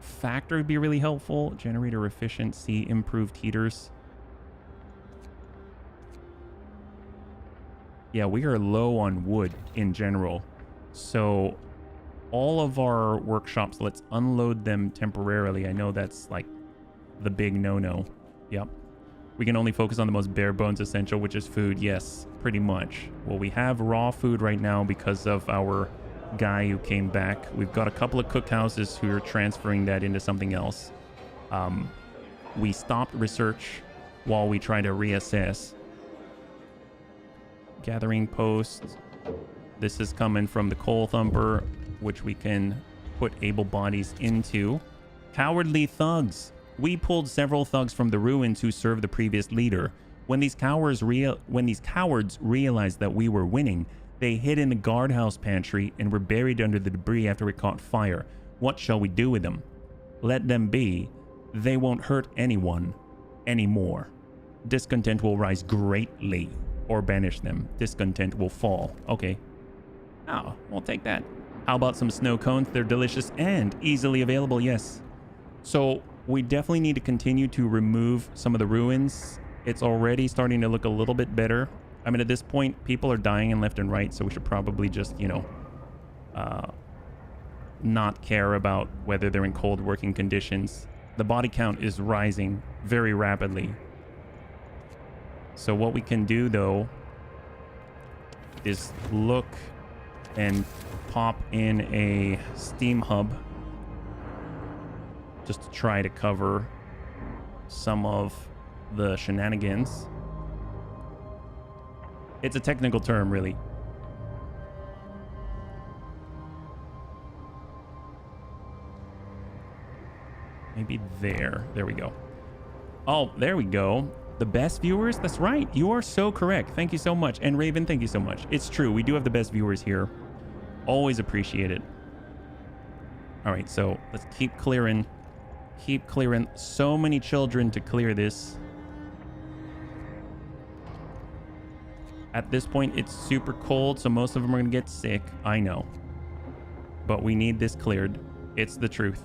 Factory would be really helpful. Generator efficiency, improved heaters. Yeah, we are low on wood in general. So all of our workshops, let's unload them temporarily. I know that's like the big no-no. Yep. We can only focus on the most bare bones essential, which is food. Yes, pretty much. Well, we have raw food right now because of our guy who came back. We've got a couple of cookhouses who are transferring that into something else. We stopped research while we try to reassess. Gathering posts. This is coming from the coal thumper, which we can put able bodies into. Cowardly thugs. We pulled several thugs from the ruins who served the previous leader. When these cowards realized that we were winning, they hid in the guardhouse pantry and were buried under the debris after we caught fire. What shall we do with them? Let them be. They won't hurt anyone anymore. Discontent will rise greatly, or banish them. Discontent will fall. Okay. Oh, we'll take that. How about some snow cones? They're delicious and easily available, yes. So we definitely need to continue to remove some of the ruins. It's already starting to look a little bit better. I mean, at this point, people are dying in left and right, so we should probably just, you know, not care about whether they're in cold working conditions. The body count is rising very rapidly. So what we can do, though, is look and pop in a steam hub just to try to cover some of the shenanigans. It's a technical term, really. Maybe there. There we go. Oh, there we go. The best viewers? That's right. You are so correct. Thank you so much. And Raven, thank you so much. It's true. We do have the best viewers here. Always appreciate it. All right, so let's keep clearing. Keep clearing. So many children to clear this. At this point, it's super cold, so most of them are going to get sick. I know. But we need this cleared. It's the truth.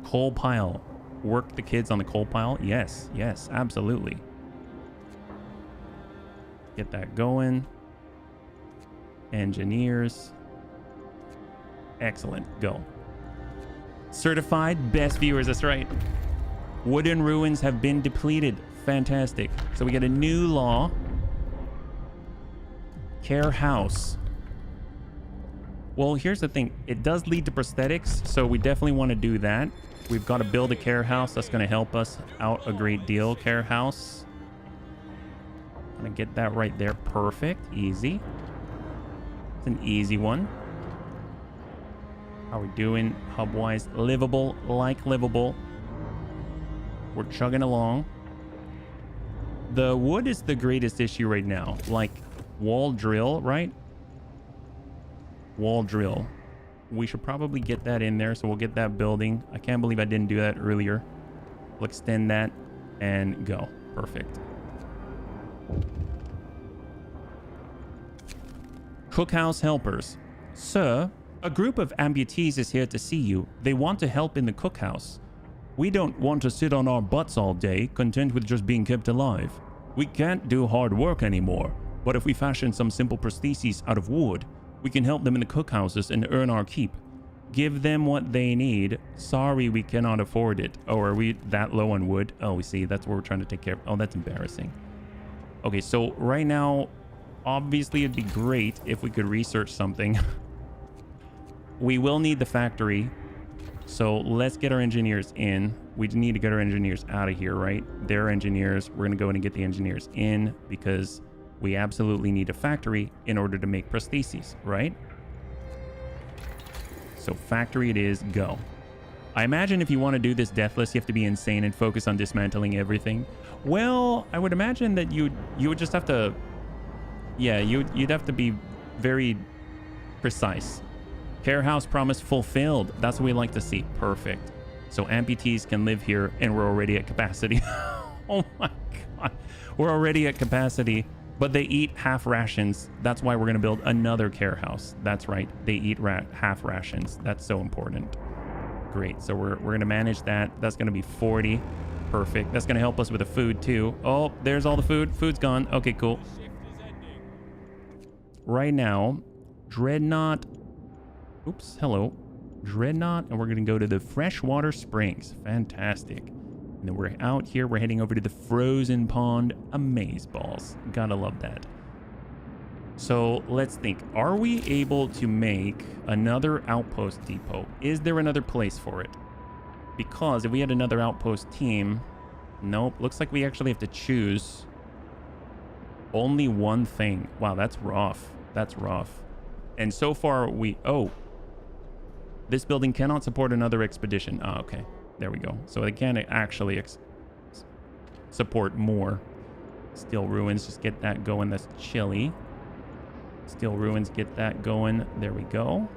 Coal pile. Work the kids on the coal pile? Yes, yes, absolutely. Get that going. Engineers. Excellent. Go. Certified best viewers. That's right. Wooden ruins have been depleted. Fantastic. So we get a new law. Care house. Well, here's the thing. It does lead to prosthetics, so we definitely want to do that. We've got to build a care house. That's going to help us out a great deal. Care house. Gonna get that right there. Perfect. Easy. It's an easy one. How are we doing hub-wise? Livable, like livable. We're chugging along. The wood is the greatest issue right now. Like wall drill, right? Wall drill. We should probably get that in there, so we'll get that building. I can't believe I didn't do that earlier. We'll extend that and go. Perfect. Cookhouse helpers. Sir, a group of amputees is here to see you. They want to help in the cookhouse. We don't want to sit on our butts all day, content with just being kept alive. We can't do hard work anymore, but if we fashion some simple prostheses out of wood, we can help them in the cookhouses and earn our keep. Give them what they need. Sorry, we cannot afford it. Oh, are we that low on wood? Oh, we see. That's what we're trying to take care of. Oh, that's embarrassing. Okay, so right now, obviously it'd be great if we could research something. We will need the factory. So let's get our engineers in. We need to get our engineers out of here, right? They're engineers. We're going to go in and get the engineers in because we absolutely need a factory in order to make prostheses, right? So factory it is, go. I imagine if you want to do this deathless, you have to be insane and focus on dismantling everything. Well, I would imagine that you would just have to, yeah, you'd have to be very precise. Care house promise fulfilled. That's what we like to see. Perfect. So amputees can live here and we're already at capacity. Oh my God. We're already at capacity, but they eat half rations. That's why we're going to build another care house. That's right. They eat half rations. That's so important. Great. So we're going to manage that. That's going to be 40. Perfect. That's going to help us with the food too. Oh, there's all the food. Food's gone. Okay, cool. Right now, Dreadnought. Oops. Hello. Dreadnought. And we're going to go to the freshwater springs. Fantastic. And then we're out here. We're heading over to the frozen pond. Amazeballs. Gotta love that. So let's think. Are we able to make another outpost depot? Is there another place for it? Because if we had another outpost team... Nope. Looks like we actually have to choose only one thing. Wow, that's rough. That's rough. And so far we... Oh. This building cannot support another expedition. Oh, okay. There we go. So they can actually support more. Steel ruins. Just get that going. That's chilly. Steel ruins. Get that going. There we go.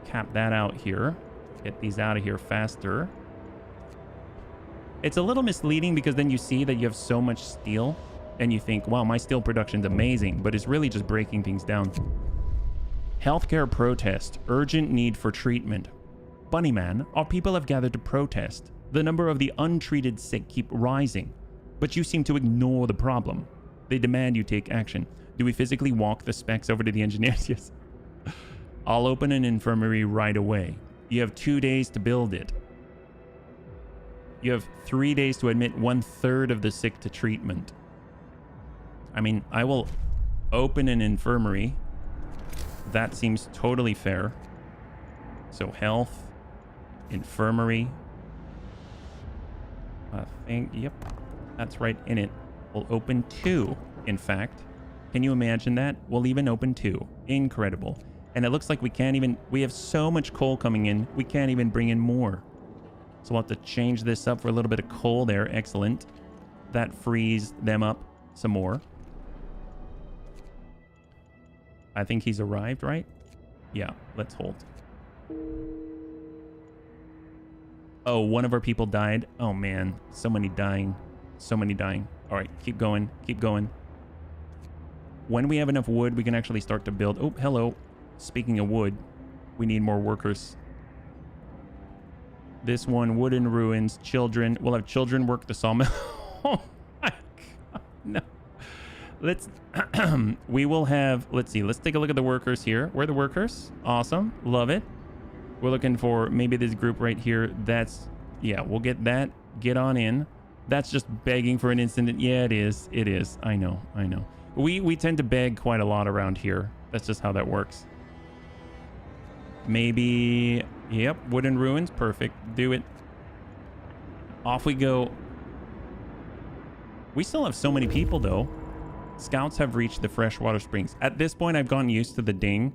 Cap that out here. Get these out of here faster. It's a little misleading because then you see that you have so much steel and you think, wow, my steel production's amazing, but it's really just breaking things down. Healthcare protest. Urgent need for treatment. Bunnyman, our people have gathered to protest. The number of the untreated sick keep rising, but you seem to ignore the problem. They demand you take action. Do we physically walk the specs over to the engineers? Yes. I'll open an infirmary right away. You have 2 days to build it. You have 3 days to admit 1/3 of the sick to treatment. I mean, I will open an infirmary. That seems totally fair. So health, infirmary. I think, yep, that's right in it. We'll open 2, in fact. Can you imagine that? We'll even open 2. Incredible. And it looks like we can't even, we have so much coal coming in, we can't even bring in more. So we'll have to change this up for a little bit of coal there. Excellent. That frees them up some more. I think he's arrived, right? Yeah, let's hold. Oh, one of our people died. Oh man, so many dying. So many dying. All right, keep going, keep going. When we have enough wood, we can actually start to build. Oh, hello. Speaking of wood, we need more workers. This one, wooden ruins, children. We'll have children work the sawmill. Oh my God, no. Let's we will have, let's see, let's take a look at the workers here. Where are the workers? Awesome. Love it. We're looking for maybe this group right here. That's, yeah, we'll get that. Get on in. That's just begging for an incident. Yeah, it is. It is. I know. I know. We tend to beg quite a lot around here. That's just how that works. Maybe, yep, wooden ruins. Perfect. Do it. Off we go. We still have so many people though. Scouts have reached the freshwater springs. At this point, I've gotten used to the ding.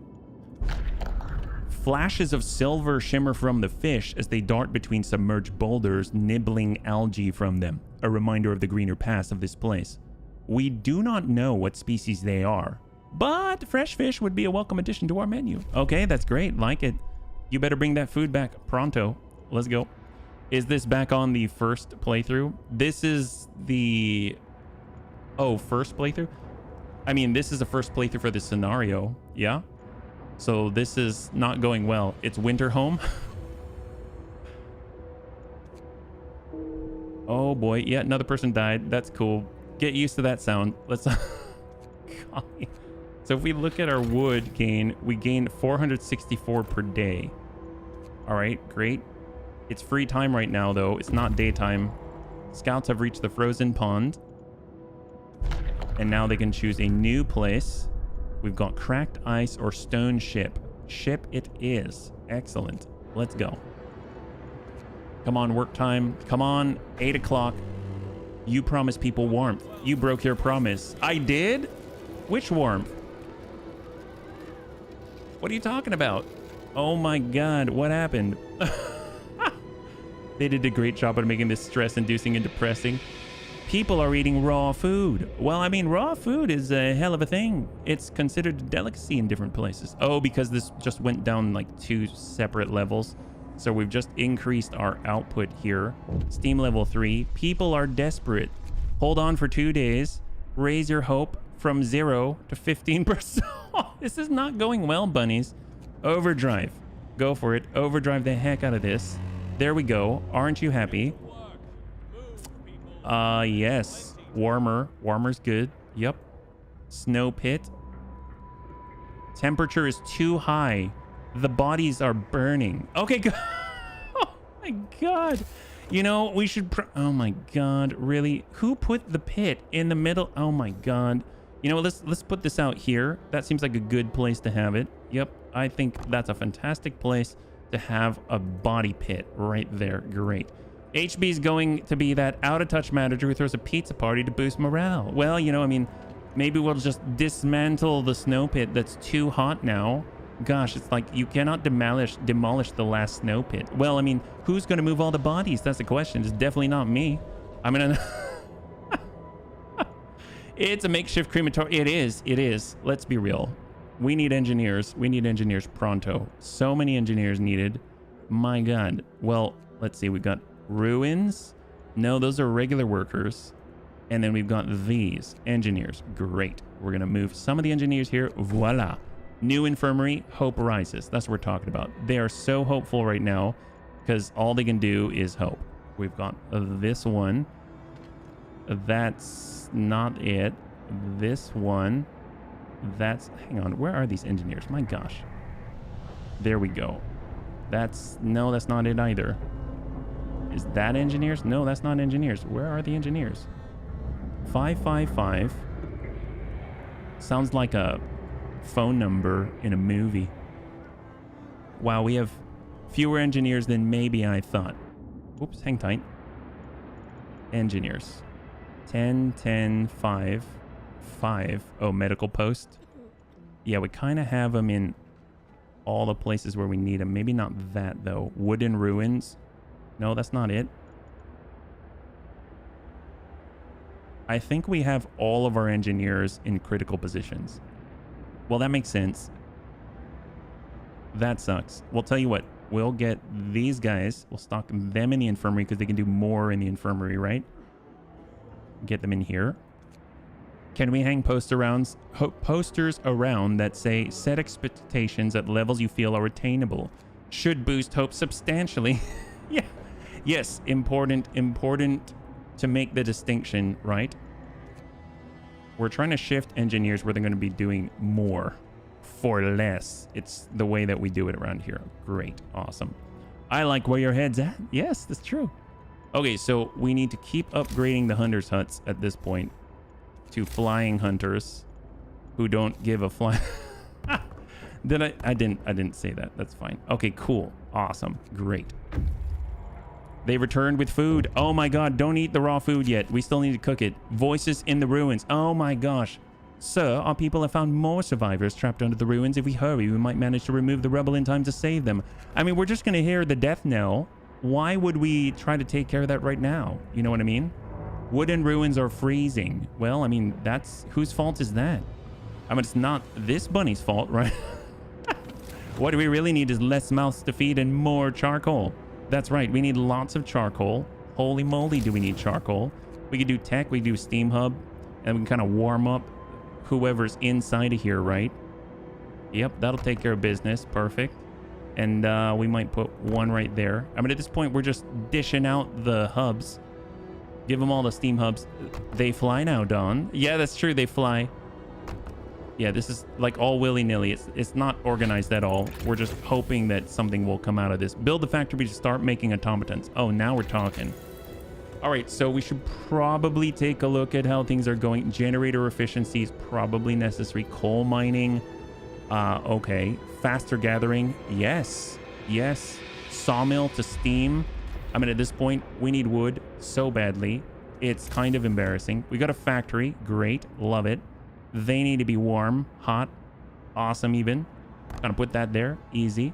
Flashes of silver shimmer from the fish as they dart between submerged boulders, nibbling algae from them. A reminder of the greener past of this place. We do not know what species they are, but fresh fish would be a welcome addition to our menu. Okay, that's great. Like it. You better bring that food back pronto. Let's go. Is this back on the first playthrough? This is the... Oh, first playthrough? I mean, this is the first playthrough for this scenario. Yeah? So this is not going well. It's winter home. Oh boy. Yeah, another person died. That's cool. Get used to that sound. Let's... So if we look at our wood gain, we gain 464 per day. All right, great. It's free time right now, though. It's not daytime. Scouts have reached the frozen pond. And now they can choose a new place. We've got cracked ice or stone ship. Ship it is. Excellent. Let's go. Come on, work time. Come on, 8 o'clock. You promised people warmth. You broke your promise. I did? Which warmth? What are you talking about? Oh my God, what happened? They did a great job of making this stress-inducing and depressing. People are eating raw food. Well, I mean, raw food is a hell of a thing. It's considered a delicacy in different places. Oh, because this just went down like 2 separate levels. So we've just increased our output here. Steam level 3. People are desperate. Hold on for 2 days. Raise your hope from 0 to 15%. This is not going well, bunnies. Overdrive. Go for it. Overdrive the heck out of this. There we go. Aren't you happy? Yes. Warmer. Warmer's good. Yep. Snow pit. Temperature is too high. The bodies are burning. Okay, good. Oh my God. You know, we should... oh my God. Really? Who put the pit in the middle? Oh my God. You know, let's put this out here. That seems like a good place to have it. Yep. I think that's a fantastic place to have a body pit right there. Great. HB is going to be that out-of-touch manager who throws a pizza party to boost morale. Well, you know, I mean, maybe we'll just dismantle the snow pit that's too hot now. Gosh, it's like you cannot demolish the last snow pit. Well, I mean, who's going to move all the bodies? That's the question. It's definitely not me. I'm going to... It's a makeshift crematorium. It is. It is. Let's be real. We need engineers. We need engineers pronto. So many engineers needed. My God. Well, let's see. We've got ruins. No, those are regular workers. And then we've got these engineers. Great. We're going to move some of the engineers here. Voila. New infirmary. Hope rises. That's what we're talking about. They are so hopeful right now because all they can do is hope. We've got this one. That's not it. This one. That's... hang on. Where are these engineers? My gosh. There we go. That's... no, that's not it either. Is that engineers? No, that's not engineers. Where are the engineers? 555. Sounds like a phone number in a movie. Wow, we have fewer engineers than maybe I thought. Oops, hang tight. Engineers. 10, 10, 5, 5. Oh, medical post. Yeah, we kind of have them in all the places where we need them. Maybe not that, though. Wooden ruins. No, that's not it. I think we have all of our engineers in critical positions. Well, that makes sense. That sucks. We'll tell you what. We'll get these guys. We'll stock them in the infirmary because they can do more in the infirmary, right? Get them in here. Can we hang posters around that say, set expectations at levels you feel are attainable? Should boost hope substantially. Yeah. Yes, important to make the distinction, right? We're trying to shift engineers where they're going to be doing more for less. It's the way that we do it around here. Great. Awesome. I like where your head's at. Yes, that's true. Okay, so we need to keep upgrading the hunters' huts at this point to flying hunters who don't give a fly. Did I didn't say that. That's fine. Okay, cool. Awesome. Great. They returned with food. Oh my god, don't eat the raw food yet. We still need to cook it. Voices in the ruins. Oh my gosh. Sir, our people have found more survivors trapped under the ruins. If we hurry, we might manage to remove the rubble in time to save them. I mean, we're just going to hear the death knell. Why would we try to take care of that right now? You know what I mean? Wooden ruins are freezing. Well, I mean, that's... whose fault is that? I mean, it's not this bunny's fault, right? What we really need is less mouths to feed and more charcoal. That's right. We need lots of charcoal. Holy moly, do we need charcoal. We could do tech. We could do steam hub. And we can kind of warm up whoever's inside of here, right? Yep, that'll take care of business. Perfect. And we might put one right there. I mean, at this point, we're just dishing out the hubs. Give them all the steam hubs. They fly now, Don. Yeah, that's true. They fly. Yeah, this is like all willy-nilly. It's not organized at all. We're just hoping that something will come out of this. Build the factory to start making automatons. Oh, now we're talking. All right, so we should probably take a look at how things are going. Generator efficiency is probably necessary. Coal mining. Okay. Faster gathering. Yes. Yes. Sawmill to steam. I mean, at this point, we need wood so badly. It's kind of embarrassing. We got a factory. Great. Love it. They need to be warm. Hot. Awesome even. Gonna put that there. Easy.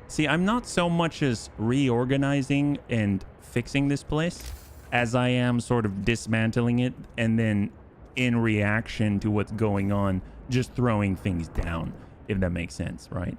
See, I'm not so much as reorganizing and fixing this place as I am sort of dismantling it and then in reaction to what's going on, just throwing things down, if that makes sense, right?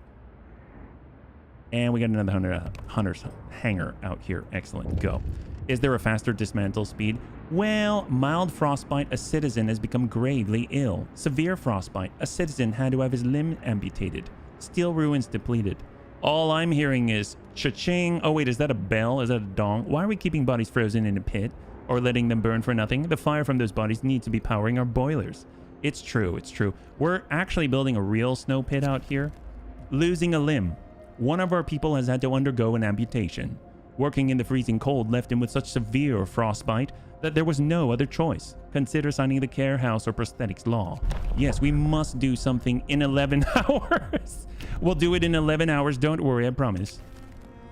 And we got another hunter's hangar out here. Excellent. Go. Is there a faster dismantle speed? Well, mild frostbite, a citizen has become gravely ill. Severe frostbite, a citizen had to have his limb amputated. Steel ruins depleted. All I'm hearing is cha-ching. Oh, wait, is that a bell? Is that a dong? Why are we keeping bodies frozen in a pit or letting them burn for nothing? The fire from those bodies needs to be powering our boilers. It's true. It's true. We're actually building a real snow pit out here. Losing a limb. One of our people has had to undergo an amputation. Working in the freezing cold left him with such severe frostbite that there was no other choice. Consider signing the care house or prosthetics law. Yes, we must do something in 11 hours. We'll do it in 11 hours. Don't worry, I promise.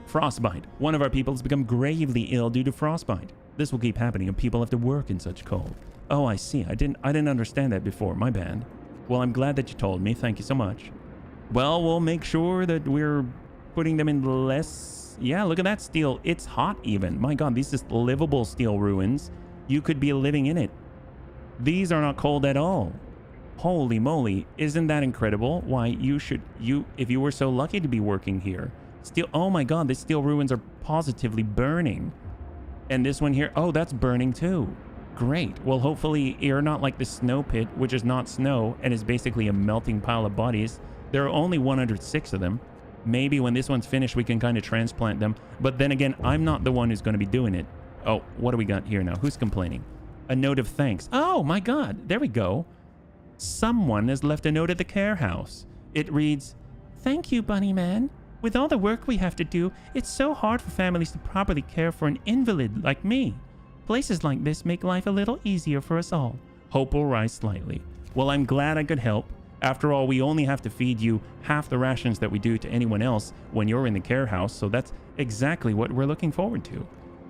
Frostbite. One of our people has become gravely ill due to frostbite. This will keep happening if people have to work in such cold. Oh, I see. I didn't understand that before. My bad. Well, I'm glad that you told me. Thank you so much. Well, we'll make sure that we're putting them in less... Yeah, look at that steel. It's hot even. My god, these is livable steel ruins. You could be living in it. These are not cold at all. Holy moly. Isn't that incredible? Why, if you were so lucky to be working here. Steel, oh my god, these steel ruins are positively burning. And this one here, oh, that's burning too. Great. Well, hopefully you're not like the snow pit, which is not snow and is basically a melting pile of bodies. There are only 106 of them. Maybe when this one's finished, we can kind of transplant them. But then again, I'm not the one who's going to be doing it. Oh, what do we got here now? Who's complaining? A note of thanks. Oh, my God. There we go. Someone has left a note at the care house. It reads, "Thank you, Bunny Man. With all the work we have to do, it's so hard for families to properly care for an invalid like me. Places like this make life a little easier for us all. Hope will rise slightly." Well, I'm glad I could help. After all, we only have to feed you half the rations that we do to anyone else when you're in the care house, so that's exactly what we're looking forward to.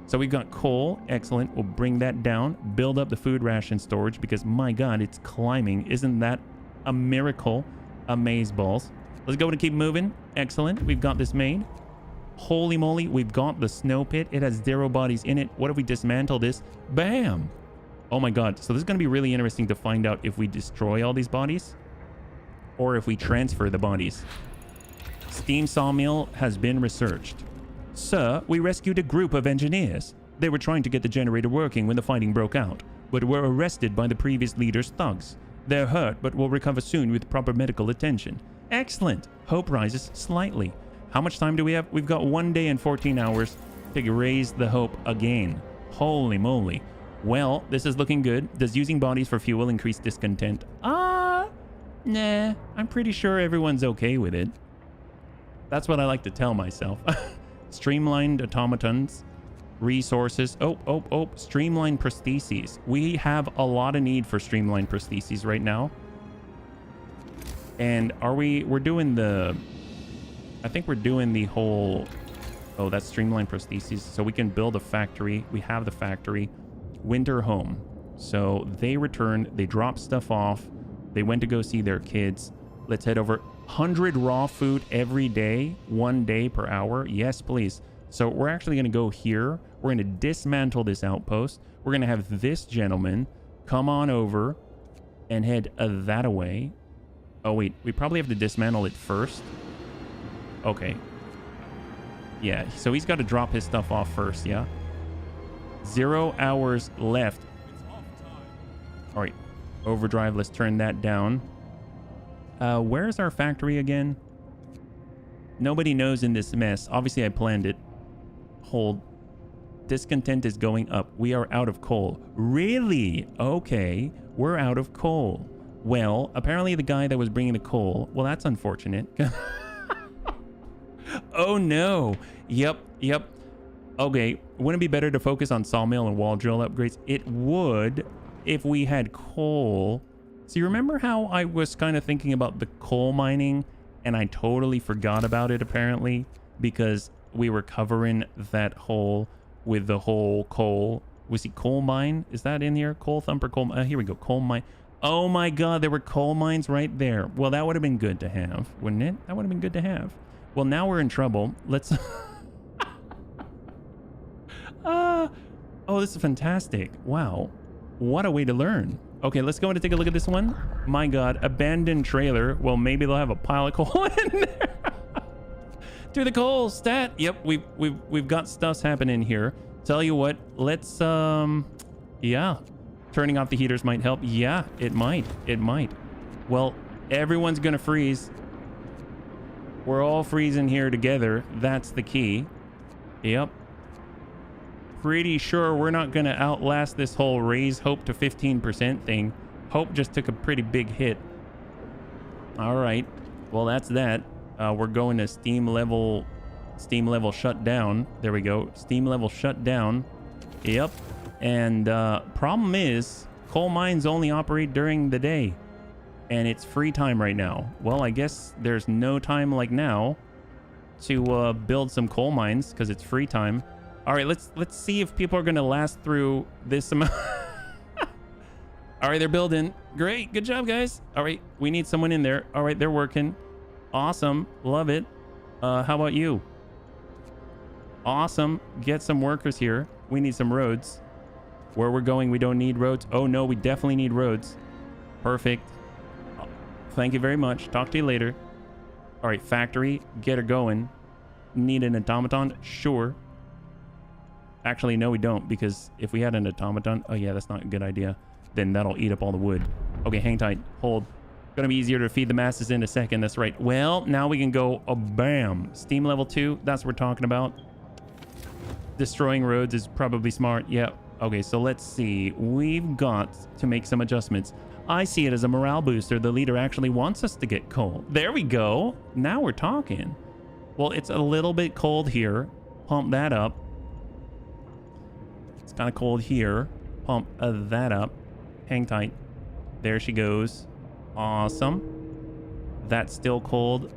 So we've got coal. Excellent. We'll bring that down, build up the food ration storage because, my God, it's climbing. Isn't that a miracle? Amazeballs. Let's go and keep moving. Excellent. We've got this made. Holy moly, we've got the snow pit. It has 0 bodies in it. What if we dismantle this? Bam! Oh my God. So this is going to be really interesting to find out if we destroy all these bodies or if we transfer the bodies. Steam sawmill has been researched. Sir, we rescued a group of engineers. They were trying to get the generator working when the fighting broke out, but were arrested by the previous leader's thugs. They're hurt, but will recover soon with proper medical attention. Excellent. Hope rises slightly. How much time do we have? We've got 1 day and 14 hours to raise the hope again. Holy moly. Well, this is looking good. Does using bodies for fuel increase discontent? Nah. I'm pretty sure everyone's okay with it. That's what I like to tell myself. Streamlined automatons. Resources. Oh. Streamlined prostheses. We have a lot of need for streamlined prostheses right now. And we're doing the... I think we're doing the whole... Oh, that's streamlined prostheses. So we can build a factory. We have the factory. Winter home. So they returned. They dropped stuff off. They went to go see their kids. Let's head over. 100 raw food every day. 1 day per hour. Yes, please. So we're actually going to go here. We're going to dismantle this outpost. We're going to have this gentleman come on over and head that away. Oh, wait. We probably have to dismantle it first. Okay. Yeah, so he's got to drop his stuff off first, yeah? 0 hours left. All right. Overdrive. Let's turn that down. Where's our factory again? Nobody knows in this mess. Obviously, I planned it. Hold. Discontent is going up. We are out of coal. Really? Okay. We're out of coal. Well, apparently the guy that was bringing the coal... Well, that's unfortunate. Oh, no. Yep. Okay. Wouldn't it be better to focus on sawmill and wall drill upgrades? It would if we had coal. So you remember how I was kind of thinking about the coal mining and I totally forgot about it apparently because we were covering that hole with the whole coal. Was he coal mine? Is that in here? Coal thumper, coal... here we go. Coal mine. Oh my God, there were coal mines right there. Well, that would have been good to have, wouldn't it? That would have been good to have. Well, now we're in trouble. Let's... Oh, this is fantastic. Wow. What a way to learn. Okay, let's go in and take a look at this one. My God, abandoned trailer. Well, maybe they'll have a pile of coal in there. To the coal stat. Yep, we've got stuffs happening here. Tell you what, let's yeah. Turning off the heaters might help. Yeah, it might. Well, everyone's gonna freeze. We're all freezing here together. That's the key. Yep. Pretty sure we're not gonna outlast this whole raise hope to 15% thing. Hope just took a pretty big hit. All right. Well, that's that. We're going to steam level shut down. There we go. Steam level shut down. Yep. And problem is coal mines only operate during the day and it's free time right now. Well, I guess there's no time like now to build some coal mines because it's free time. All right, let's see if people are going to last through this amount. All right, they're building. Great. Good job, guys. All right, we need someone in there. All right, they're working. Awesome. Love it. How about you? Awesome. Get some workers here. We need some roads. Where we're going, we don't need roads. Oh, no, we definitely need roads. Perfect. Thank you very much. Talk to you later. All right, factory. Get her going. Need an automaton? Sure. Actually, no, we don't, because if we had an automaton... Oh, yeah, that's not a good idea. Then that'll eat up all the wood. Okay, hang tight. Hold. Gonna be easier to feed the masses in a second. That's right. Well, now we can go... bam. Steam level 2. That's what we're talking about. Destroying roads is probably smart. Yeah. Okay, so let's see. We've got to make some adjustments. I see it as a morale booster. The leader actually wants us to get coal. There we go. Now we're talking. Well, it's a little bit cold here. Pump that up. It's kind of cold here. Pump that up. Hang tight. There she goes. Awesome. That's still cold.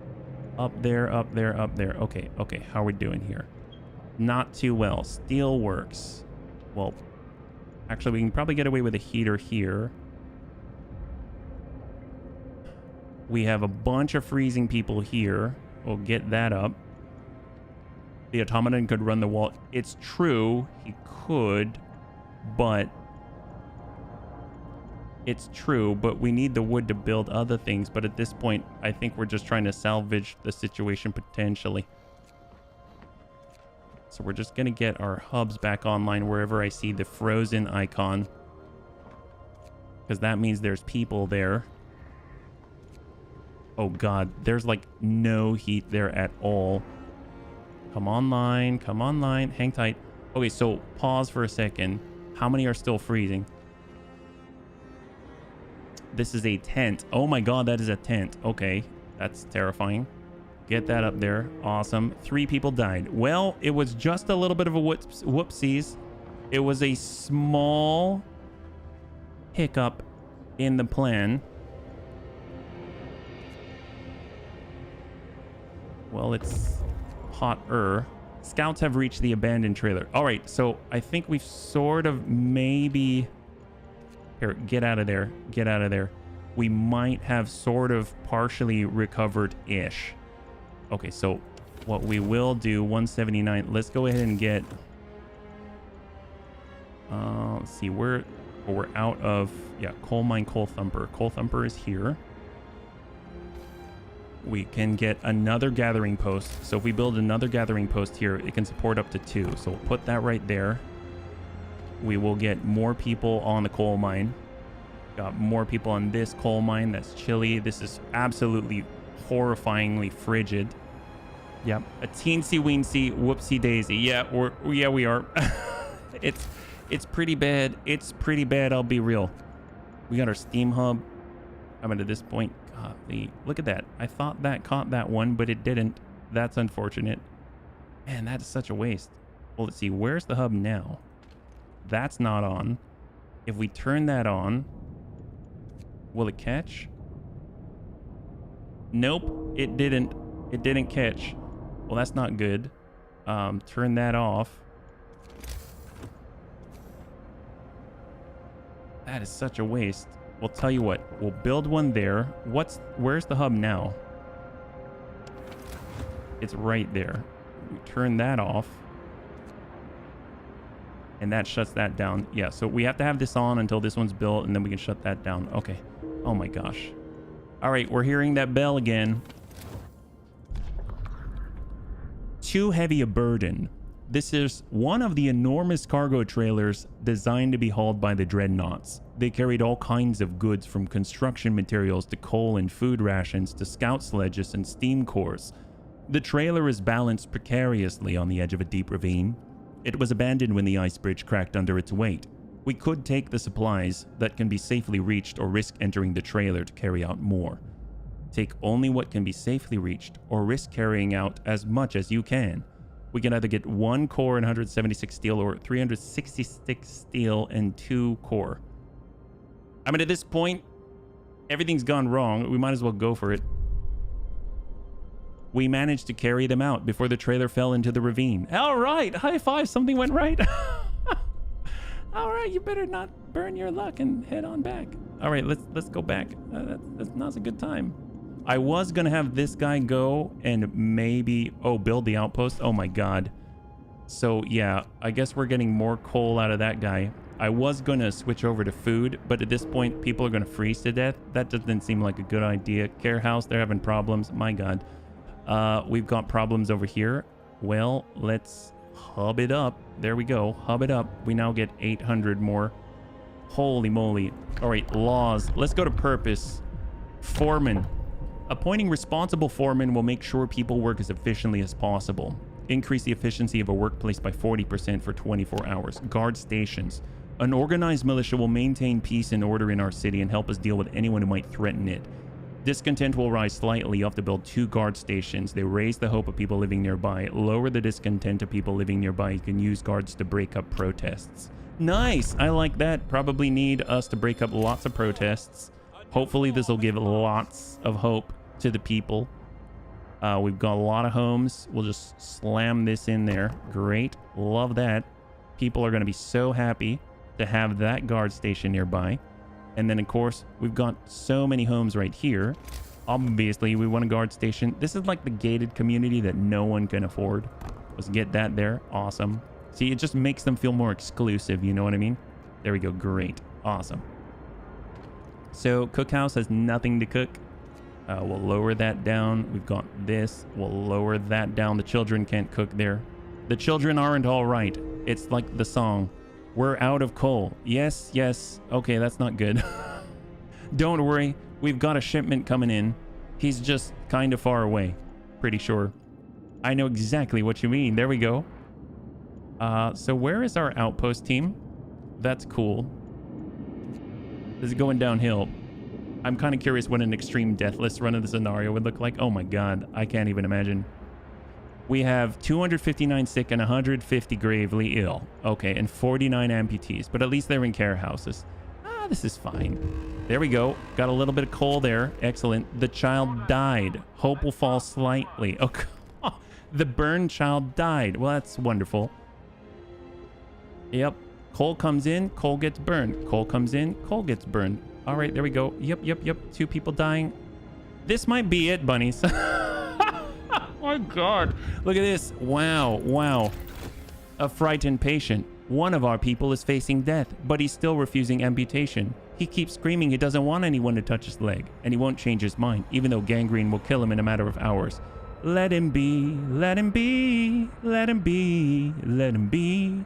Up there, up there, up there. Okay, okay. How are we doing here? Not too well. Steel works. Well, actually, we can probably get away with a heater here. We have a bunch of freezing people here. We'll get that up. The automaton could run the wall. It's true, he could, but... It's true, but we need the wood to build other things. But at this point, I think we're just trying to salvage the situation potentially. So we're just going to get our hubs back online wherever I see the frozen icon. Because that means there's people there. Oh God, there's like no heat there at all. Come online, hang tight. Okay, so pause for a second. How many are still freezing? This is a tent. Oh my god, that is a tent. Okay, that's terrifying. Get that up there. Awesome. 3 people died. Well, it was just a little bit of a whoopsies. It was a small hiccup in the plan. Well, it's hotter. Scouts have reached the abandoned trailer. All right, so I think we've sort of maybe... Here, get out of there. Get out of there. We might have sort of partially recovered-ish. Okay, so what we will do, 179. Let's go ahead and get... let's see, we're out of... Yeah, coal mine, coal thumper. Coal thumper is here. We can get another gathering post. So if we build another gathering post here, it can support up to 2. So we'll put that right there. We will get more people on the coal mine. Got more people on this coal mine. That's chilly. This is absolutely horrifyingly frigid. Yep. A teensy weensy whoopsie daisy. Yeah, we are. It's pretty bad. It's pretty bad, I'll be real. We got our steam hub. I mean, at this point, look at that. I thought that caught that one, but it didn't. That's unfortunate. Man, that is such a waste. Well, let's see. Where's the hub now? That's not on. If we turn that on, will it catch? Nope, it didn't. It didn't catch. Well, that's not good. Turn that off. That is such a waste. We'll tell you what. We'll build one there. Where's the hub now? It's right there. We turn that off. And that shuts that down. Yeah, so we have to have this on until this one's built, and then we can shut that down. Okay. Oh my gosh. All right, we're hearing that bell again. Too heavy a burden. This is one of the enormous cargo trailers designed to be hauled by the dreadnoughts. They carried all kinds of goods from construction materials to coal and food rations to scout sledges and steam cores. The trailer is balanced precariously on the edge of a deep ravine. It was abandoned when the ice bridge cracked under its weight. We could take the supplies that can be safely reached or risk entering the trailer to carry out more. Take only what can be safely reached or risk carrying out as much as you can. We can either get 1 core and 176 steel or 366 steel and 2 core. I mean, at this point, everything's gone wrong. We might as well go for it. We managed to carry them out before the trailer fell into the ravine. All right, high five, something went right. All right, you better not burn your luck and head on back. All right, let's go back. That's not a good time. I was gonna have this guy go and maybe build the outpost. Oh my god. So yeah, I guess we're getting more coal out of that guy. I was gonna switch over to food, but at this point people are gonna freeze to death. That doesn't seem like a good idea. Care house, they're having problems. My god. We've got problems over here. Well, let's hub it up. There we go. Hub it up. We now get 800 more. Holy moly. All right, laws. Let's go to purpose. Foreman. Appointing responsible foremen will make sure people work as efficiently as possible. Increase the efficiency of a workplace by 40% for 24 hours. Guard stations. An organized militia will maintain peace and order in our city and help us deal with anyone who might threaten it. Discontent will rise slightly. You have to build 2 guard stations. They raise the hope of people living nearby. Lower the discontent of people living nearby. You can use guards to break up protests. Nice! I like that. Probably need us to break up lots of protests. Hopefully this will give lots of hope to the people. We've got a lot of homes. We'll just slam this in there. Great. Love that. People are going to be so happy to have that guard station nearby. And then, of course, we've got so many homes right here. Obviously, we want a guard station. This is like the gated community that no one can afford. Let's get that there. Awesome. See, it just makes them feel more exclusive. You know what I mean? There we go. Great. Awesome. So, cookhouse has nothing to cook. We'll lower that down. We've got this. We'll lower that down. The children can't cook there. The children aren't all right. It's like the song. We're out of coal. Yes, yes. Okay, that's not good. Don't worry. We've got a shipment coming in. He's just kind of far away. Pretty sure. I know exactly what you mean. There we go. So where is our outpost team? That's cool. This is going downhill. I'm kind of curious what an extreme deathless run of the scenario would look like. Oh my god, I can't even imagine. We have 259 sick and 150 gravely ill. Okay, and 49 amputees, but at least they're in care houses. Ah, this is fine. There we go. Got a little bit of coal there. Excellent. The child died. Hope will fall slightly. Okay. The burned child died. Well, that's wonderful. Yep. Coal comes in, coal gets burned. Coal comes in, coal gets burned. All right, there we go. Yep. 2 people dying. This might be it, bunnies. Oh my god. Look at this. Wow. A frightened patient. One of our people is facing death, but he's still refusing amputation. He keeps screaming he doesn't want anyone to touch his leg, and he won't change his mind, even though gangrene will kill him in a matter of hours. Let him be, let him be, let him be, let him be.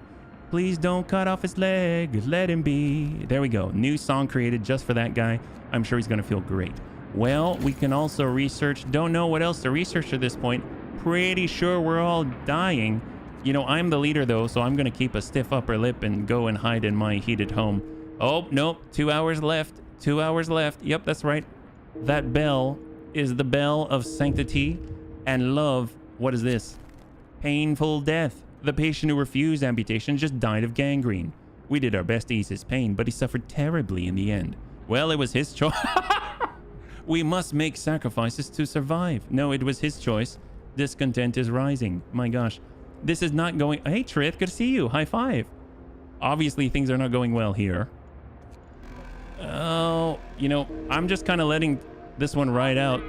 Please don't cut off his leg, let him be. There we go. New song created just for that guy. I'm sure he's gonna feel great. Well, we can also research. Don't know what else to research at this point. Pretty sure we're all dying. You know, I'm the leader though, so I'm gonna keep a stiff upper lip and go and hide in my heated home. Oh, nope. 2 hours left. 2 hours left. Yep, that's right. That bell is the bell of sanctity and love. What is this? Painful death. The patient who refused amputation just died of gangrene. We did our best to ease his pain, but he suffered terribly in the end. Well, it was his choice. We must make sacrifices to survive. No, it was his choice. Discontent is rising. My gosh. This is not going... Hey, Trith, good to see you. High five. Obviously, things are not going well here. Oh, you know, I'm just kind of letting this one ride out.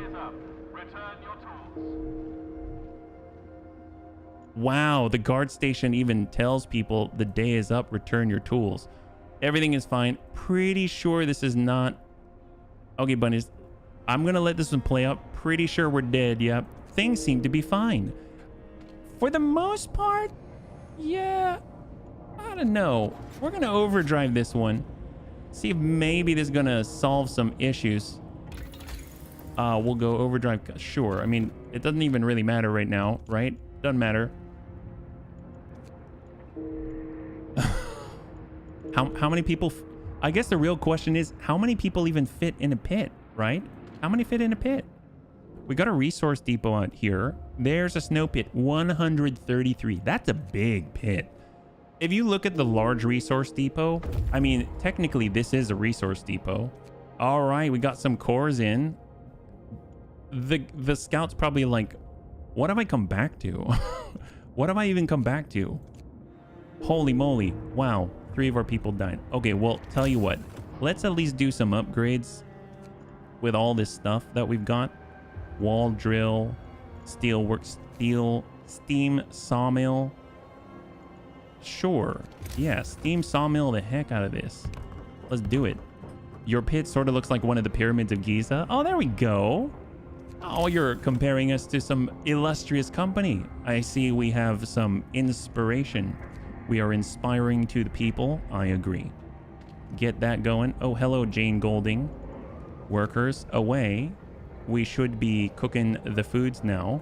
Wow, the guard station even tells people the day is up, return your tools. Everything is fine. Pretty sure this is not... Okay, bunnies. I'm going to let this one play out. Pretty sure we're dead, yep. Things seem to be fine. For the most part, yeah. I don't know. We're going to overdrive this one. See if maybe this is going to solve some issues. We'll go overdrive. Sure. I mean, it doesn't even really matter right now, right? Doesn't matter. How many people... I guess the real question is, how many people even fit in a pit, right? How many fit in a pit? We got a resource depot out here. There's a snow pit, 133. That's a big pit. If you look at the large resource depot, I mean, technically this is a resource depot. All right, we got some cores in. The scout's probably like, what have I come back to? What have I even come back to? Holy moly. Wow. 3 of our people died. Okay, well, tell you what. Let's at least do some upgrades with all this stuff that we've got. Wall drill, steelwork, steam sawmill. Sure. Yeah, steam sawmill the heck out of this. Let's do it. Your pit sort of looks like one of the pyramids of Giza. Oh, there we go. Oh, you're comparing us to some illustrious company. I see we have some inspiration. We are inspiring to the people. I agree. Get that going. Oh, hello, Jane Golding. Workers, away. We should be cooking the foods now.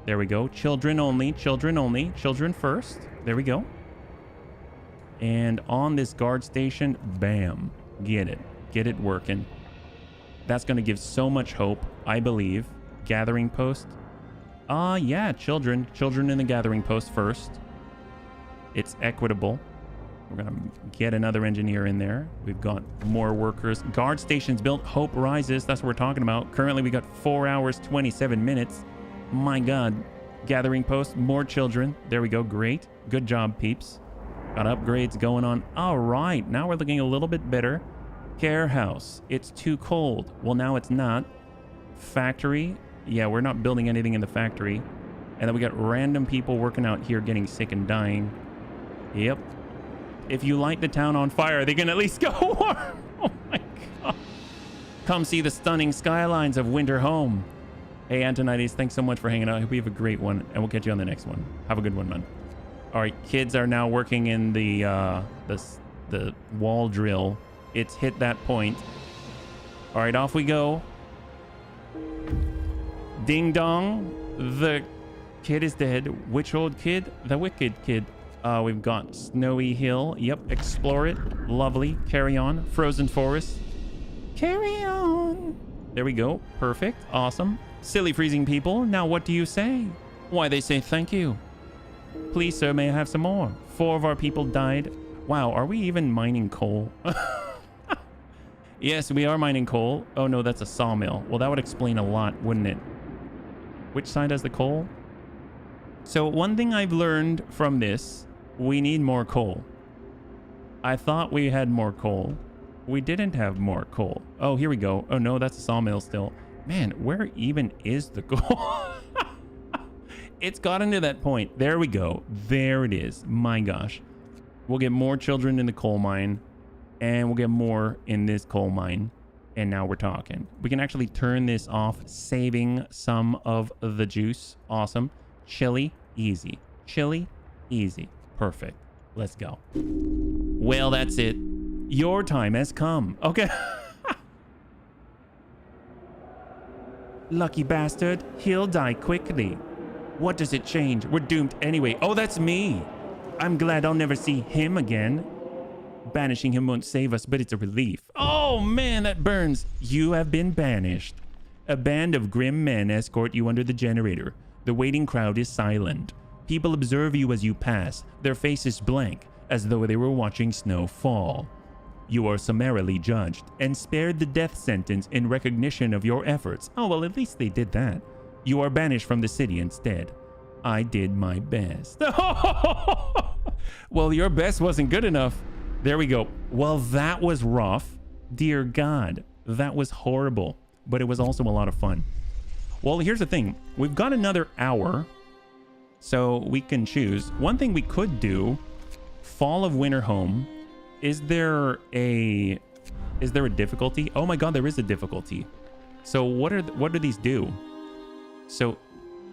There we go. Children only. Children only. Children first. There we go. And on this guard station, bam. Get it. Get it working. That's going to give so much hope, I believe. Gathering post. Yeah, children. Children in the gathering post first. It's equitable. We're going to get another engineer in there. We've got more workers. Guard stations built. Hope rises. That's what we're talking about. Currently, we got 4 hours, 27 minutes. My God. Gathering post. More children. There we go. Great. Good job, peeps. Got upgrades going on. All right. Now we're looking a little bit better. Care house. It's too cold. Well, now it's not. Factory. Yeah, we're not building anything in the factory. And then we got random people working out here getting sick and dying. Yep. If you light the town on fire, they can at least go warm. Oh my God. Come see the stunning skylines of Winter Home. Hey, Antonides, thanks so much for hanging out. I hope you have a great one, and we'll catch you on the next one. Have a good one, man. All right, kids are now working in the wall drill. It's hit that point. All right, off we go. Ding dong. The kid is dead. Which old kid? The wicked kid. We've got Snowy Hill. Yep, explore it. Lovely. Carry on. Frozen Forest. Carry on. There we go. Perfect. Awesome. Silly freezing people. Now what do you say? Why, they say thank you. Please, sir, may I have some more? 4 of our people died. Wow, are we even mining coal? Yes, we are mining coal. Oh no, that's a sawmill. Well, that would explain a lot, wouldn't it? Which side has the coal? So one thing I've learned from this, we need more coal. I thought we had more coal. We didn't have more coal. Oh, here we go. Oh no, that's a sawmill still. Man, where even is the coal? It's gotten to that point. There we go. There it is. My gosh. We'll get more children in the coal mine. And we'll get more in this coal mine. And now we're talking. We can actually turn this off, saving some of the juice. Awesome. Chili, easy. Chili, easy. Perfect. Let's go. Well, that's it. Your time has come. Okay. Lucky bastard. He'll die quickly. What does it change? We're doomed anyway. Oh, that's me. I'm glad I'll never see him again. Banishing him won't save us, but it's a relief. Oh, man, that burns. You have been banished. A band of grim men escort you under the generator. The waiting crowd is silent. People observe you as you pass, their faces blank, as though they were watching snow fall. You are summarily judged and spared the death sentence in recognition of your efforts. Oh, well, at least they did that. You are banished from the city instead. I did my best. Well, your best wasn't good enough. There we go. Well, that was rough. Dear God, that was horrible, but it was also a lot of fun. Well, here's the thing. We've got another hour, so we can choose. One thing we could do, Fall of Winter Home. Is there a difficulty? Oh my God, there is a difficulty. So what do these do? So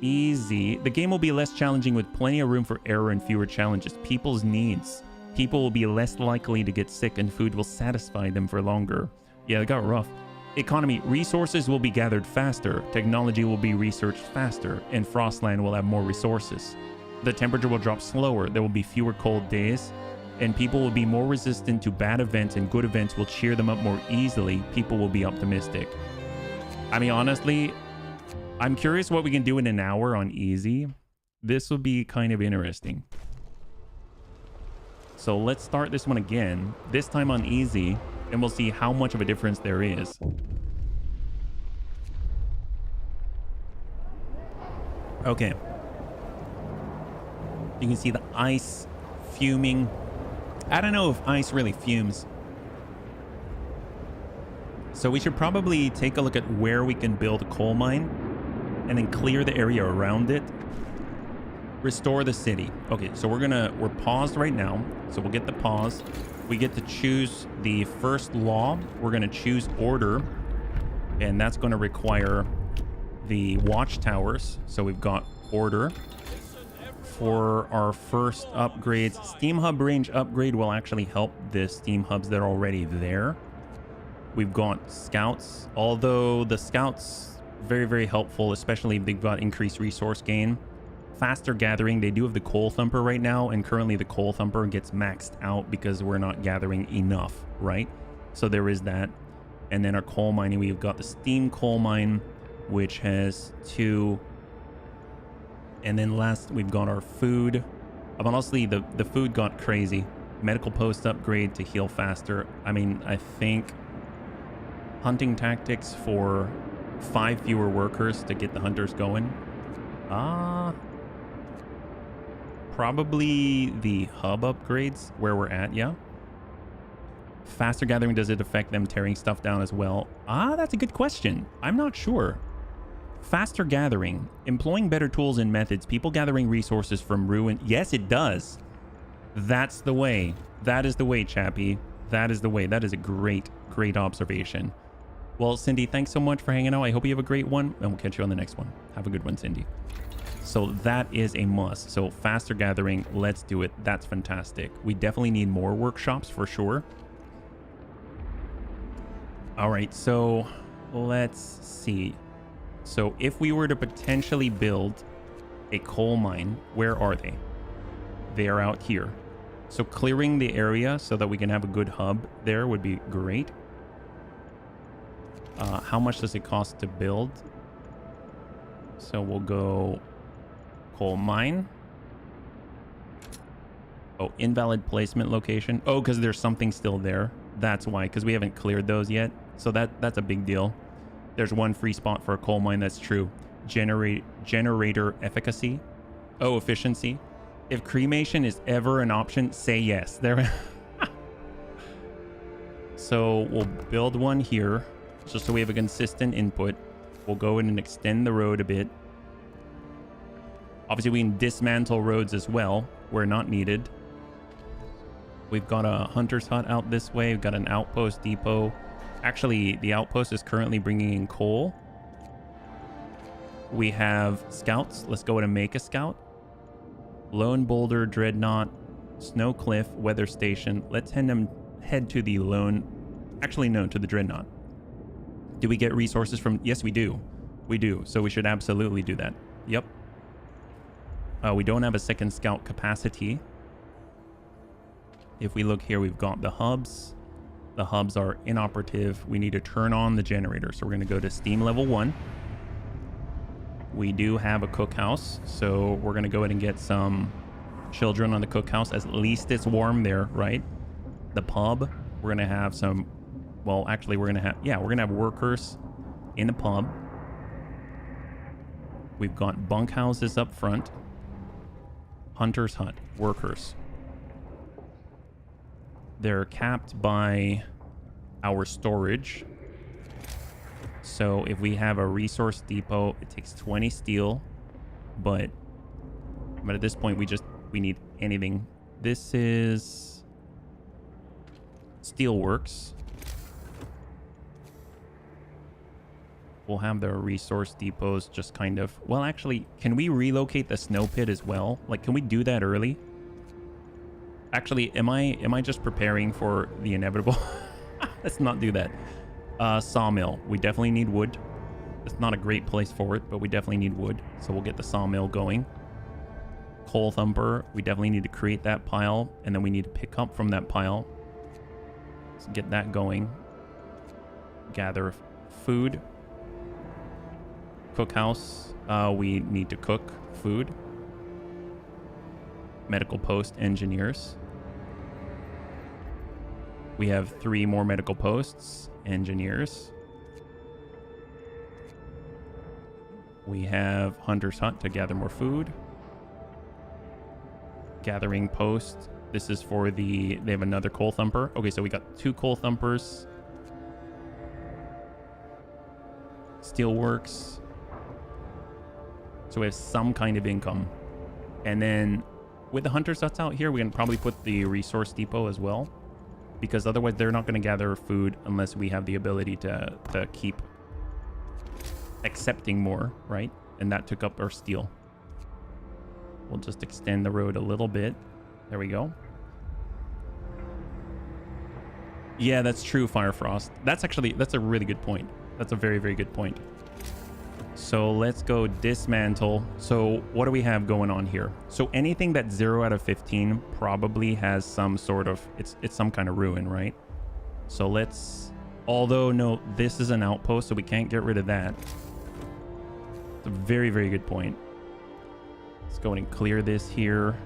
easy. The game will be less challenging with plenty of room for error and fewer challenges. People's needs. People will be less likely to get sick and food will satisfy them for longer. Yeah, it got rough. Economy. Resources will be gathered faster. Technology will be researched faster. And Frostland will have more resources. The temperature will drop slower. There will be fewer cold days. And people will be more resistant to bad events, and good events will cheer them up more easily. People will be optimistic. I mean, honestly, I'm curious what we can do in an hour on easy. This will be kind of interesting. So let's start this one again, this time on easy, and we'll see how much of a difference there is. Okay. You can see the ice fuming. I don't know if ice really fumes. So we should probably take a look at where we can build a coal mine and then clear the area around it. Restore the city. Okay, so we're paused right now. So we'll get the pause. We get to choose the first law. We're gonna choose order, and that's gonna require the watchtowers. So we've got order. For our first upgrades, Steam Hub range upgrade will actually help the Steam Hubs that are already there. We've got scouts, although the scouts very, very helpful, especially if they've got increased resource gain. Faster gathering, they do have the coal thumper right now, and currently the coal thumper gets maxed out because we're not gathering enough, right? So there is that. And then our coal mining, we've got the steam coal mine, which has 2. And then last, we've got our food. Honestly, the food got crazy. Medical post upgrade to heal faster. I mean, I think hunting tactics for 5 fewer workers to get the hunters going. Probably the hub upgrades where we're at, yeah. Faster gathering, does it affect them tearing stuff down as well? That's a good question. I'm not sure. Faster gathering, employing better tools and methods, people gathering resources from ruin. Yes, it does. That's the way. That is the way, Chappie. That is the way. That is a great, great observation. Well, Cindy, thanks so much for hanging out. I hope you have a great one, and we'll catch you on the next one. Have a good one, Cindy. So that is a must. So faster gathering, let's do it. That's fantastic. We definitely need more workshops for sure. All right, so let's see. So if we were to potentially build a coal mine, where are they? they're out here. So clearing the area so that we can have a good hub there would be great. How much does it cost to build? So we'll go coal mine. Oh, invalid placement location. Oh, because there's something still there. That's why, because we haven't cleared those yet. So that's a big deal. There's one free spot for a coal mine. That's true. Generator efficacy. Oh, efficiency. If cremation is ever an option, say yes. There. So we'll build one here, just so we have a consistent input. We'll go in and extend the road a bit. Obviously, we can dismantle roads as well where not needed. We've got a hunter's hut out this way. We've got an outpost depot. Actually, the outpost is currently bringing in coal. We have scouts. Let's go and make a scout. Lone Boulder, Dreadnought, Snow Cliff, Weather Station. Let's head to the Lone... Actually, no, to the Dreadnought. Do we get resources from... Yes, we do. We do. So we should absolutely do that. Yep. We don't have a second scout capacity. If we look here, we've got the hubs. The hubs are inoperative. We need to turn on the generator. So we're going to go to Steam level 1. We do have a cookhouse, so we're going to go ahead and get some children on the cookhouse. At least it's warm there, right? The pub, we're going to have some... Well, actually, we're going to have... Yeah, we're going to have workers in the pub. We've got bunkhouses up front. Hunter's hut, workers. They're capped by our storage. So if we have a resource depot, it takes 20 steel, but at this point we need anything. This is Steelworks. We'll have the resource depots just kind of... Well, actually, can we relocate the snow pit as well? Like, can we do that early? Actually, am I just preparing for the inevitable? Let's not do that. Sawmill. We definitely need wood. It's not a great place for it, but we definitely need wood. So we'll get the sawmill going. Coal thumper. We definitely need to create that pile, and then we need to pick up from that pile. Let's get that going. Gather food. Cookhouse. We need to cook food. Medical post engineers. We have 3 more medical posts. Engineers. We have Hunter's Hut to gather more food. Gathering post. This is for the... They have another coal thumper. Okay, so we got 2 coal thumpers. Steelworks. So we have some kind of income. And then with the Hunter's Huts out here, we can probably put the resource depot as well. Because otherwise they're not going to gather food unless we have the ability to keep accepting more, right? And that took up our steel. We'll just extend the road a little bit. There we go. Yeah, that's true, Firefrost. That's a really good point. That's a very, very good point. So let's go dismantle. So what do we have going on here? So anything that's 0 out of 15 probably has some sort of... It's some kind of ruin, right? So let's... Although, no, this is an outpost, so we can't get rid of that. It's a very, very good point. Let's go and clear this here.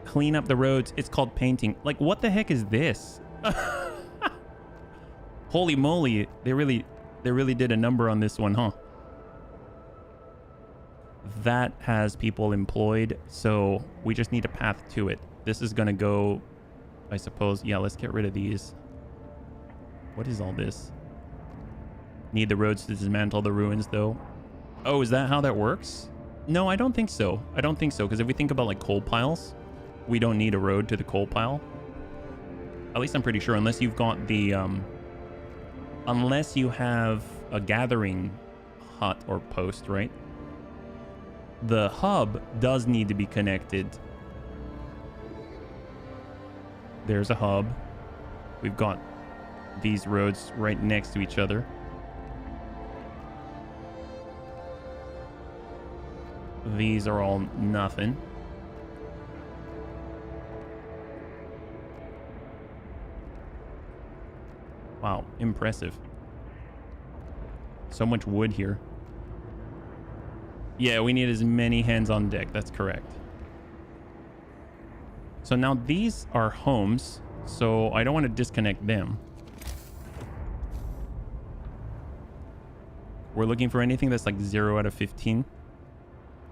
Clean up the roads. It's called painting. Like, what the heck is this? Holy moly. They really did a number on this one, huh? That has people employed, so we just need a path to it. This is gonna go, I suppose. Yeah, let's get rid of these. What is all this? Need the roads to dismantle the ruins, though. Oh, is that how that works? No, I don't think so. I don't think so, because if we think about like coal piles, we don't need a road to the coal pile. At least I'm pretty sure, unless you've got the unless you have a gathering hut or post, right? The hub does need to be connected. There's a hub. We've got these roads right next to each other. These are all nothing. Wow, impressive. So much wood here. Yeah, we need as many hands on deck. That's correct. So now these are homes, so I don't want to disconnect them. We're looking for anything that's like 0 out of 15.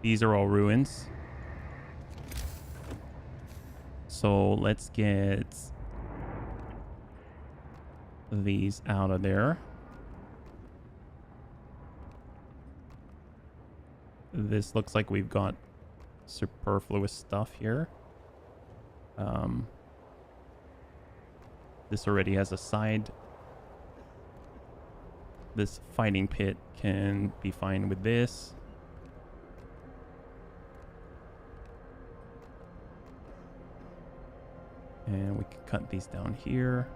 These are all ruins. So let's get these out of there. This looks like we've got superfluous stuff here. This already has a side. This fighting pit can be fine with this. And we can cut these down here.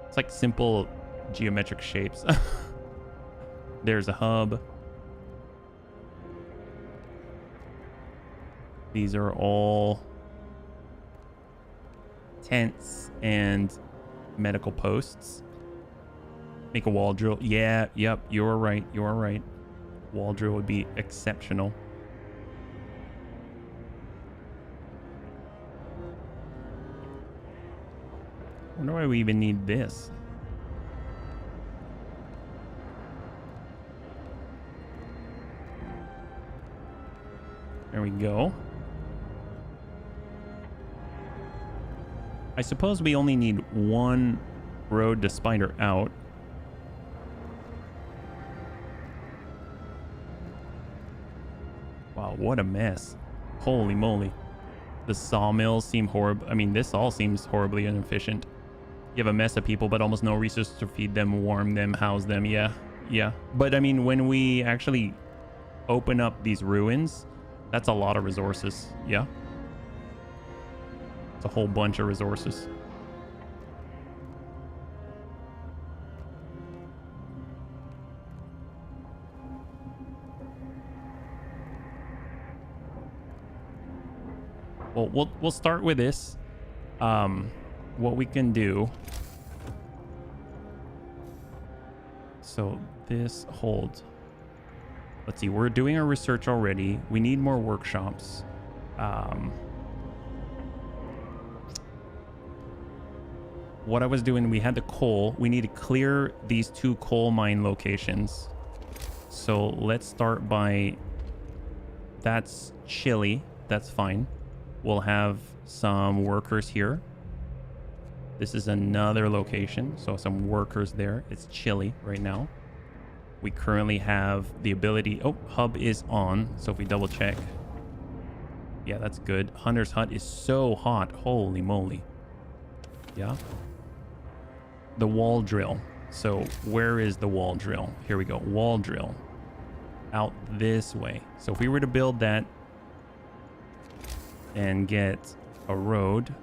It's like simple geometric shapes. There's a hub. These are all tents and medical posts. Make a wall drill. Yeah, yep, you're right. You're right. Wall drill would be exceptional. I wonder why we even need this. There we go. I suppose we only need one road to spider out. Wow, what a mess. Holy moly. The sawmills seem horrible. I mean, this all seems horribly inefficient. You have a mess of people, but almost no resources to feed them, warm them, house them. Yeah, yeah. But I mean, when we actually open up these ruins, that's a lot of resources. Yeah. It's a whole bunch of resources. Well, we'll start with this. What we can do. So this holds. Let's see. We're doing our research already. We need more workshops. What I was doing, we had the coal. We need to clear these 2 coal mine locations. So let's start by. That's chilly. That's fine. We'll have some workers here. This is another location, so some workers there. It's chilly right now. We currently have the ability... Oh, hub is on, so if we double check... Yeah, that's good. Hunter's Hut is so hot. Holy moly. Yeah. The wall drill. So where is the wall drill? Here we go. Wall drill. Out this way. So if we were to build that and get a road...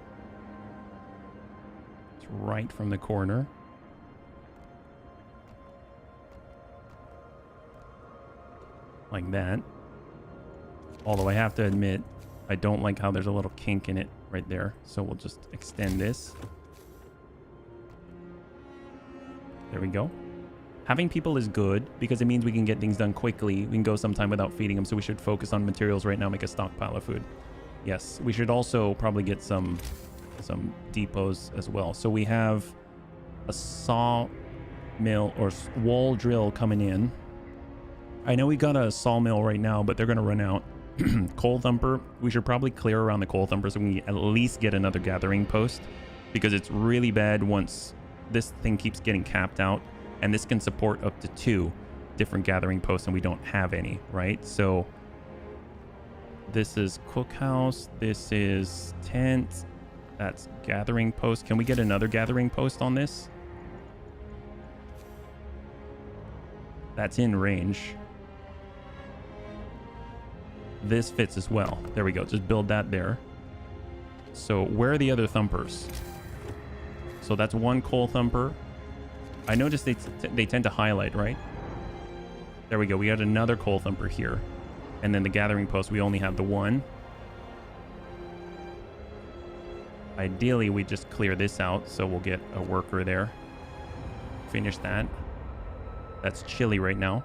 right from the corner. Like that. Although I have to admit, I don't like how there's a little kink in it right there. So we'll just extend this. There we go. Having people is good because it means we can get things done quickly. We can go sometime without feeding them. So we should focus on materials right now, make a stockpile of food. Yes, we should also probably get some depots as well. So we have a sawmill or wall drill coming in. I know we got a sawmill right now, but they're going to run out. Coal thumper. We should probably clear around the coal thumper so we can at least get another gathering post, because it's really bad once this thing keeps getting capped out, and this can support up to 2 different gathering posts and we don't have any, right? So this is cookhouse. This is tent. That's gathering post. Can we get another gathering post on this? That's in range. This fits as well. There we go. Just build that there. So where are the other thumpers? So that's 1 coal thumper. I noticed they tend to highlight, right? There we go. We got another coal thumper here. And then the gathering post, we only have the 1. Ideally, we just clear this out, so we'll get a worker there. Finish that. That's chilly right now.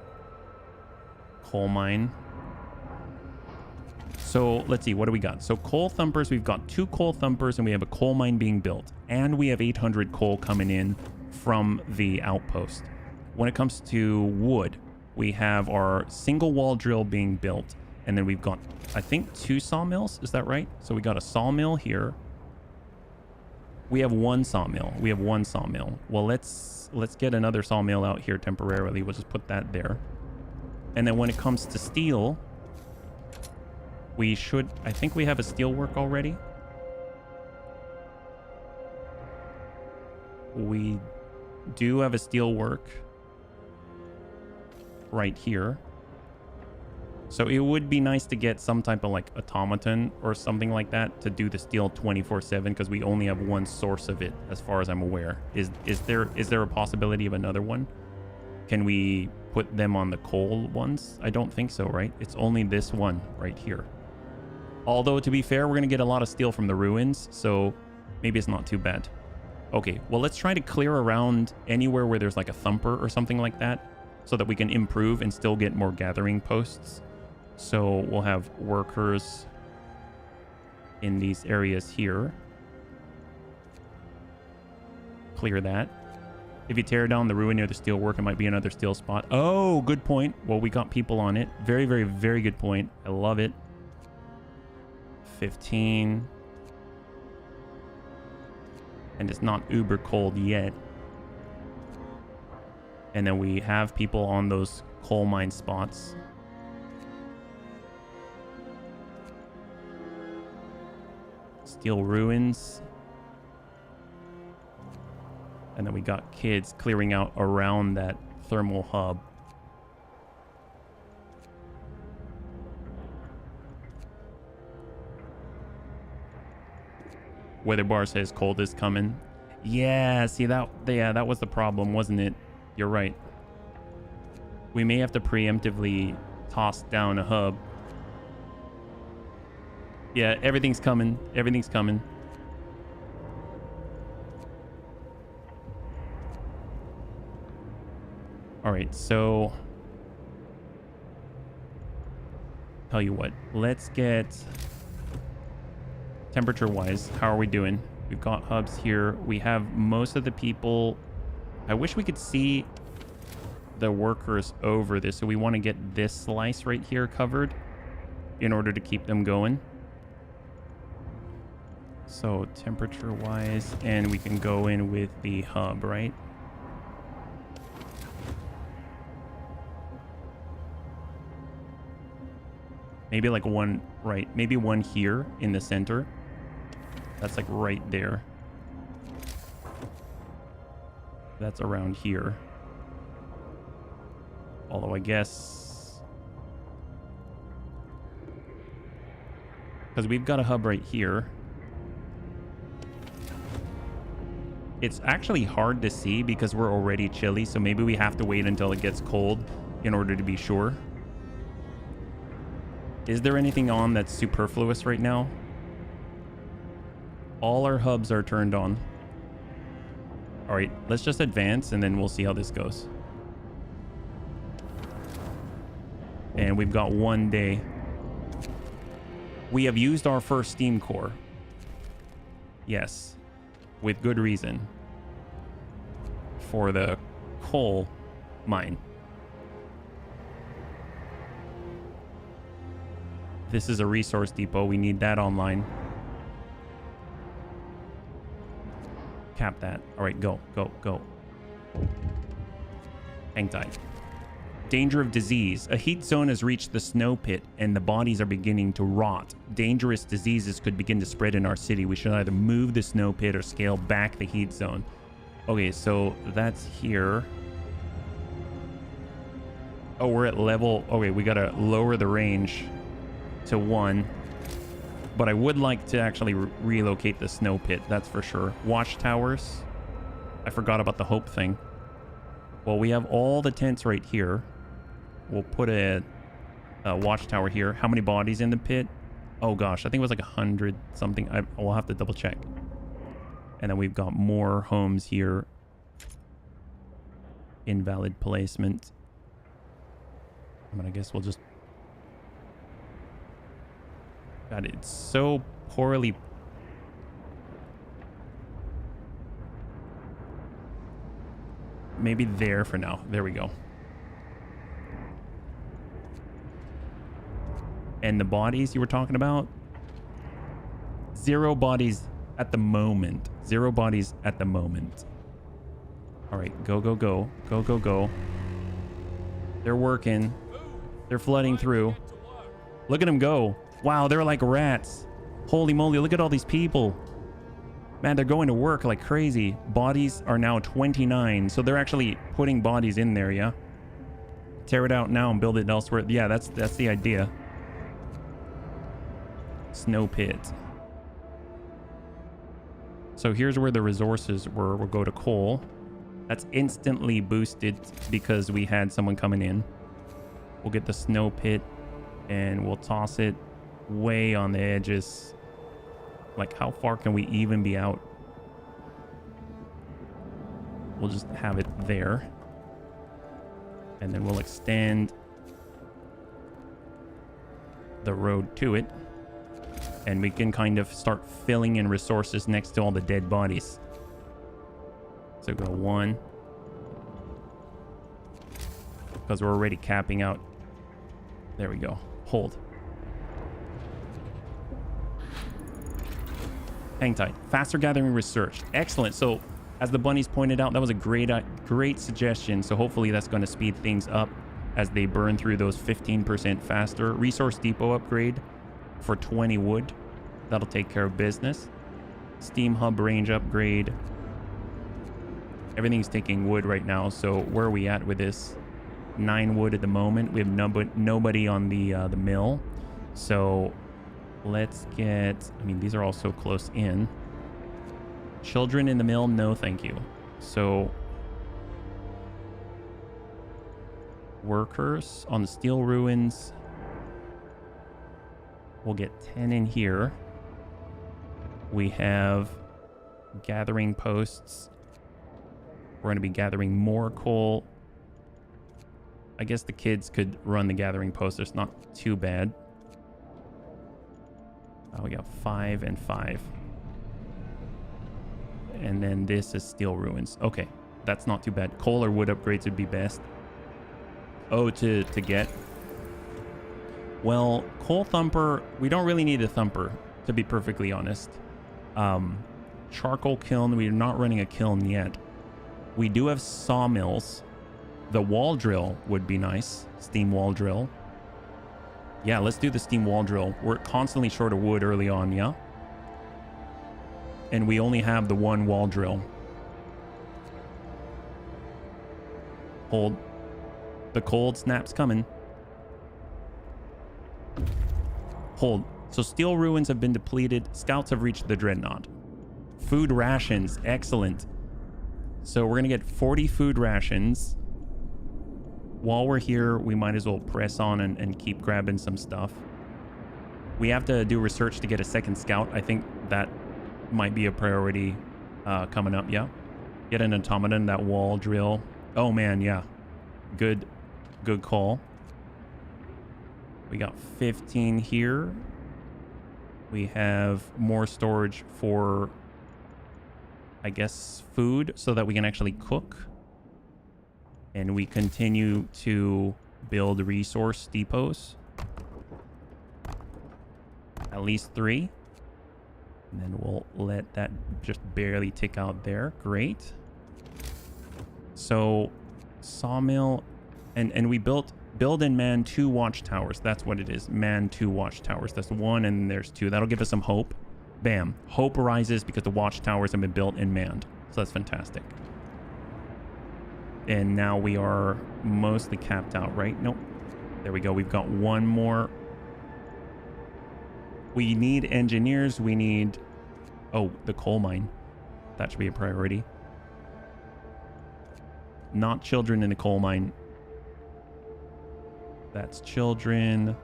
Coal mine. So let's see, what do we got? So coal thumpers, we've got 2 coal thumpers and we have a coal mine being built. And we have 800 coal coming in from the outpost. When it comes to wood, we have our single wall drill being built. And then we've got, I think, 2 sawmills. Is that right? So we got a sawmill here. We have 1 sawmill. We have 1 sawmill. Well, let's get another sawmill out here temporarily. We'll just put that there. And then when it comes to steel, we should, I think we have a steel work already. We do have a steel work right here. So it would be nice to get some type of like automaton or something like that to do the steel 24/7 because we only have 1 source of it as far as I'm aware. Is there a possibility of another one? Can we put them on the coal ones? I don't think so, right? It's only this one right here. Although to be fair, we're going to get a lot of steel from the ruins, so maybe it's not too bad. Okay, well let's try to clear around anywhere where there's like a thumper or something like that so that we can improve and still get more gathering posts. So we'll have workers in these areas here. Clear that. If you tear down the ruin near the steel work, it might be another steel spot. Oh, good point. Well, we got people on it. Very, very, very good point. I love it. 15. And it's not uber cold yet. And then we have people on those coal mine spots. Steel ruins. And then we got kids clearing out around that thermal hub. Weather bar says cold is coming. Yeah, see that was the problem, wasn't it? You're right. We may have to preemptively toss down a hub. Yeah, everything's coming. Everything's coming. All right, so tell you what, let's get temperature wise, how are we doing? We've got hubs here. We have most of the people. I wish we could see the workers over this. So we want to get this slice right here covered in order to keep them going. So temperature wise, and we can go in with the hub, right? Maybe like one, right? Maybe one here in the center. That's like right there. That's around here. Although I guess, because we've got a hub right here. It's actually hard to see because we're already chilly. So maybe we have to wait until it gets cold in order to be sure. Is there anything on that's superfluous right now? All our hubs are turned on. All right, let's just advance and then we'll see how this goes. And we've got 1 day. We have used our first steam core. Yes, with good reason. For the coal mine. This is a resource depot. We need that online. Cap that. All right, go, go, go. Hang tight. Danger of disease. A heat zone has reached the snow pit and the bodies are beginning to rot. Dangerous diseases could begin to spread in our city. We should either move the snow pit or scale back the heat zone. Okay, so that's here. Oh, we're at level. Okay, we gotta lower the range to 1. But I would like to actually relocate the snow pit, that's for sure. Watchtowers. I forgot about the hope thing. Well, we have all the tents right here. We'll put a watchtower here. How many bodies in the pit? Oh gosh, I think it was like 100 something. We'll have to double check. And then we've got more homes here. Invalid placement. I mean, I guess we'll just... God, it's so poorly... Maybe there for now. There we go. And the bodies you were talking about? 0 bodies at the moment. 0 bodies at the moment. All right, go, go, go. Go, go, go. They're working. They're flooding through. Look at them go. Wow, they're like rats. Holy moly, look at all these people. Man, they're going to work like crazy. Bodies are now 29, so they're actually putting bodies in there, yeah? Tear it out now and build it elsewhere. Yeah, that's the idea. Snow pit. So here's where the resources were. We'll go to coal. That's instantly boosted because we had someone coming in. We'll get the snow pit and we'll toss it way on the edges. Like, how far can we even be out? We'll just have it there. And then we'll extend the road to it. And we can kind of start filling in resources next to all the dead bodies. So go 1. Because we're already capping out. There we go. Hold. Hang tight. Faster gathering research. Excellent. So as the bunnies pointed out, that was a great suggestion. So hopefully that's going to speed things up as they burn through those 15% faster. Resource depot upgrade for 20 wood. That'll take care of business. Steam hub range upgrade. Everything's taking wood right now. So where are we at with this? 9 wood at the moment. We have nobody on the mill. So let's get... I mean, these are all so close in. Children in the mill? No, thank you. So workers on the steel ruins. We'll get 10 in here. We have gathering posts. We're going to be gathering more coal. I guess the kids could run the gathering post. It's not too bad. Oh, we got 5 and 5. And then this is steel ruins. Okay, that's not too bad. Coal or wood upgrades would be best. Oh, to get. Well, coal thumper, we don't really need a thumper, to be perfectly honest. Charcoal kiln, we're not running a kiln yet. We do have sawmills. The wall drill would be nice. Steam wall drill. Yeah, let's do the steam wall drill. We're constantly short of wood early on, yeah? And we only have the 1 wall drill. Hold. The cold snap's coming. Hold. So steel ruins have been depleted. Scouts have reached the dreadnought. Food rations. Excellent. So we're going to get 40 food rations. While we're here, we might as well press on and keep grabbing some stuff. We have to do research to get a second scout. I think that might be a priority coming up, yeah? Get an automaton, that wall drill. Oh, man, yeah. Good call. We got 15 here. We have more storage for, I guess, food so that we can actually cook. And we continue to build resource depots. At least 3. And then we'll let that just barely tick out there. Great. So sawmill and we build and man 2 watchtowers. That's what it is. Man 2 watchtowers. That's 1 and there's 2. That'll give us some hope. Bam. Hope arises because the watchtowers have been built and manned. So that's fantastic. And now we are mostly capped out, right? Nope. There we go. We've got 1 more. We need engineers. We need... Oh, the coal mine. That should be a priority. Not children in the coal mine. That's children,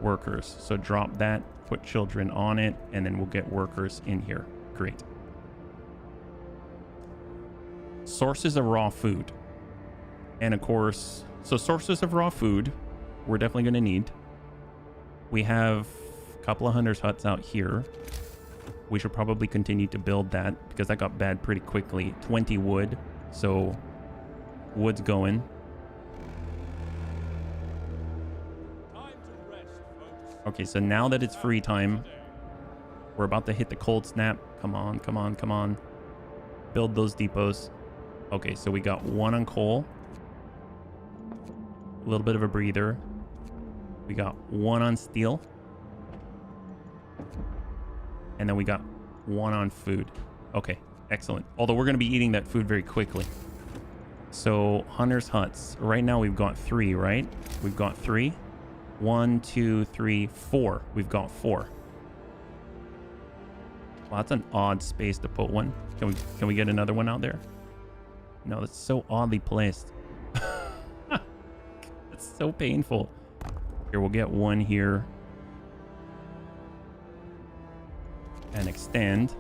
workers. So drop that, put children on it, and then we'll get workers in here. Great. sources of raw food. And of course, so sources of raw food, we're definitely going to need. We have a couple of hunters' huts out here. We should probably continue to build that because that got bad pretty quickly. 20 wood, so wood's going. Time to rest, folks. Okay, so now that it's free time, we're about to hit the cold snap. Come on, come on, come on. Build those depots. Okay, so we got one on coal. A little bit of a breather. We got one on steel. And then we got one on food. Okay, excellent. Although we're going to be eating that food very quickly. So, hunters' huts. Right now we've got 3, right? We've got 3. 1, 2, 3, 4. We've got 4. Wow, that's an odd space to put one. Can we get another one out there? No, that's so oddly placed. It's so painful. Here, we'll get one here. And extend.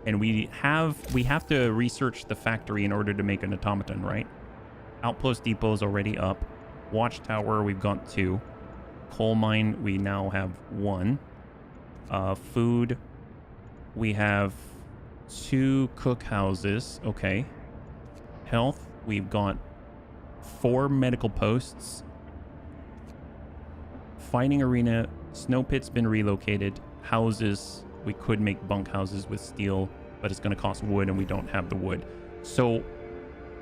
And we have to research the factory in order to make an automaton, right? Outpost depot is already up. Watchtower, we've got 2. Coal mine, we now have 1. Food, we have 2 cookhouses. Okay. Health, we've got 4 medical posts. Fighting arena, snow pit's been relocated. Houses, we could make bunk houses with steel, but it's going to cost wood and we don't have the wood. So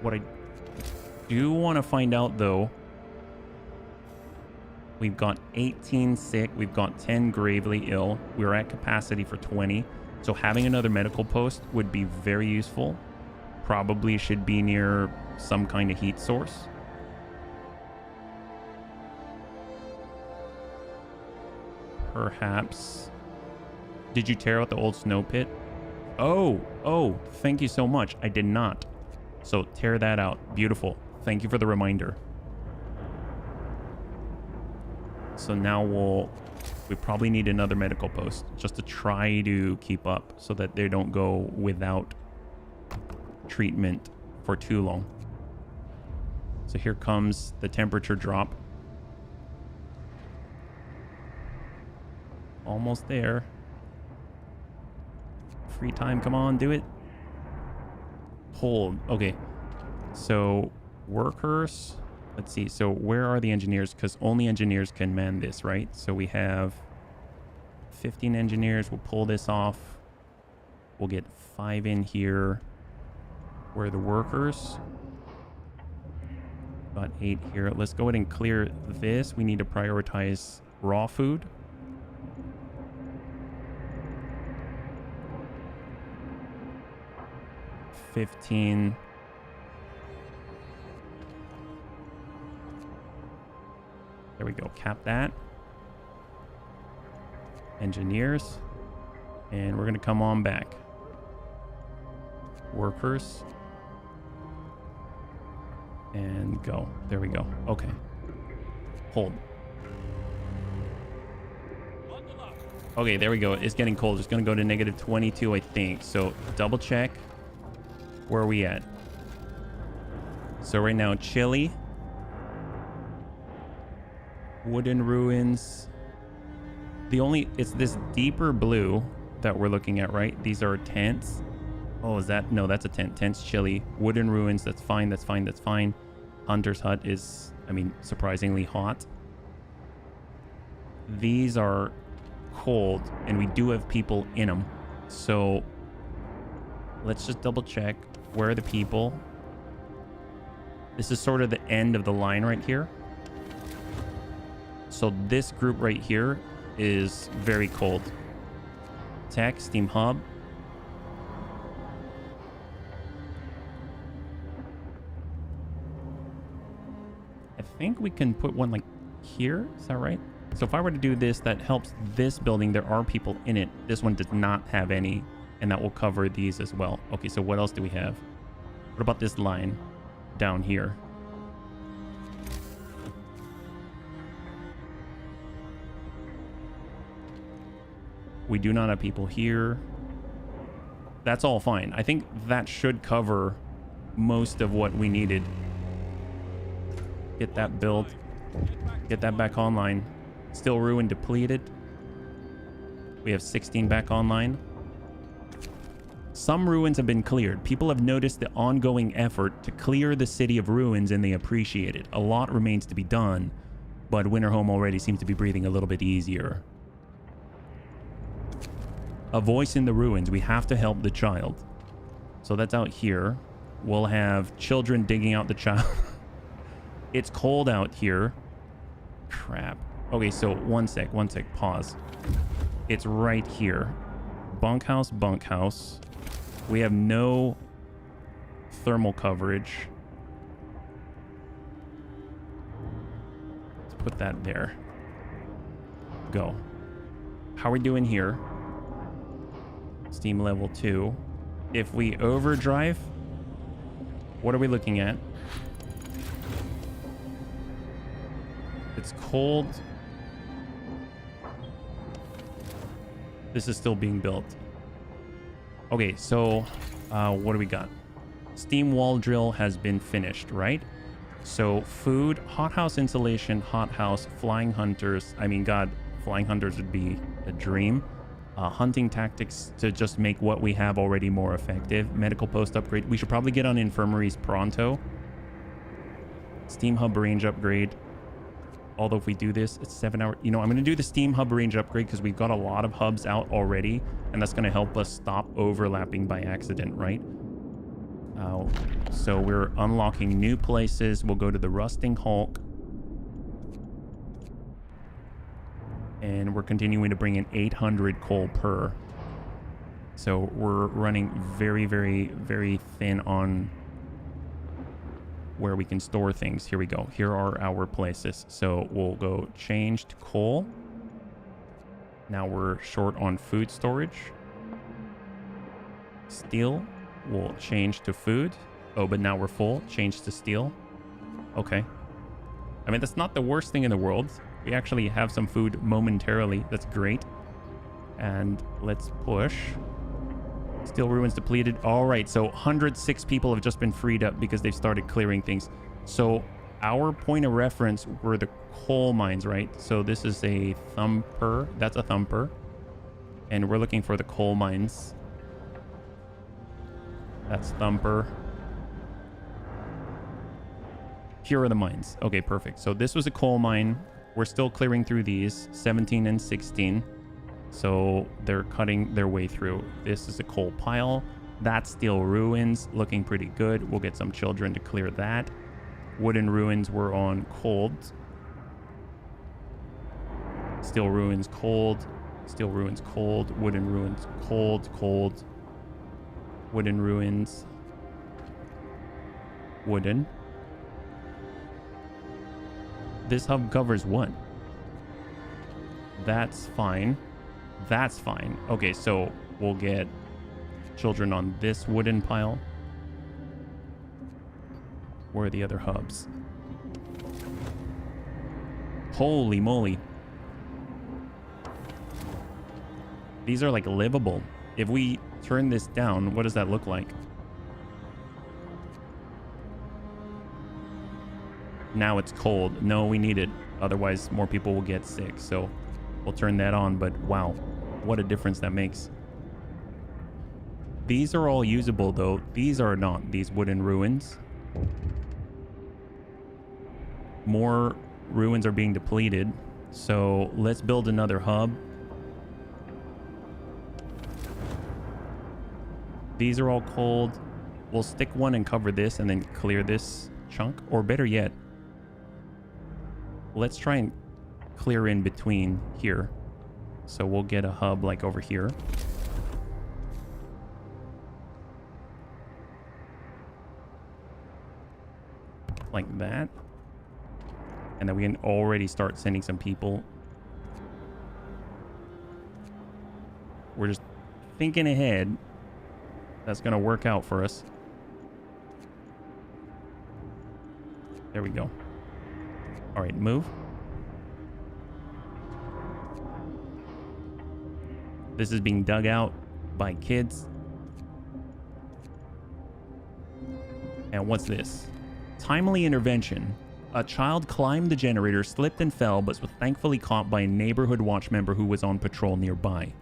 what I do want to find out though, we've got 18 sick, we've got 10 gravely ill. We're at capacity for 20. So having another medical post would be very useful. Probably should be near some kind of heat source. Perhaps. Did you tear out the old snow pit? Oh, thank you so much. I did not. So tear that out. Beautiful. Thank you for the reminder. So now we probably need another medical post just to try to keep up so that they don't go without treatment for too long. So here comes the temperature drop. Almost there. Free time, come on, do it. Hold. Okay. So workers, let's see. So where are the engineers? Because only engineers can man this, right? So we have 15 engineers. We'll pull this off. We'll get 5 in here. Where are the workers? Got 8 here. Let's go ahead and clear this. We need to prioritize raw food. $15. There we go. Cap that. Engineers. And we're going to come on back. Workers. And go. There we go. Okay. Hold. Okay, there we go. It's getting cold. It's going to go to negative 22, I think. So double check. Where are we at? So right now, chilly. Wooden ruins. It's this deeper blue that we're looking at, right? These are tents. Oh, is that? No, that's a tent. Tent's chilly. Wooden ruins. That's fine. That's fine. That's fine. Hunter's hut is, surprisingly hot. These are cold, and we do have people in them. So let's just double check. Where are the people? This is sort of the end of the line right here. So this group right here is very cold. Tech, Steam Hub. I think we can put one like here. Is that right? So if I were to do this, that helps this building. There are people in it. This one does not have any. And that will cover these as well. Okay, so what else do we have? What about this line down here? We do not have people here. That's all fine. I think that should cover most of what we needed. Get that built. Get that back online. Still ruined, depleted. We have 16 back online. Some ruins have been cleared. People have noticed the ongoing effort to clear the city of ruins and they appreciate it. A lot remains to be done, but Winterhome already seems to be breathing a little bit easier. A voice in the ruins. We have to help the child. So that's out here. We'll have children digging out the child. It's cold out here. Crap. Okay, so one sec, pause. It's right here. Bunkhouse, bunkhouse. We have no thermal coverage. Let's put that there. Go. How are we doing here? Steam level 2. If we overdrive, what are we looking at? It's cold. This is still being built. Okay, so what do we got? Steam wall drill has been finished, right? So food, hothouse insulation, hothouse, flying hunters. I mean, God, flying hunters would be a dream. Hunting tactics to just make what we have already more effective. Medical post upgrade. We should probably get on infirmaries pronto. Steam hub range upgrade. Although if we do this, it's 7 hours. You know, I'm going to do the steam hub range upgrade because we've got a lot of hubs out already. And that's going to help us stop overlapping by accident, right? So we're unlocking new places. We'll go to the Rusting Hulk. And we're continuing to bring in 800 coal per. So we're running very, very, very thin on where we can store things. Here we go. Here are our places. So we'll go change to coal. Now we're short on food storage. Steel, we'll change to food. Oh, but now we're full. Change to steel. Okay. I mean, that's not the worst thing in the world. We actually have some food momentarily. That's great. And let's push. Steel ruins depleted. All right, so 106 people have just been freed up because they've started clearing things. So our point of reference were the coal mines, right? So this is a thumper. That's a thumper. And we're looking for the coal mines. That's thumper. Here are the mines. Okay, perfect. So this was a coal mine. We're still clearing through these, 17 and 16. So they're cutting their way through. This is a coal pile. That's steel ruins, looking pretty good. We'll get some children to clear that. Wooden ruins were on cold. Steel ruins cold. Steel ruins cold. Wooden ruins cold, cold. Wooden ruins. Wooden. This hub covers what? That's fine. That's fine. Okay, so we'll get children on this wooden pile. Where are the other hubs? Holy moly. These are like livable. If we turn this down, what does that look like? Now it's cold. No, we need it. Otherwise, more people will get sick. So we'll turn that on. But wow, what a difference that makes. These are all usable, though. These are not. These wooden ruins. More ruins are being depleted. So let's build another hub. These are all cold. We'll stick one and cover this and then clear this chunk. Or better yet, let's try and clear in between here. So we'll get a hub like over here. Like that. And then we can already start sending some people. We're just thinking ahead. That's going to work out for us. There we go. All right, move. This is being dug out by kids. And what's this? Timely intervention. A child climbed the generator, slipped and fell, but was thankfully caught by a neighborhood watch member who was on patrol nearby.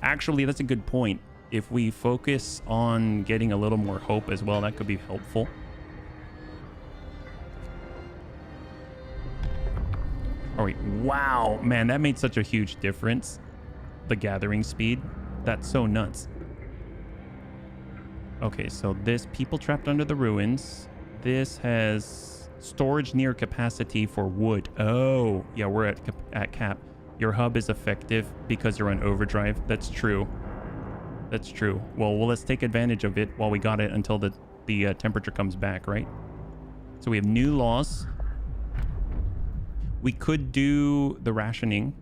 Actually, that's a good point. If we focus on getting a little more hope as well, that could be helpful. All right, wow, man, that made such a huge difference. The gathering speed, that's so nuts. Okay, so this people trapped under the ruins. This has storage near capacity for wood. Oh, yeah, we're at cap. Your hub is effective because you're on overdrive. That's true. That's true. Well, let's take advantage of it while we got it until the temperature comes back, right? So we have new laws. We could do the rationing.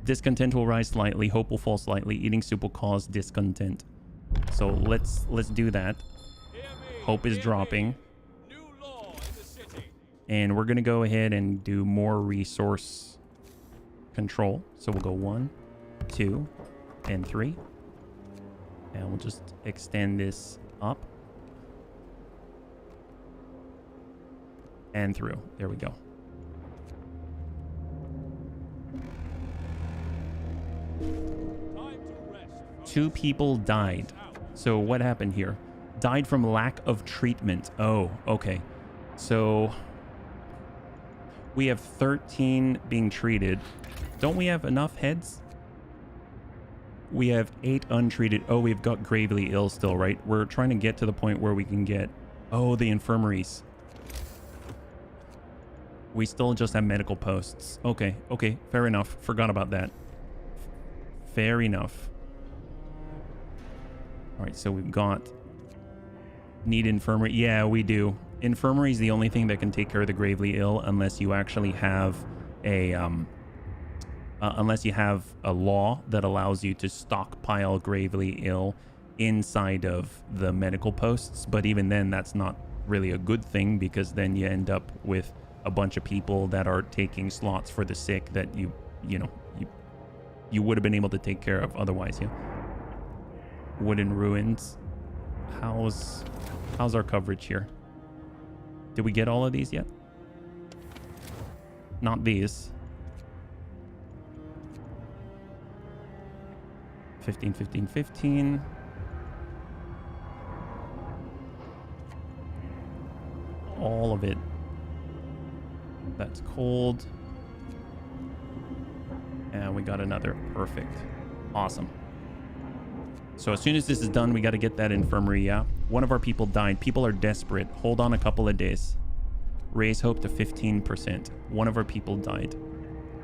Discontent will rise slightly. Hope will fall slightly. Eating soup will cause discontent. So let's do that. Hope is dropping. And we're going to go ahead and do more resource control. So we'll go 1, 2, and 3. And we'll just extend this up. And through. There we go. Time to rest, folks. 2 people died. So what happened here? Died from lack of treatment. Oh, okay. So we have 13 being treated. Don't we have enough heads? We have 8 untreated. Oh, we've got gravely ill still, right? We're trying to get to the point where we can get... Oh, the infirmaries. We still just have medical posts. Okay, okay, fair enough. Forgot about that. Fair enough. All right, so we've got... Need infirmary. Yeah, we do. Infirmary is the only thing that can take care of the gravely ill unless you actually have a law that allows you to stockpile gravely ill inside of the medical posts. But even then, that's not really a good thing, because then you end up with a bunch of people that are taking slots for the sick that you would have been able to take care of otherwise. Yeah. Wooden ruins. How's our coverage here? Did we get all of these yet? Not these. 15, 15, 15. All of it. That's cold. And we got another. Perfect. Awesome. So as soon as this is done, we got to get that infirmary, yeah? One of our people died. People are desperate. Hold on a couple of days. Raise hope to 15%. One of our people died.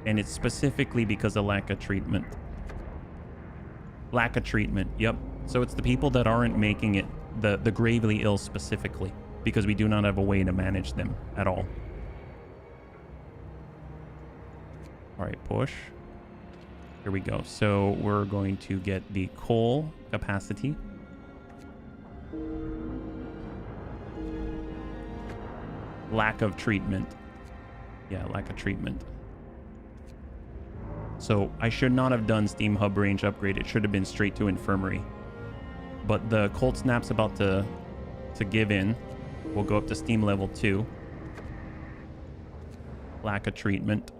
And it's specifically because of lack of treatment. Lack of treatment, yep. So it's the people that aren't making it, the gravely ill specifically, because we do not have a way to manage them at all. All right, push. Here we go. So we're going to get the coal capacity. Lack of treatment. Yeah, lack of treatment. So I should not have done Steam Hub range upgrade. It should have been straight to infirmary. But the cold snap's about to give in. We'll go up to Steam level 2. Lack of treatment.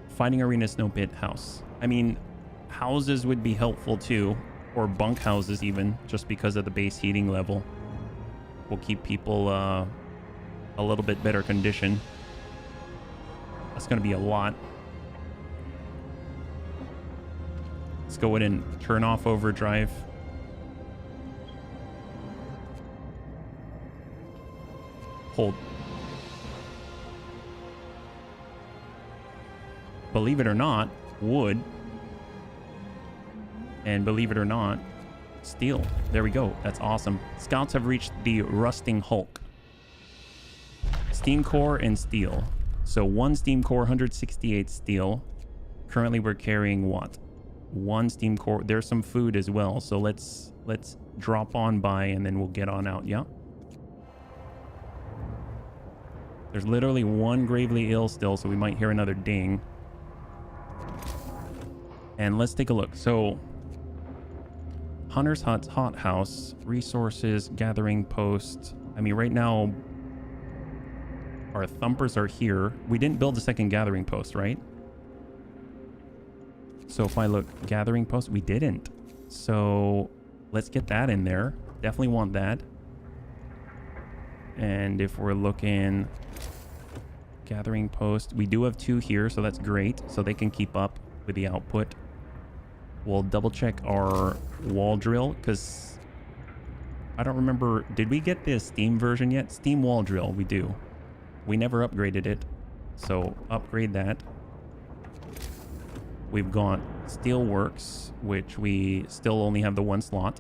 Fighting arena, snow pit, house. I mean, houses would be helpful too, or bunk houses even, just because of the base heating level. Will keep people a little bit better condition. That's going to be a lot. Let's go ahead and turn off overdrive. Hold. Believe it or not, wood. And believe it or not, steel. There we go. That's awesome. Scouts have reached the rusting hulk. Steam core and steel. So 1 steam core, 168 steel. Currently we're carrying what? 1 steam core. There's some food as well. So let's drop on by and then we'll get on out. Yeah. There's literally one gravely ill still, so we might hear another ding. And let's take a look. So, Hunter's Hut's hothouse, resources, gathering post. I mean, right now, our thumpers are here. We didn't build a second gathering post, right? So if I look, gathering post, we didn't. So let's get that in there. Definitely want that. And if we're looking, gathering post, we do have 2 here, so that's great. So they can keep up with the output. We'll double check our wall drill, because I don't remember, did we get the Steam version yet? Steam wall drill, we do. We never upgraded it, so upgrade that. We've got Steelworks, which we still only have the 1 slot.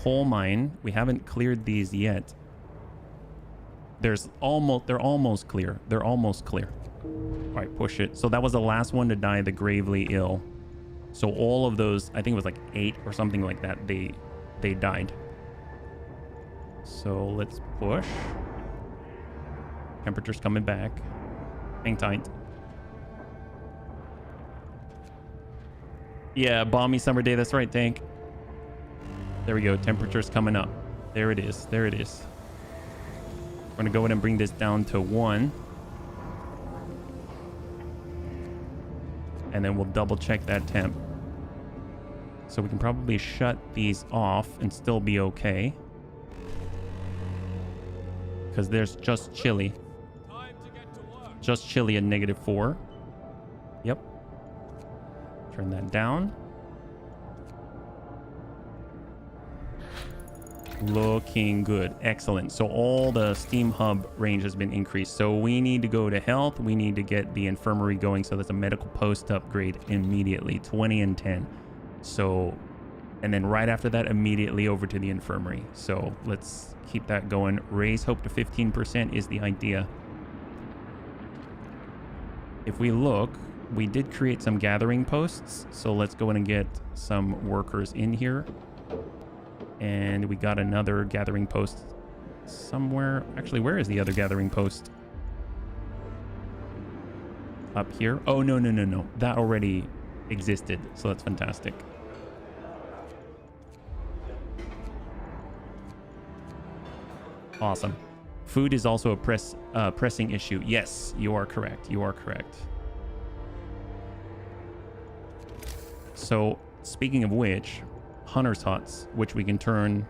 Coal mine, we haven't cleared these yet. They're almost clear. They're almost clear. All right, push it. So that was the last one to die, the gravely ill. So all of those, I think it was like 8 or something like that, they died. So let's push. Temperature's coming back. Hang tight. Yeah, balmy summer day. That's right, Tank. There we go. Temperature's coming up. There it is. There it is. We're going to go ahead and bring this down to 1. And then we'll double check that temp. So we can probably shut these off and still be okay. Because there's just chilly. Time to get to work. Just chilly at -4. Yep. Turn that down. Looking good. Excellent. So all the Steam Hub range has been increased. So we need to go to health. We need to get the infirmary going. So that's a medical post upgrade immediately. 20 and 10. So, and then right after that, immediately over to the infirmary. So let's keep that going. Raise hope to 15% is the idea. If we look, we did create some gathering posts. So let's go in and get some workers in here. And we got another gathering post somewhere. Actually, where is the other gathering post? Up here. Oh, no. That already existed. So that's fantastic. Awesome. Food is also a pressing issue. Yes, you are correct. You are correct. So, speaking of which, Hunter's Huts, which we can turn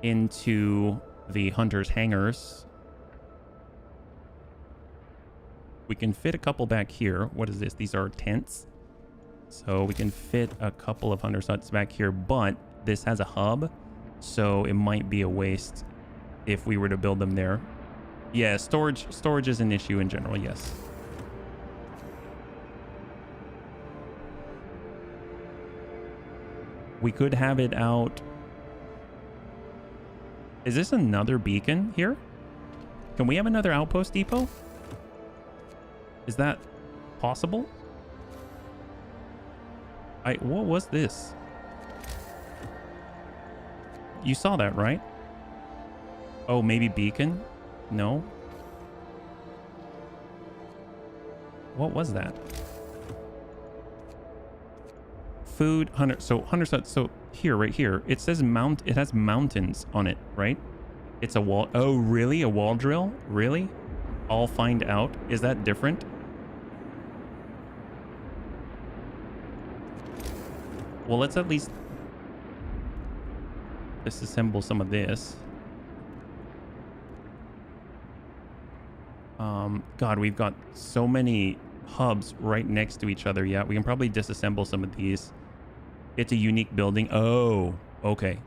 into the Hunter's Hangars. We can fit a couple back here. What is this? These are tents. So we can fit a couple of Hunter's Huts back here, but this has a hub, so it might be a waste if we were to build them there. Yeah, storage is an issue in general, yes. We could have it out. Is this another beacon here? Can we have another outpost depot? Is that possible? What was this? You saw that, right? Oh, maybe beacon? No. What was that? Food, Hunter. So Hunter's Hut. So here, right here, it says it has mountains on it, right? It's a wall. Oh, really? A wall drill? Really? I'll find out. Is that different? Well, let's at least disassemble some of this. God, we've got so many hubs right next to each other. Yeah, we can probably disassemble some of these. It's a unique building. Oh, okay.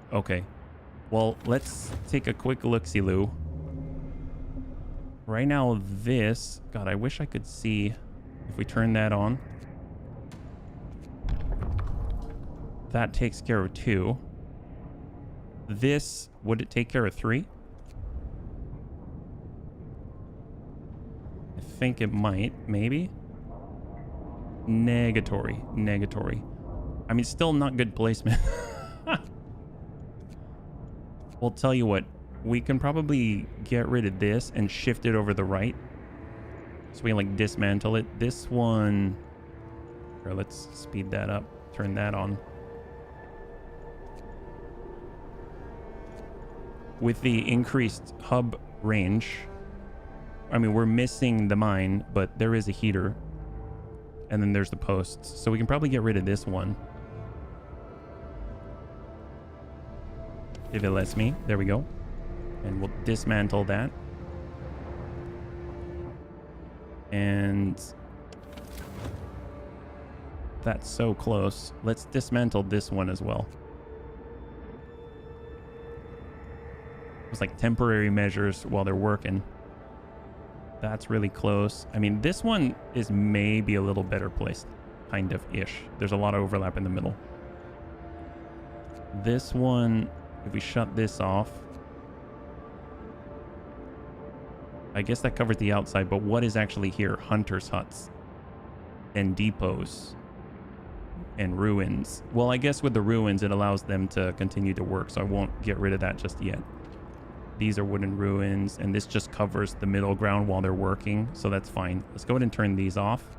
Well, let's take a quick look-see, Lou. Right now, this... God, I wish I could see if we turn that on. That takes care of 2. This, would it take care of 3? I think it might, maybe. Negatory. I mean, still not good placement. We'll tell you what, we can probably get rid of this and shift it over the right. So we can like dismantle it. This one, here, let's speed that up, turn that on. With the increased hub range, I mean, we're missing the mine, but there is a heater. And then there's the posts. So we can probably get rid of this one. If it lets me. There we go. And we'll dismantle that. And that's so close. Let's dismantle this one as well. It's like temporary measures while they're working. That's really close. I mean, this one is maybe a little better placed. Kind of ish. There's a lot of overlap in the middle. This one, if we shut this off, I guess that covers the outside, but what is actually here? Hunters' huts and depots and ruins. Well, I guess with the ruins, it allows them to continue to work, so I won't get rid of that just yet. These are wooden ruins, and this just covers the middle ground while they're working, so that's fine. Let's go ahead and turn these off.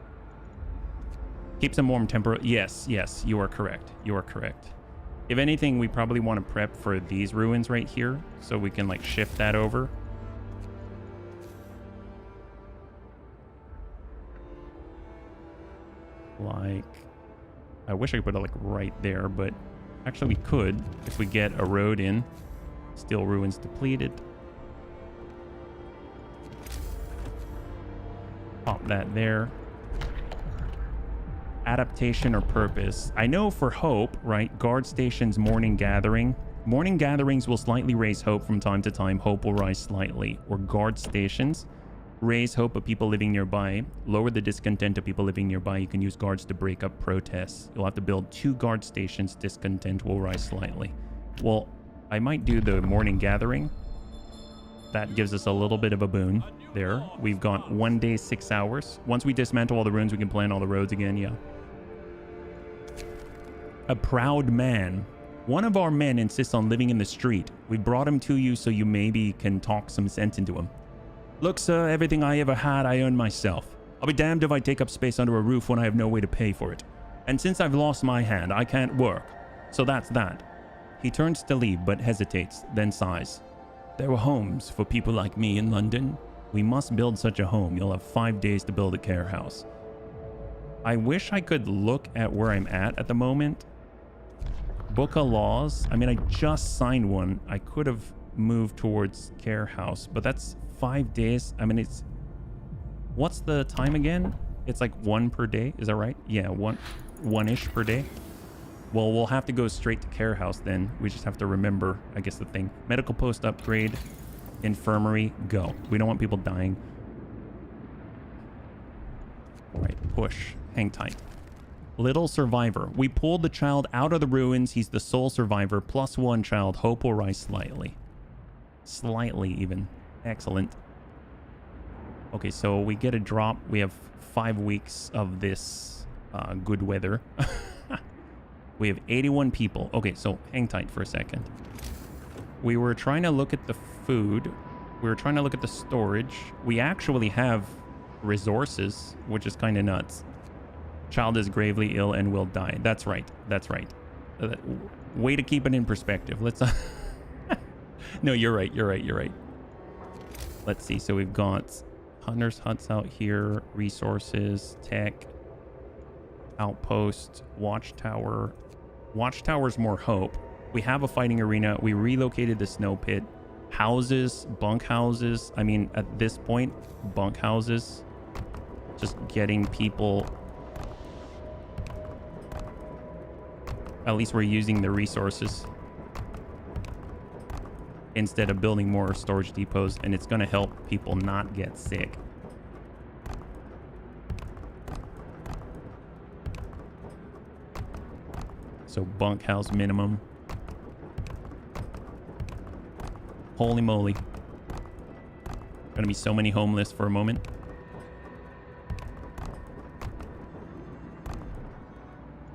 Keeps them warm temporarily. Yes, yes, you are correct. You are correct. If anything, we probably want to prep for these ruins right here, so we can like shift that over. Like, I wish I could put it like right there, but actually we could if we get a road in. Steel ruins depleted. Pop that there. Adaptation or purpose. I know for hope, right? Guard stations, morning gathering. Morning gatherings will slightly raise hope from time to time. Hope will rise slightly. Or guard stations. Raise hope of people living nearby. Lower the discontent of people living nearby. You can use guards to break up protests. You'll have to build 2 guard stations. Discontent will rise slightly. Well, I might do the morning gathering. That gives us a little bit of a boon there. We've got 1 day, 6 hours. Once we dismantle all the ruins, we can plan all the roads again, yeah. A proud man. One of our men insists on living in the street. We brought him to you so you maybe can talk some sense into him. Look, sir, everything I ever had, I earned myself. I'll be damned if I take up space under a roof when I have no way to pay for it. And since I've lost my hand, I can't work. So that's that. He turns to leave, but hesitates, then sighs. There were homes for people like me in London. We must build such a home. You'll have 5 days to build a care house. I wish I could look at where I'm at the moment. Book of laws. I mean, I just signed one. I could have moved towards care house, but that's 5 days. I mean, it's... What's the time again? It's like 1 per day. Is that right? Yeah, one-ish per day. Well, we'll have to go straight to care house then. We just have to remember, I guess, the thing. Medical post upgrade. Infirmary, go. We don't want people dying. All right, push. Hang tight. Little survivor. We pulled the child out of the ruins. He's the sole survivor. +1 child. Hope will rise slightly. Slightly, even. Excellent. Okay, so we get a drop. We have 5 weeks of this good weather. We have 81 people. Okay, so hang tight for a second. We were trying to look at the food. We were trying to look at the storage. We actually have resources, which is kind of nuts. Child is gravely ill and will die. That's right. That's right. Way to keep it in perspective. Let's... No, you're right. You're right. You're right. Let's see. So we've got hunters' huts out here. Resources. Tech. Outpost. Watchtower. Watchtower's more hope. We have a fighting arena. We relocated the snow pit. Houses. Bunk houses. I mean, at this point, bunk houses. Just getting people... At least we're using the resources instead of building more storage depots, and it's going to help people not get sick. So bunkhouse minimum. Holy moly. Gonna be so many homeless for a moment.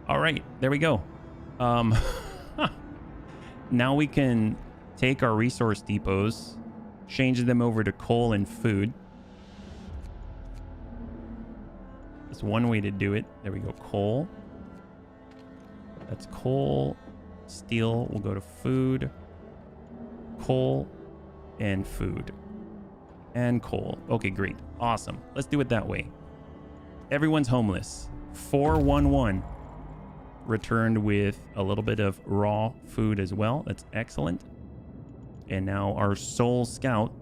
All right, there we go. Now we can take our resource depots, change them over to coal and food. That's one way to do it. There we go. Coal. That's coal. Steel. We'll go to food. Coal and food. And coal. Okay, great. Awesome. Let's do it that way. Everyone's homeless. 411 returned with a little bit of raw food as well. That's excellent. And now our soul scout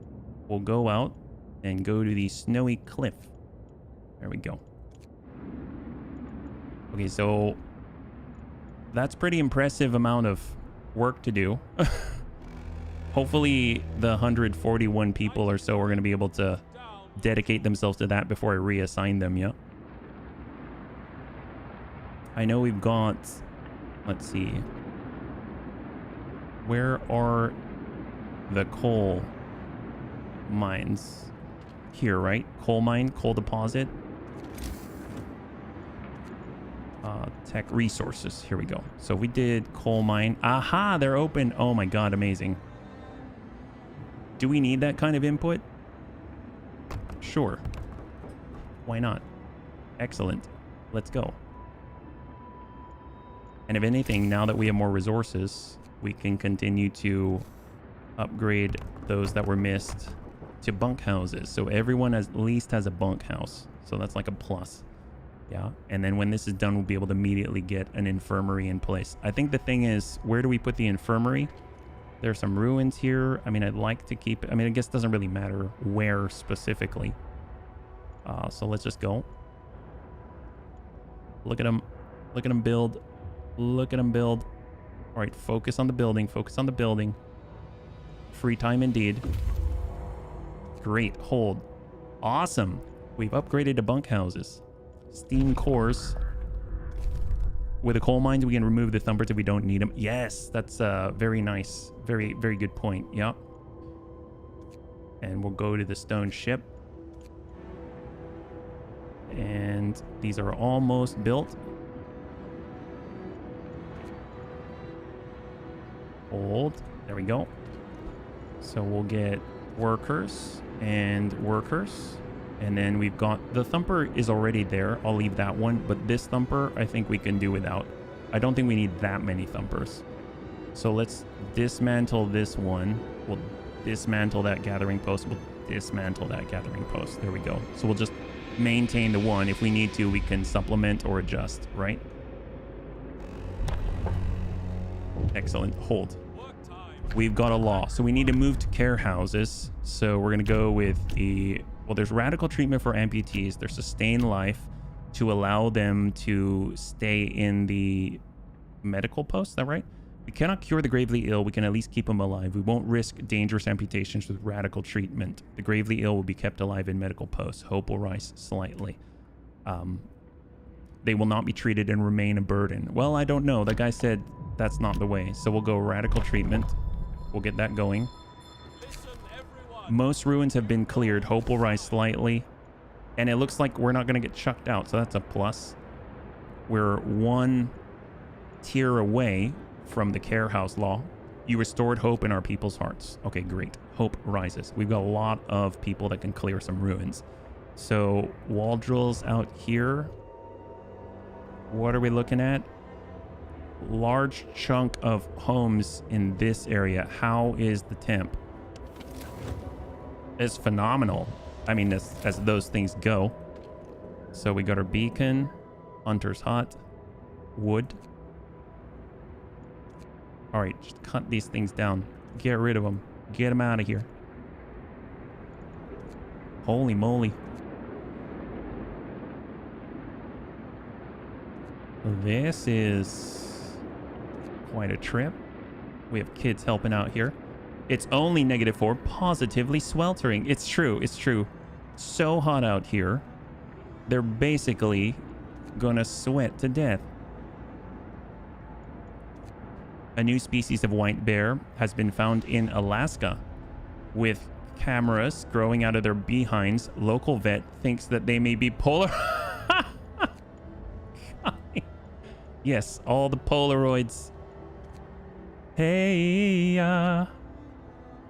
will go out and go to the snowy cliff. There we go. Okay, so that's pretty impressive amount of work to do. Hopefully the 141 people or so are going to be able to dedicate themselves to that before I reassign them, yeah? I know we've got... Let's see. Where are the coal mines? Here, right? Coal mine, coal deposit. Tech resources. Here we go. So we did coal mine. Aha, they're open. Oh my god, amazing. Do we need that kind of input? Sure. Why not? Excellent. Let's go. And if anything, now that we have more resources, we can continue to upgrade those that were missed to bunkhouses. So everyone at least has a bunkhouse. So that's like a plus. Yeah. And then when this is done, we'll be able to immediately get an infirmary in place. I think the thing is, where do we put the infirmary? There's some ruins here. I mean, I'd like to keep it. I mean, I guess it doesn't really matter where specifically. So let's just go. Look at them. Look at them build. Look at them build. All right, focus on the building. Focus on the building. Free time indeed. Great. Hold. Awesome. We've upgraded to bunkhouses. Steam cores. With the coal mines, we can remove the thumpers if we don't need them. Yes, that's very nice. Very, very good point. Yep. And we'll go to the stone ship. And these are almost built. Hold. There we go. So we'll get workers and workers. And then we've got the thumper is already there. I'll leave that one. But this thumper, I think we can do without. I don't think we need that many thumpers. So let's dismantle this one. We'll dismantle that gathering post. We'll dismantle that gathering post. There we go. So we'll just maintain the one. If we need to, we can supplement or adjust, right? Excellent. Hold. We've got a law. So we need to move to care houses. So we're going to go with the... Well, there's radical treatment for amputees. There's sustained life to allow them to stay in the medical post. Is that right? We cannot cure the gravely ill. We can at least keep them alive. We won't risk dangerous amputations with radical treatment. The gravely ill will be kept alive in medical posts. Hope will rise slightly. They will not be treated and remain a burden. Well, I don't know. The guy said that's not the way. So we'll go radical treatment. We'll get that going. Most ruins have been cleared. Hope will rise slightly. And it looks like we're not going to get chucked out. So that's a plus. We're one tier away from the care house law. You restored hope in our people's hearts. Okay, great. Hope rises. We've got a lot of people that can clear some ruins. So wall drills out here. What are we looking at? Large chunk of homes in this area. How is the temp? It's phenomenal. I mean, as those things go. So we got our beacon, hunter's hut, wood. All right, just cut these things down. Get rid of them. Get them out of here. Holy moly. This is quite a trip. We have kids helping out here. It's only -4, positively sweltering. It's true. It's true. So hot out here. They're basically gonna sweat to death. A new species of white bear has been found in Alaska. With cameras growing out of their behinds, local vet thinks that they may be polar... Yes, all the Polaroids. Hey,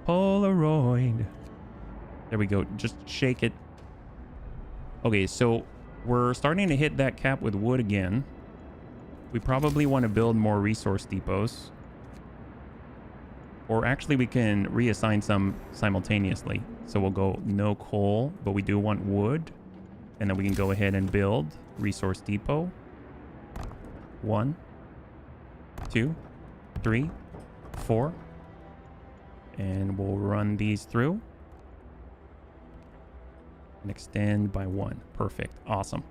Polaroid. There we go. Just shake it. Okay, so we're starting to hit that cap with wood again. We probably want to build more resource depots. Or actually, we can reassign some simultaneously. So we'll go no coal, but we do want wood. And then we can go ahead and build resource depot. 1, 2, 3, 4. And we'll run these through. And extend by 1. Perfect. Awesome.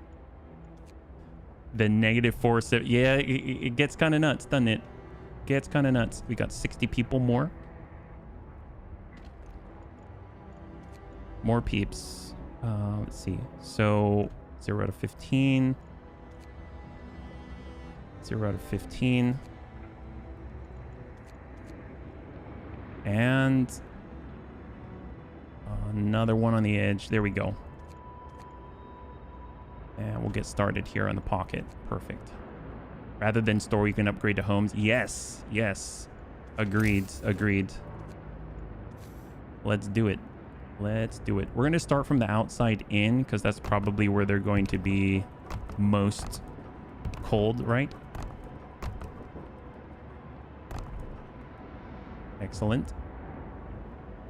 The -4... Yeah, it gets kind of nuts, doesn't it? Gets kind of nuts. We got 60 people more. More peeps. Let's see. So 0 out of 15. 0 out of 15. And another one on the edge. There we go. And we'll get started here on the pocket. Perfect. Rather than store, you can upgrade to homes. Yes. Yes. Agreed. Agreed. Let's do it. Let's do it. We're going to start from the outside in because that's probably where they're going to be most cold, right? Excellent.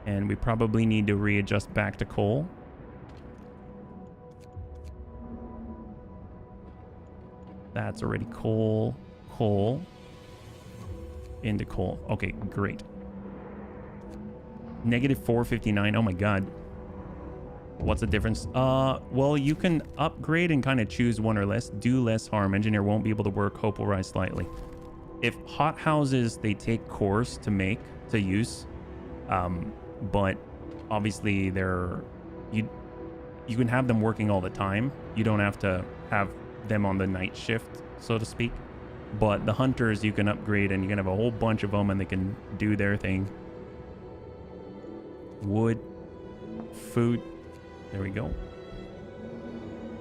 And we probably need to readjust back to coal. That's already coal, coal, into coal. Okay, great. -459. Oh my god. What's the difference? Well, you can upgrade and kind of choose one or less. Do less harm. Engineer won't be able to work. Hope will rise slightly. If hot houses, they take cores to make, to use. But obviously they're... You can have them working all the time. You don't have to have them on the night shift, so to speak. But the hunters you can upgrade and you can have a whole bunch of them and they can do their thing. Wood, food, there we go.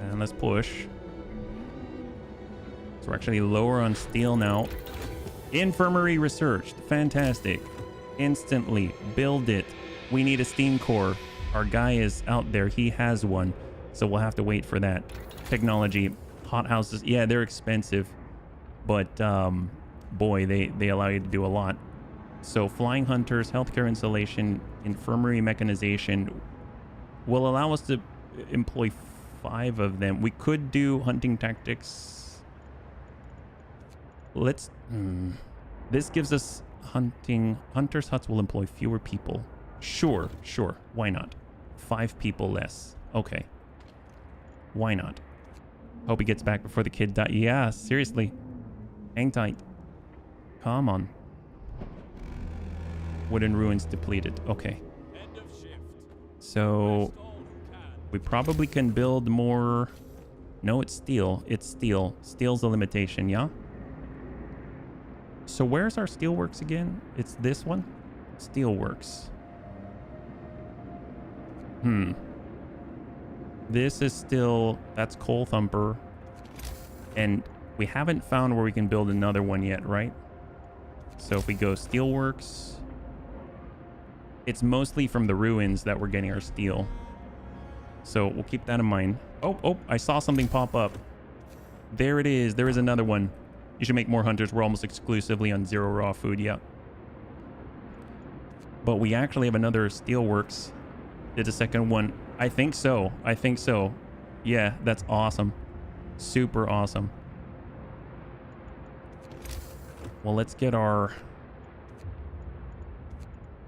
And let's push. So we're actually lower on steel now. Infirmary researched, fantastic. Instantly build it. We need a steam core. Our guy is out there, he has one, so we'll have to wait for that. Technology. Hot houses, yeah, they're expensive, but boy, they allow you to do a lot. So flying hunters, healthcare installation, infirmary mechanization will allow us to employ 5 of them. We could do hunting tactics. Let's this gives us hunting. Hunters huts will employ fewer people. Sure, why not? 5 people less. Okay, why not? Hope he gets back before the kid dies. Yeah, seriously. Hang tight. Come on. Wooden ruins depleted. Okay. End of shift. So Rest all who can. we probably can build more. No, it's steel. It's steel. Steel's the limitation, yeah? So where's our steelworks again? It's this one? Steelworks. This is still, that's Coal Thumper. And we haven't found where we can build another one yet, right? So if we go Steelworks, it's mostly from the ruins that we're getting our steel. So we'll keep that in mind. Oh, I saw something pop up. There it is. There is another one. You should make more hunters. We're almost exclusively on 0 raw food, yeah. But we actually have another Steelworks. It's a second one. I think so. Yeah, that's awesome. Super awesome. Well, let's get our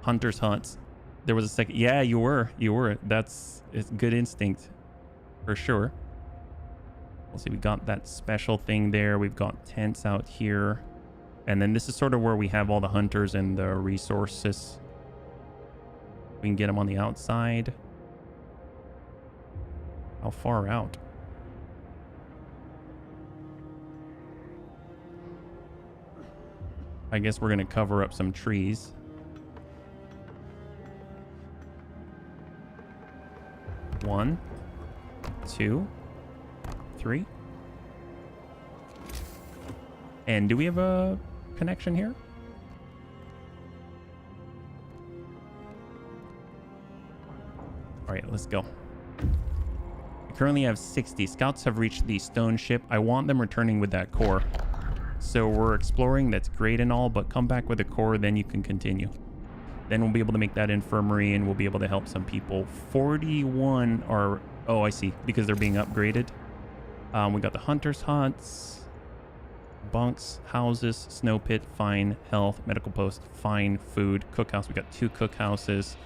hunters' huts. There was a second. Yeah, you were. It's good instinct for sure. Let's see. We got that special thing there. We've got tents out here. And then this is sort of where we have all the hunters and the resources. We can get them on the outside. How far out? I guess we're going to cover up some trees. One, 2, 3. And do we have a connection here? All right, let's go. We currently have 60. Scouts have reached the stone ship. I want them returning with that core. So we're exploring. That's great and all, but come back with a core, then you can continue. Then we'll be able to make that infirmary and we'll be able to help some people. 41 are... Oh, I see. Because they're being upgraded. We got the hunter's huts, bunks, houses, snow pit, fine, health, medical post, fine, food, cookhouse. We got 2 cookhouses,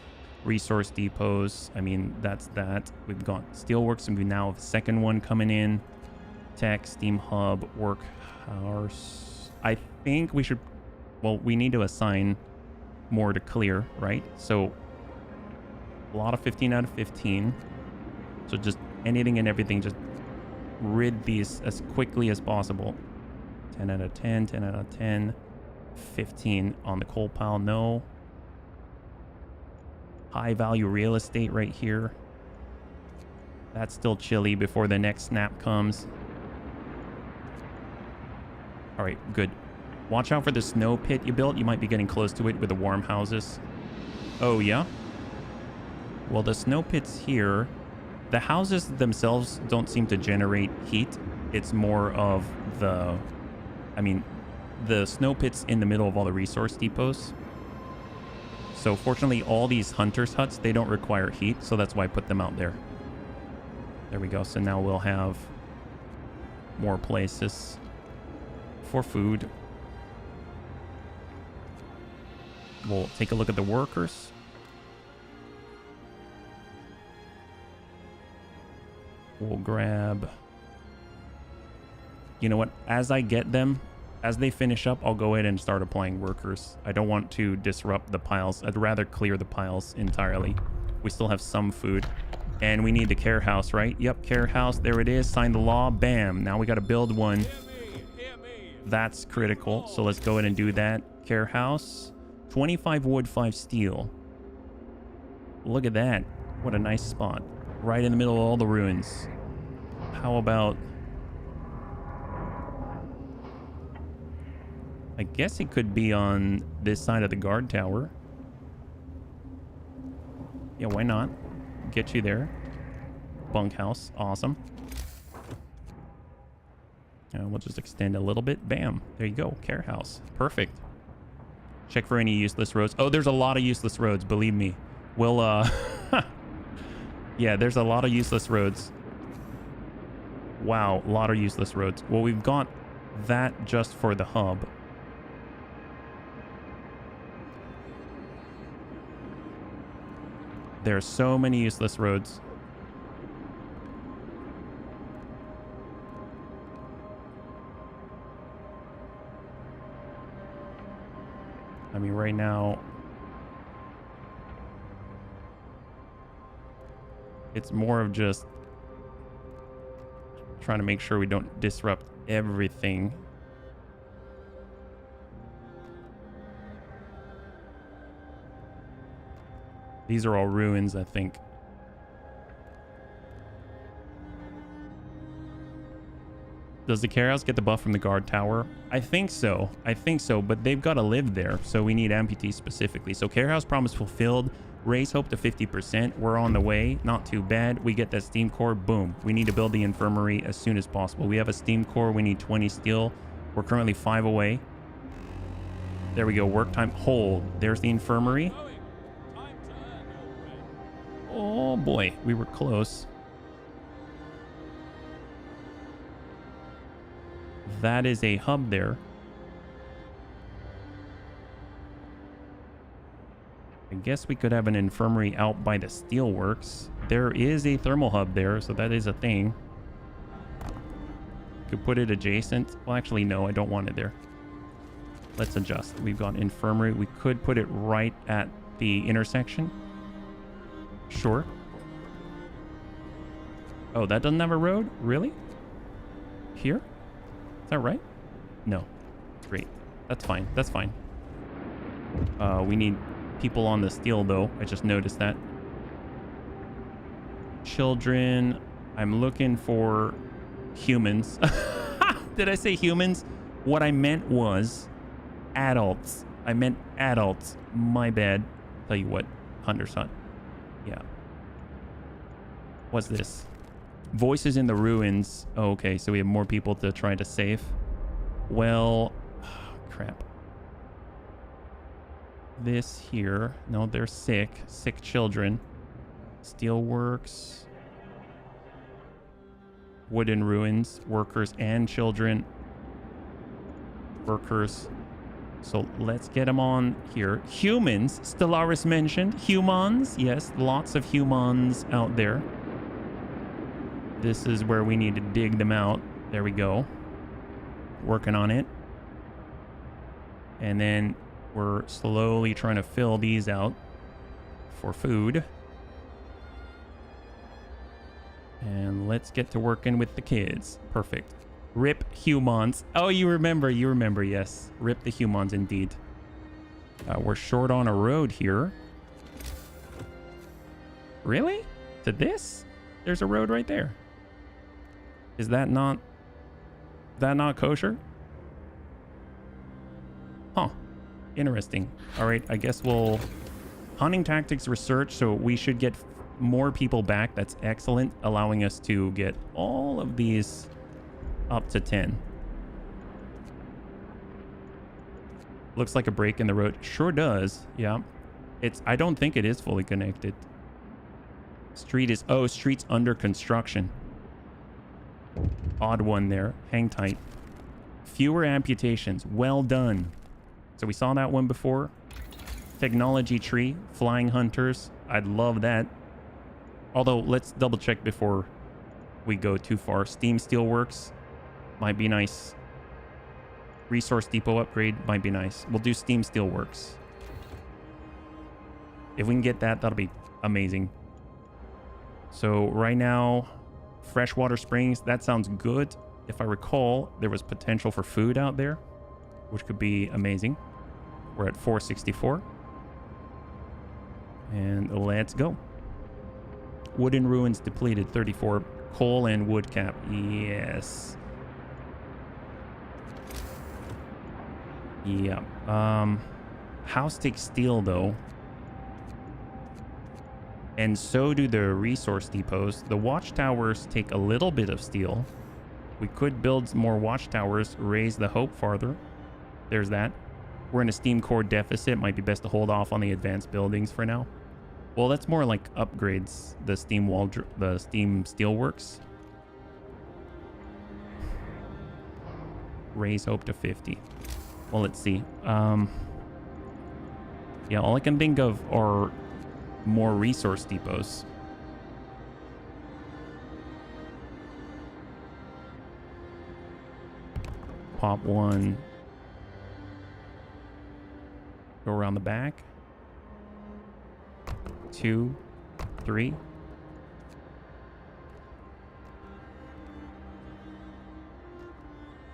resource depots. I mean, that's that. We've got steelworks and we now have a second one coming in. Tech, steam hub, workhouse. I think we should... Well, we need to assign more to clear, right? So a lot of 15 out of 15. So just anything and everything, just rid these as quickly as possible. 10 out of 10, 10 out of 10, 15 on the coal pile. No. High value real estate right here. That's still chilly before the next snap comes. All right, good. Watch out for the snow pit you built. You might be getting close to it with the warm houses. Oh, yeah? Well, the snow pit's here. The houses themselves don't seem to generate heat. It's more of the... I mean, the snow pit's in the middle of all the resource depots. So fortunately, all these hunters' huts, they don't require heat. So that's why I put them out there. There we go. So now we'll have more places for food. We'll take a look at the workers. We'll grab... You know what? As I get them, as they finish up, I'll go ahead and start applying workers. I don't want to disrupt the piles. I'd rather clear the piles entirely. We still have some food. And we need the care house, right? Yep, care house. There it is. Sign the law. Bam. Now we got to build one. That's critical. So let's go ahead and do that. Care house. 25 wood, 5 steel. Look at that. What a nice spot. Right in the middle of all the ruins. How about... I guess it could be on this side of the guard tower. Yeah, why not? Get you there. Bunkhouse. Awesome. We'll just extend a little bit. Bam. There you go. Care house. Perfect. Check for any useless roads. Oh, there's a lot of useless roads. Believe me. We'll, yeah, there's a lot of useless roads. Wow. A lot of useless roads. Well, we've got that just for the hub. There are so many useless roads. I mean, right now, it's more of just trying to make sure we don't disrupt everything. These are all ruins, I think. Does the care house get the buff from the guard tower? I think so. I think so, but they've got to live there, so we need amputees specifically. So care house promise fulfilled. Raise hope to 50%. We're on the way. Not too bad. We get that steam core. Boom. We need to build the infirmary as soon as possible. We have a steam core. We need 20 steel. We're currently 5 away. There we go. Work time. Hold. There's the infirmary. Oh boy, we were close. That is a hub there. I guess we could have an infirmary out by the steelworks. There is a thermal hub there, so that is a thing. Could put it adjacent. Well, actually, no, I don't want it there. Let's adjust. We've got infirmary. We could put it right at the intersection. Sure. Oh, that doesn't have a road? Really? Here? Is that right? No. Great. That's fine. That's fine. We need people on the steel, though. I just noticed that. Children. I'm looking for humans. Did I say humans? What I meant was adults. I meant adults. My bad. Tell you what. Hunter's hut. Yeah. What's this? Voices in the ruins. Oh, okay, so we have more people to try to save. Well, crap. This here. No, they're sick. Sick children. Steelworks. Wooden ruins. Workers and children. Workers. So let's get them on here. Humans. Stellaris mentioned. Humans. Yes, lots of humans out there. This is where we need to dig them out. There we go. Working on it. And then we're slowly trying to fill these out for food. And let's get to working with the kids. Perfect. Rip humans. Oh, you remember, yes. Rip the humans indeed. We're short on a road here. Really? To this? There's a road right there. Is that not kosher? Huh. Interesting. All right, I guess we'll... Hunting tactics research, so we should get more people back. That's excellent, allowing us to get all of these up to 10. Looks like a break in the road. Sure does. Yeah. I don't think it is fully connected. Street's under construction. Odd one there. Hang tight. Fewer amputations. Well done. So we saw that one before. Technology tree. Flying hunters. I'd love that. Although, let's double check before we go too far. Steam Steelworks might be nice. Resource depot upgrade might be nice. We'll do Steam Steelworks. If we can get that, that'll be amazing. So right now, freshwater springs, that sounds good. If I recall, there was potential for food out there, which could be amazing. We're at 464. And let's go. Wooden ruins depleted, 34. Coal and wood cap, yes. Yeah. House takes steel though. And so do the resource depots. The watchtowers take a little bit of steel. We could build more watchtowers, raise the hope farther. There's that. We're in a steam core deficit. Might be best to hold off on the advanced buildings for now. Well, that's more like upgrades. The steam steelworks. Raise hope to 50. Well, let's see. Yeah, all I can think of are more resource depots. Pop one. Go around the back. 2, 3.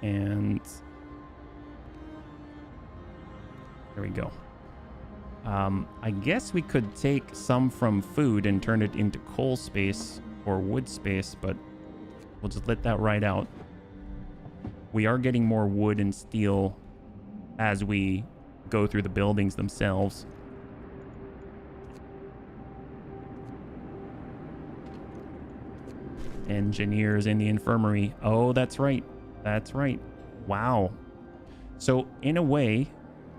And there we go. I guess we could take some from food and turn it into coal space or wood space, but we'll just let that ride out. We are getting more wood and steel as we go through the buildings themselves. Engineers in the infirmary. Oh, that's right. That's right. Wow. So in a way,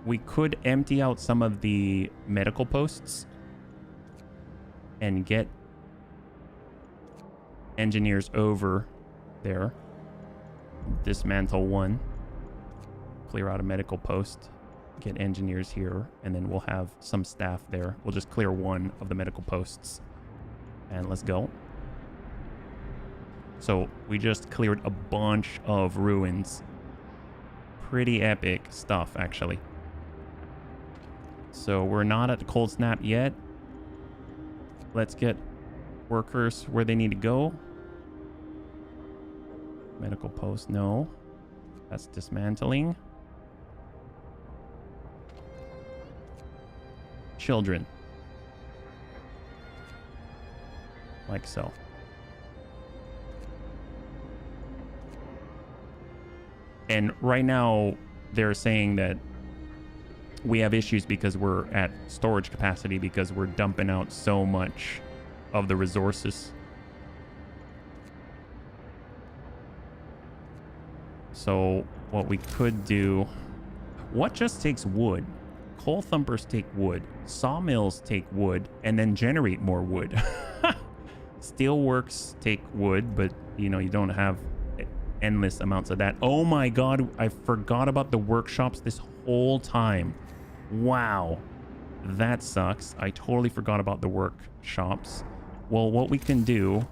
we could empty out some of the medical posts and get engineers over there. Dismantle one. Clear out a medical post. Get engineers here. And then we'll have some staff there. We'll just clear one of the medical posts. And let's go. So we just cleared a bunch of ruins. Pretty epic stuff, actually. So we're not at the cold snap yet. Let's get workers where they need to go. Medical post, no. That's dismantling. Children. Like so. And right now, they're saying that we have issues because we're at storage capacity because we're dumping out so much of the resources. So what we could do... What just takes wood? Coal thumpers take wood. Sawmills take wood and then generate more wood. Steelworks take wood, but you know, you don't have endless amounts of that. Oh my god, I forgot about the workshops this whole time. Wow. That sucks. I totally forgot about the workshops. Well, what we can do...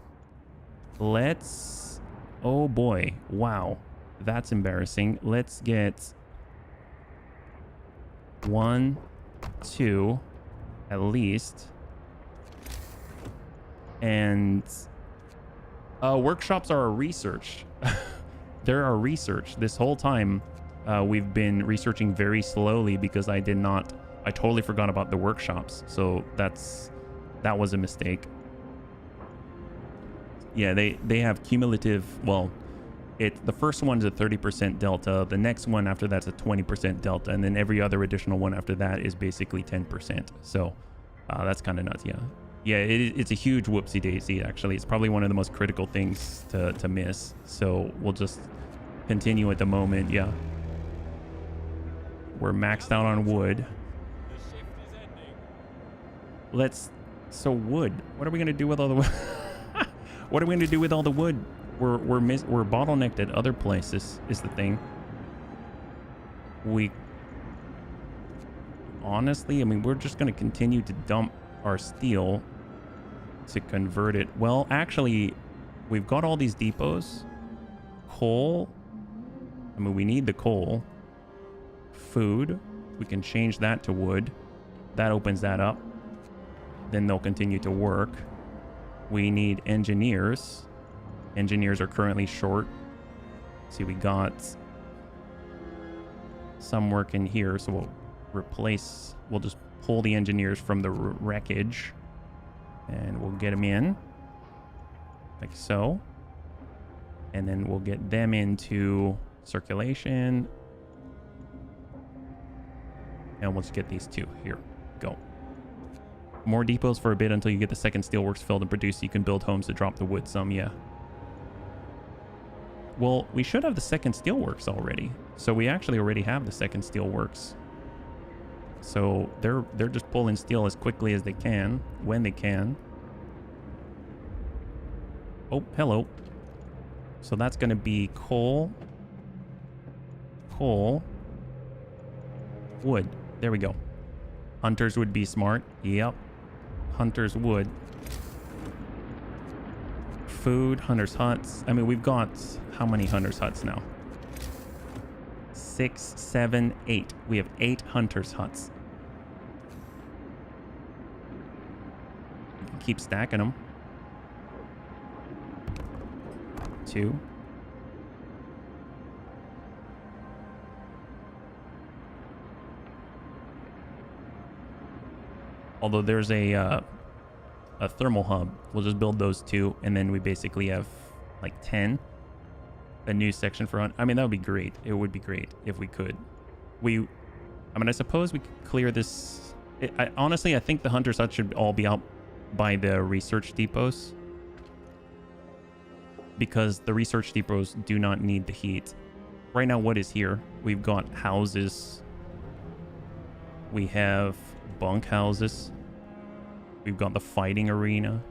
Let's... Oh boy. Wow. That's embarrassing. Let's get... 1, 2, at least. And... workshops are a research. They're our research. This whole time, we've been researching very slowly because I totally forgot about the workshops. So that was a mistake. Yeah, they have cumulative, well, the first one's a 30% delta. The next one after that's a 20% delta. And then every other additional one after that is basically 10%. So that's kind of nuts, yeah. Yeah, it's a huge whoopsie daisy, actually. It's probably one of the most critical things to miss. So we'll just continue at the moment, yeah. We're maxed out on wood. So wood. What are we going to do with all the wood? What are we going to do with all the wood? We're bottlenecked at other places, is the thing. Honestly, I mean, we're just going to continue to dump our steel to convert it. Well, actually, we've got all these depots. Coal. I mean, we need the coal. Food. We can change that to wood. That opens that up. Then they'll continue to work. We need engineers. Engineers are currently short. See, we got some work in here, so we'll just pull the engineers from the wreckage and we'll get them in like so, and then we'll get them into circulation, and we'll just get these two here. Go. More depots for a bit until you get the second steelworks filled and produced so you can build homes to drop the wood some. Yeah, well, we should have the second steelworks already, so we actually already have the second steelworks. So they're just pulling steel as quickly as they can, when they can. Oh, hello. So that's going to be coal, wood. There we go. Hunters would be smart. Yep. Hunters would. Food, hunters huts. I mean, we've got how many hunters huts now? 6, 7, 8. We have 8 hunters huts. We can keep stacking them. 2. Although there's a thermal hub. We'll just build those 2, and then we basically have like 10. A new section for hunt. I mean, that would be great. It would be great if we could. I mean, I suppose we could clear this. Honestly, I think the hunter's hut should all be out by the research depots, because the research depots do not need the heat. Right now, what is here? We've got houses. We have bunk houses. We've got the fighting arena.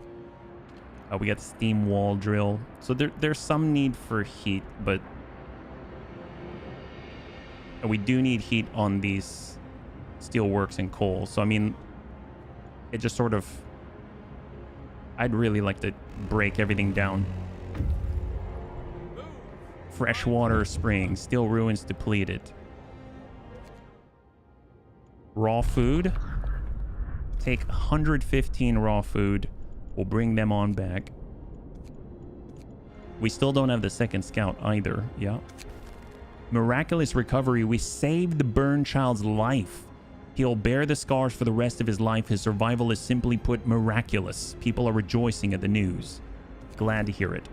We got the steam wall drill. So there's some need for heat, but we do need heat on these steelworks and coal. So, I mean, it just sort of... I'd really like to break everything down. Freshwater springs. Steel ruins depleted. Raw food. Take 115 raw food. We'll bring them on back. We still don't have the second scout either. Yeah. Miraculous recovery. We saved the burned child's life. He'll bear the scars for the rest of his life. His survival is, simply put, miraculous. People are rejoicing at the news. Glad to hear it.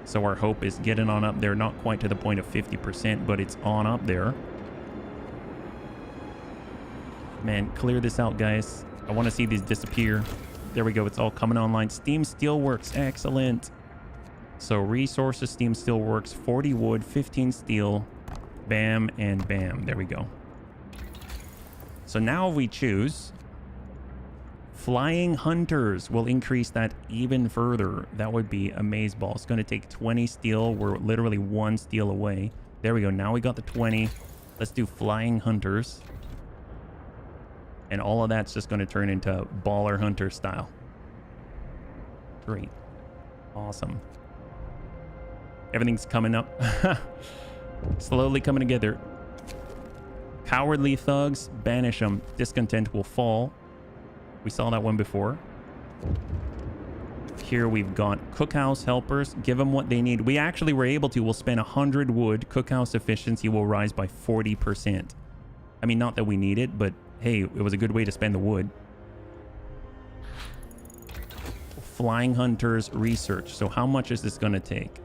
So our hope is getting on up there. Not quite to the point of 50%, but it's on up there. Man, clear this out, guys. I want to see these disappear. There we go. It's all coming online. Steam Steelworks. Excellent. So resources, steam still works. 40 wood, 15 steel, bam, and bam. There we go. So now we choose flying hunters. Will increase that even further. That would be amazeballs. It's going to take 20 steel. We're literally 1 steel away. There we go. Now we got the 20. Let's do flying hunters. And all of that's just going to turn into baller hunter style. Great. Awesome. Everything's coming up. Slowly coming together. Cowardly thugs, banish them. Discontent will fall. We saw that one before. Here we've got cookhouse helpers. Give them what they need. We actually were able to. We'll spend 100 wood. Cookhouse efficiency will rise by 40%. I mean, not that we need it, but hey, it was a good way to spend the wood. Flying hunters research. So how much is this going to take?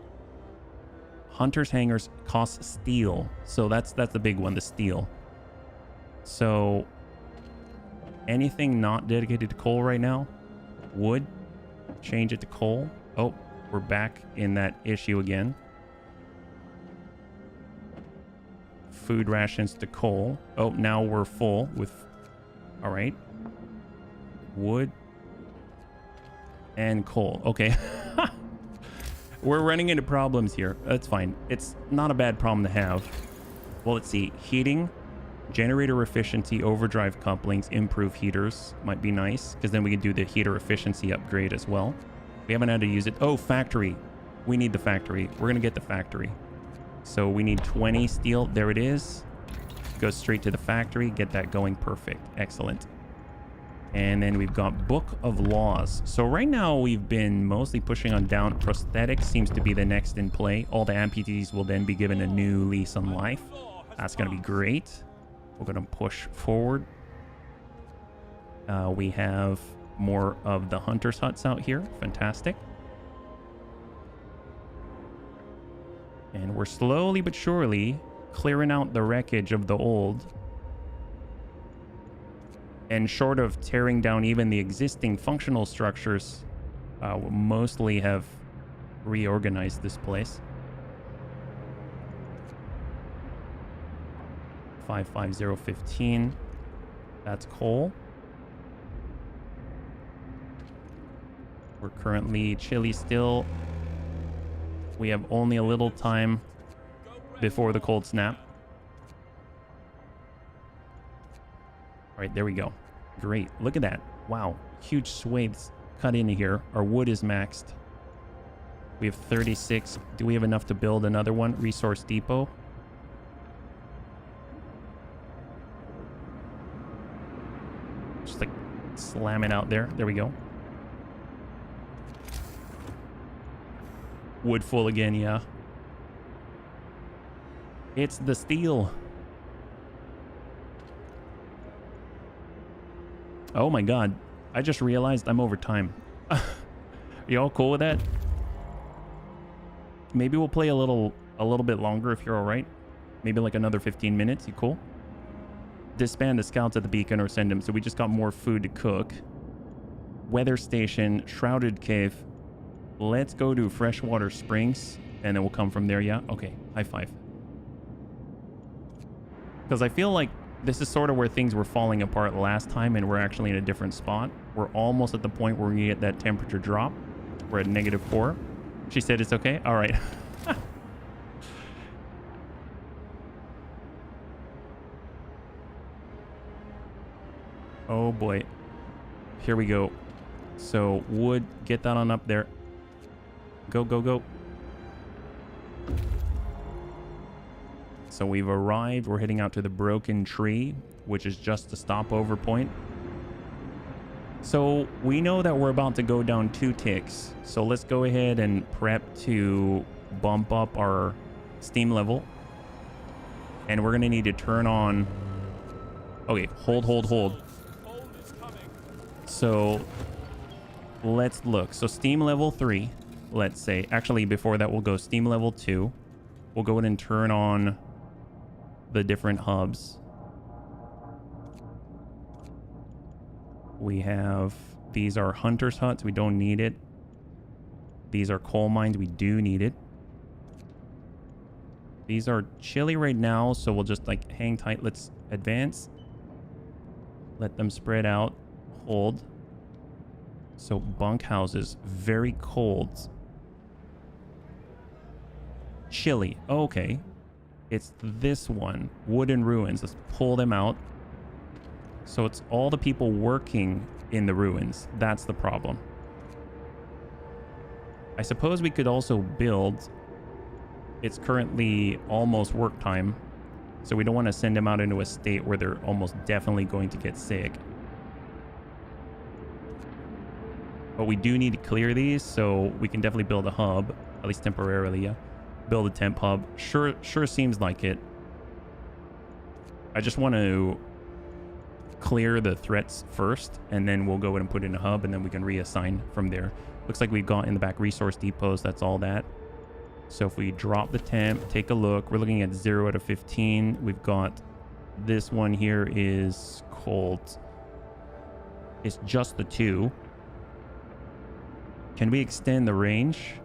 Hunters hangers cost steel. So that's the big one, the steel. So anything not dedicated to coal right now, wood, change it to coal. Oh, we're back in that issue again. Food rations to coal. Oh, now we're full with, all right. Wood and coal. Okay. We're running into problems here. That's fine. It's not a bad problem to have. Well, let's see. Heating, generator efficiency, overdrive couplings, improve heaters. Might be nice, because then we can do the heater efficiency upgrade as well. We haven't had to use it. Oh, factory. We need the factory. We're going to get the factory. So we need 20 steel. There it is. Go straight to the factory. Get that going. Perfect. Excellent. And then we've got Book of Laws. So right now we've been mostly pushing on down. Prosthetics seems to be the next in play. All the amputees will then be given a new lease on life. That's going to be great. We're going to push forward. We have more of the hunters' huts out here. Fantastic. And we're slowly but surely clearing out the wreckage of the old. And short of tearing down even the existing functional structures, we'll mostly have reorganized this place. 55015. That's coal. We're currently chilly still. We have only a little time before the cold snap. All right, there we go. Great. Look at that. Wow. Huge swathes cut into here. Our wood is maxed. We have 36. Do we have enough to build another one? Resource depot. Just like slam it out there. There we go. Wood full again, yeah. It's the steel. Oh my god. I just realized I'm over time. You all cool with that? Maybe we'll play a little bit longer if you're alright. Maybe like another 15 minutes. You cool? Disband the scouts at the beacon or send them. So we just got more food to cook. Weather station, shrouded cave. Let's go to freshwater springs and then we'll come from there. Yeah. Okay. High five. Because I feel like this is sort of where things were falling apart last time and we're actually in a different spot. We're almost at the point where we get that temperature drop. We're at -4. She said it's okay. All right. Oh boy. Here we go. So wood, get that on up there. Go, go, go. So we've arrived. We're heading out to the broken tree, which is just a stopover point. So we know that we're about to go down 2 ticks. So let's go ahead and prep to bump up our steam level. And we're going to need to turn on... Okay, hold. So let's look. So steam level 3, let's say. Actually, before that, we'll go steam level 2. We'll go ahead and turn on the different hubs. We have... These are hunters' huts. We don't need it. These are coal mines. We do need it. These are chilly right now, so we'll just like hang tight. Let's advance. Let them spread out. Hold. So bunkhouses, very cold. Chilly. Okay. It's this one. Wooden ruins. Let's pull them out. So it's all the people working in the ruins. That's the problem. I suppose we could also build. It's currently almost work time. So we don't want to send them out into a state where they're almost definitely going to get sick. But we do need to clear these, so we can definitely build a hub, at least temporarily, yeah. Build a temp hub. Sure seems like it. I just want to clear the threats first, and then we'll go ahead and put in a hub, and then we can reassign from there. Looks like we've got in the back resource depots. That's all that. So if we drop the temp, take a look. We're looking at 0 out of 15. We've got this one here is cold. It's just the 2. Can we extend the range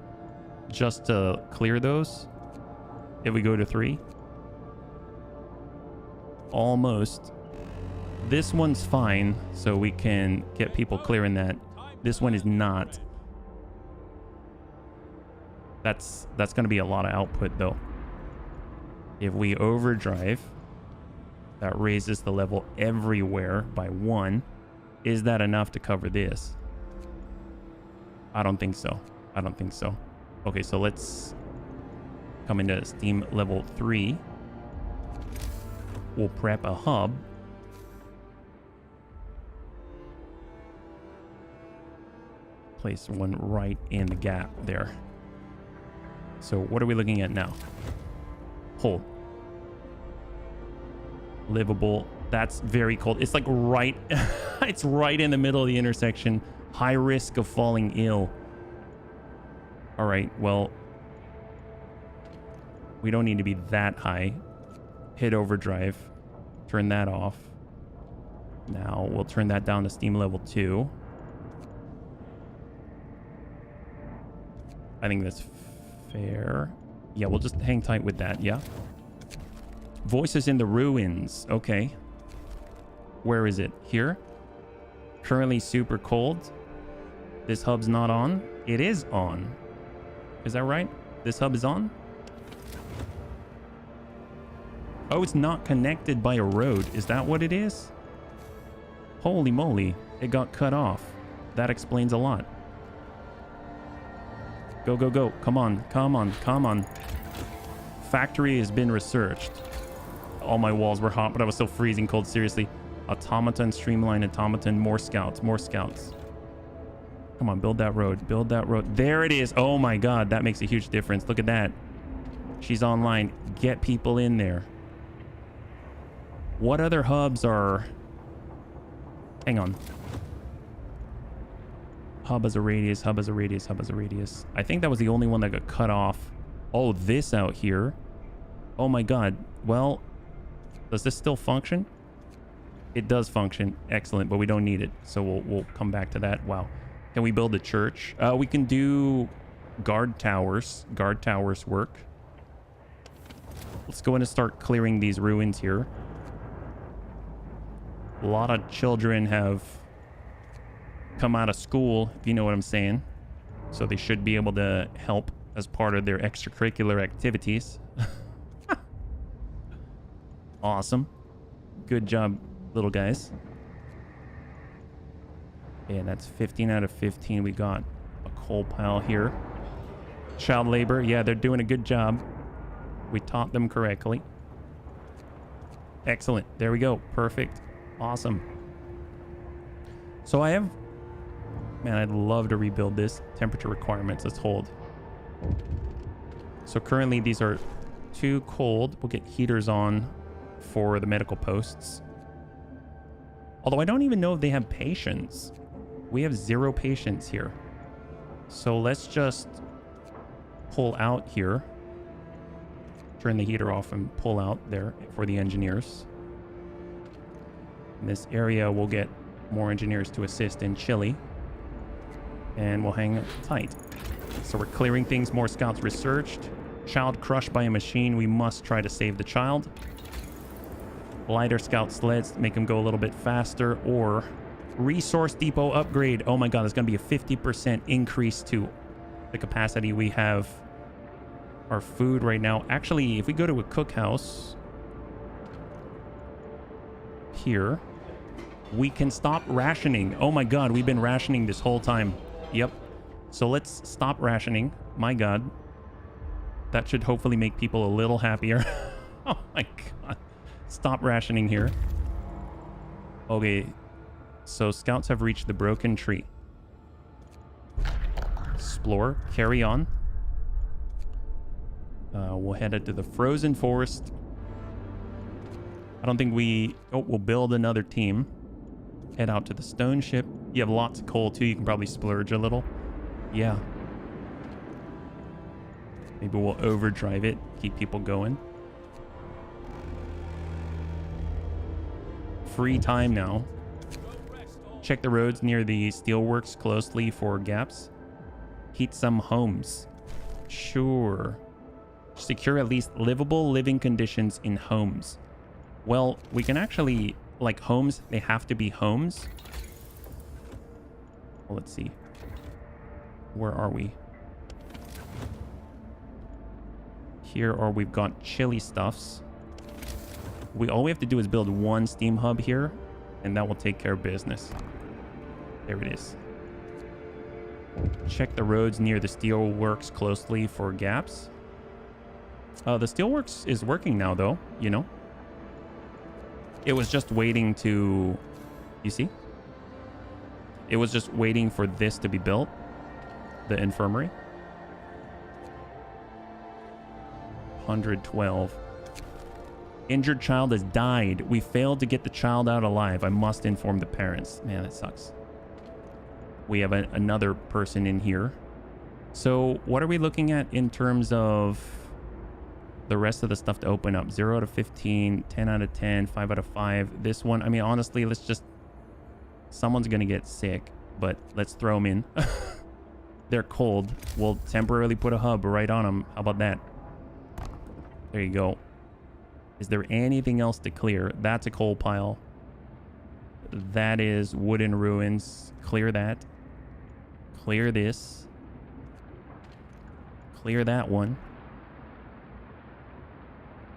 just to clear those? If we go to 3? Almost. This one's fine, so we can get people clearing that. This one is not. That's going to be a lot of output, though. If we overdrive, that raises the level everywhere by 1. Is that enough to cover this? I don't think so. I don't think so. Okay, so let's come into Steam level 3. We'll prep a hub. Place one right in the gap there. So what are we looking at now? Hold. Livable. That's very cold. It's like right... it's right in the middle of the intersection. High risk of falling ill. All right, well... we don't need to be that high. Hit overdrive. Turn that off. Now we'll turn that down to Steam level 2. I think that's fair. Yeah, we'll just hang tight with that, yeah. Voices in the ruins. Okay. Where is it? Here? Currently super cold. This hub's not on. It is on. Is that right? This hub is on? Oh, it's not connected by a road. Is that what it is? Holy moly. It got cut off. That explains a lot. Go, go, go. Come on. Come on. Come on. Factory has been researched. All my walls were hot, but I was still freezing cold. Seriously. Automaton, streamline automaton. More scouts. More scouts. Come on. Build that road. Build that road. There it is. Oh my god. That makes a huge difference. Look at that. She's online. Get people in there. What other hubs are... hang on. Hub as a radius, hub as a radius, hub as a radius. I think that was the only one that got cut off. Oh, this out here. Oh my god. Well, does this still function? It does function. Excellent, but we don't need it. So we'll come back to that. Wow. Can we build a church? We can do guard towers. Guard towers work. Let's go in and start clearing these ruins here. A lot of children have come out of school, if you know what I'm saying. So they should be able to help as part of their extracurricular activities. Awesome. Good job, little guys. And that's 15 out of 15. We got a coal pile here. Child labor. Yeah, they're doing a good job. We taught them correctly. Excellent. There we go. Perfect. Awesome. So I have... man, I'd love to rebuild this. Temperature requirements. Let's hold. So currently these are too cold. We'll get heaters on for the medical posts. Although I don't even know if they have patients. We have 0 patients here. So let's just pull out here. Turn the heater off and pull out there for the engineers. In this area, we'll get more engineers to assist in Chile. And we'll hang tight. So we're clearing things. More scouts researched. Child crushed by a machine. We must try to save the child. Lighter scout sleds, make them go a little bit faster. Or resource depot upgrade. Oh my god, there's going to be a 50% increase to the capacity we have our food right now. Actually, if we go to a cookhouse here, we can stop rationing. Oh my god, we've been rationing this whole time. Yep. So let's stop rationing. My god. That should hopefully make people a little happier. Oh my god. Stop rationing here. Okay. So scouts have reached the broken tree. Explore. Carry on. We'll head into the frozen forest. I don't think we... Oh, we'll build another team. Head out to the stone ship. You have lots of coal too. You can probably splurge a little. Yeah. Maybe we'll overdrive it. Keep people going. Free time now. Check the roads near the steelworks closely for gaps. Heat some homes. Sure. Secure at least livable living conditions in homes. Well, we can actually, like homes, they have to be homes. Well, let's see. Where are we? Here, or we've got chili stuffs. All we have to do is build one steam hub here, and that will take care of business. There it is. Check the roads near the steelworks closely for gaps. The steelworks is working now, though, you know. It was just waiting to... You see? It was just waiting for this to be built. The infirmary. 112. Injured child has died. We failed to get the child out alive. I must inform the parents. Man, that sucks. We have another person in here. So what are we looking at in terms of the rest of the stuff to open up? 0 out of 15, 10 out of 10, 5 out of 5. This one, I mean, honestly, let's just... Someone's going to get sick, but let's throw them in. They're cold. We'll temporarily put a hub right on them. How about that? There you go. Is there anything else to clear? That's a coal pile. That is wooden ruins. Clear that. Clear this. Clear that one.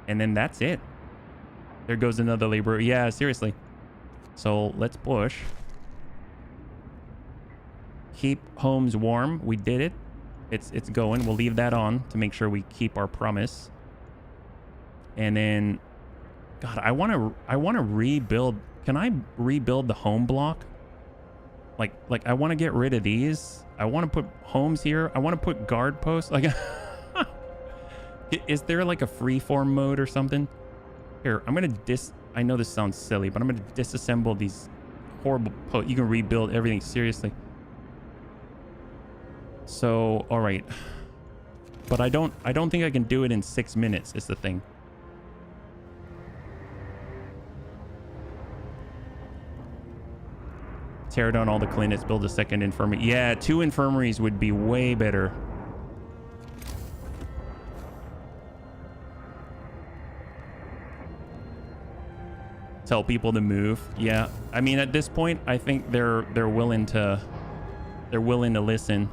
And then that's it. There goes another laborer. Yeah, seriously. So let's push. Keep homes warm. We did it. It's going. We'll leave that on to make sure we keep our promise. And then, God, I want to rebuild. Can I rebuild the home block? Like I want to get rid of these. I want to put homes here. I want to put guard posts. Like, is there like a freeform mode or something? Here, I'm gonna I know this sounds silly, but I'm gonna disassemble these horrible posts. You can rebuild everything, seriously. So, all right. But I don't think I can do it in 6 minutes. Is the thing. Tear down all the clinics, build a second infirmary. Yeah, 2 infirmaries would be way better. Tell people to move. Yeah, I mean, at this point, I think they're willing to listen.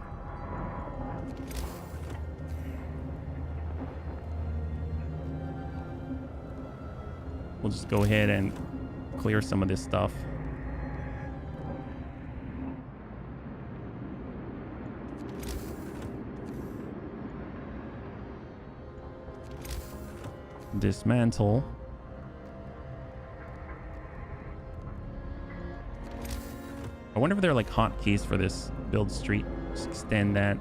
We'll just go ahead and clear some of this stuff. Dismantle. I wonder if there are like hotkeys for this build street. Just extend that.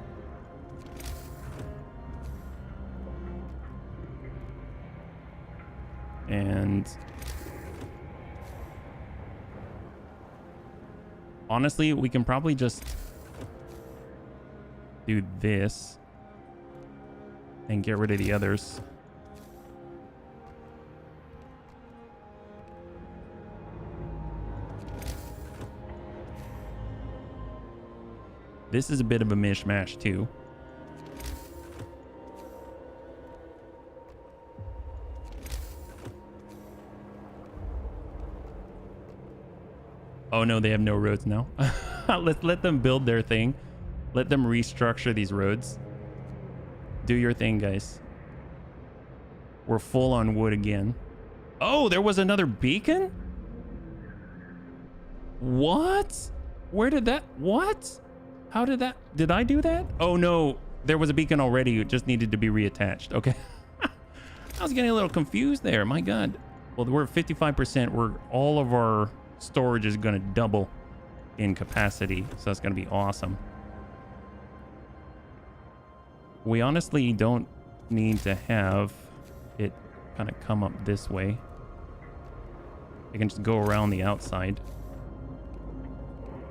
And honestly, we can probably just do this and get rid of the others. This is a bit of a mishmash too. Oh no, they have no roads now. Let's let them build their thing. Let them restructure these roads. Do your thing, guys. We're full on wood again. Oh, there was another beacon? What? Where did that... What? How did that... Did I do that? Oh no, there was a beacon already. It just needed to be reattached. Okay. I was getting a little confused there. My God. Well, we're at 55%. All of our storage is going to double in capacity. So that's going to be awesome. We honestly don't need to have it kind of come up this way. I can just go around the outside.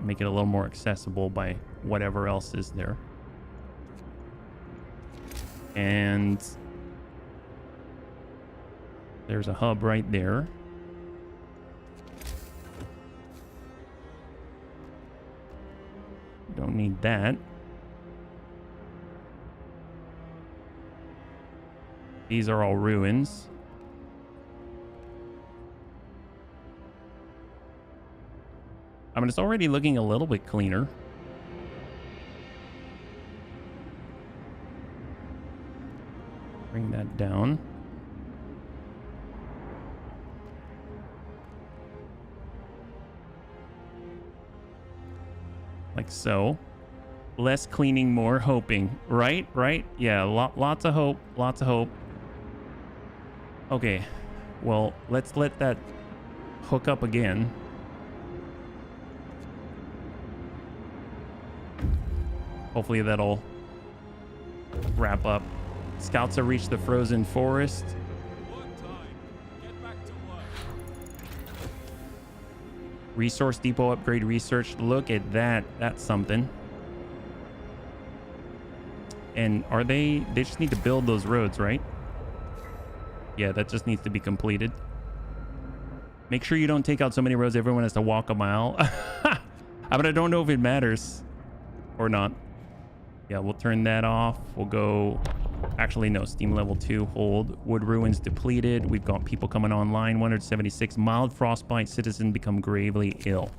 Make it a little more accessible by whatever else is there. And there's a hub right there. Don't need that. These are all ruins. I mean, it's already looking a little bit cleaner. Bring that down. Like so. Less cleaning, more hoping. Right? Right? Yeah, lots of hope. Lots of hope. Okay. Well, let's let that hook up again. Hopefully that'll wrap up. Scouts have reached the frozen forest. Resource depot upgrade research. Look at that. That's something. And are they just need to build those roads, right? Yeah, that just needs to be completed. Make sure you don't take out so many roads everyone has to walk a mile. But I don't know if it matters or not. Yeah, we'll turn that off. We'll go... Actually, no. Steam level 2. Hold. Wood ruins depleted. We've got people coming online. 176. Mild frostbite. Citizen become gravely ill.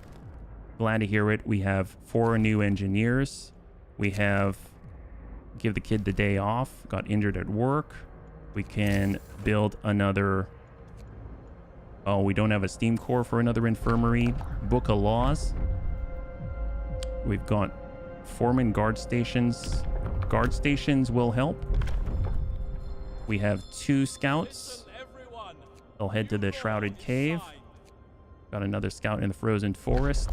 Glad to hear it. We have 4 new engineers. We have... Give the kid the day off. Got injured at work. We can build another... Oh, we don't have a steam core for another infirmary. Book of laws. We've got... Foreman guard stations. Guard stations will help. We have 2 scouts. They'll head to the shrouded cave. Got another scout in the frozen forest.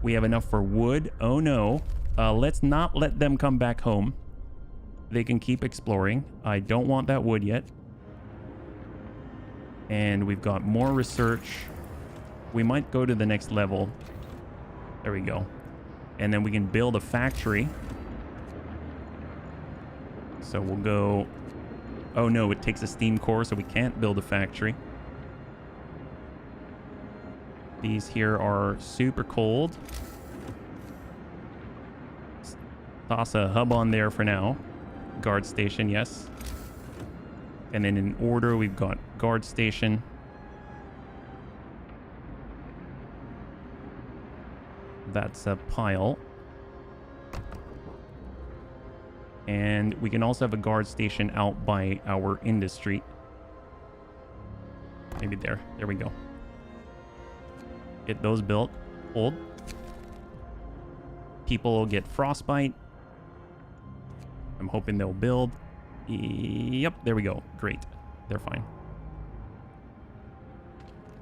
We have enough for wood. Oh no. Let's not let them come back home. They can keep exploring. I don't want that wood yet. And we've got more research. We might go to the next level. There we go. And then we can build a factory. So we'll go... Oh no, it takes a steam core, so we can't build a factory. These here are super cold. Toss a hub on there for now. Guard station, yes. And then in order, we've got guard station. That's a pile. And we can also have a guard station out by our industry. Maybe there. There we go. Get those built. Hold. People will get frostbite. I'm hoping they'll build. Yep, there we go. Great. They're fine.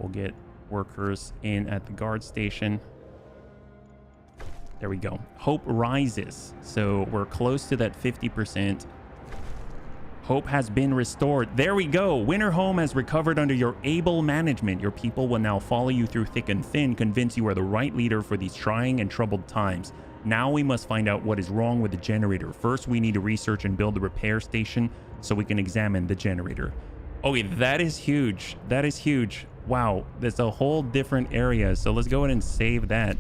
We'll get workers in at the guard station. There we go. Hope rises. So we're close to that 50%. Hope has been restored. There we go. Winterhome has recovered under your able management. Your people will now follow you through thick and thin, convince you are the right leader for these trying and troubled times. Now we must find out what is wrong with the generator. First, we need to research and build the repair station so we can examine the generator. Okay, that is huge. That is huge. Wow, that's a whole different area. So let's go ahead and save that.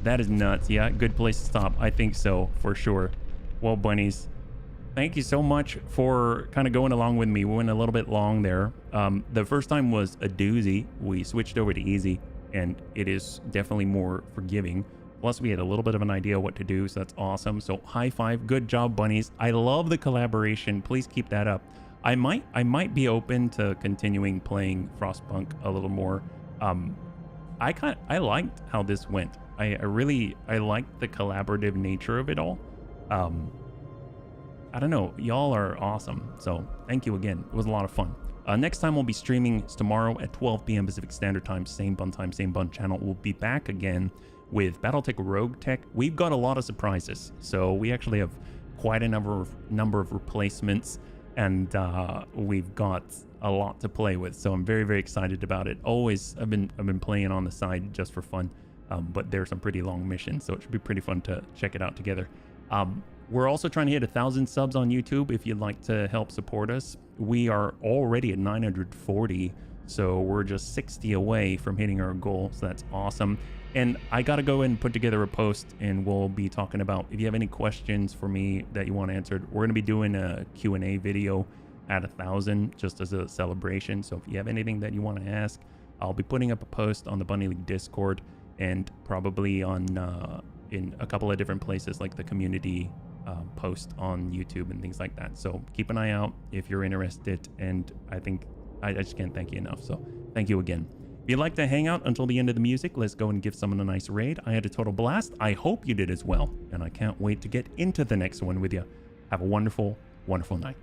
That is nuts. Yeah, good place to stop. I think so, for sure. Well, bunnies, thank you so much for kind of going along with me. We went a little bit long there. The first time was a doozy. We switched over to easy, and it is definitely more forgiving. Plus, we had a little bit of an idea what to do, so that's awesome. So high five, good job, bunnies. I love the collaboration. Please keep that up. I might be open to continuing playing Frostpunk a little more. I liked how this went. I liked the collaborative nature of it all. I don't know, y'all are awesome. So thank you again. It was a lot of fun. Next time we'll be streaming tomorrow at 12 p.m. Pacific Standard Time, same bun channel. We'll be back again with Battletech Rogue Tech. We've got a lot of surprises, so we actually have quite a number of replacements, and we've got a lot to play with. So I'm very, very excited about it. Always, I've been playing on the side just for fun, but there's some pretty long missions, so it should be pretty fun to check it out together. We're also trying to hit 1,000 subs on YouTube. If you'd like to help support us, we are already at 940, so we're just 60 away from hitting our goal. So that's awesome. And I got to go ahead and put together a post, and we'll be talking about, if you have any questions for me that you want answered, we're going to be doing a Q&A video at 1,000 just as a celebration. So if you have anything that you want to ask, I'll be putting up a post on the Bunny League Discord, and probably on in a couple of different places like the community post on YouTube and things like that. So keep an eye out if you're interested, and I think I just can't thank you enough. So thank you again. If you'd like to hang out until the end of the music, let's go and give someone a nice raid. I had a total blast. I hope you did as well, and I can't wait to get into the next one with you. Have a wonderful, wonderful night.